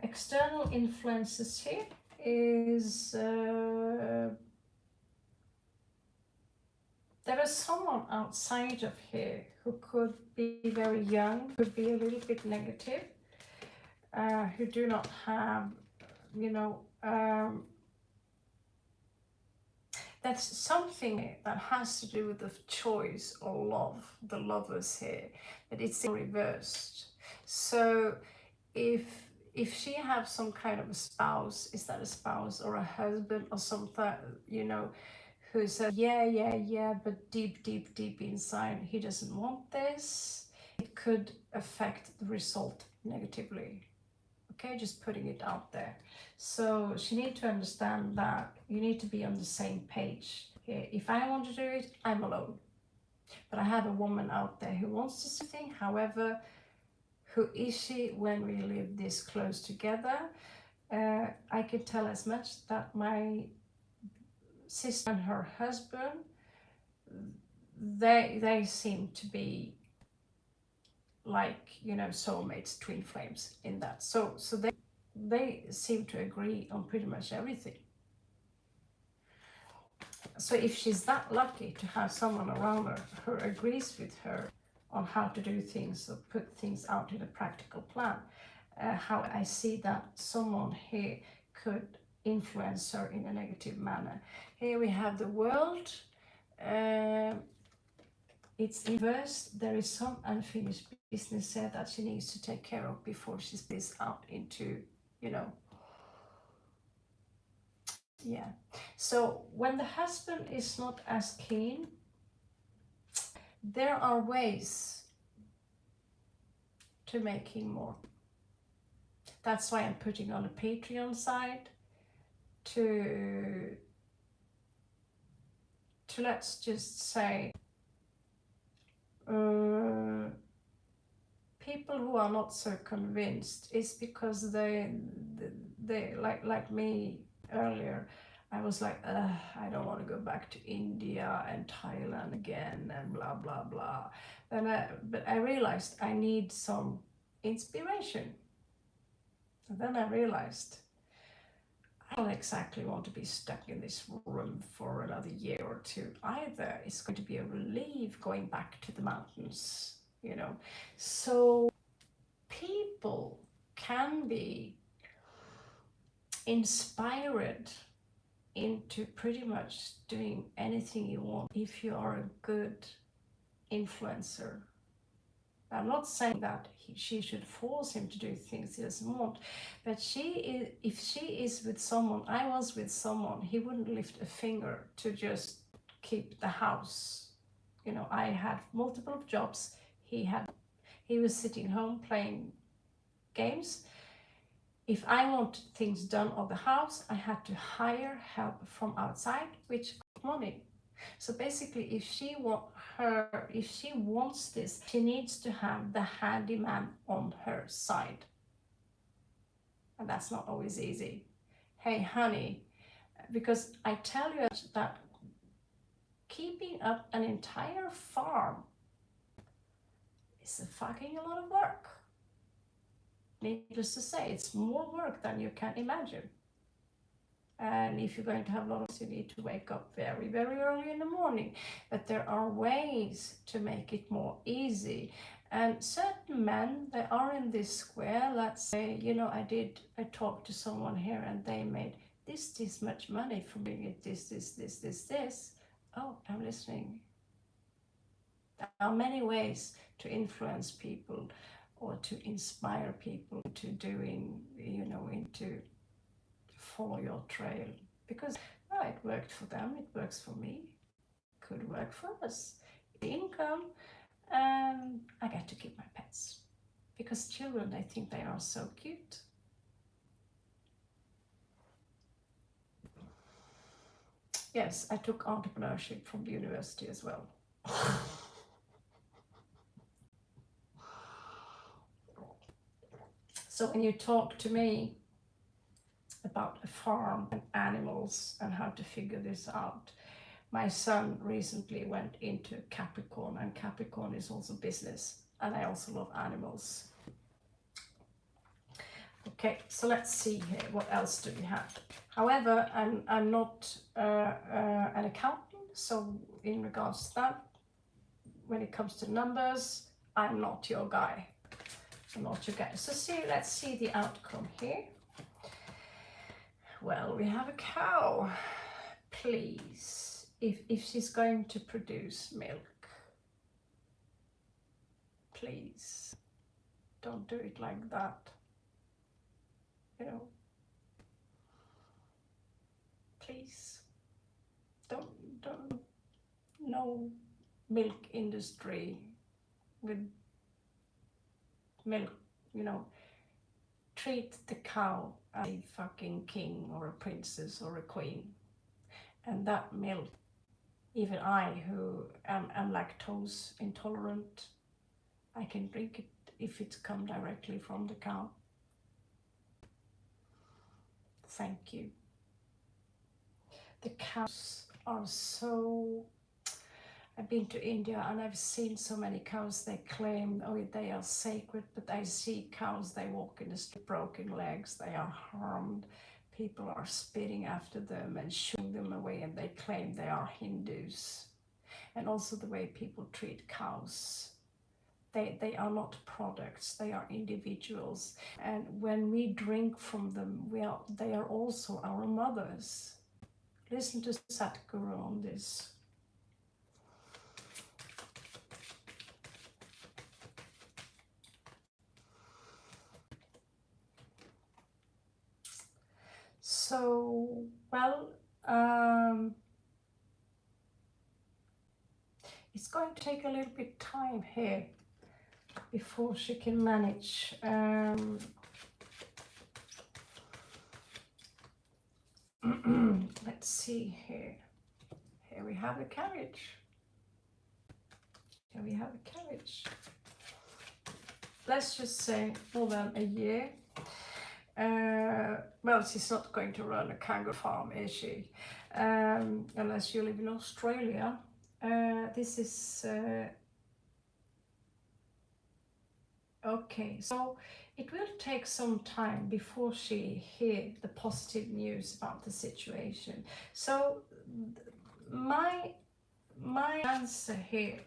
External influences here is... there is someone outside of here who could be very young, could be a little bit negative, who do not have, that's something that has to do with the choice or love, the lovers here, but it's reversed. So if she have some kind of a spouse, is that a spouse or a husband or something, who said, yeah, but deep inside, he doesn't want this, it could affect the result negatively. Okay, just putting it out there. So she needs to understand that you need to be on the same page. If I want to do it, I'm alone. But I have a woman out there who wants to see things. However, who is she when we live this close together? I can tell as much that my sister and her husband, they seem to be like, soulmates, twin flames in that. So they seem to agree on pretty much everything. So if she's that lucky to have someone around her who agrees with her on how to do things or put things out in a practical plan, how I see that someone here could influence her in a negative manner. Here we have the world. It's inverse. There is some unfinished business there that she needs to take care of before she splits out into, yeah. So when the husband is not as keen, there are ways to make him more. That's why I'm putting on a Patreon side to let's just say people who are not so convinced is because they like me earlier, I was like, I don't want to go back to India and Thailand again and blah blah blah. But I realized I need some inspiration. And then I realized I don't exactly want to be stuck in this room for another year or two either. It's going to be a relief going back to the mountains, you know. So people can be inspired into pretty much doing anything you want if you are a good influencer. I'm not saying that she should force him to do things he doesn't want, but if she is with someone, I was with someone, he wouldn't lift a finger to just keep the house. You know, I had multiple jobs. He was sitting home playing games. If I wanted things done on the house, I had to hire help from outside, which cost money. So basically, if she wants this, she needs to have the handyman on her side. And that's not always easy. Hey, honey, because I tell you that keeping up an entire farm is a fucking a lot of work. Needless to say, it's more work than you can imagine. And if you're going to have a lot of, you need to wake up very, very early in the morning. But there are ways to make it more easy. And certain men, they are in this square. Let's say, you know, I talked to someone here and they made this much money from doing it, this. Oh, I'm listening. There are many ways to influence people or to inspire people to doing, you know, into follow your trail, because it worked for them, it works for me, could work for us. Income, and I get to keep my pets because children, they think they are so cute. Yes, I took entrepreneurship from the university as well. So when you talk to me about a farm and animals and how to figure this out, my son recently went into Capricorn, and Capricorn is also business, and I also love animals. Okay, so let's see here, what else do we have? However, I'm not an accountant, so in regards to that, when it comes to numbers, I'm not your guy. I'm not your guy. So let's see the outcome here. Well, we have a cow. Please, if she's going to produce milk, please don't do it like that. You know, please don't no milk industry with milk, you know. Treat the cow as a fucking king or a princess or a queen. And that milk, even I, who am lactose intolerant, I can drink it if it's come directly from the cow. Thank you. The cows are so... I've been to India and I've seen so many cows, they claim, oh, they are sacred, but I see cows, they walk in the street, broken legs, they are harmed, people are spitting after them and shooing them away, and they claim they are Hindus. And also the way people treat cows. They are not products, they are individuals. And when we drink from them, they are also our mothers. Listen to Sadhguru on this. So, well, it's going to take a little bit time here before she can manage. Let's see here. Here we have a carriage. Here we have a carriage. Let's just say more than a year. Well, she's not going to run a kangaroo farm, is she? Unless you live in Australia. This is... okay, so it will take some time before she hear the positive news about the situation. So my answer here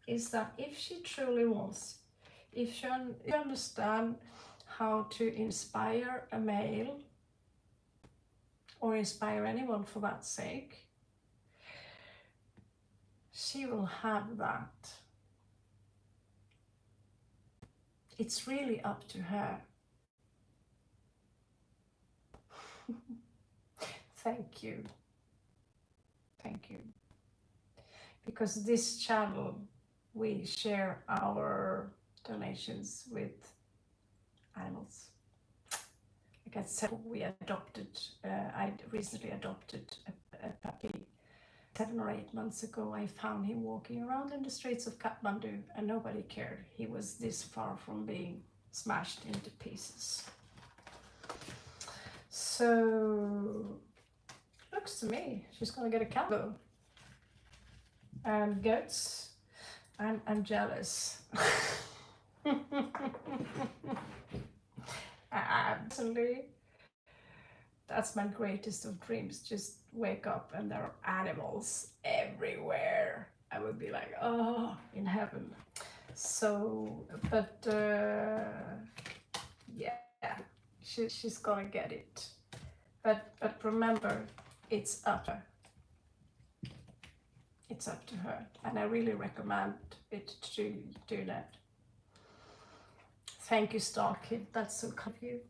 is that if she truly wants, if she understand how to inspire a male or inspire anyone for that sake, she will have that. It's really up to her. Thank you. Thank you. Because this channel, we share our donations with animals. Like I said, I recently adopted a puppy 7 or 8 months ago. I found him walking around in the streets of Kathmandu and nobody cared. He was this far from being smashed into pieces. So, looks to me, she's gonna get a cow. And goats. I'm jealous. Absolutely. That's my greatest of dreams. Just wake up and there are animals everywhere. I would be like, oh, in heaven. So, but yeah, she's gonna get it. But remember, it's up to her. It's up to her, and I really recommend it to do that. Thank you, Star Kid. That's so kind of you.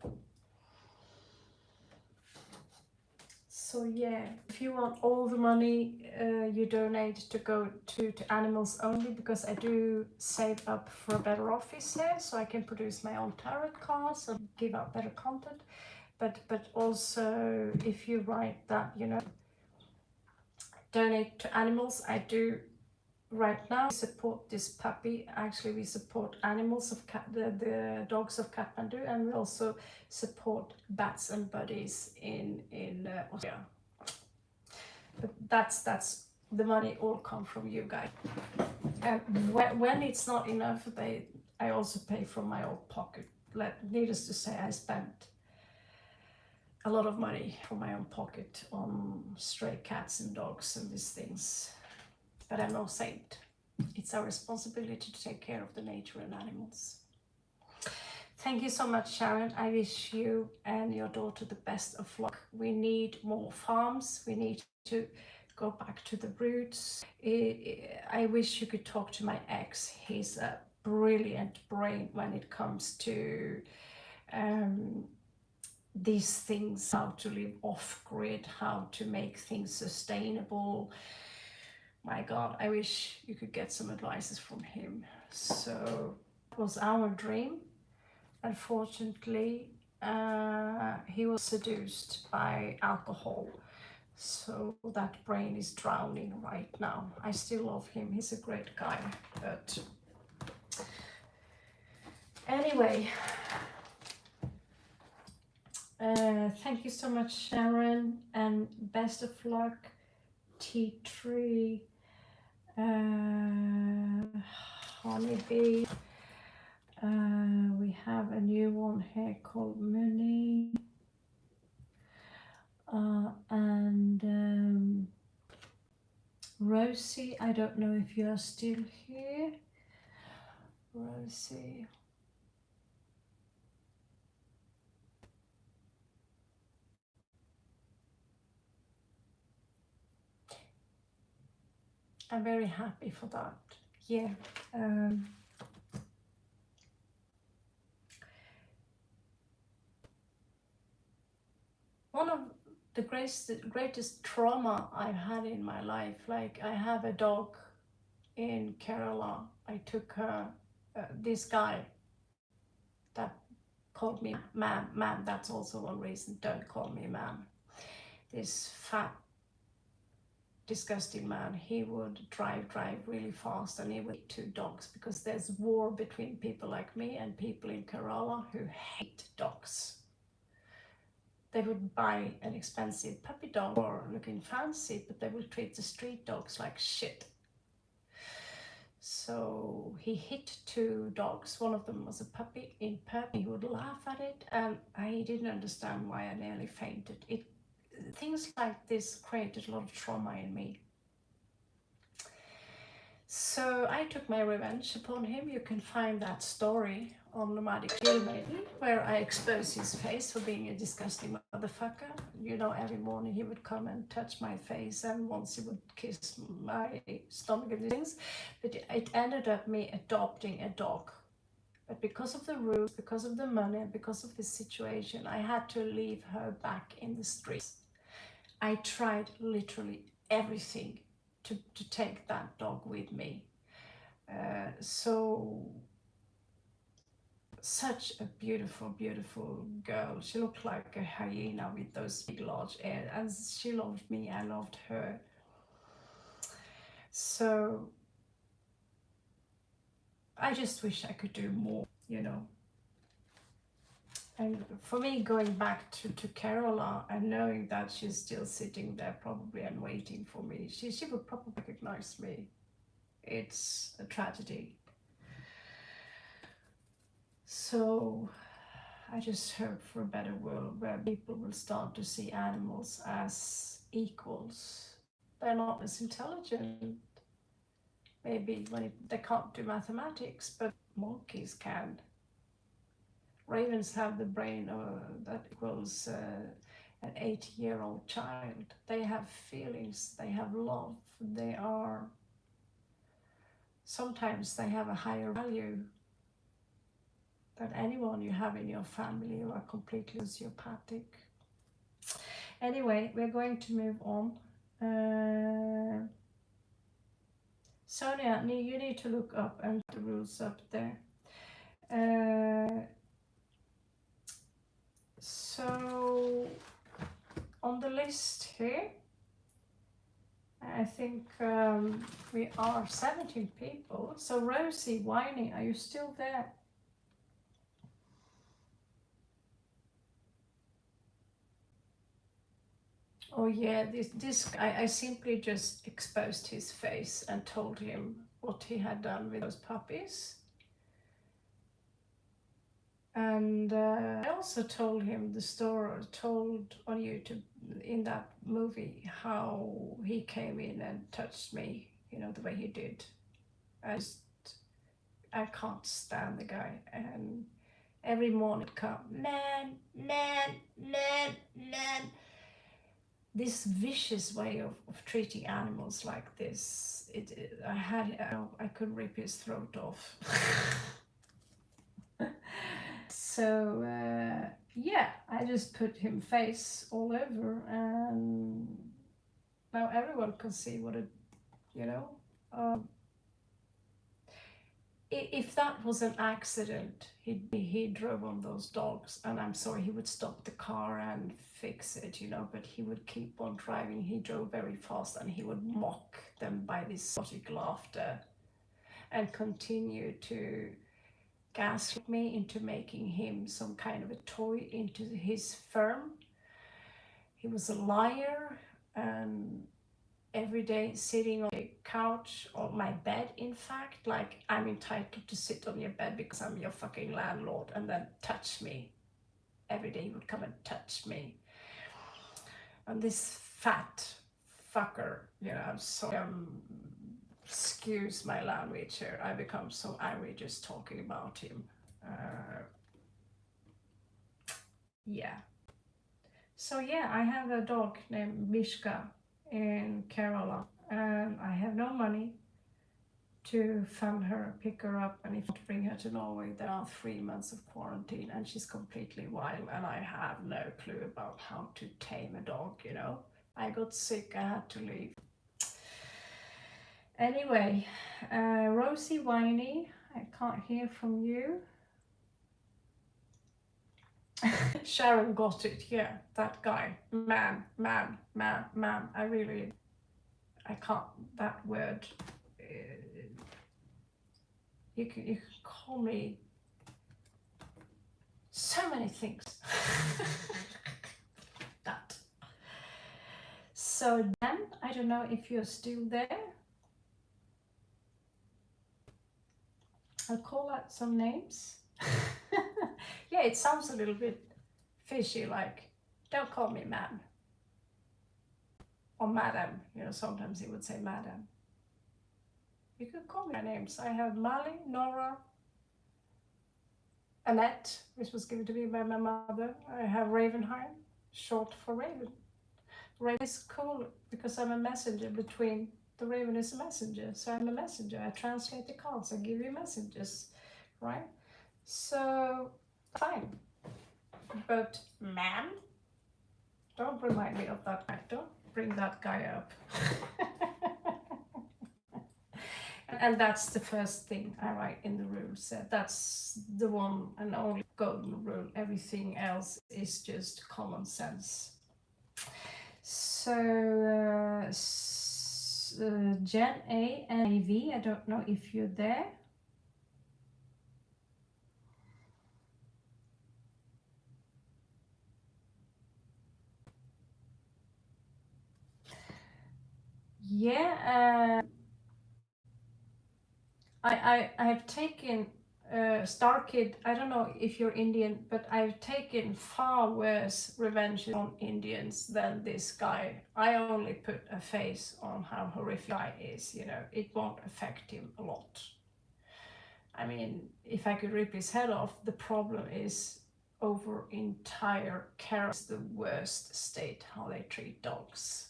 So yeah, if you want all the money you donate to go to animals only, because I do save up for a better office here, so I can produce my own tarot cards and give out better content. But also, if you write that, you know, donate to animals, I do right now support this puppy. Actually, we support animals of the dogs of Kathmandu, and we also support bats and buddies in Australia. But that's the money all come from you guys. And when it's not enough, I also pay from my own pocket. Needless to say, I spent a lot of money from my own pocket on stray cats and dogs and these things. But I'm no saint. It's our responsibility to take care of the nature and animals. Thank you so much, Sharon. I wish you and your daughter the best of luck. We need more farms. We need to go back to the roots. I wish you could talk to my ex. He's a brilliant brain when it comes to these things, how to live off-grid, how to make things sustainable. My God, I wish you could get some advices from him. So it was our dream. Unfortunately, he was seduced by alcohol. So that brain is drowning right now. I still love him. He's a great guy. But anyway, thank you so much, Sharon, and best of luck, tea tree, honeybee. We have a new one here called Mooney, and Rosie. I don't know if you are still here, Rosie. I'm very happy for that. Yeah. One of the greatest trauma I've had in my life, like I have a dog in Kerala. I took her, this guy that called me ma'am, that's also one reason, don't call me ma'am. This fat, disgusting man, he would drive really fast, and he would eat 2 dogs, because there's war between people like me and people in Kerala who hate dogs. They would buy an expensive puppy dog or looking fancy, but they will treat the street dogs like shit. So he hit two dogs. One of them was a puppy in purple. He would laugh at it, and I didn't understand why I nearly fainted. Things like this created a lot of trauma in me. So I took my revenge upon him. You can find that story on Nomadic Chill maybe, where I expose his face for being a disgusting motherfucker. You know, every morning he would come and touch my face, and once he would kiss my stomach and things. But it ended up me adopting a dog. But because of the rules, because of the money, and because of this situation, I had to leave her back in the streets. I tried literally everything to take that dog with me. So such a beautiful, beautiful girl. She looked like a hyena with those big, large ears, and she loved me, I loved her. So I just wish I could do more, you know. And for me, going back to Carola and knowing that she's still sitting there probably and waiting for me, she would probably recognize me. It's a tragedy. So I just hope for a better world where people will start to see animals as equals. They're not as intelligent, maybe when they can't do mathematics, but monkeys can. Ravens have the brain that equals an 8-year-old child. They have feelings, they have love, they are, sometimes they have a higher value than anyone you have in your family who are completely sociopathic. Anyway, we're going to move on. Sonia, you need to look up and the rules up there. So on the list here, I think we are 17 people. So Rosie, Whiny, are you still there? Oh yeah, this I simply just exposed his face and told him what he had done with those puppies. And I also told him the story told on YouTube in that movie how he came in and touched me, you know, the way he did. I can't stand the guy, and every morning it'd come, man, man, man, man. This vicious way of treating animals like this, I could rip his throat off. So yeah, I just put him face all over, and now everyone can see what it, you know. If that was an accident, he drove on those dogs, and I'm sorry, he would stop the car and fix it, you know, but he would keep on driving. He drove very fast, and he would mock them by this psychic laughter and continue to gaslight me into making him some kind of a toy into his firm. He was a liar, and every day sitting on the couch or my bed, in fact, like I'm entitled to sit on your bed because I'm your fucking landlord, and then touch me. Every day he would come and touch me. And this fat fucker, you know, I'm sorry, excuse my language here, I become so angry just talking about him. Yeah. So yeah, I have a dog named Mishka in Kerala, and I have no money to fund her, pick her up, and if to bring her to Norway, there are 3 months of quarantine, and she's completely wild, and I have no clue about how to tame a dog, you know. I got sick, I had to leave. Anyway, Rosie, Whiny, I can't hear from you. Sharon got it, yeah, that guy, man, I can't, that word, you can call me so many things. That. So Dan, I don't know if you're still there. I'll call out some names. Yeah, it sounds a little bit fishy, like, don't call me ma'am. Or madam, you know, sometimes he would say madam. You could call me my names. I have Mali, Nora, Annette, which was given to me by my mother. I have Ravenheim, short for Raven. Raven is cool because I'm a messenger between, the Raven is a messenger, so I'm a messenger. I translate the cards, I give you messages, right? So, fine. But, ma'am, don't remind me of that guy. Don't bring that guy up. And that's the first thing I write in the rules. That's the one and only golden rule. Everything else is just common sense. So, Jen A and AV, I don't know if you're there. Yeah, I've taken Star Kid, I don't know if you're Indian, but I've taken far worse revenge on Indians than this guy. I only put a face on how horrific guy is, you know, it won't affect him a lot. I mean, if I could rip his head off, the problem is over entire Kerala is the worst state how they treat dogs.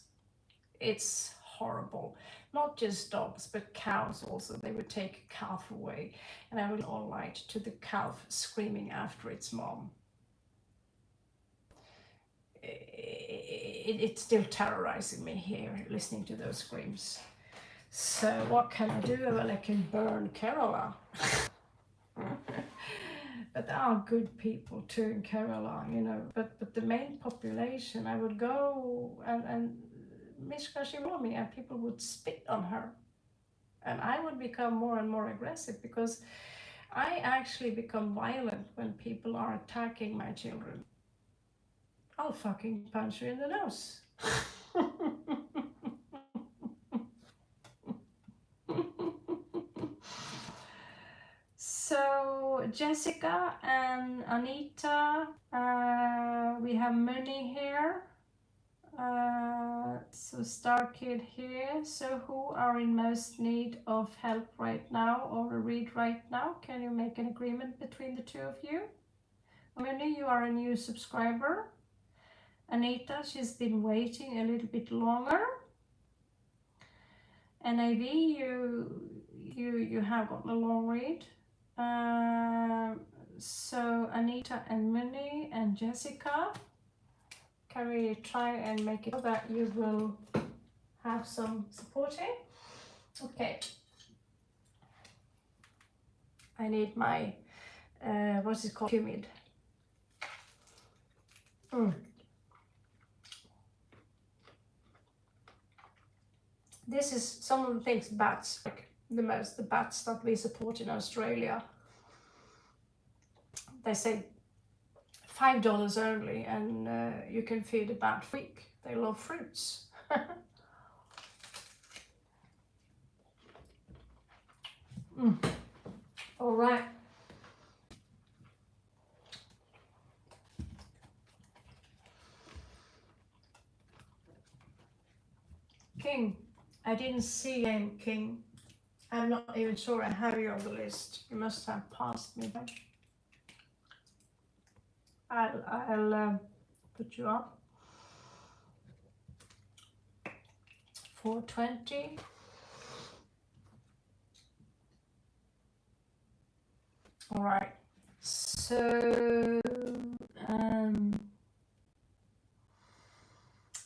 It's horrible. Not just dogs, but cows also. They would take a calf away, and I would all night to the calf screaming after its mom. It's still terrorizing me here, listening to those screams. So what can I do? Well, I can burn Kerala. But there are good people too in Kerala, you know. But the main population, I would go and Mishka, she would me, and people would spit on her. And I would become more and more aggressive because I actually become violent when people are attacking my children. I'll fucking punch you in the nose. So Jessica and Anita, we have Muni here. So Star Kid here. So who are in most need of help right now or a read right now? Can you make an agreement between the two of you? Muni, you are a new subscriber. Anita, she's been waiting a little bit longer. NAV, you have gotten a long read. So Anita and Muni and Jessica, can we try and make it so that you will have some supporting? Okay. I need my, what's it called? Humid. This is some of the things bats like the most, the bats that we support in Australia. They say $5 only, and you can feed a bat for a week. They love fruits. All right. King, I didn't see him, King. I'm not even sure I have you on the list. You must have passed me by. I'll put you up. 420. All right. So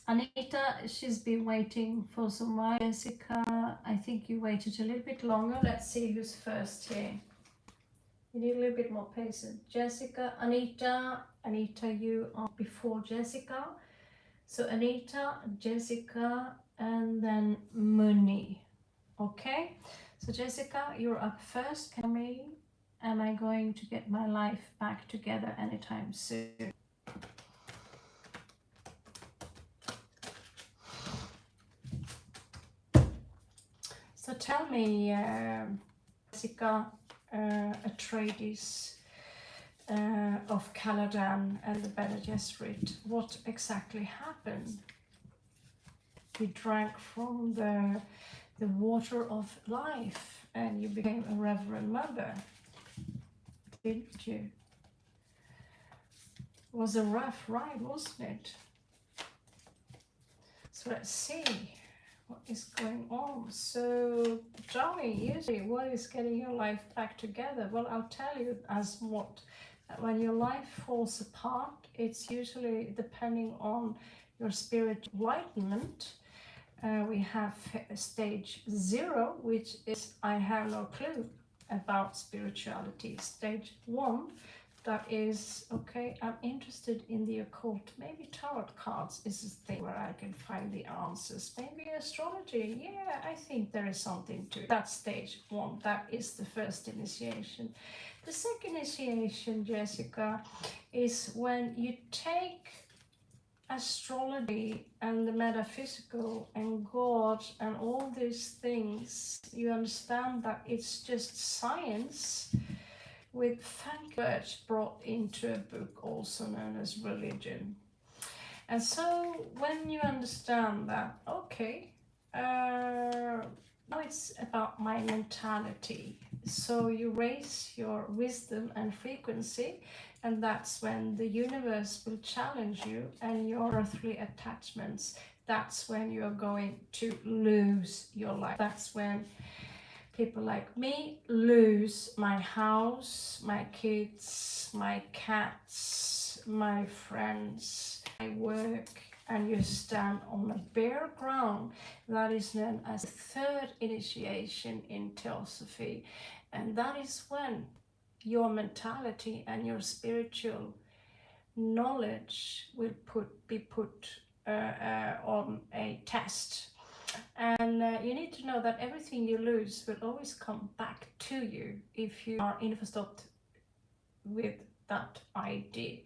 Anita, she's been waiting for some while. Jessica, I think you waited a little bit longer. Let's see who's first here. You need a little bit more patience. Jessica, Anita, you are before Jessica. So Anita, Jessica, and then Muni. Okay, so Jessica, you're up first. Am I going to get my life back together anytime soon? So tell me, Jessica, Atreides of Caladan and the Bene Gesserit. What exactly happened? You drank from the water of life and you became a Reverend Mother, didn't you? It was a rough ride, wasn't it? So let's see what is going on. So Johnny, usually what is getting your life back together? Well, I'll tell you as what. When your life falls apart, it's usually depending on your spiritual enlightenment. We have stage 0, which is I have no clue about spirituality. Stage 1, that is, okay, I'm interested in the occult. Maybe tarot cards is a thing where I can find the answers. Maybe astrology. Yeah, I think there is something to it. That's stage 1. That is the first initiation. The second initiation, Jessica, is when you take astrology and the metaphysical and God and all these things. You understand that it's just science with funky words brought into a book, also known as religion. And so when you understand that, okay, now it's about my mentality. So you raise your wisdom and frequency, and that's when the universe will challenge you and your earthly attachments. That's when you're going to lose your life. That's when people like me lose my house, my kids, my cats, my friends, my work, and you stand on a bare ground. That is known as the third initiation in Theosophy, and that is when your mentality and your spiritual knowledge will be put on a test. And you need to know that everything you lose will always come back to you if you are invested with that idea.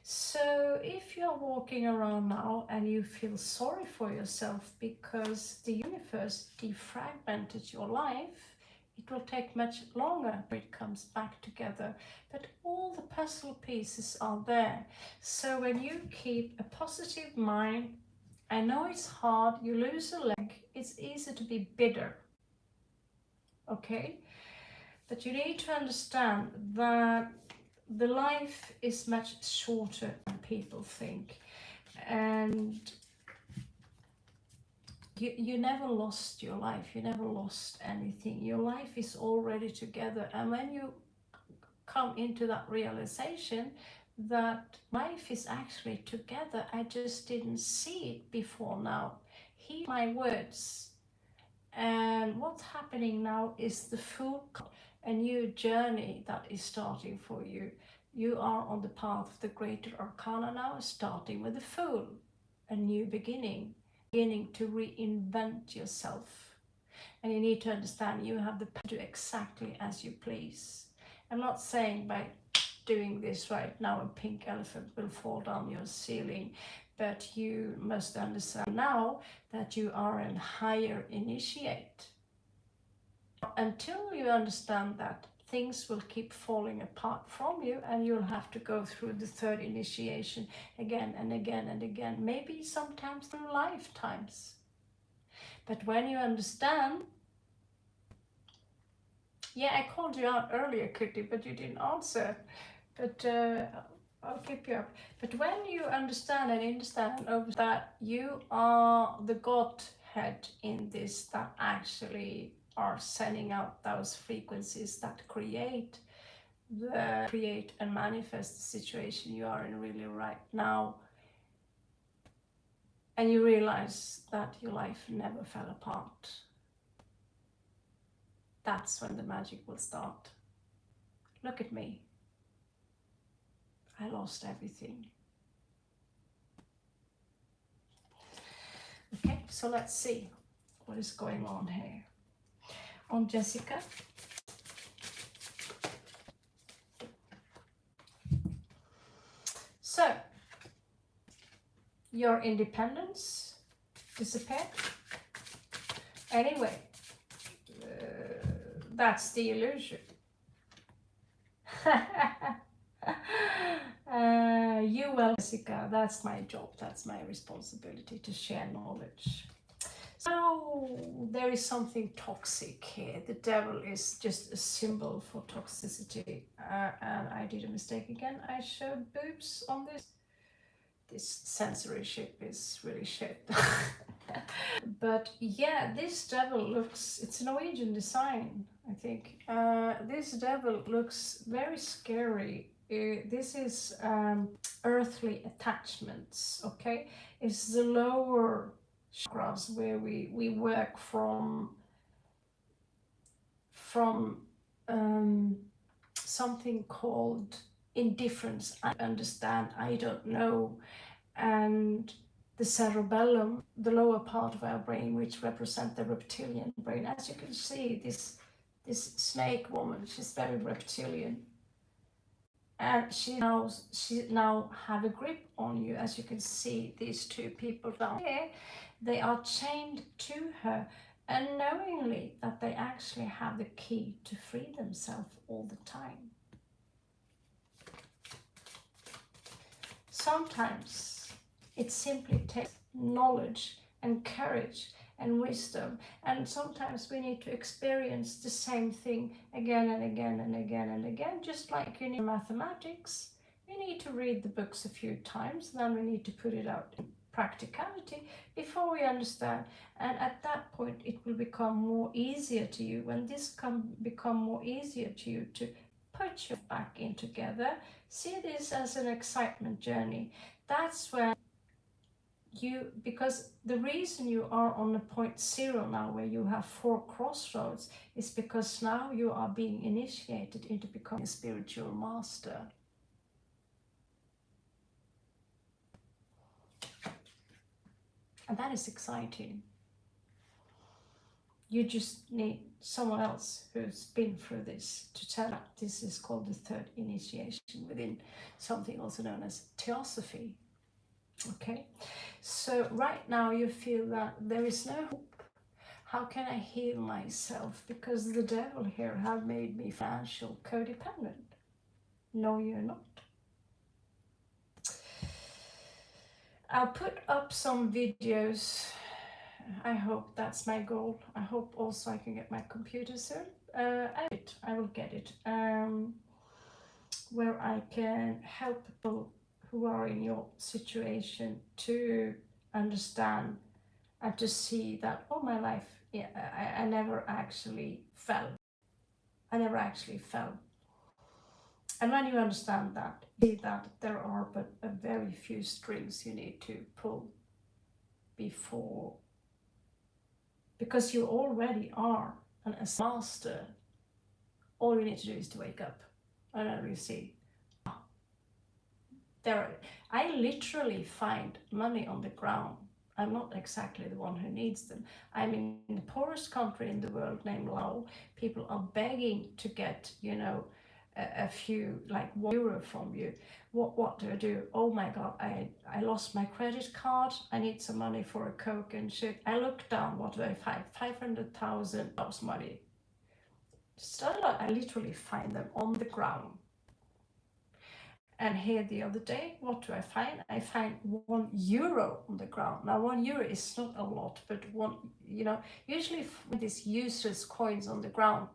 So if you're walking around now and you feel sorry for yourself because the universe defragmented your life, it will take much longer before it comes back together. But all the puzzle pieces are there. So when you keep a positive mind, I know it's hard, you lose a leg, it's easy to be bitter, okay? But you need to understand that the life is much shorter than people think. And you never lost your life, you never lost anything. Your life is already together. And when you come into that realization that life is actually together, I just didn't see it before now. Heed my words. And what's happening now is the Fool, a new journey that is starting for you. You are on the path of the greater arcana now, starting with the Fool, a new beginning to reinvent yourself. And you need to understand you have the power to do exactly as you please. I'm not saying by doing this right now a pink elephant will fall down your ceiling, but you must understand now that you are a higher initiate. Until you understand that, things will keep falling apart from you, and you'll have to go through the third initiation again and again and again, maybe sometimes through lifetimes. But when you understand, yeah, I called you out earlier, Kitty, but you didn't answer. But I'll keep you up. But when you understand over that you are the Godhead in this, that actually are sending out those frequencies that create and manifest the situation you are in really right now, and you realize that your life never fell apart, that's when the magic will start. Look at me. I lost everything. Okay, so let's see what is going on here. On Jessica. So, your independence disappeared. Anyway, that's the illusion. You well, Jessica, that's my job, that's my responsibility to share knowledge. So there is something toxic here. The devil is just a symbol for toxicity. And I did a mistake again. I showed boobs on this. This censorship is really shit. But yeah, this devil looks, it's a Norwegian design, I think. This devil looks very scary. This is earthly attachments, okay? It's the lower chakras where we work from something called indifference. I understand, I don't know. And the cerebellum, the lower part of our brain, which represents the reptilian brain. As you can see, this snake woman, she's very reptilian. And she now have a grip on you. As you can see, these two people down here, they are chained to her, unknowingly that they actually have the key to free themselves all the time. Sometimes it simply takes knowledge and courage and wisdom, and sometimes we need to experience the same thing again and again and again and again, just like you need mathematics. We need to read the books a few times, then we need to put it out in practicality before we understand, and at that point it will become more easier to you. When this become more easier to you to put your back in together, see this as an excitement journey. That's when because the reason you are on the point zero now, where you have 4 crossroads, is because now you are being initiated into becoming a spiritual master. And that is exciting. You just need someone else who's been through this to tell you. This is called the 3rd initiation within something also known as theosophy. Okay, so right now you feel that there is no hope. How can I heal myself? Because the devil here have made me financial codependent. No, you're not. I'll put up some videos. I hope that's my goal. I hope also I can get my computer soon. I will get it. Where I can help people who are in your situation to understand and to see that all my life, yeah, I never actually fell. I never actually fell. And when you understand that, see that there are but a very few strings you need to pull before, because you already are a master. All you need to do is to wake up, and then you see I literally find money on the ground. I'm not exactly the one who needs them. I'm in the poorest country in the world named Laos. People are begging to get, a few, like €1 from you. What do I do? Oh my God, I lost my credit card. I need some money for a Coke and shit. I look down, what do I find? $500,000 money. I literally find them on the ground. And here the other day, what do I find? I find €1 on the ground. Now €1 is not a lot, but usually these useless coins on the ground.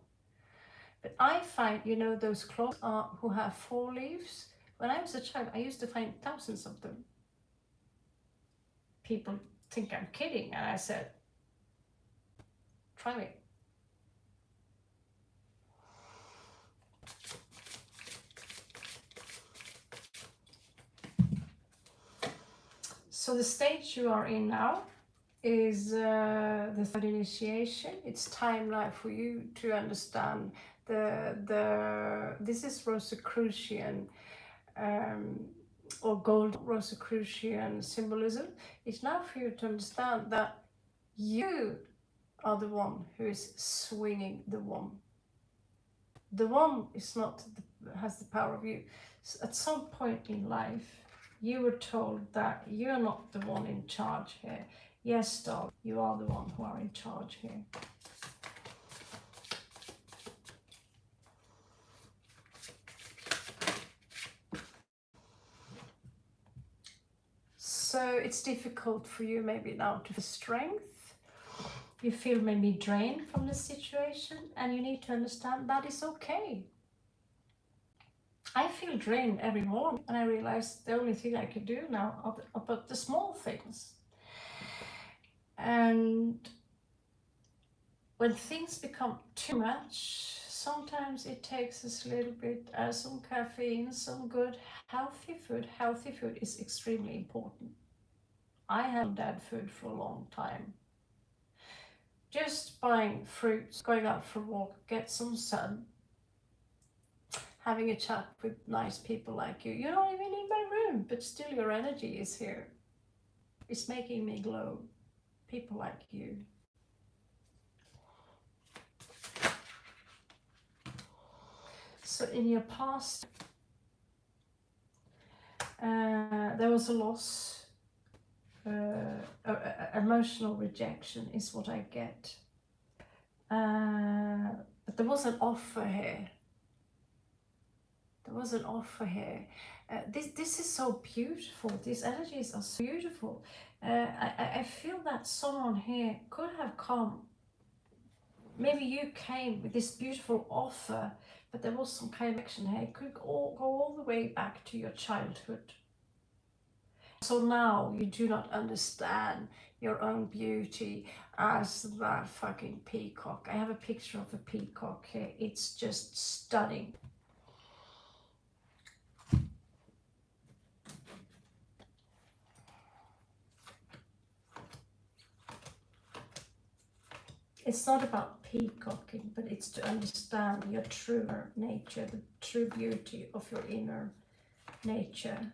But I find, those clocks who have 4 leaves. When I was a child, I used to find thousands of them. People think I'm kidding, and I said, try me. So the stage you are in now is the 3rd initiation. It's time now for you to understand this is Rosicrucian or gold Rosicrucian symbolism. It's now for you to understand that you are the one who is swinging the wand. The wand is not has the power of you. So at some point in life, you were told that you're not the one in charge here. Yes, dog, you are the one who are in charge here. So it's difficult for you maybe now to feel strength. You feel maybe drained from the situation, and you need to understand that is okay. I feel drained every morning, and I realize the only thing I can do now are about the small things. And when things become too much, sometimes it takes us a little bit, some caffeine, some good healthy food. Healthy food is extremely important. I haven't had food for a long time. Just buying fruits, going out for a walk, get some sun, having a chat with nice people like you. You're not even in my room, but still your energy is here. It's making me glow. People like you. So in your past, there was a loss, emotional rejection is what I get. But there was an offer here. There was an offer here. This is so beautiful. These energies are so beautiful. I feel that someone here could have come. Maybe you came with this beautiful offer, but there was some kind of action here. It could go all the way back to your childhood. So now you do not understand your own beauty as that fucking peacock. I have a picture of a peacock here. It's just stunning. It's not about peacocking, but it's to understand your true nature, the true beauty of your inner nature,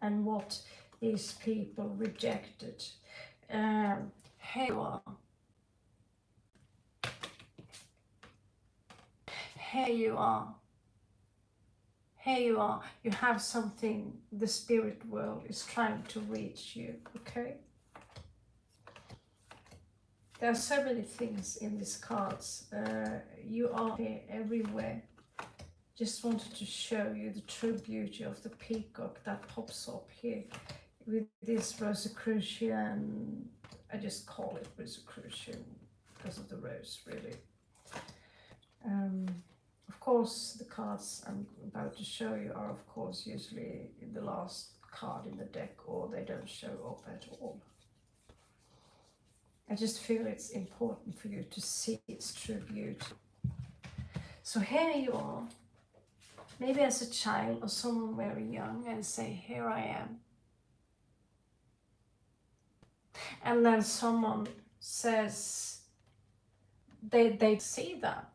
and what these people rejected. Here you are. Here you are. Here you are. You have something the spirit world is trying to reach you, okay? There are so many things in these cards. You are here everywhere. Just wanted to show you the true beauty of the peacock that pops up here with this Rosicrucian. I just call it Rosicrucian because of the rose, really. Of course, the cards I'm about to show you are, of course, usually the last card in the deck, or they don't show up at all. I just feel it's important for you to see its true beauty. So here you are, maybe as a child or someone very young, and say, here I am. And then someone says, they see that.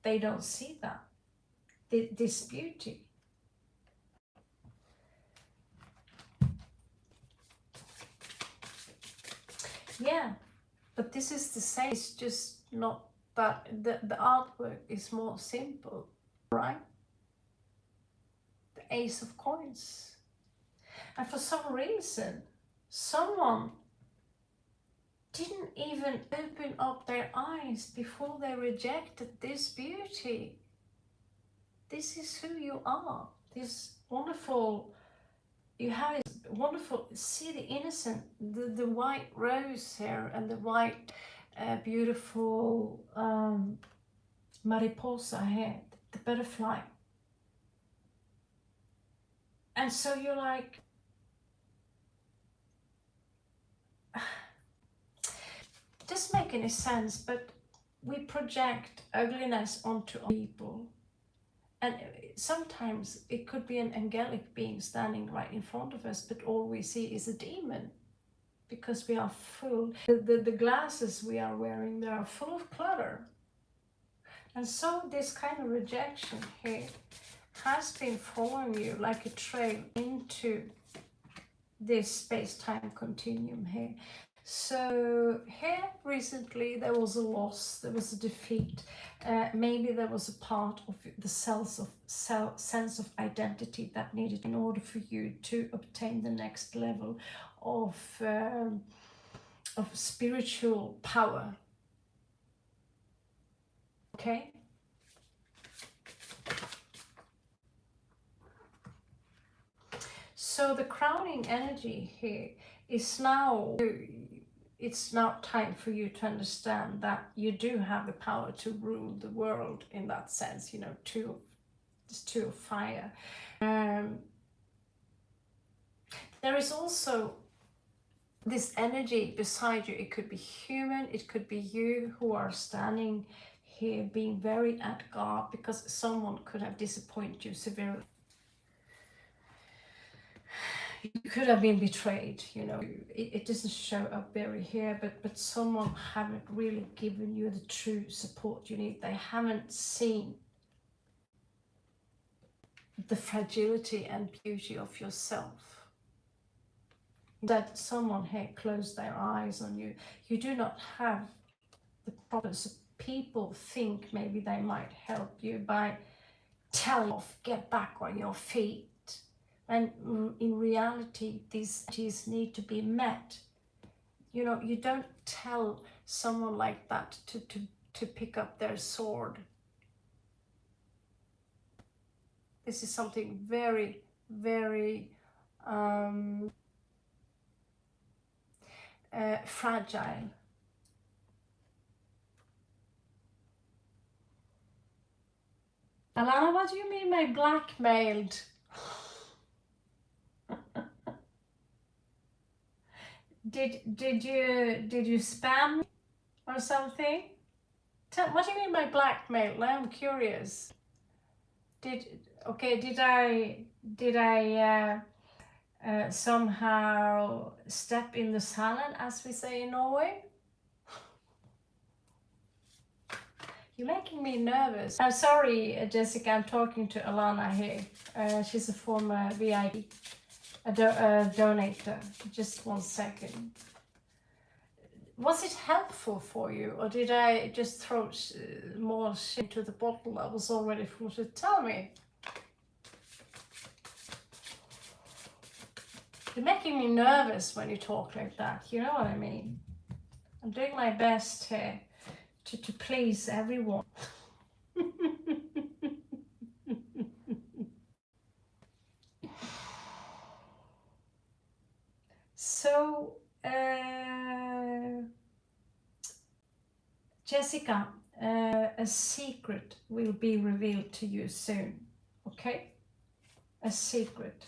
They don't see that. This beauty. Yeah, but this is the same. It's just not that the artwork is more simple, right? The Ace of Coins. And for some reason, someone didn't even open up their eyes before they rejected this beauty. This is who you are. This wonderful, you have this wonderful, see the innocent, the white rose here, and the white beautiful mariposa here, the butterfly. And so you're like, doesn't make any sense, but we project ugliness onto people. And sometimes it could be an angelic being standing right in front of us, but all we see is a demon, because we are full. The glasses we are wearing, they are full of clutter. And so this kind of rejection here has been following you like a trail into this space-time continuum here. So here recently there was a loss, there was a defeat, maybe there was a part of the sense of identity that needed in order for you to obtain the next level of spiritual power. Okay? So the crowning energy here is now, it's now time for you to understand that you do have the power to rule the world in that sense, you know, this two of fire. There is also this energy beside you. It could be human, it could be you who are standing here being very at guard because someone could have disappointed you severely. You could have been betrayed, you know. It doesn't show up very here, but someone haven't really given you the true support you need. They haven't seen the fragility and beauty of yourself. That someone here closed their eyes on you. You do not have the proper, so people think maybe they might help you by telling you, get back on your feet. And in reality, these needs need to be met. You know, you don't tell someone like that to pick up their sword. This is something very, very fragile. Alana, what do you mean by blackmailed? Did you spam me or something? What do you mean by blackmail? I'm curious. Did I somehow step in the salad, as we say in Norway? You're making me nervous. I'm sorry, Jessica, I'm talking to Alana here. She's a former VIP, a donator. Just 1 second. Was it helpful for you, or did I just throw more shit to the bottle that was already full? Tell me. You're making me nervous when you talk like that, you know what I mean? I'm doing my best here to please everyone. So, Jessica, a secret will be revealed to you soon, okay? A secret.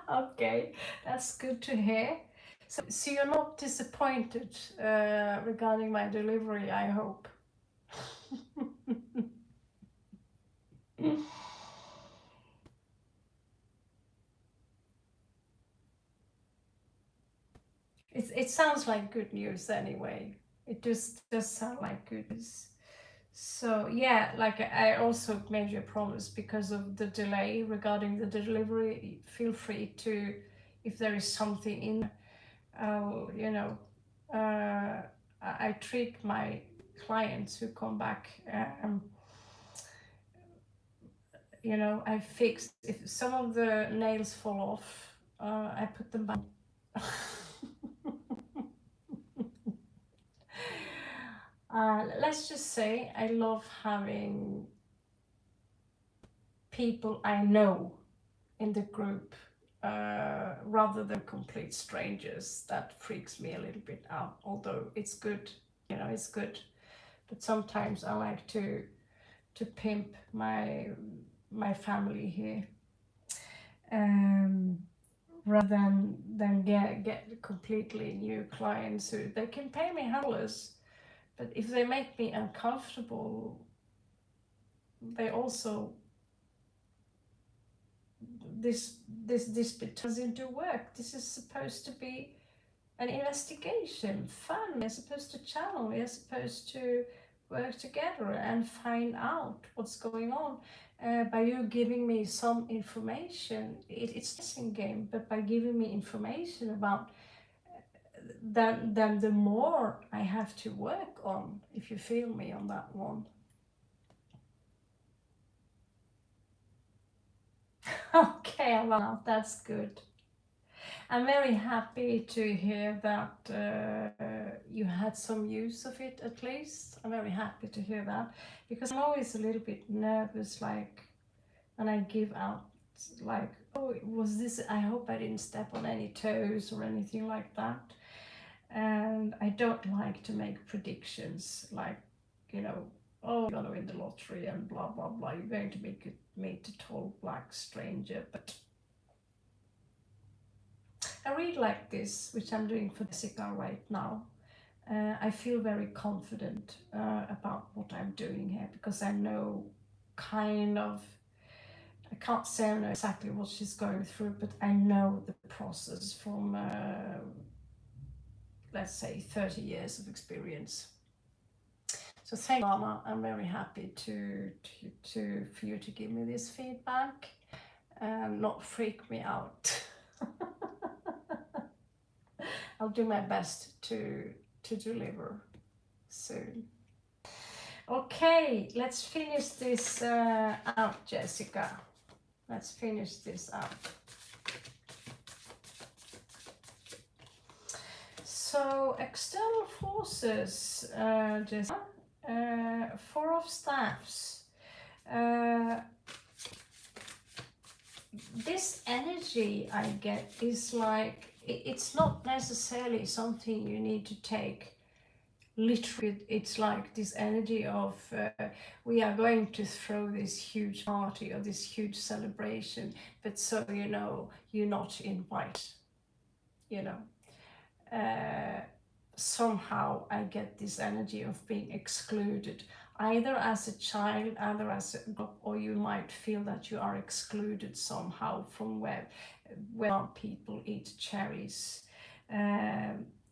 Okay, that's good to hear. So you're not disappointed regarding my delivery, I hope. It sounds like good news anyway. It just does sound like good news. So yeah, like I also made you a promise because of the delay regarding the delivery. Feel free to, if there is something in, you know, I treat my clients who come back. You know, I fix, if some of the nails fall off, I put them back. Let's just say I love having people I know in the group rather than complete strangers. That freaks me a little bit out, although it's good, you know, it's good. But sometimes I like to pimp my family here, rather than get completely new clients who they can pay me $100. But if they make me uncomfortable, they also, this bit turns into work. This is supposed to be an investigation, fun. We're supposed to channel. We're supposed to work together and find out what's going on. By you giving me some information, it's a guessing game. But by giving me information about, then the more I have to work on, if you feel me on that one. Okay, well, that's good. I'm very happy to hear that you had some use of it at least. I'm very happy to hear that, because I'm always a little bit nervous, like when I give out, like, oh, was this, I hope I didn't step on any toes or anything like that. And I don't like to make predictions like, you know, oh, you're gonna win the lottery and blah blah blah, you're going to meet a tall black stranger. But I read like this, which I'm doing for Jessica right now. I feel very confident about what I'm doing here, because I know kind of, I can't say I know exactly what she's going through, but I know the process from, let's say, 30 years of experience. So thank you, Mama. I'm very happy for you to give me this feedback and not freak me out. I'll do my best to deliver soon. Okay, let's finish this out, Jessica. Let's finish this out. So, external forces, Jessica. Four of Staffs. This energy I get is like, it's not necessarily something you need to take literally. It's like this energy of we are going to throw this huge party or this huge celebration, but so you know, you're not invited, you know. Somehow I get this energy of being excluded, either as a child, either as a, or you might feel that you are excluded somehow from where people eat cherries.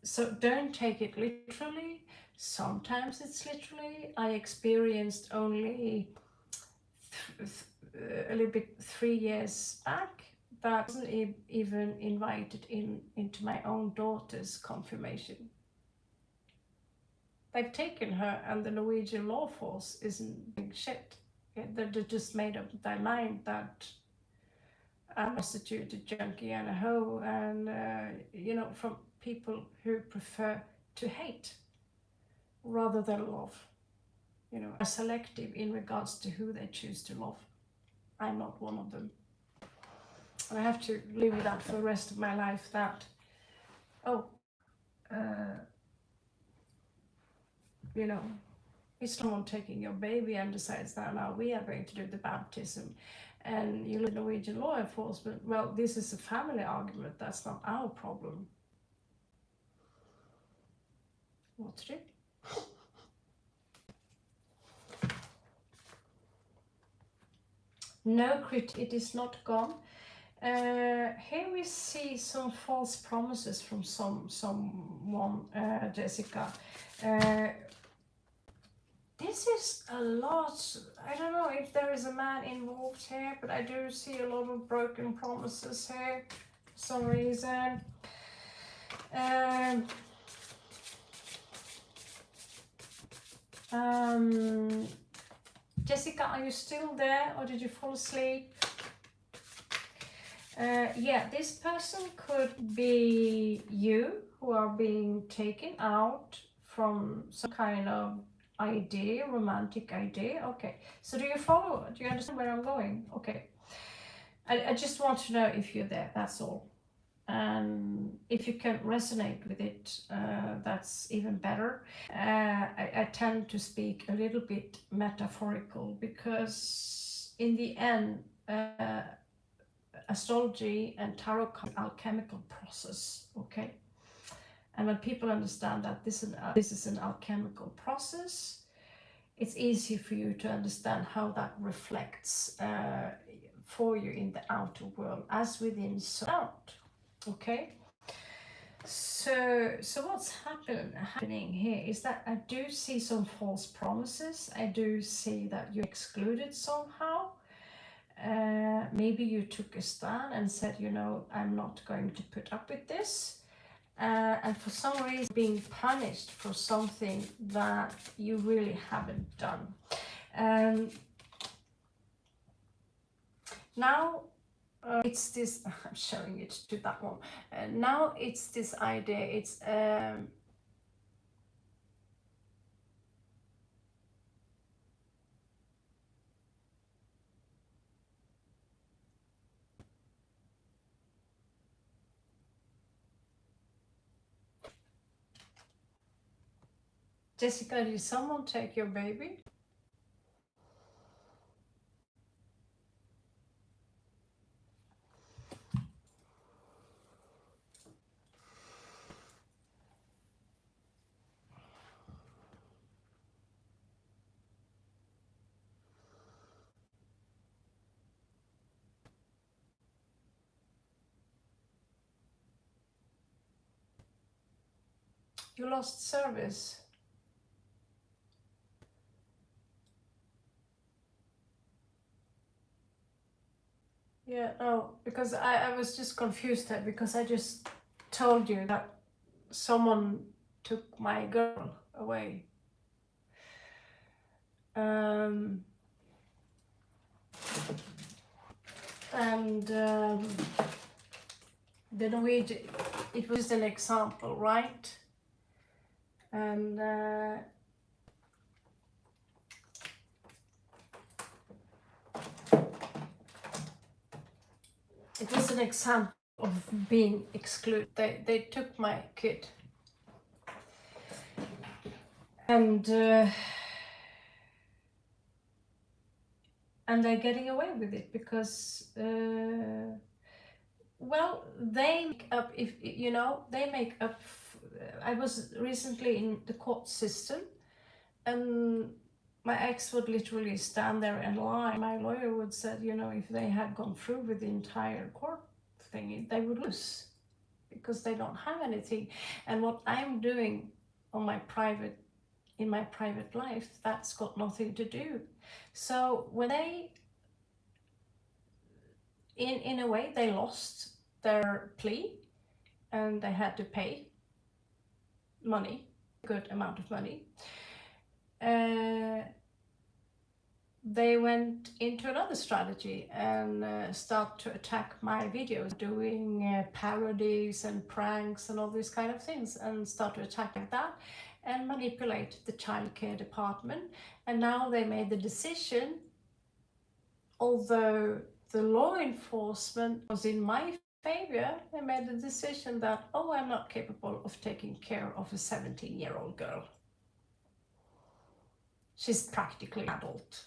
So don't take it literally. Sometimes it's literally. I experienced only a little bit 3 years back, but I wasn't even invited into my own daughter's confirmation. They've taken her, and the Norwegian law force isn't doing shit. They're just made up their mind that I'm a prostitute, a junkie, and a hoe, and you know, from people who prefer to hate rather than love. You know, are selective in regards to who they choose to love. I'm not one of them. And I have to live with that for the rest of my life, that, oh, you know, it's someone taking your baby and decides that now we are going to do the baptism, and you look at Norwegian law enforcement, well, this is a family argument, that's not our problem. What to do? No critic, it is not gone. Here we see some false promises from someone, Jessica. This is a lot. I don't know if there is a man involved here, but I do see a lot of broken promises here for some reason. Jessica, are you still there, or did you fall asleep? Yeah, this person could be you, who are being taken out from some kind of idea, romantic idea. Okay, so do you follow? Do you understand where I'm going? Okay, I just want to know if you're there, that's all. And if you can resonate with it, that's even better. I tend to speak a little bit metaphorical, because in the end, astrology and tarot are an alchemical process, okay? And when people understand that this is an alchemical process, it's easy for you to understand how that reflects for you in the outer world, as within, so out, okay? So what's happening here is that I do see some false promises. I do see that you're excluded somehow. Maybe you took a stand and said, you know, I'm not going to put up with this. And for some reason being punished for something that you really haven't done. Now, it's this, I'm showing it to that one. Now it's this idea, it's Jessica, did someone take your baby? You lost service. Yeah, no, because I was just confused there because I just told you that someone took my girl away. And the Norwegian, it was an example, right? And it was an example of being excluded. They took my kid. And they're getting away with it because well, they make up, if you know, they make up. I was recently in the court system, and my ex would literally stand there and lie. My lawyer would say, you know, if they had gone through with the entire court thing, they would lose because they don't have anything. And what I'm doing on my private, in my private life, that's got nothing to do. So when they, in a way, they lost their plea and they had to pay money, a good amount of money. They went into another strategy and start to attack my videos, doing parodies and pranks and all these kind of things, and start to attack like that and manipulate the childcare department. And now they made the decision, although the law enforcement was in my favor, they made the decision that, oh, I'm not capable of taking care of a 17-year-old girl. She's practically an adult.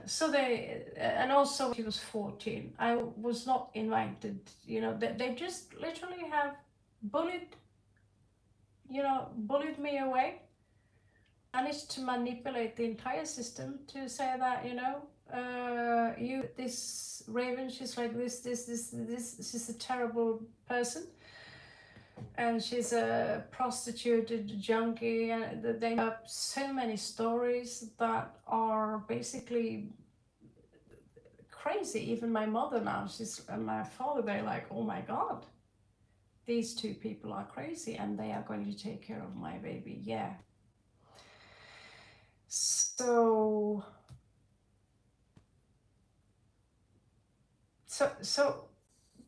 So they, and also she was 14. I was not invited, you know, they just literally have bullied, you know, bullied me away. Managed to manipulate the entire system to say that, you know, this Raven, she's like this, she's a terrible person. And she's a prostituted junkie, and they have so many stories that are basically crazy. Even my mother now, and my father, they're like, oh my God, these two people are crazy and they are going to take care of my baby. Yeah. So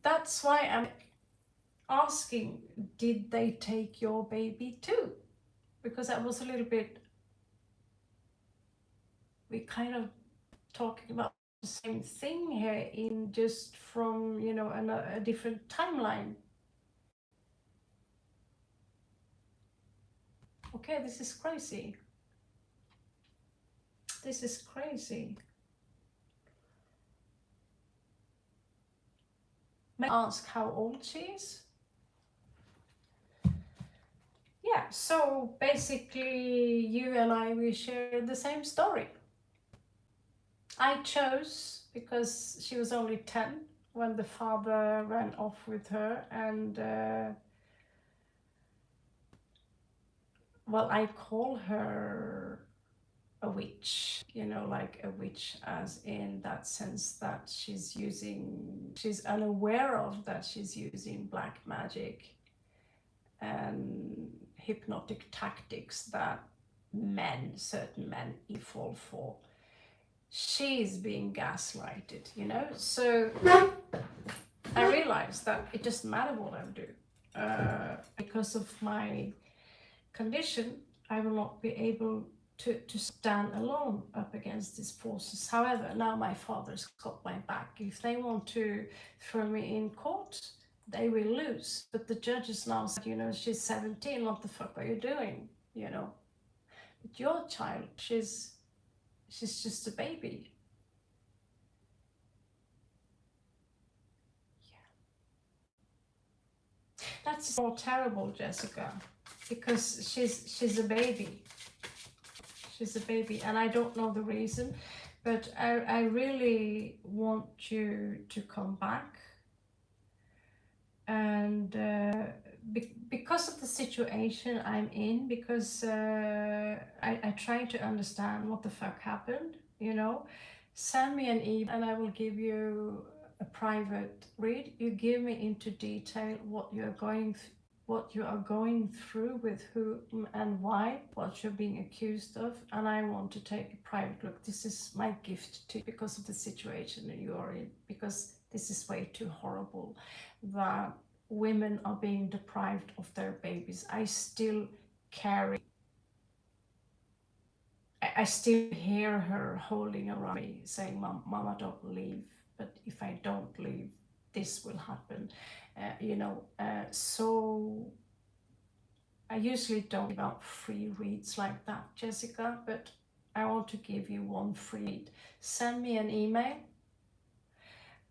that's why I'm asking, did they take your baby too? Because that was a little bit, we kind of talking about the same thing here, in just from, you know, a different timeline. Okay, this is crazy. This is crazy. May I ask how old she is? Yeah, so basically you and I, we share the same story. I chose because she was only 10 when the father ran off with her, and well, I call her a witch, you know, like a witch as in that sense that she's unaware of that she's using black magic and hypnotic tactics that certain men fall for. she's being gaslighted, you know. So I realized that it doesn't matter what I do. Because of my condition, I will not be able to stand alone up against these forces. However, now my father's got my back. If they want to throw me in court, they will lose. But the judges now said, you know, she's 17, what the fuck are you doing? You know, but your child, she's just a baby. That's more terrible, Jessica, because she's a baby. She's a baby, and I don't know the reason, but I really want you to come back. And because of the situation I'm in, because I try to understand what the fuck happened, you know, send me an email and I will give you a private read. You give me into detail what you are going through, with whom and why, what you're being accused of, and I want to take a private look. This is my gift to you because of the situation that you are in, because this is way too horrible that women are being deprived of their babies. I still carry, I still hear her holding around me saying, Mama, don't leave, but if I don't leave, this will happen. You know, so I usually don't give out free reads like that, Jessica, but I want to give you one free read. Send me an email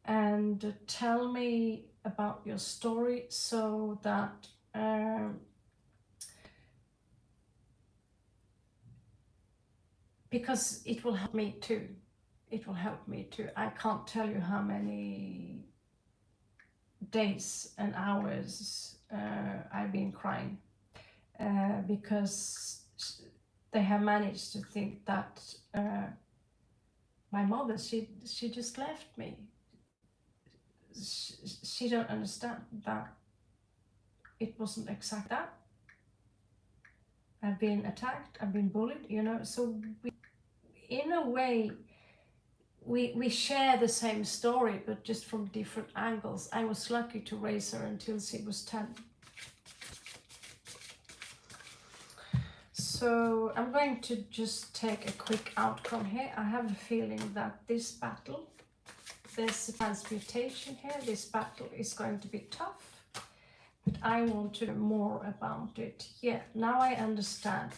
and tell me about your story, so that because it will help me too. It will help me too. I can't tell you how many days and hours I've been crying because they have managed to think that my mother, she just left me. She don't understand that it wasn't exact that. I've been attacked, I've been bullied, you know, so in a way we share the same story, but just from different angles. I was lucky to raise her until she was 10. So I'm going to just take a quick outcome here. I have a feeling that this battle, there's a transmutation here, this battle is going to be tough, but I want to know more about it. Yeah, now I understand.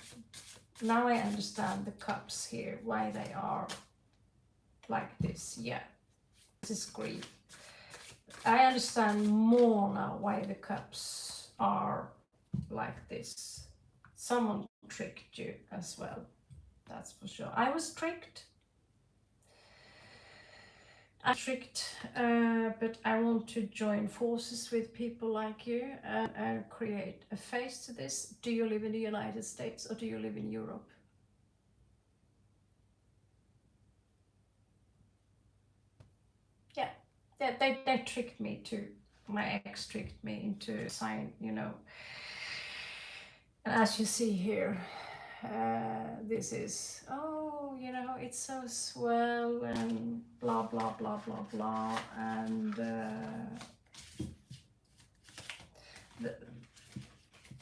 Now I understand the cups here, why they are like this. Yeah, this is grief. I understand more now why the cups are like this. Someone tricked you as well, that's for sure. I was tricked. But I want to join forces with people like you and create a face to this. Do you live in the United States or do you live in Europe? Yeah, they tricked me too. My ex tricked me into sign, you know. And as you see here, this is, oh, you know, it's so swell and blah blah blah blah blah, and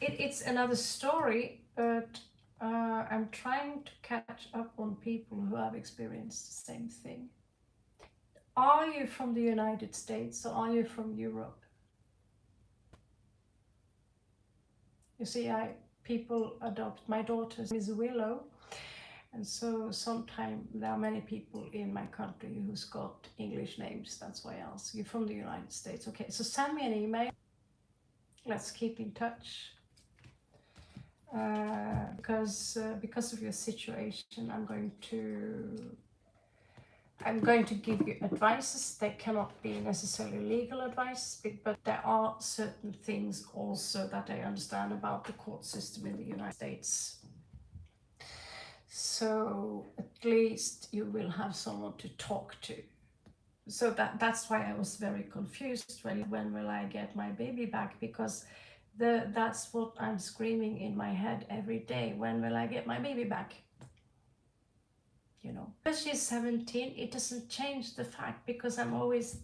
it's another story, but I'm trying to catch up on people who have experienced the same thing. Are you from the United States or are you from Europe? You see, people adopt. My daughter is Willow, and so sometimes there are many people in my country who's got English names. That's why I ask. You're from the United States, okay? So send me an email. Let's keep in touch. Because of your situation, I'm going to give you advices. They cannot be necessarily legal advice, but there are certain things also that I understand about the court system in the United States. So at least you will have someone to talk to. So that's why I was very confused when will I get my baby back, because that's what I'm screaming in my head every day. When will I get my baby back? you know. Because she's 17, it doesn't change the fact, because I'm always,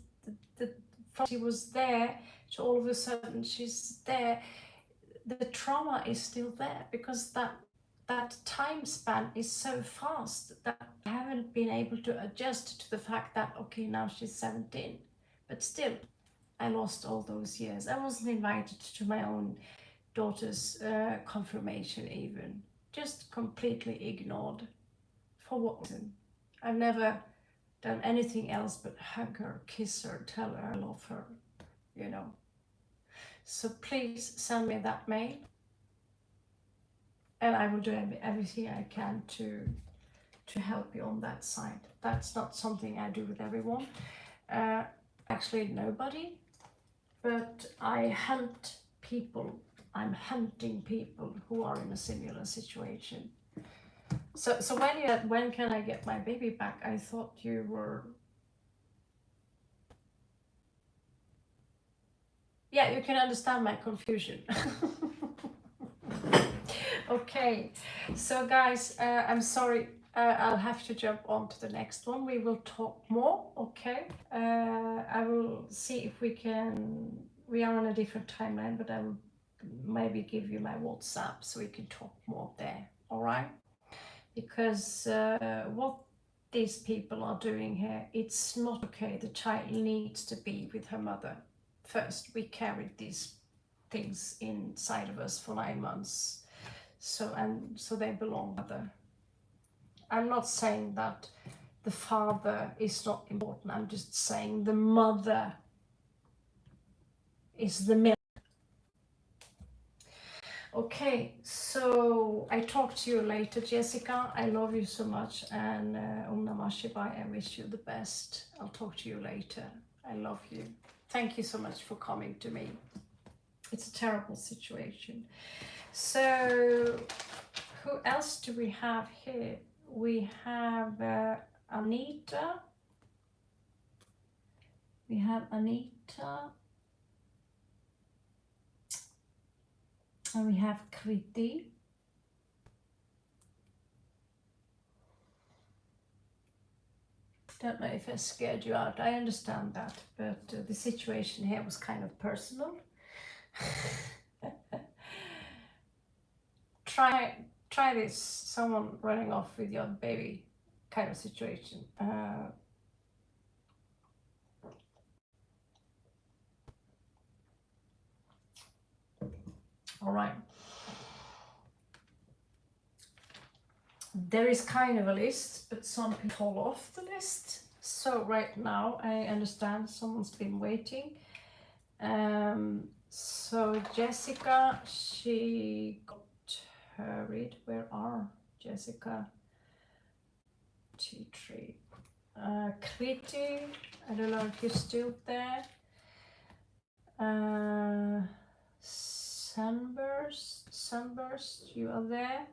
from she was there to all of a sudden she's there, the trauma is still there, because that time span is so fast that I haven't been able to adjust to the fact that, okay, now she's 17, but still, I lost all those years. I wasn't invited to my own daughter's confirmation even, just completely ignored. For what reason? I've never done anything else but hug her, kiss her, tell her I love her, you know. So please send me that mail, and I will do everything I can to help you on that side. That's not something I do with everyone, actually nobody, but I hunt people. I'm hunting people who are in a similar situation. So when you said, when can I get my baby back, I thought you were, yeah, you can understand my confusion. Okay, so guys, I'm sorry, I'll have to jump on to the next one. We will talk more, okay? I will see if we can, we are on a different timeline, but I will maybe give you my WhatsApp so we can talk more there, all right? Because what these people are doing here, it's not okay. The child needs to be with her mother first. We carried these things inside of us for 9 months, so they belong to her. I'm not saying that the father is not important. I'm just saying the mother is the middle. Okay, so I talk to you later, Jessica. I love you so much, and Om Namah Shivaya, I wish you the best. I'll talk to you later. I love you. Thank you so much for coming to me. It's a terrible situation. So who else do we have here? We have Anita. We have Anita. And we have Kriti. Don't know if I scared you out. I understand that, but the situation here was kind of personal. Try this, someone running off with your baby kind of situation. All right. There is kind of a list, but some people fall off the list. So right now, I understand someone's been waiting. So Jessica, she got her read. Where are Jessica? T3. Kriti, I don't know if you're still there. Sunburst, you are there.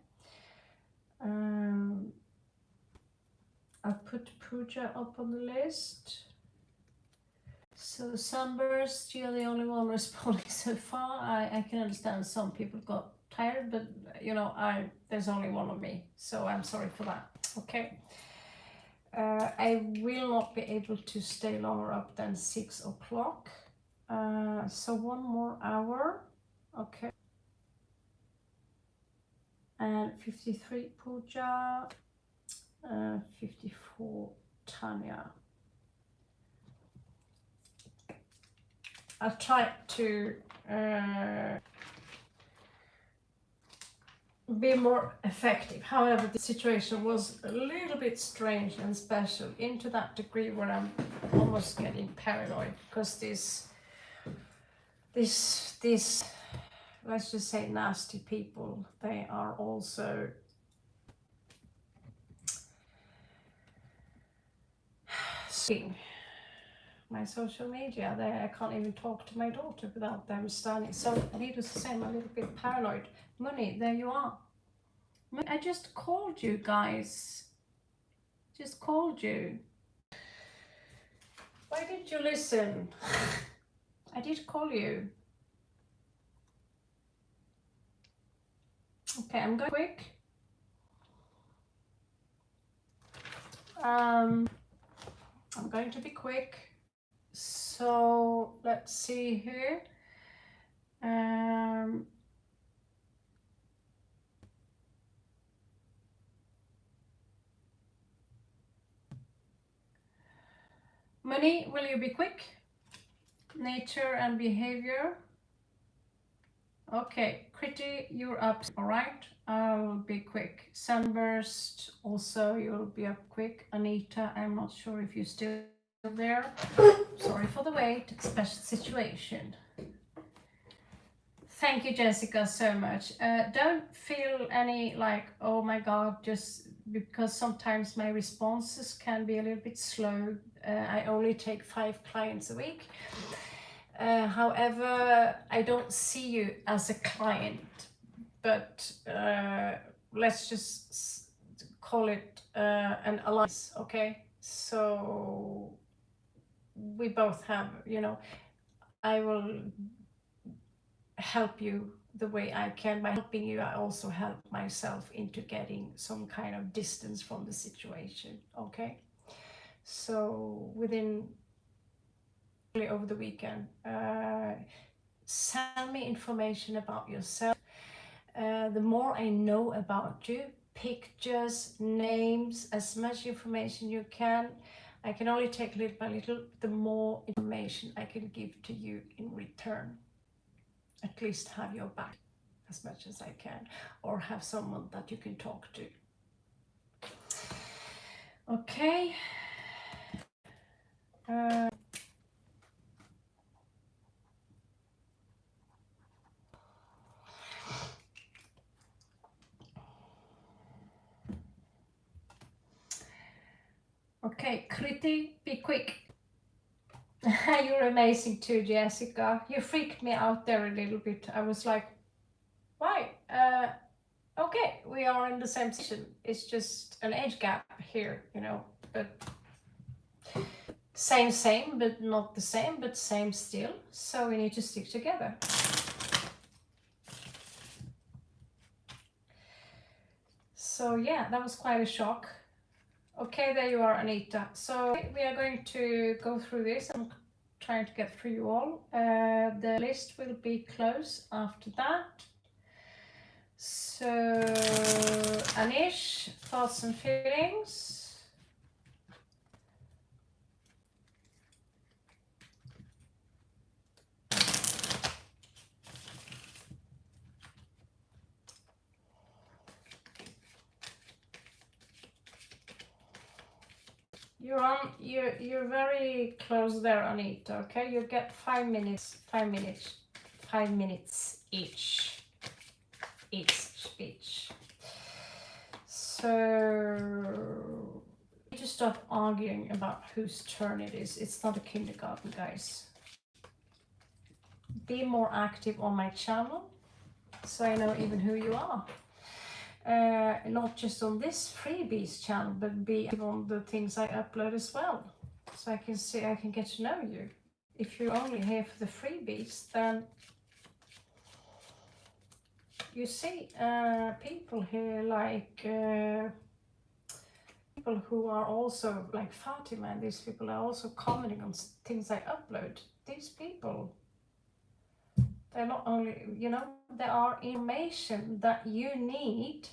I put Pooja up on the list. So Sunburst, you're the only one responding so far. I can understand some people got tired, but you know, there's only one of me, so I'm sorry for that. Okay. I will not be able to stay longer up than 6 o'clock. So 1 more hour. Okay. And 53 Pooja, 54 Tanya. I'll try to be more effective. However, the situation was a little bit strange and special, into that degree where I'm almost getting paranoid, because this let's just say nasty people, they are also seeing my social media. I can't even talk to my daughter without them standing. So needless to say, I'm a little bit paranoid. Money, there you are. I just called you guys. Just called you. Why did you listen? I did call you. Okay, I'm going quick. I'm going to be quick. So let's see here. Money, will you be quick? Nature and behavior. Okay, Pretty, you're up. All right, I'll be quick. Sunburst, also you'll be up quick. Anita, I'm not sure if you're still there. Sorry for the wait, special situation. Thank you, Jessica, so much. Don't feel any like, oh my God, just because sometimes my responses can be a little bit slow. I only take 5 clients a week. However, I don't see you as a client, but let's just call it an alliance, okay? So we both have, you know, I will help you the way I can. By helping you, I also help myself into getting some kind of distance from the situation, okay? So within over the weekend, send me information about yourself. The more I know about you, pictures, names, as much information you can. I can only take little by little. The more information I can give to you in return, at least have your back as much as I can, or have someone that you can talk to. Okay. Okay, Kriti, be quick. You're amazing too, Jessica. You freaked me out there a little bit. I was like, why? Okay, we are in the same position. It's just an age gap here, you know, but same, but not the same, but same still. So we need to stick together. So yeah, that was quite a shock. Okay, there you are, Anita. So we are going to go through this. I'm trying to get through you all. The list will be closed after that. So, Anish, thoughts and feelings? You're very close there, Anita. Okay, you get 5 minutes, 5 minutes, 5 minutes each. So you need to stop arguing about whose turn it is. It's not a kindergarten, guys. Be more active on my channel, so I know even who you are. Not just on this freebies channel, but be on the things I upload as well, so I can see, I can get to know you. If you're only here for the freebies, then you see people here like people who are also like Fatima, and these people are also commenting on things I upload. These people, they're not only, you know, there are information that you need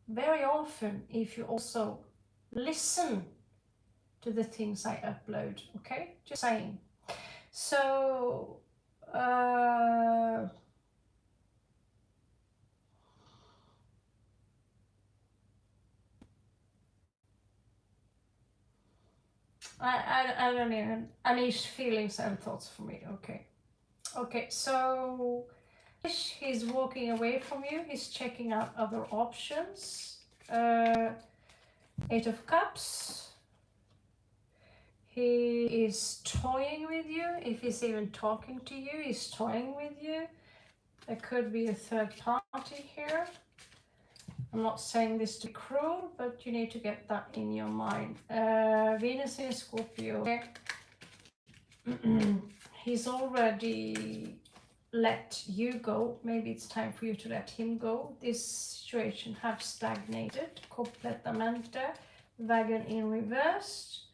very often if you also listen to the things I upload, okay? Just saying. So, I don't even, Anish, feelings and thoughts for me, okay. Okay, so he's walking away from you, he's checking out other options. 8 of Cups. He is toying with you. If he's even talking to you, he's toying with you. There could be a third party here. I'm not saying this to be cruel, but you need to get that in your mind. Venus in Scorpio. He's already let you go. Maybe it's time for you to let him go. This situation has stagnated completamente. Wagon in reversed.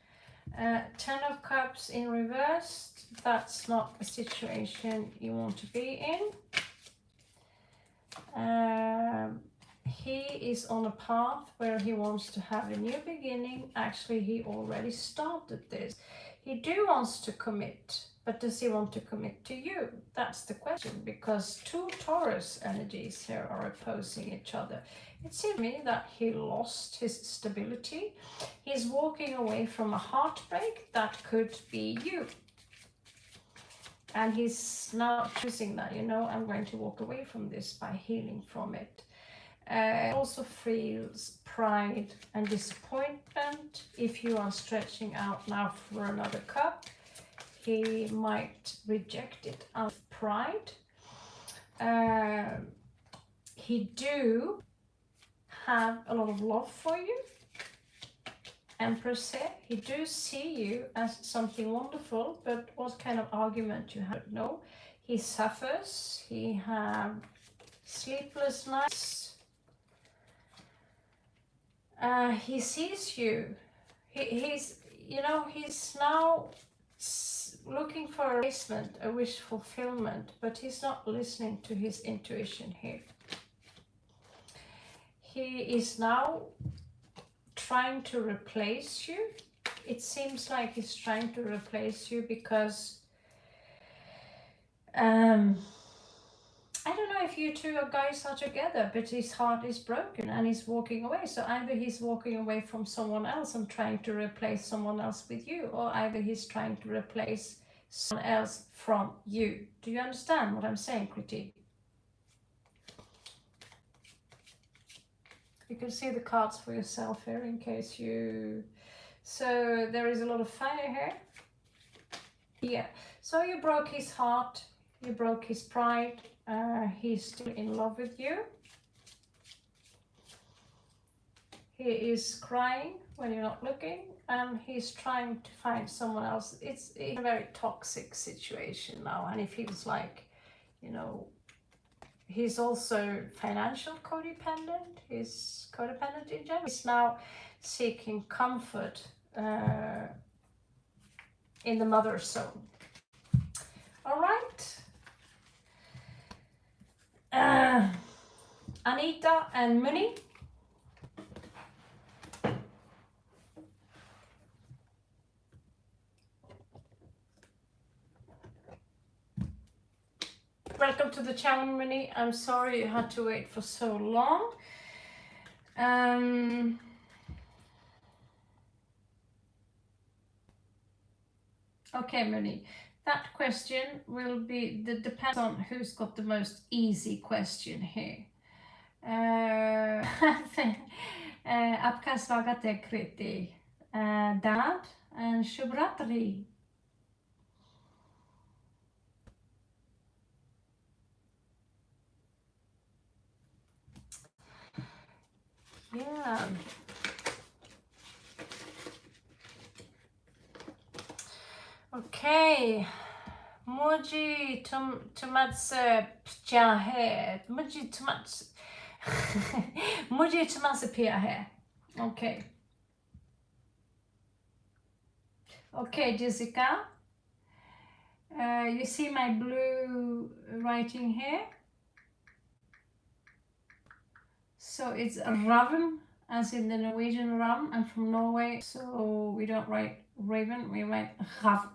10 of Cups in reversed. That's not a situation you want to be in. He is on a path where he wants to have a new beginning. Actually, he already started this. He wants to commit, but does he want to commit to you? That's the question, because two Taurus energies here are opposing each other. It seems to me that he lost his stability. He's walking away from a heartbreak that could be you. And he's now choosing that, you know, I'm going to walk away from this by healing from it. Also feels pride and disappointment. If you are stretching out now for another cup, he might reject it out of pride. He do have a lot of love for you. Empress here, he do see you as something wonderful, but what kind of argument you have? No, he suffers, he have sleepless nights. He sees you. He's now looking for a replacement, a wish fulfillment, but he's not listening to his intuition here. He is now trying to replace you. It seems like he's trying to replace you because I don't know if you two guys are together, but his heart is broken and he's walking away. So either he's walking away from someone else and trying to replace someone else with you, or either he's trying to replace someone else from you. Do you understand what I'm saying, Critique? You can see the cards for yourself here in case you... So there is a lot of fire here. Yeah, so you broke his heart, you broke his pride. He's still in love with you. He is crying when you're not looking, and he's trying to find someone else. It's a very toxic situation now, and he feels like, you know, he's also financial codependent. He's codependent in general. He's now seeking comfort in the mother zone. All right. Anita and Muni. Welcome to the channel, Muni. I'm sorry you had to wait for so long. Okay, Muni. That question will be, depends on who's got the most easy question here. आपका स्वागत है कृति. Dad and Shubhratri. Yeah. Okay. मुझे तुमसे प्यार है. मुझे तुमसे प्यार है. Okay. Okay, Jessica. You see my blue writing here? So it's Raven, as in the Norwegian ram. I'm from Norway, so we don't write raven, we write Rav,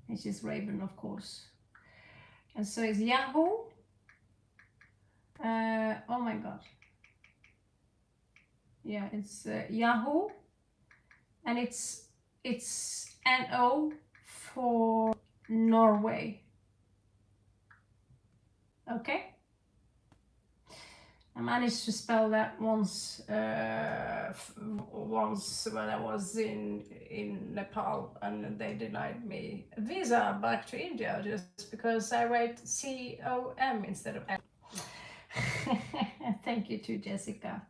which is raven, of course. And so it's Yahoo. Oh my god. Yeah, it's Yahoo, and it's NO for Norway. Okay. I managed to spell that once when I was in Nepal, and they denied me a visa back to India just because I write COM instead of M. Thank you to Jessica.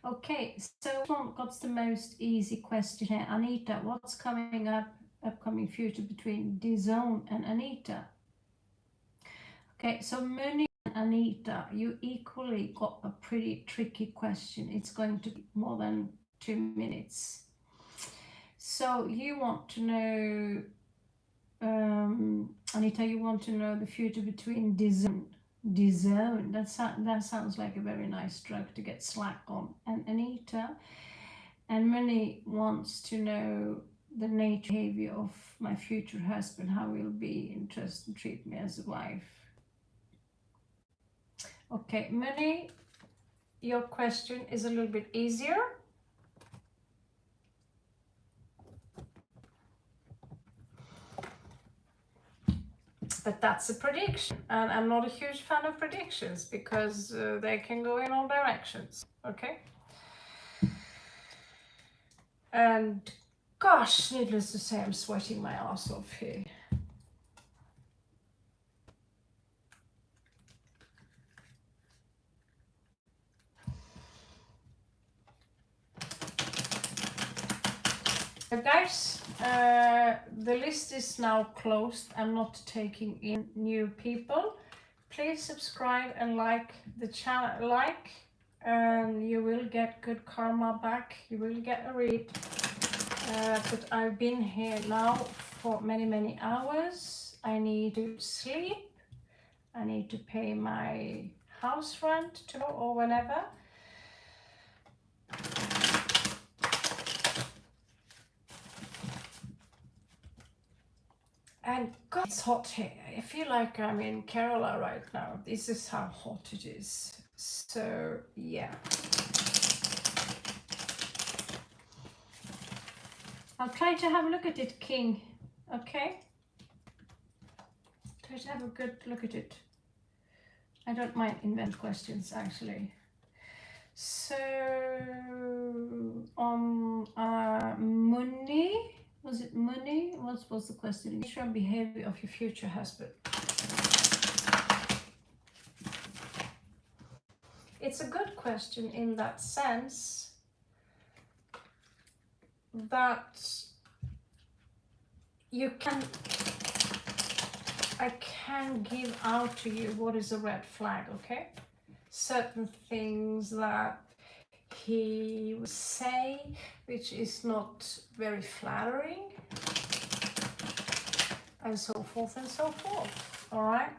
Okay, so what's the most easy question here? Anita, what's coming up, upcoming future between D-Zone and Anita? Okay, so Muni and Anita, you equally got a pretty tricky question. It's going to be more than 2 minutes. So you want to know, Anita, you want to know the future between disown. That sounds like a very nice drug to get slack on. And Anita and Many wants to know the nature behavior of my future husband, how he'll be interested and treat me as a wife. Okay, Many, your question is a little bit easier. But that's a prediction, and I'm not a huge fan of predictions because they can go in all directions, okay? And gosh, needless to say, I'm sweating my ass off here. Guys, the list is now closed. I'm not taking in new people. Please subscribe and like the channel, and you will get good karma back. You will get a read. But I've been here now for many hours. I need to sleep. I need to pay my house rent tomorrow or whenever. And God, it's hot here. I feel like I'm in Kerala right now. This is how hot it is. So, yeah. I'll try to have a look at it, King. Okay? Try to have a good look at it. I don't mind invent questions, actually. So, Muni. Was it Muni? What was the question? Nature and behavior of your future husband. It's a good question in that sense that I can give out to you what is a red flag, okay? Certain things that he would say, which is not very flattering, and so forth and so forth, all right?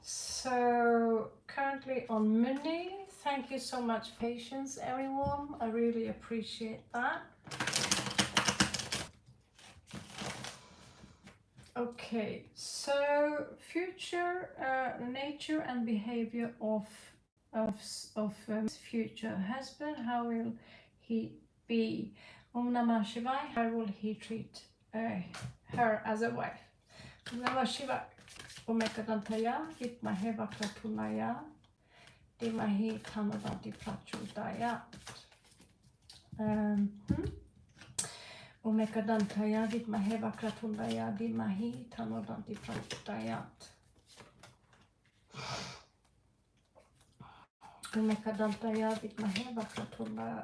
So currently on Monday, thank you so much for patience, everyone. I really appreciate that. Okay, so future nature and behavior of future husband, how will he be? Om Namah Shivaya, how will he treat her as a wife? Om Namah Shivaya. Om Ekadantaya, Vitmahe Vakratunaya, Dimahi Tanadanti Prachudaya. Om Ekadantaya, Vitmahe Vakratunaya, Dimahi Tanadanti Prachudayat. Omekadantaya Vidmahe Vakratunaya.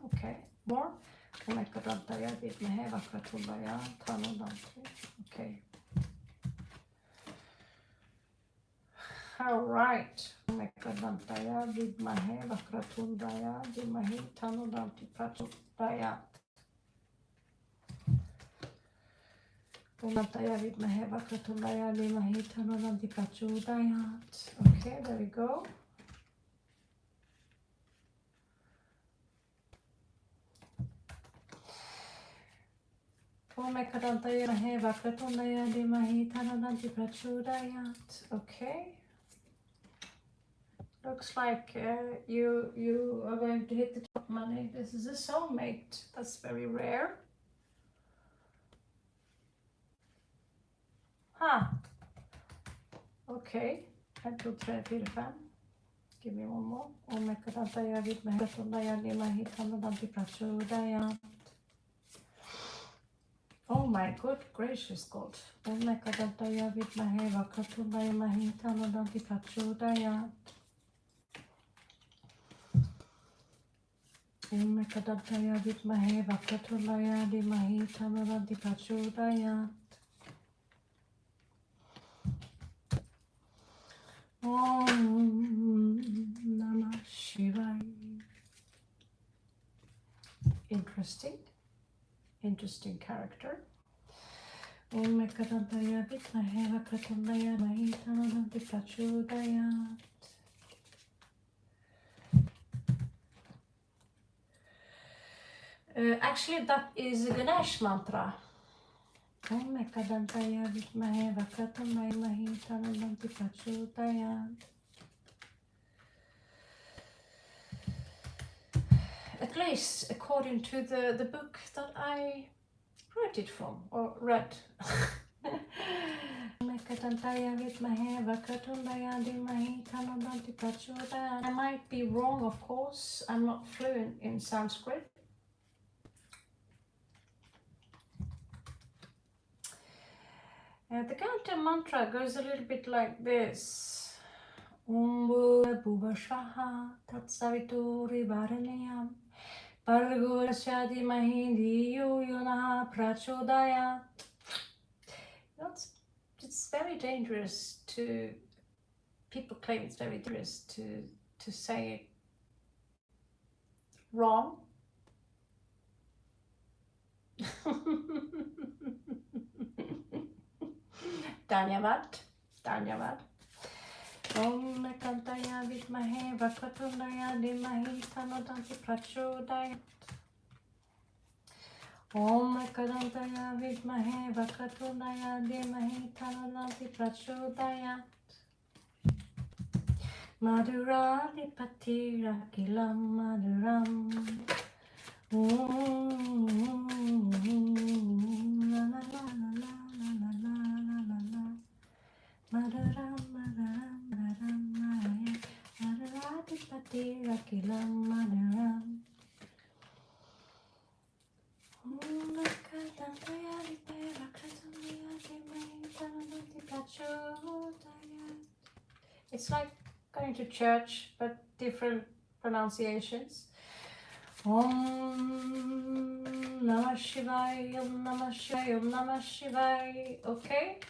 Okay, more. Omekadantaya Vidmahe Vakratunaya Tanadanti. Okay. All right. Omekadantaya Vidmahe Vakratunaya Dimahi Tanadanti Prachudayat. Omekadantaya Vidmahe Vakratunaya Dimahi Tanadanti Prachudayat. Okay, there we go. Okay. Looks like you are going to hit the top money. This is a soulmate. That's very rare. Huh. Okay. 1, 2, 3, 4, 5. Give me one more. Oh my good gracious God. Omekadantaya Vidmahe Vakratunaya Mahitanadanti Prachudayat. Omekadantaya Vidmahe Vakratunaya Mahitanadanti Prachudayat. Om Namah Shivaya. interesting character. Actually, that is a Ganesh mantra. At least according to the book that I wrote it from, or read. I might be wrong, of course. I'm not fluent in Sanskrit. The Ganta mantra goes a little bit like this. Om Bhuva Swaha Tat Savituri Varenyam Bhargo Rashyadhimahi Dhiyo Yona Prachodayat. It's very dangerous to, people claim it's very dangerous to say it wrong. Dhanyavad. Om Kantaya Vidmahe Vakatundaya Dhimahi Tanodanti Prachodayat. Om Kadantaya Vidmahe Vakatundaya Dhimahi Tanodanti Prachodayat. Madhura Nipatira Kilam Madhuram. La la la la la la la la la. Madhuram Madhuram Madhuram Maya. Madhura Nipatira Kilam Madhuram. It's like going to church, but different pronunciations. Om Namah Shivaya, Om Namah Shivaya, Om Namah Shivaya. Okay,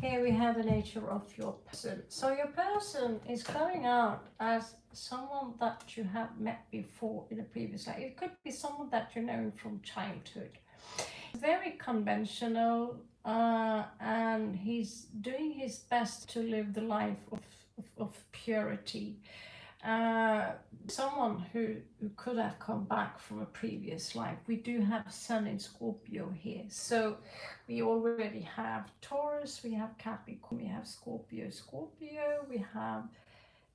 here we have the nature of your person. So your person is coming out as someone that you have met before in a previous life. It could be someone that you know from childhood. Very conventional, and he's doing his best to live the life of purity. Someone who could have come back from a previous life. We do have Sun in Scorpio here, so we already have Taurus, we have Capricorn, we have Scorpio, we have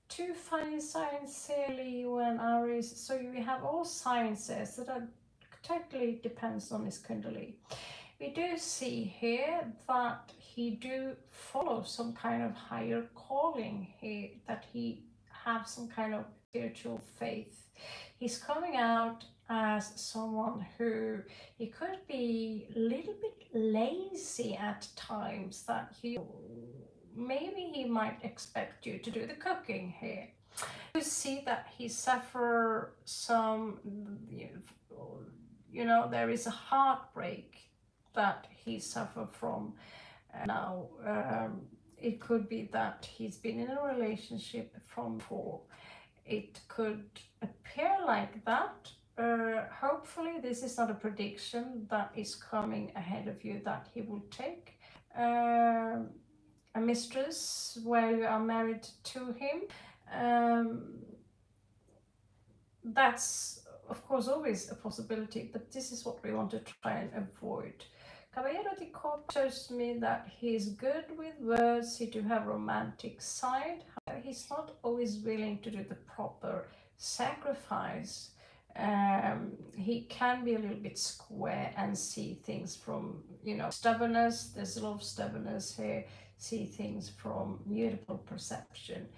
two fire signs here, Leo and Aries, so we have all sciences that are totally depends on his Kundalini. We do see here that he do follow some kind of higher calling here, that he have some kind of spiritual faith. He's coming out as someone who, he could be a little bit lazy at times, that maybe he might expect you to do the cooking here. You see that he suffer some, there is a heartbreak that he suffered from now. It could be that he's been in a relationship from before. It could appear like that. Hopefully this is not a prediction that is coming ahead of you, that he will take a mistress where you are married to him. That's of course always a possibility, but this is what we want to try and avoid. Caballero di Copa shows me that he's good with words, he do have romantic side. He's not always willing to do the proper sacrifice. He can be a little bit square and see things from, stubbornness. There's a lot of stubbornness here. See things from mutable perception.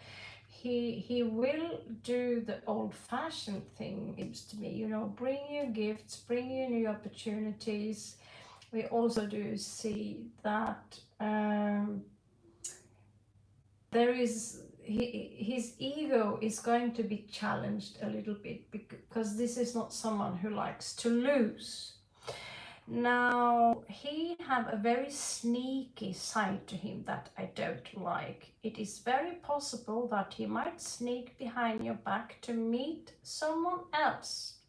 He will do the old-fashioned thing, seems to me, bring you gifts, bring you new opportunities. We also do see that there is, his ego is going to be challenged a little bit, because this is not someone who likes to lose. Now, he have a very sneaky side to him that I don't like. It is very possible that he might sneak behind your back to meet someone else.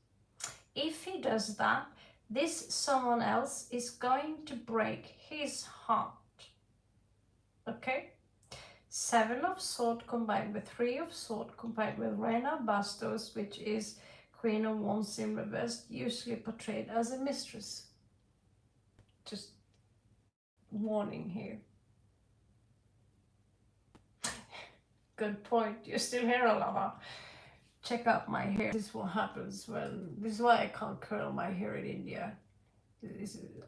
If he does that, this someone else is going to break his heart. Okay? 7 of Swords combined with 3 of Swords combined with Reina Bastos, which is Queen of Wands in reverse, usually portrayed as a mistress. Just warning here. Good point. You're still here, Alana. Check out my hair. This is what happens when... This is why I can't curl my hair in India.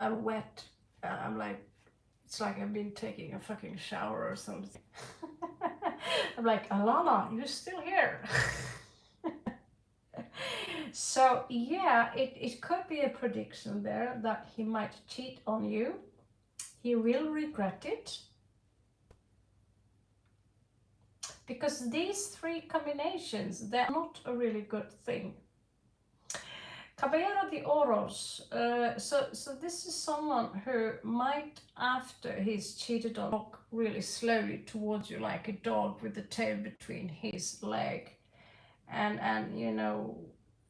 I'm wet. I'm like... It's like I've been taking a fucking shower or something. I'm like, Alana, you're still here. So yeah, it could be a prediction there that he might cheat on you. He will regret it. Because these 3 combinations, they're not a really good thing. Caballero de Oros. So this is someone who might, after he's cheated on, walk really slowly towards you like a dog with the tail between his leg. And you know,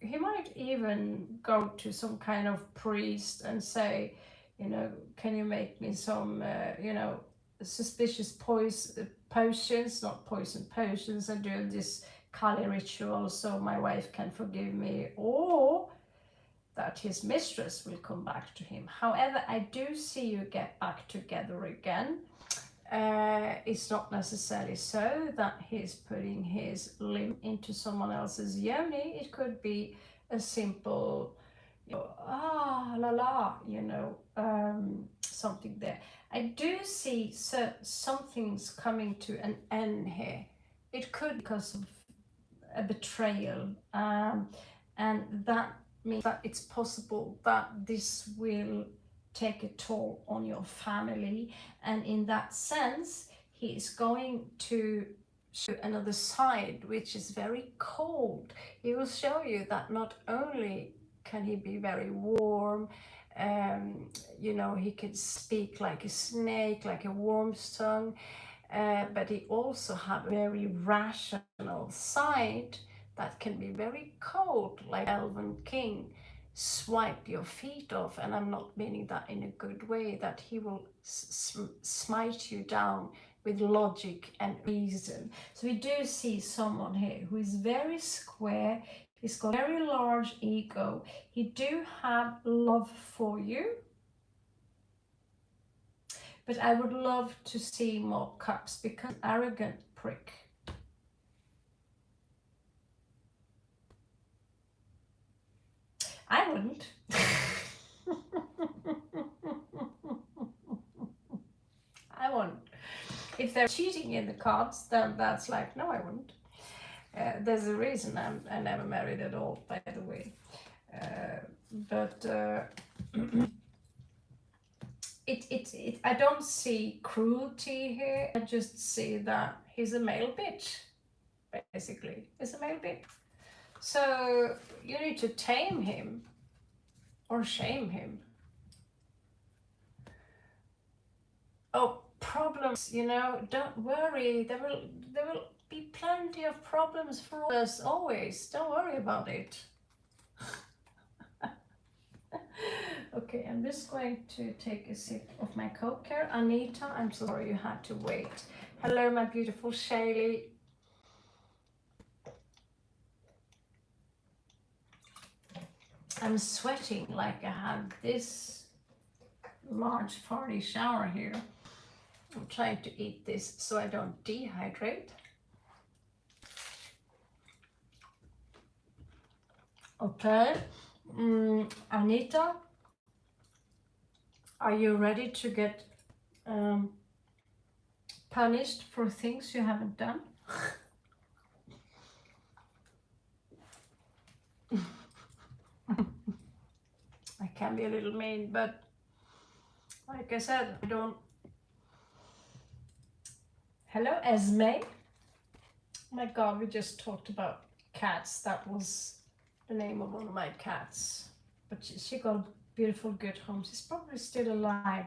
he might even go to some kind of priest and say, you know, can you make me some, you know, suspicious potions, not poison potions, and do this Kali ritual so my wife can forgive me, or that his mistress will come back to him. However, I do see you get back together again. It's not necessarily so that he's putting his limb into someone else's yoni. It could be a simple, you know, la la, you know, something there. I do see something's coming to an end here. It could be because of a betrayal, and that means that it's possible that this will take a toll on your family, and in that sense he is going to show another side which is very cold. He will show you that not only can he be very warm, you know, he can speak like a snake, like a worm's tongue, but he also have a very rational side that can be very cold, like Elven King. Swipe your feet off, and I'm not meaning that in a good way, that he will smite you down with logic and reason. So we do see someone here who is very square. He's got a very large ego. He do have love for you, but I would love to see more cups, because arrogant prick. I wouldn't. I wouldn't. If they're cheating in the cards, then that's like, no, I wouldn't. There's a reason I never married at all, by the way. I don't see cruelty here. I just see that he's a male bitch, basically. He's a male bitch. So you need to tame him or shame him. Oh, problems, you know, don't worry. There will be plenty of problems for us always. Don't worry about it. Okay, I'm just going to take a sip of my Coke here. Anita, I'm so sorry you had to wait. Hello, my beautiful Shaylee. I'm sweating like I had this large farty shower here. I'm trying to eat this so I don't dehydrate. Okay, Anita, are you ready to get punished for things you haven't done? I can be a little mean, but like I said, I don't. Hello, Esme. Oh my God, we just talked about cats. That was the name of one of my cats, but she got a beautiful good home. She's probably still alive.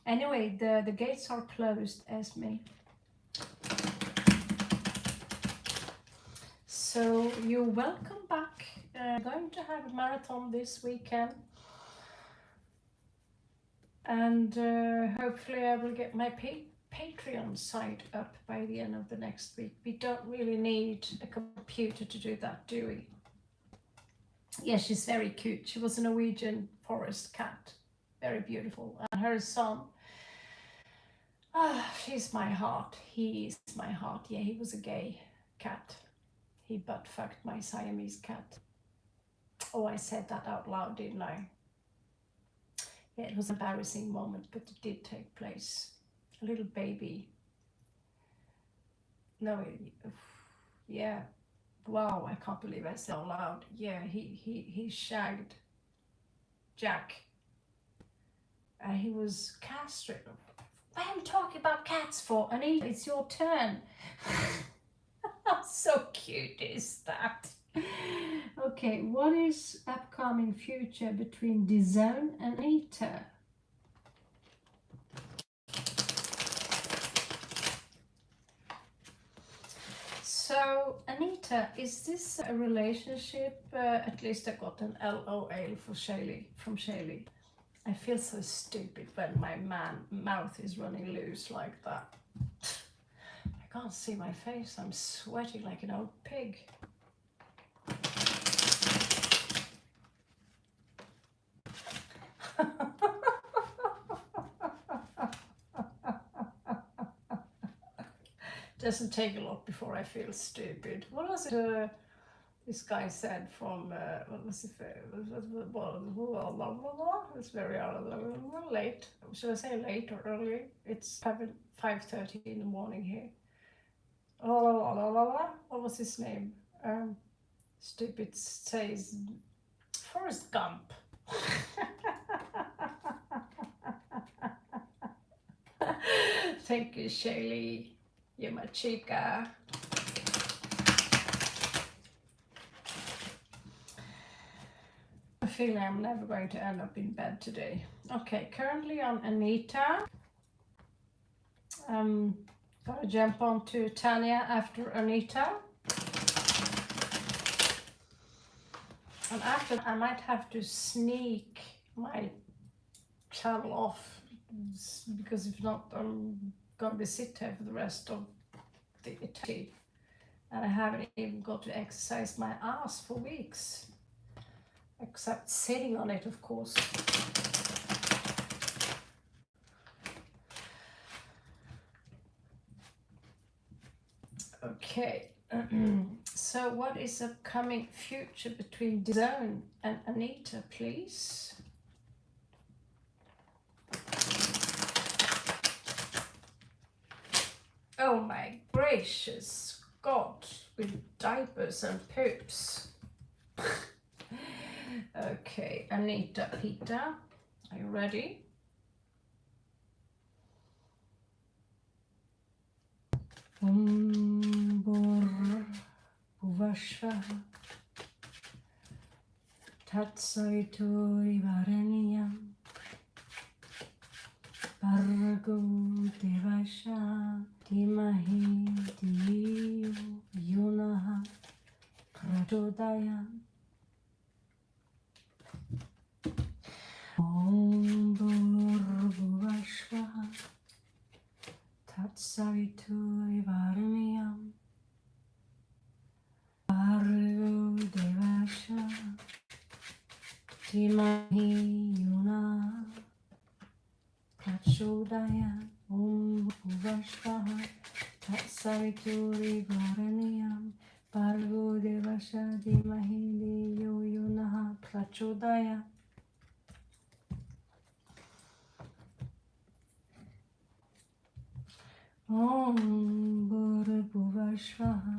Anyway, the gates are closed, Esme. So you're welcome back going to have a marathon this weekend. And hopefully I will get my Patreon site up by the end of the next week. We don't really need a computer to do that, do we? Yeah, she's very cute. She was a Norwegian forest cat. Very beautiful. And her son, she's my heart. He is my heart. Yeah, he was a gay cat. He butt fucked my Siamese cat. Oh, I said that out loud, didn't I? Yeah, it was an embarrassing moment, but it did take place. A little baby. No, yeah. Wow, I can't believe I said out loud. Yeah, he shagged Jack. And he was castrated. Why am I talking about cats for? Anita, it's your turn. How so cute is that? Okay, what is upcoming future between DAZN and Anita? So, Anita, is this a relationship? At least I got an LOL for from Shaylee. I feel so stupid when my mouth is running loose like that. I can't see my face. I'm sweating like an old pig. Doesn't take a lot before I feel stupid. What was it this guy said from, what was it? It's very late. Should I say late or early? It's 5:30 in the morning here. What was his name? Stupid says Forrest Gump. Thank you, Shaylee. You're my chica. I feel I'm never going to end up in bed today. Okay, currently on Anita. Gotta jump on to Tanya after Anita. And after I might have to sneak my channel off, because if not I'm gonna be sit here for the rest of the day. And I haven't even got to exercise my ass for weeks. Except sitting on it, of course. Okay, so what is upcoming future between DAZN and Anita, please? Oh my gracious God, with diapers and poops. Okay, Anita, Peter, are you ready? Tatsaitoi Vareniyam Bargo Devasha Dimahi Diyo Yunaha Prachodayam Om Bhurvashvaha Tatsaitoi Vareniyam Bargo Devasha Dimahi Yunaha Prachodayam Om Bhurvashvaha Tatsaitoi Vareniyam Bargo Devasha Dimahi Diyo Yunaha Prachodayam. Om Bhurvashvaha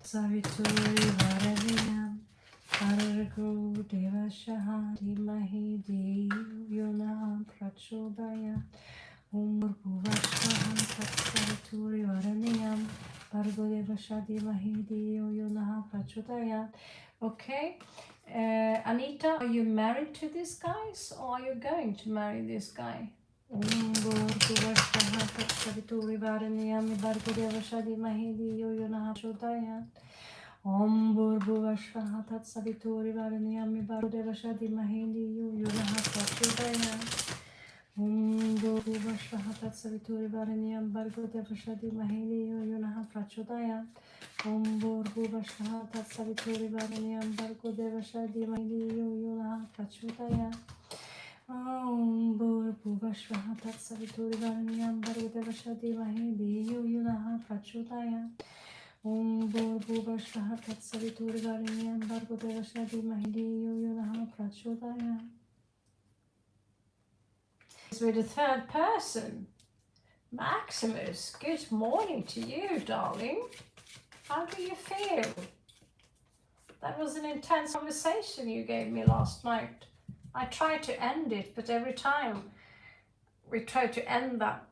Tatsaitoi Vareniyam Bargo Devasha Dimahi Diyo Yunaha Prachodayam. Om Bhurvashvaha Tatsaitoi Vareniyam Bargo Devasha Dimahi Diyo Yunaha Prachodayam. Okay, Anita, are you married to this guy, or are you going to marry this guy? Om Bhurvashvaha Tatsaitoi Vareniyam Bargo Devasha Dimahi Diyo Yunaha Prachodayam. Om Bhurбhuvah Tat Savitur Varenyam Bhargo Devasya Dhimahi Dhiyo Yo Nah Prachodayat. Om Bhurбhuvah Tat Savitur Varenyam Bhargo Devasya Dhimahi Dhiyo Yo Nah Prachodayat. Om Bhurбhuvah Tat Savitur Varenyam Bhargo Devasya Dhimahi Dhiyo Yo Nah Prachodayat. Om Bhurбhuvah Tat Savitur Varenyam Bhargo Devasya Dhimahi Dhiyo Yo Nah Prachodayat. Om Bhurбhuvah Tat Savitur Varenyam Bhargo Devasya Dhimahi Dhiyo Yo Nah Prachodayat. With the third person, Maximus, good morning to you, darling. How do you feel? That was an intense conversation you gave me last night. I tried to end it, but every time we try to end that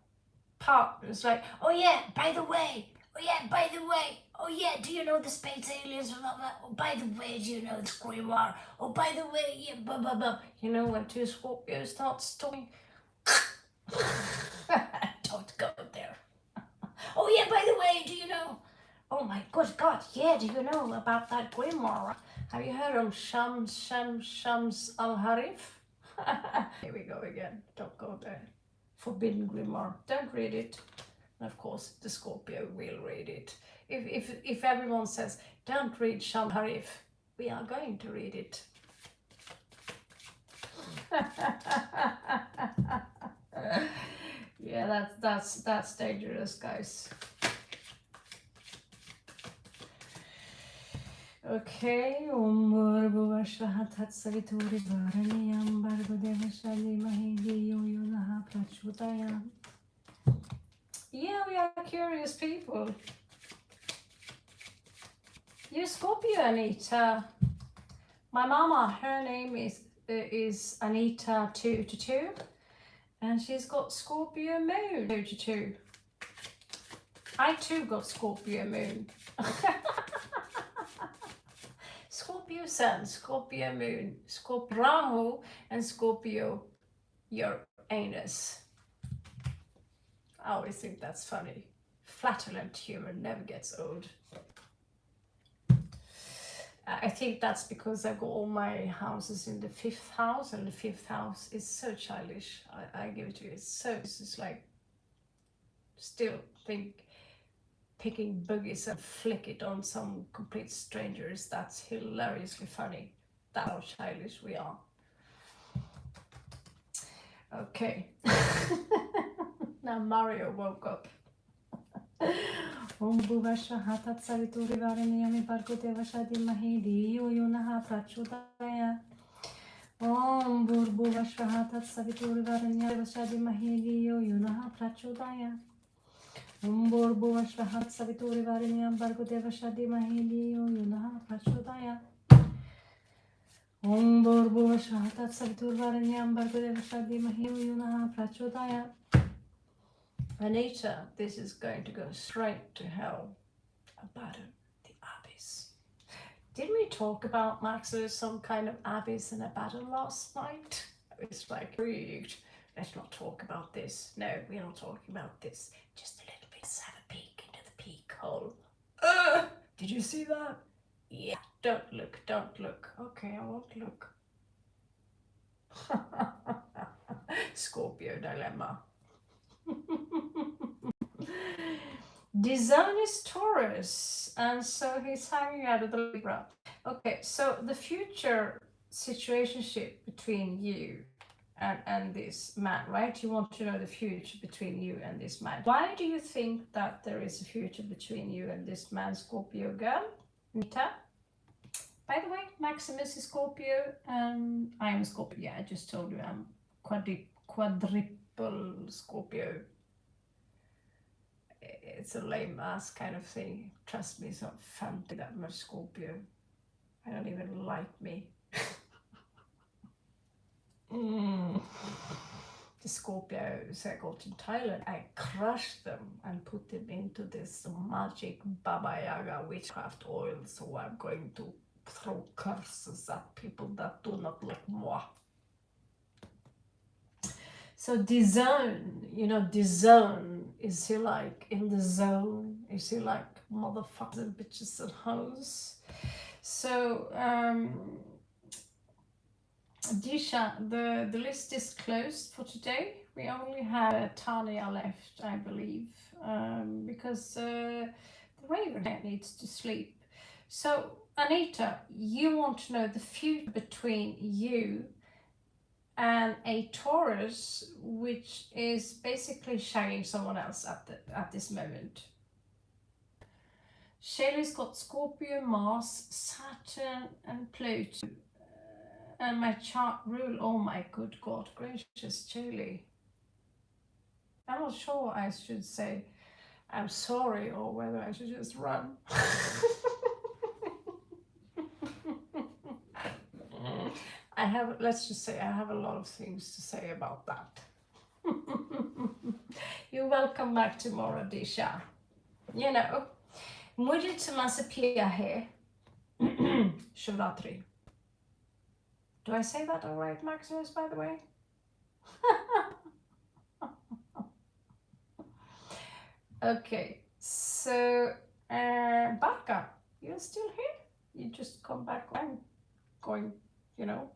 part, it's like, oh yeah, by the way, oh yeah, by the way, oh yeah, do you know the space aliens? Oh, by the way, do you know the Grimoire? Oh, by the way, yeah, blah, blah, blah. You know, when two Scorpios start talking, don't go there. Oh yeah, by the way, do you know? Oh my good God, yeah, do you know about that Grimoire? Have you heard of Shams al-Harif? Here we go again, don't go there. Forbidden Grimoire, don't read it. And of course, the Scorpio will read it. If everyone says, don't read Shams al-Harif, we are going to read it. Yeah, that's dangerous, guys. Okay, Om Bhurбhuvah Tat Savitur Varenyam Bhargo Devasya Dhimahi Dhiyo Yo Nah Prachodayat. Yeah, we are curious people. You Scorpio, Anita. My mama, her name is Anita 222, and she's got Scorpio moon 222. I too got Scorpio moon. Scorpio sun, Scorpio moon, Scorpio Rahu, and Scorpio your anus. I always think that's funny. Flatulent humor never gets old. I think that's because I've got all my houses in the 5th house, and the 5th house is so childish. I give it to you. It's just like, still think picking boogies and flick it on some complete strangers. That's hilariously funny. That's how childish we are. Okay. Now Mario woke up. Om Bhurбhuvah Tat Savitur Varenyam Bhargo Devasya Dhimahi Dhiyo Yo Nah Prachodayat. Om Bhurбhuvah Tat Savitur Varenyam Devasya Dhimahi Dhiyo Yo Nah Prachodayat. Om Bhurбhuvah Tat Savitur Varenyam Bhargo Devasya Dhimahi Dhiyo Yo Nah Prachodayat. Om Bhurбhuvah Tat Savitur Varenyam Bhargo Devasya Dhimahi Dhiyo Yo Nah Prachodayat. Anita, this is going to go straight to hell. Abaddon, the abyss. Didn't we talk about Maximus, some kind of abyss and Abaddon last night? It's like, freaked. Let's not talk about this. No, we're not talking about this. Just a little bit. Let's have a peek into the peak hole. Did you see that? Yeah, don't look, don't look. Okay, I won't look. Scorpio dilemma. Design is Taurus, and so he's hanging out of the Libra. Okay, so the future situationship between you and this man, right? You want to know the future between you and this man. Why do you think that there is a future between you and this man, Scorpio girl? Nita? By the way, Maximus is Scorpio, and I am Scorpio. Yeah, I just told you I'm quadruple Scorpio. It's a lame ass kind of thing. Trust me, it's not fun to that much Scorpio. I don't even like me. The Scorpios I got in Thailand, I crushed them and put them into this magic Baba Yaga witchcraft oil. So I'm going to throw curses at people that do not like moi. So disown, you know, disown Is he like in the zone? Is he like motherfuckers and bitches and hoes? So, Disha, the list is closed for today. We only have Tanya left, I believe, because the Ravenhair needs to sleep. So, Anita, you want to know the future between you and a Taurus, which is basically shagging someone else at this moment. Shaylee's got Scorpio, Mars, Saturn, and Pluto. And my chart rule, oh my good God gracious, Shaylee. I'm not sure I should say I'm sorry or whether I should just run. I have, let's just say I have a lot of things to say about that. You're welcome back tomorrow, Disha. You know, मुझे से पिया है Shivratri. Do I say that all right, Maximus, by the way? Okay, so Baka, you're still here? You just come back. I'm going, you know,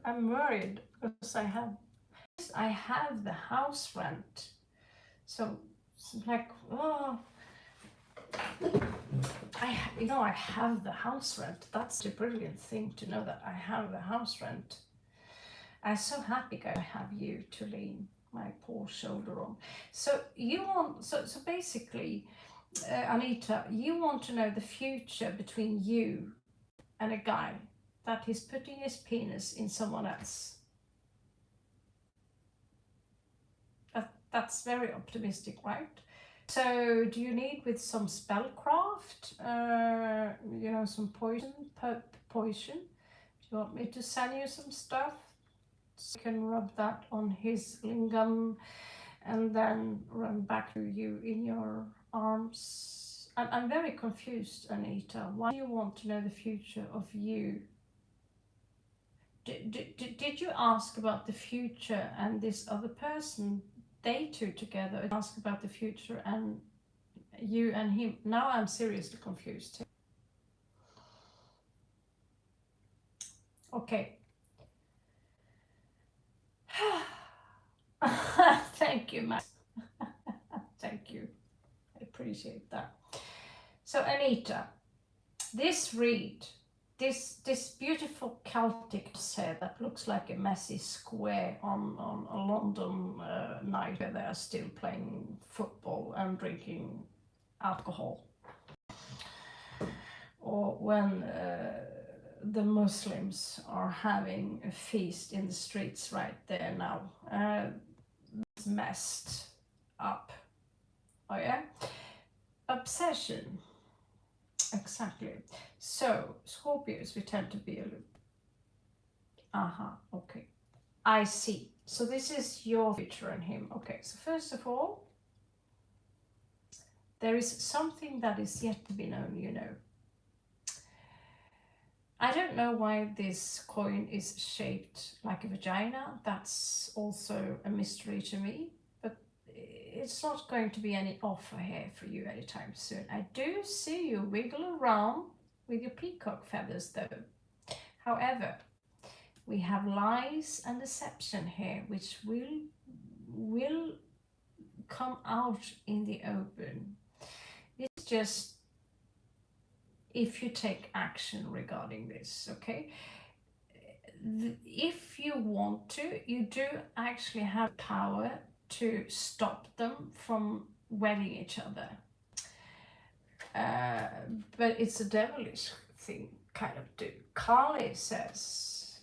I'm worried because I have the house rent. So it's like, oh, I have the house rent. That's the brilliant thing to know that I have the house rent. I'm so happy I have you to lean my poor shoulder on. So you want, so basically, Anita, you want to know the future between you and a guy that he's putting his penis in someone else. That's very optimistic, right? So do you need with some spellcraft, some poison? Do you want me to send you some stuff? So you can rub that on his lingam and then run back to you in your arms. I'm very confused, Anita. Why do you want to know the future of you? Did you ask about the future and this other person? They two together ask about the future and you and him. Now I'm seriously confused. Okay. Thank you, Max. Thank you. I appreciate that. So Anita, this read, this beautiful Celtic set that looks like a messy square on a London night where they are still playing football and drinking alcohol, or when the Muslims are having a feast in the streets right there now. It's messed up. Oh yeah? Obsession. Exactly. So, Scorpios, we tend to be a little... okay. I see. So this is your future and him. Okay, so first of all, there is something that is yet to be known, you know. I don't know why this coin is shaped like a vagina. That's also a mystery to me. But it's not going to be any offer here for you anytime soon. I do see you wiggle around with your peacock feathers though. However, we have lies and deception here, which will come out in the open. It's just if you take action regarding this, okay? If you want to, you do actually have power to stop them from wedding each other. But it's a devilish thing, kind of do. Carly says,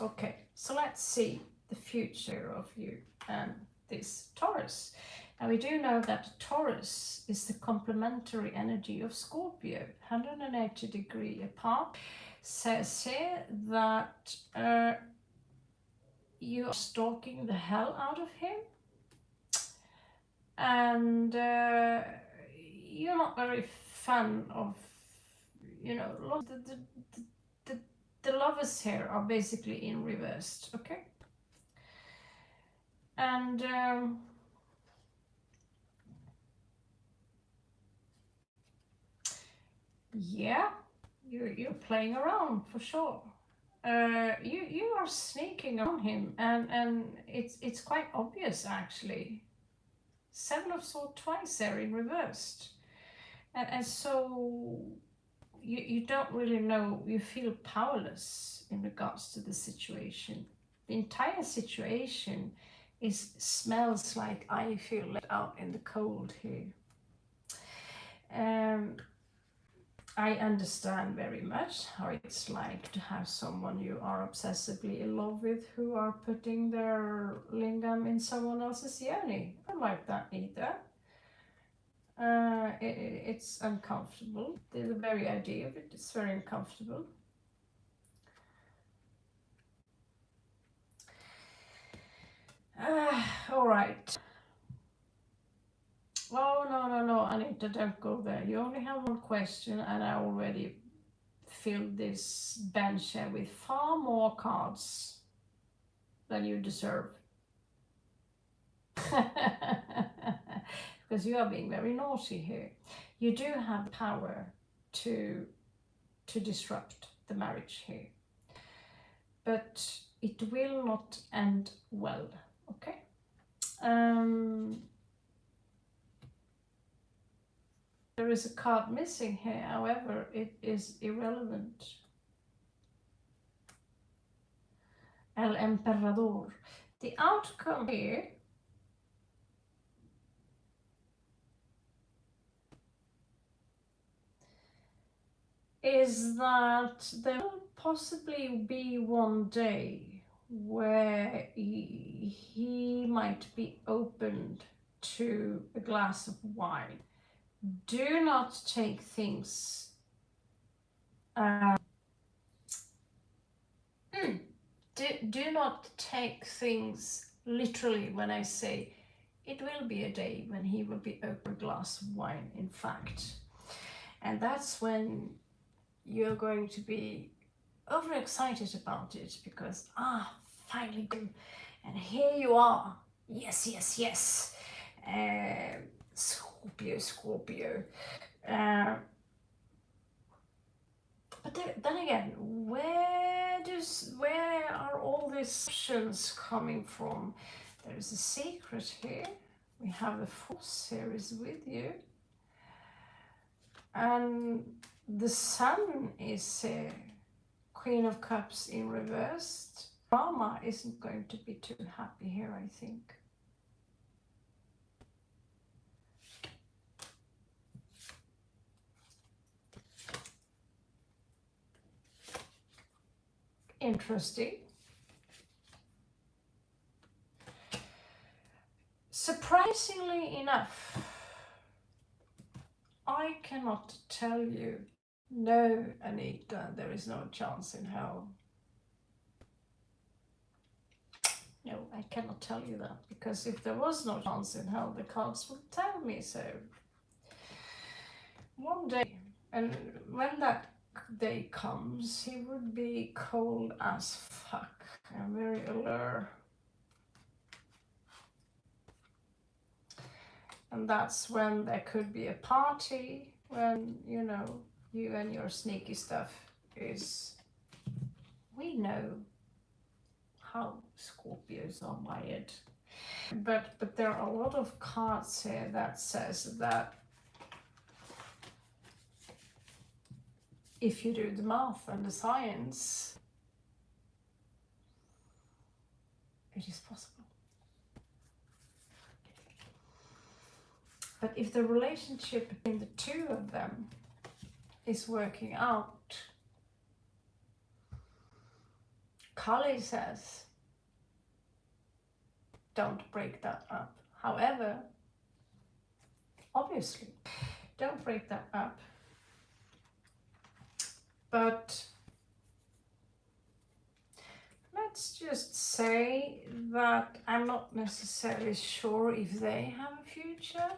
okay, so let's see the future of you and this Taurus. And we do know that Taurus is the complementary energy of Scorpio, 180 degrees apart. Says here that you are stalking the hell out of him. And you're not very fan of, the lovers here are basically in reversed, okay? And yeah, you're playing around for sure. You are sneaking on him, and it's quite obvious actually. Seven of Swords twice there in reversed, and so you don't really know. You feel powerless in regards to the situation. The entire situation smells like I feel let out in the cold here. I understand very much how it's like to have someone you are obsessively in love with who are putting their lingam in someone else's yoni. I don't like that either. It's uncomfortable. The very idea of it is very uncomfortable. All right. Oh, no, Anita, don't go there. You only have one question, and I already filled this bench here with far more cards than you deserve. Because you are being very naughty here. You do have power to disrupt the marriage here. But it will not end well, okay? There is a card missing here, however, it is irrelevant. El Emperador. The outcome here is that there will possibly be one day where he might be opened to a glass of wine. Do not take things do not take things literally when I say it will be a day when he will be open a glass of wine, in fact. And that's when you're going to be overexcited about it because, finally, and here you are. Yes. Scorpio. But then again, where are all these options coming from? There is a secret here. We have the Force here is with you. And the Sun is here. Queen of Cups in reversed. Rama isn't going to be too happy here, I think. Interesting. Surprisingly enough, I cannot tell you. No, Anita, there is no chance in hell. No, I cannot tell you that, because if there was no chance in hell, the cards would tell me so. One day, and when that day comes, he would be cold as fuck and very alert. And that's when there could be a party, when, you know, you and your sneaky stuff is, we know how Scorpios are wired. But there are a lot of cards here that says that if you do the math and the science, it is possible. But if the relationship between the two of them is working out, Kali says, don't break that up. However, obviously, don't break that up. But let's just say that I'm not necessarily sure if they have a future.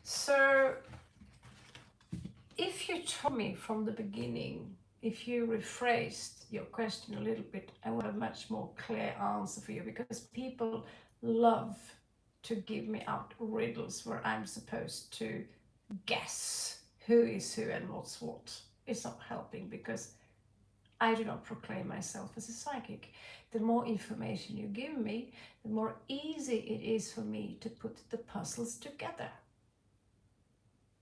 So if you told me from the beginning if you rephrased your question a little bit, I would have a much more clear answer for you, because people love to give me out riddles where I'm supposed to guess who is who and what's what. It's not helping, because I do not proclaim myself as a psychic. The more information you give me, the more easy it is for me to put the puzzles together.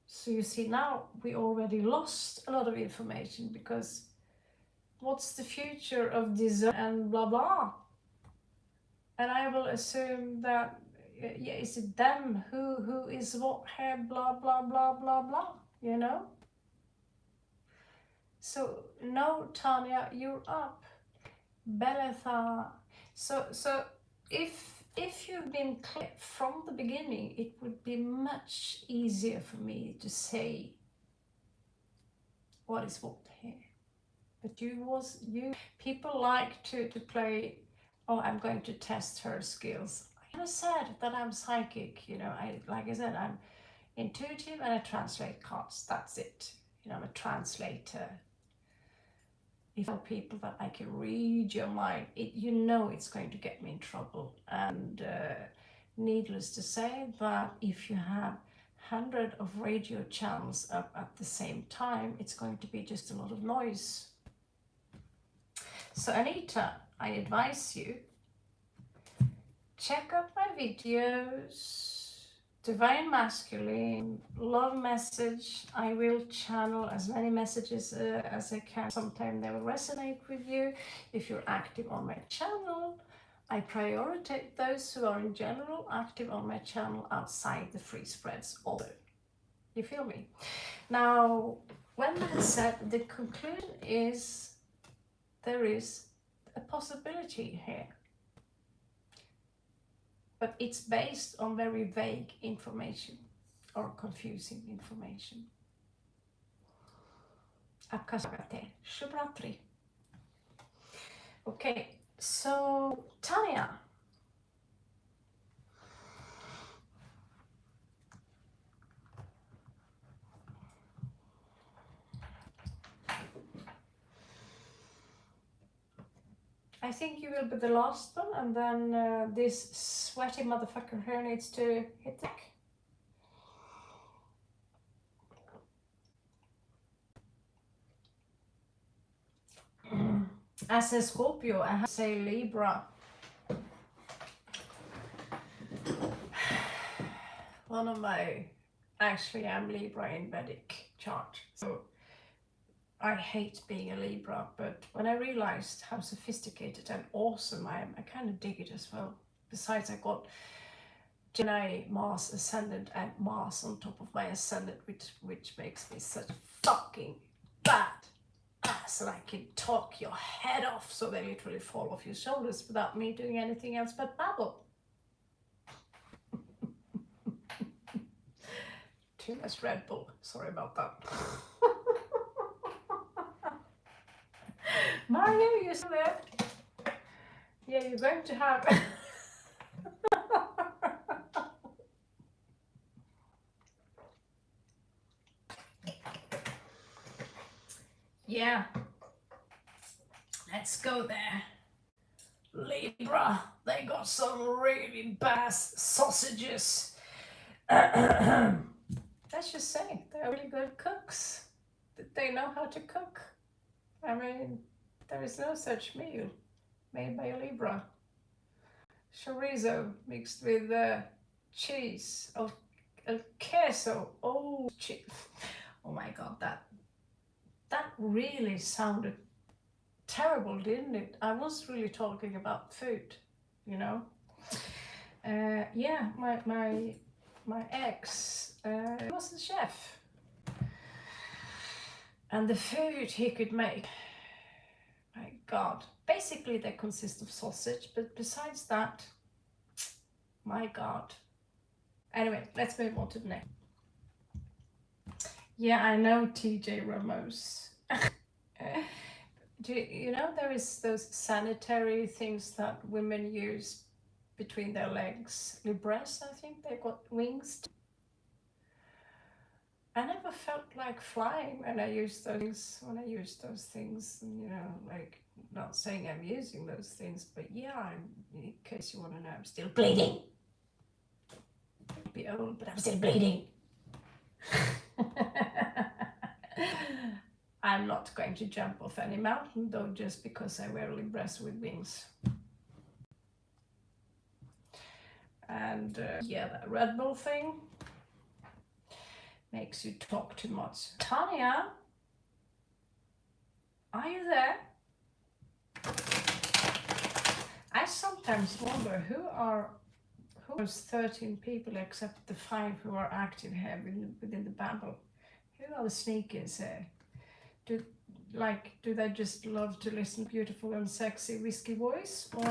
So you see, now we already lost a lot of information, because what's the future of design and blah blah? And I will assume that, yeah, is it them who is what here, blah blah blah blah blah, you know? So no, Tanya, you're up. Beletha. So if you've been clear from the beginning, it would be much easier for me to say what is what here. But people like to play, oh, I'm going to test her skills. I never said that I'm psychic, you know. Like I said, I'm intuitive and I translate cards. That's it. You know, I'm a translator. If I tell people that I can read your mind, you know it's going to get me in trouble. And needless to say that if you have 100 of radio channels up at the same time, it's going to be just a lot of noise. So Anita, I advise you, check out my videos. Divine Masculine, love message. I will channel as many messages as I can. Sometimes they will resonate with you. If you're active on my channel, I prioritize those who are in general active on my channel outside the free spreads also. You feel me? Now, when that said, the conclusion is there is a possibility here. But it's based on very vague information or confusing information. Shubratri. Okay, so Tanya. I think you will be the last one, and then this sweaty motherfucker here needs to hit the... As a Scorpio, I have to say Libra. One of my... Actually, I'm Libra in Vedic chart. So I hate being a Libra, but when I realized how sophisticated and awesome I am, I kind of dig it as well. Besides, I got Gemini, Mars Ascendant, and Mars on top of my Ascendant, which makes me such fucking bad ass, and I can talk your head off so they literally fall off your shoulders without me doing anything else but babble. Too much Red Bull, sorry about that. Mario, you still there? Yeah, you're going to have... Yeah. Let's go there. Libra, they got some really bass sausages. Let's just say, they're really good cooks. They know how to cook. I mean, there is no such meal made by a Libra. Chorizo mixed with cheese, el queso. Oh, cheese. Oh my God, that really sounded terrible, didn't it? I was really talking about food, you know. Yeah, my ex was a chef. And the food he could make, my God. Basically, they consist of sausage, but besides that, my God. Anyway, let's move on to the next. Yeah, I know, TJ Ramos. Do you know there is those sanitary things that women use between their legs? Libres, I think they got wings. I never felt like flying when I used those things, and like, not saying I'm using those things, but yeah, in case you want to know, I'm still bleeding. Be old, but I'm still bleeding. I'm not going to jump off any mountain though, just because I wear libras with wings. And yeah, that Red Bull thing makes you talk too much. Tanya, are you there? I sometimes wonder who are those 13 people except the 5 who are active here within the Babel. Who are the sneakers here? Do they just love to listen to beautiful and sexy whiskey voice, or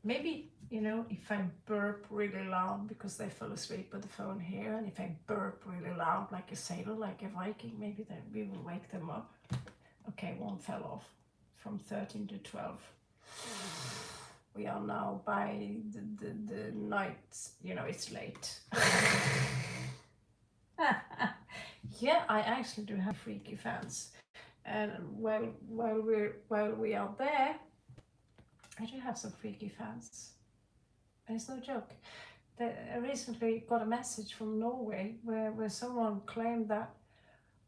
maybe, if I burp really loud because they fell asleep with the phone here, and if I burp really loud like a sailor, like a Viking, maybe we will wake them up. Okay, one fell off from 13 to 12. We are now by the night, it's late. Yeah, I actually do have freaky fans, and while we are there, I do have some freaky fans, and it's no joke. I recently got a message from Norway where someone claimed that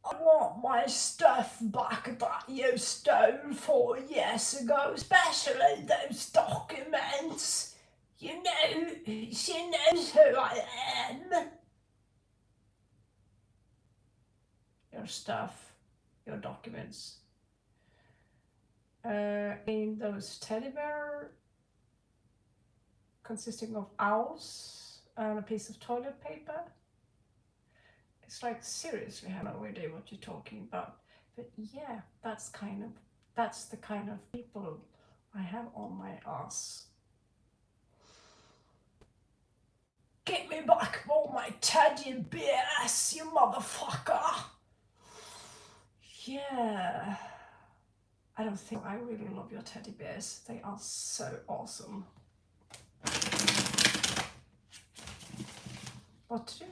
I want my stuff back that you stole 4 years ago, especially those documents. She knows who I am. Your stuff, your documents. In those teddy bear consisting of owls and a piece of toilet paper. It's like, seriously, I have no idea what you're talking about. But yeah, that's the kind of people I have on my ass. Get me back all my teddy bears, you motherfucker! Yeah. I don't think I really love your teddy bears. They are so awesome. What to do?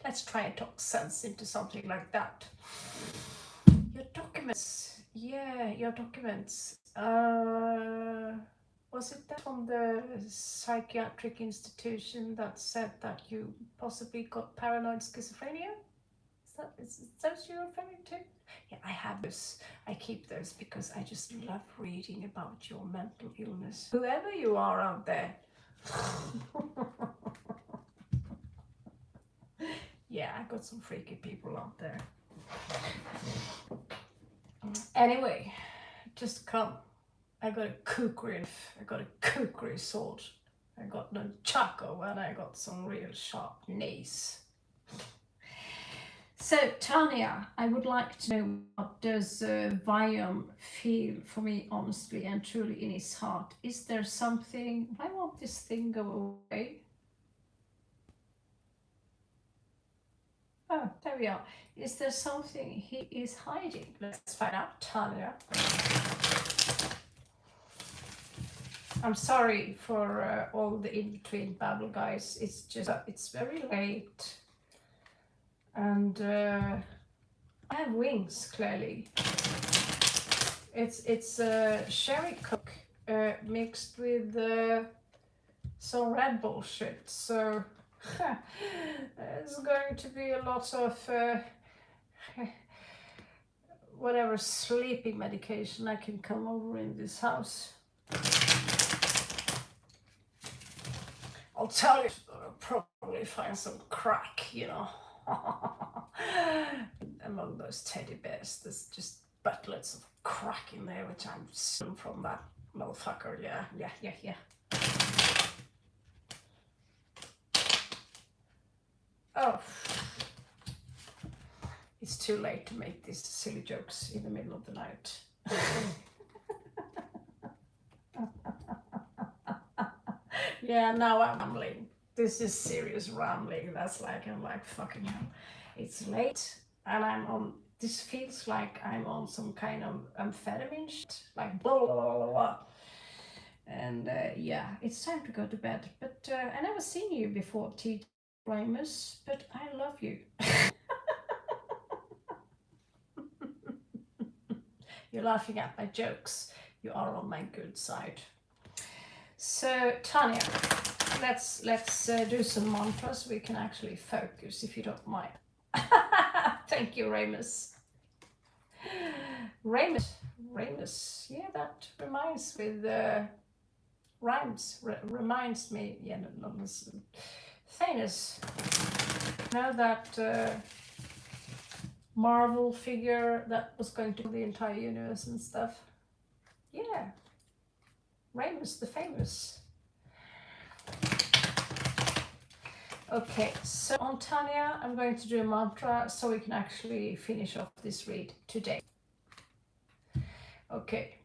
Let's try and talk sense into something like that. Your documents. Yeah, your documents. Was it that from the psychiatric institution that said that you possibly got paranoid schizophrenia? Is those you're referring to? Yeah, I have those. I keep those because I just love reading about your mental illness. Whoever you are out there. Yeah, I got some freaky people out there. Anyway, just come. I got a kukri sword. I got no chaco, and I got some real sharp knees. So, Tanya, I would like to know, what does Viam feel for me, honestly and truly, in his heart? Is there something? Why won't this thing go away? Oh, there we are. Is there something he is hiding? Let's find out, Tanya. I'm sorry for all the in-between babble, guys. It's just, it's very late. And I have wings, clearly. It's sherry coke mixed with some Red Bull shit. So there's going to be a lot of whatever sleeping medication I can come over in this house. I'll tell you, I'll probably find some crack, among those teddy bears. There's just butlets of crack in there, which I'm stealing from that motherfucker. Yeah. Oh, it's too late to make these silly jokes in the middle of the night. Yeah, now I'm rambling. This is serious rambling. I'm like, fucking hell. It's late, and this feels like I'm on some kind of amphetamine shit, like blah blah blah blah. And yeah, it's time to go to bed. But I never seen you before, T. Primus, but I love you. You're laughing at my jokes. You are on my good side. So Tanya, let's do some mantras. We can actually focus, if you don't mind. Thank you, Ramus. Ramus. Yeah, that reminds with rhymes. Reminds me. Yeah, no, Thanos. Know that Marvel figure that was going to the entire universe and stuff. Yeah, Ramus the famous. Okay, so on Tanya, I'm going to do a mantra so we can actually finish off this read today. Okay.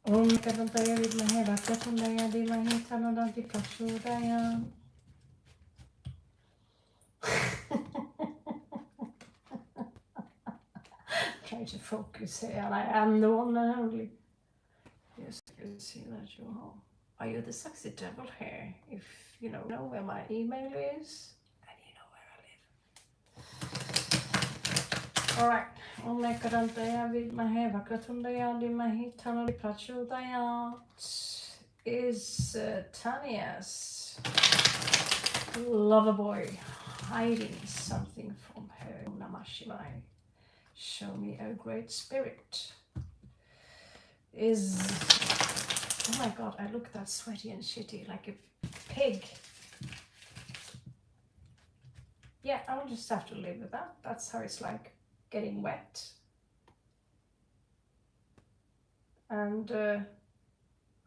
Om Kadantaya Vidmahe Vakatundaya Dimahi Tanadanti Prachudaya. Try to focus here, and I am the one and only. Yes, I can see that you're home. Are you the sexy devil here? If you know where my email is, and you know where I live. Alright. Om Ekadantaya Vidmahe Vakatundaya Dimahi Tanadi Prachudaya is Tanya's lover boy hiding something from her. Namah Shivaya. Show me a great spirit. Is, oh my god, I look that sweaty and shitty like a pig. Yeah, I will just have to live with that. That's how it's like getting wet. And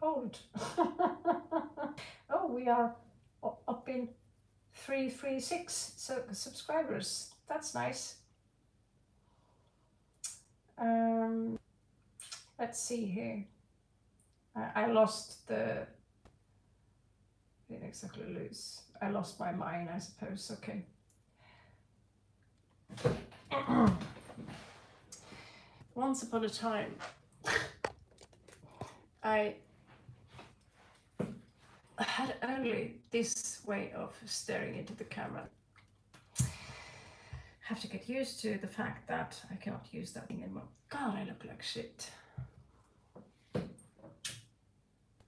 old. Oh, we are up in 336 subscribers. That's nice. Let's see here. I lost the, didn't exactly lose. I lost my mind, I suppose. Okay. Once upon a time, I had only this way of staring into the camera. Have to get used to the fact that I cannot use that thing anymore. God, I look like shit.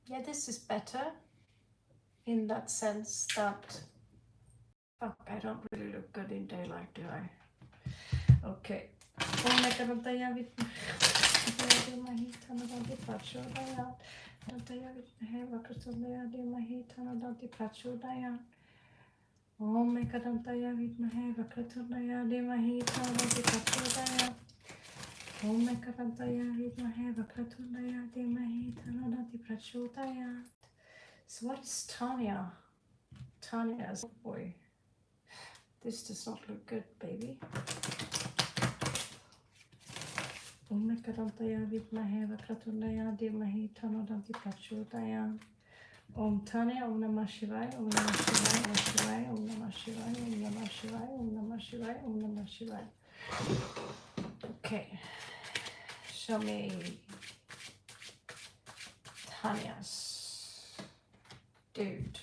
Yeah, this is better in that sense that, fuck, I don't really look good in daylight, do I? Okay. Om Ekadantaya Vidmahe Vakratundaya Dimahi Tanadi Prachudaya. Om Ekadantaya Vidmahe Vakratundaya Dimahi Tanadi Prachudaya. So what is Tanya? Tanya as a boy. This does not look good, baby. Om Ekadantaya Vidmahe Vakratundaya Dimahi Tanadi Prachudaya. Om Tanya, Om Namah Shivaya, Om Namah Shivaya, Om Shivaya, Om Namah Shivaya, Om Namah Shivaya, Om Namah Shivaya, Om Namah Shivaya. Okay, show me Tanya's dude,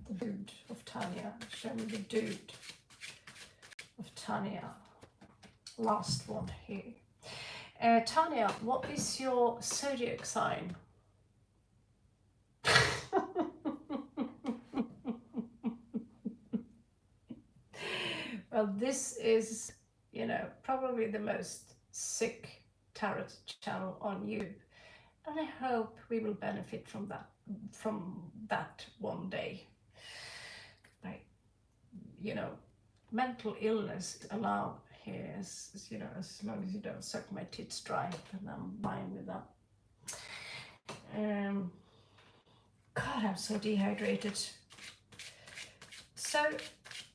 the dude of Tanya. Show me the dude of Tanya. Last one here. Tanya, what is your zodiac sign? Well, this is, probably the most sick tarot channel on YouTube, and I hope we will benefit from that one day. Like, mental illness is allowed here, as long as you don't suck my tits dry, and I'm fine with that. God, I'm so dehydrated. So,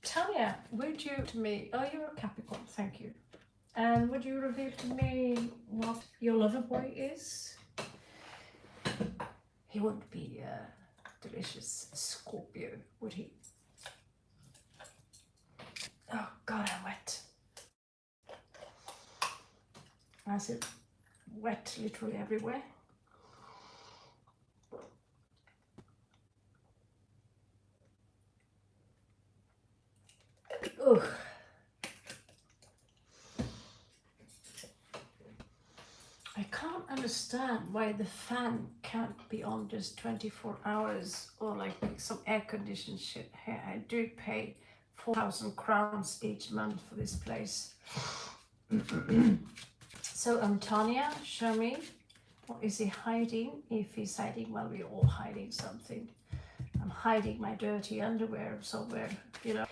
Tanya, would you to me? Oh, you're a Capricorn. Thank you. And would you reveal to me what your lover boy is? He wouldn't be a delicious Scorpio, would he? Oh God, I'm wet. As it wet literally everywhere. Ugh. I can't understand why the fan can't be on just 24 hours or like some air conditioned shit here. I do pay 4,000 crowns each month for this place. So Tanya, show me. What is he hiding? If he's hiding, well, we're all hiding something. I'm hiding my dirty underwear somewhere, you know.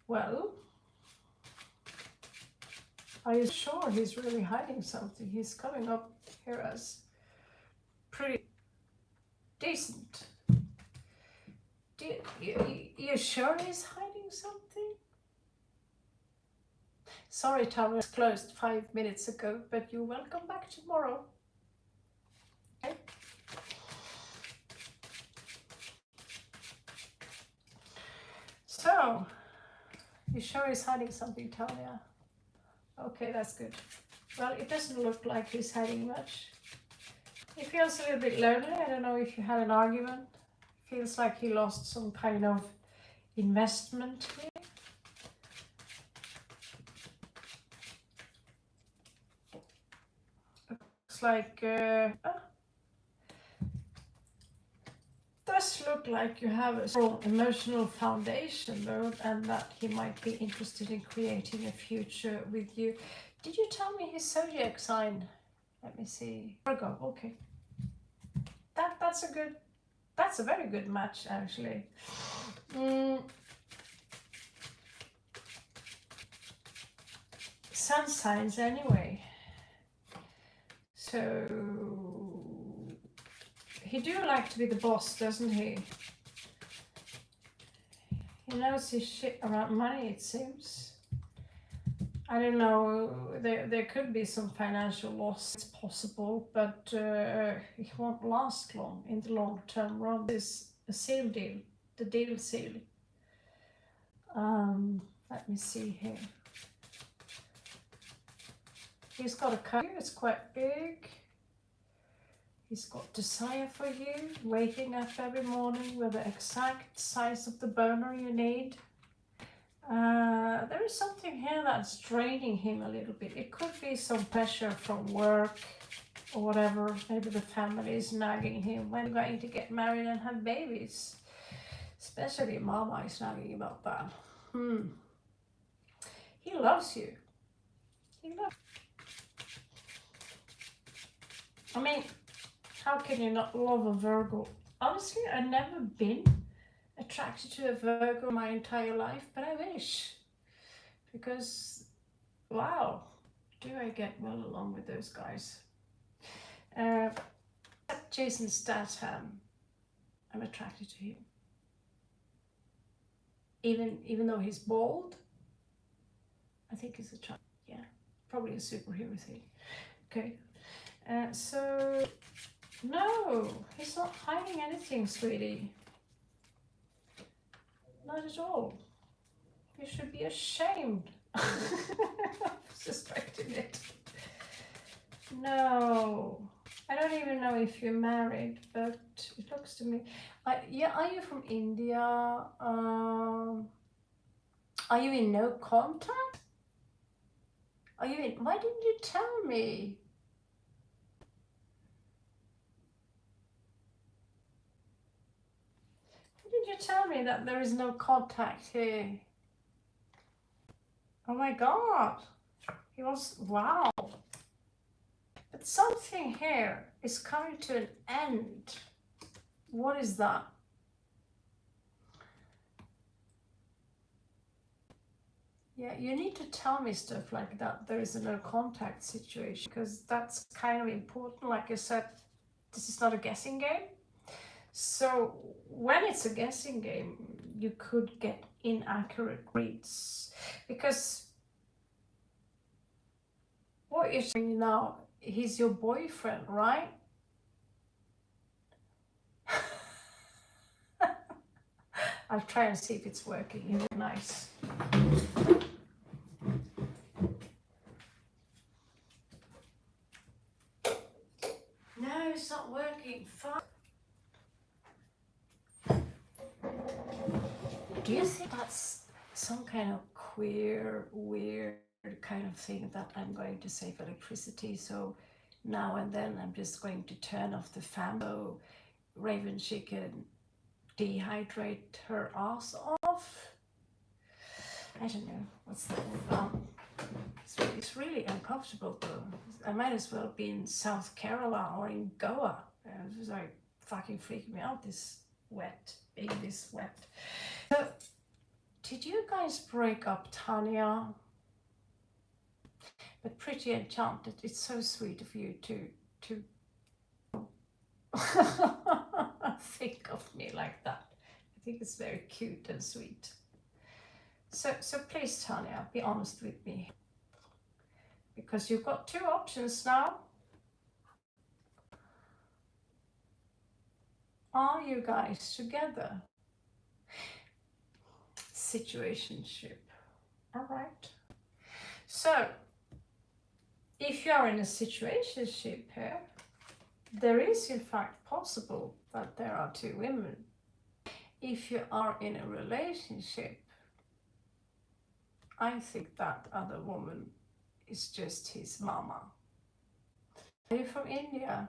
Well, are you sure he's really hiding something? He's coming up here as pretty decent. You sure he's hiding something? Sorry, tower was closed 5 minutes ago, but you're welcome back tomorrow. Okay. So, you sure he's hiding something, Talia? Okay, that's good. Well, it doesn't look like he's hiding much. He feels a little bit lonely. I don't know if you had an argument. Feels like he lost some kind of investment here. Looks like does look like you have a strong emotional foundation though, and that he might be interested in creating a future with you. Did you tell me his zodiac sign? Let me see. Virgo. Okay. That's a very good match actually. Sun signs anyway. So he do like to be the boss, doesn't he? He knows his shit around money, it seems. I don't know, there could be some financial loss, it's possible, but it won't last long in the long term run. This is a sale deal, the deal seal. Let me see here. He's got a car, it's quite big. He's got desire for you, waking up every morning with the exact size of the boner you need. There is something here that's draining him a little bit. It could be some pressure from work or whatever. Maybe the family is nagging him when you're going to get married and have babies. Especially Mama is nagging about that. He loves you. He loves you. I mean, how can you not love a Virgo? Honestly, I've never been attracted to a Virgo my entire life, but I wish. Because, wow, do I get well along with those guys. Jason Statham, I'm attracted to him. Even though he's bald, I think he's attractive. Yeah, probably a superhero thing. Okay, so no, he's not hiding anything, sweetie. Not at all. You should be ashamed of suspecting it. No, I don't even know if you're married, but it looks to me. Yeah, are you from India? Are you in no contact? Are you in? Why didn't you tell me? Why did you tell me that there is no contact here? Oh my God, he was, wow. But something here is coming to an end. What is that? Yeah, you need to tell me stuff like that. There is a no contact situation, because that's kind of important. Like I said, this is not a guessing game. So when it's a guessing game, you could get inaccurate reads, because what you're saying now, he's your boyfriend, right? I'll try and see if it's working. It would be nice. No, it's not working. Fuck. Do you think that's some kind of queer, weird kind of thing that I'm going to save electricity? So now and then I'm just going to turn off the fan so Raven, she can dehydrate her ass off. I don't know what's that all about. It's really uncomfortable though. I might as well be in South Carolina or in Goa. It was like fucking freaking me out, this wet, being this wet. So, did you guys break up, Tanya? But pretty enchanted. It's so sweet of you to think of me like that. I think it's very cute and sweet. So please, Tanya, be honest with me. Because you've got two options now. Are you guys together? Situationship. All right. So, if you are in a situationship here, there is in fact possible that there are two women. If you are in a relationship, I think that other woman is just his mama. Are you from India?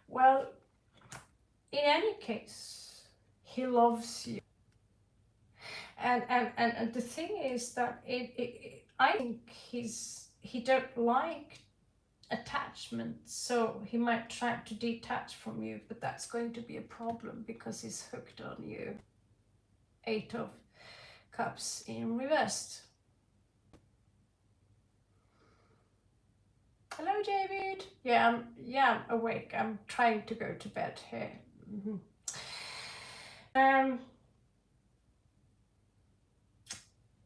Well, in any case, he loves you. And the thing is that I think he don't like attachment, so he might try to detach from you, but that's going to be a problem because he's hooked on you. 8 of Cups in reversed. Hello, David. Yeah, I'm awake. I'm trying to go to bed here.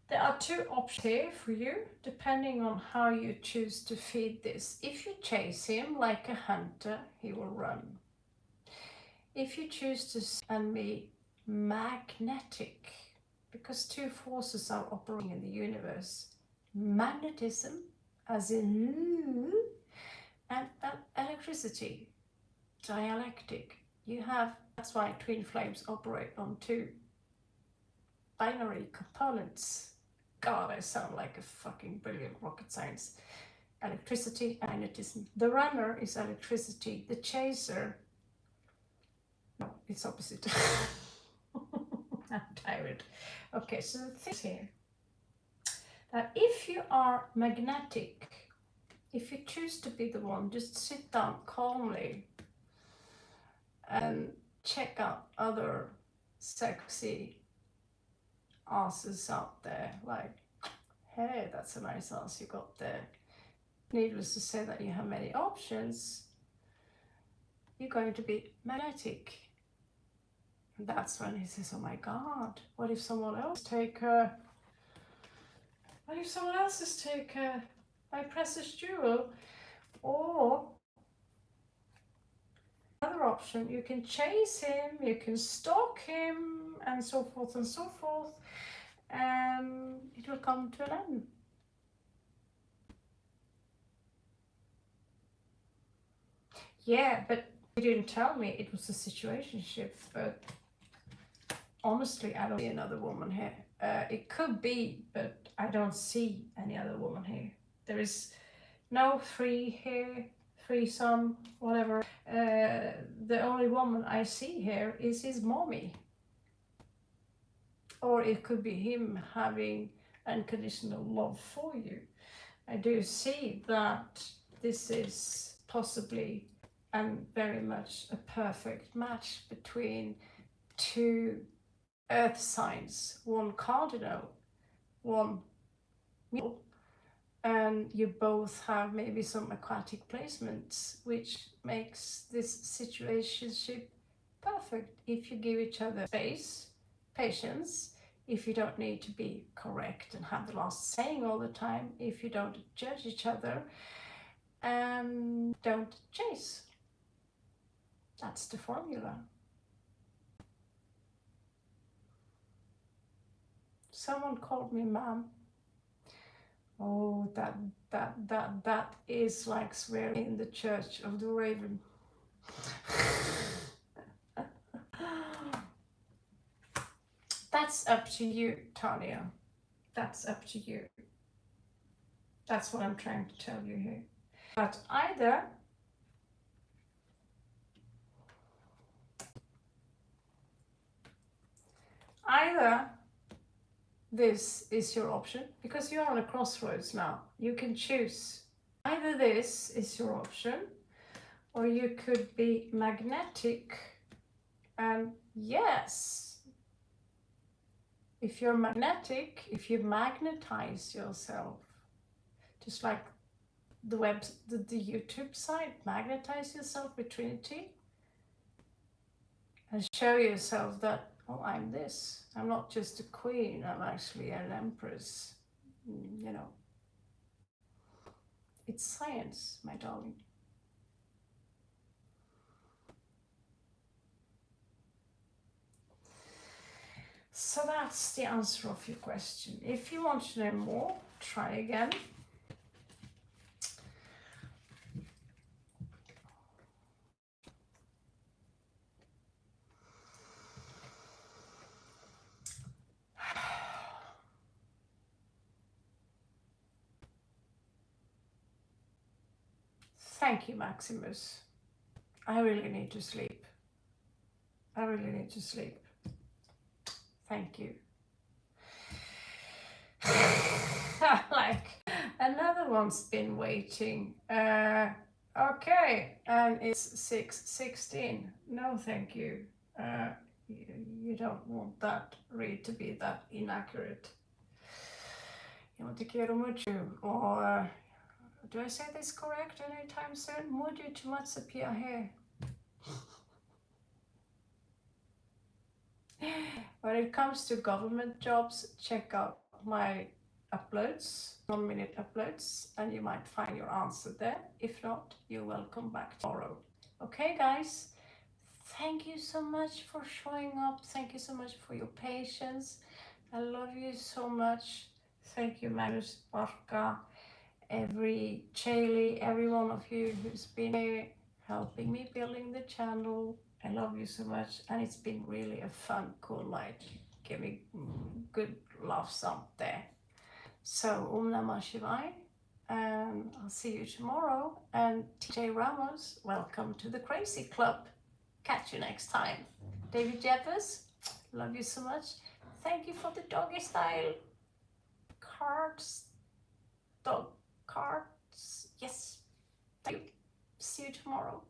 There are two options here for you, depending on how you choose to feed this. If you chase him like a hunter, he will run. If you choose to be magnetic, because two forces are operating in the universe, magnetism, as in, and electricity, dialectic. That's why twin flames operate on two binary components. God, I sound like a fucking brilliant rocket science. Electricity, magnetism. The runner is electricity. The chaser, no, it's opposite. I'm tired. Okay, so the thing is here, that if you are magnetic, if you choose to be the one, just sit down calmly and check out other sexy asses out there, like, hey, that's a nice ass you got there. Needless to say that you have many options, you're going to be magnetic. And that's when he says, oh my God, what if someone else take her? What if someone else is take my precious jewel? Or another option, you can chase him, you can stalk him, and so forth and so forth, and it will come to an end. Yeah, but you didn't tell me it was a situationship, but honestly, I don't see another woman here. It could be, but I don't see any other woman here. There is no three here, threesome, whatever. The only woman I see here is his mommy. Or it could be him having unconditional love for you. I do see that this is possibly and very much a perfect match between two earth signs, one cardinal, one mule, and you both have maybe some aquatic placements, which makes this situationship perfect if you give each other space, patience, if you don't need to be correct and have the last saying all the time, if you don't judge each other, and don't chase. That's the formula. Someone called me ma'am. Oh, that is like swearing in the Church of the Raven. That's up to you, Tanya. That's up to you. That's what I'm trying to tell you here. But either this is your option, because you're on a crossroads now. You can choose. Either this is your option, or you could be magnetic. And yes, if you're magnetic, if you magnetize yourself, just like the YouTube site, magnetize yourself with Trinity and show yourself that, oh, I'm this. I'm not just a queen, I'm actually an empress. You know, it's science, my darling. So that's the answer of your question. If you want to know more, try again. Thank you, Maximus. I really need to sleep. I really need to sleep. Thank you. Like, another one's been waiting. Okay, and it's 6:16. No, thank you. You don't want that read to be that inaccurate. Jag inte quiero mucho. Or do I say this correct anytime soon? Mucho too much appear here. When it comes to government jobs, check out my uploads, 1-minute uploads, and you might find your answer there. If not, you're welcome back tomorrow. Okay, guys, thank you so much for showing up. Thank you so much for your patience. I love you so much. Thank you, Magnus, Barka, Charlie, every one of you who's been here helping me building the channel. I love you so much, and it's been really a fun, cool night. Give me good laughs out there. So, Om Namah Shivaya, and I'll see you tomorrow. And TJ Ramos, welcome to the Crazy Club. Catch you next time. David Jeffers, love you so much. Thank you for the doggy style cards. Dog cards. Yes. Thank you. See you tomorrow.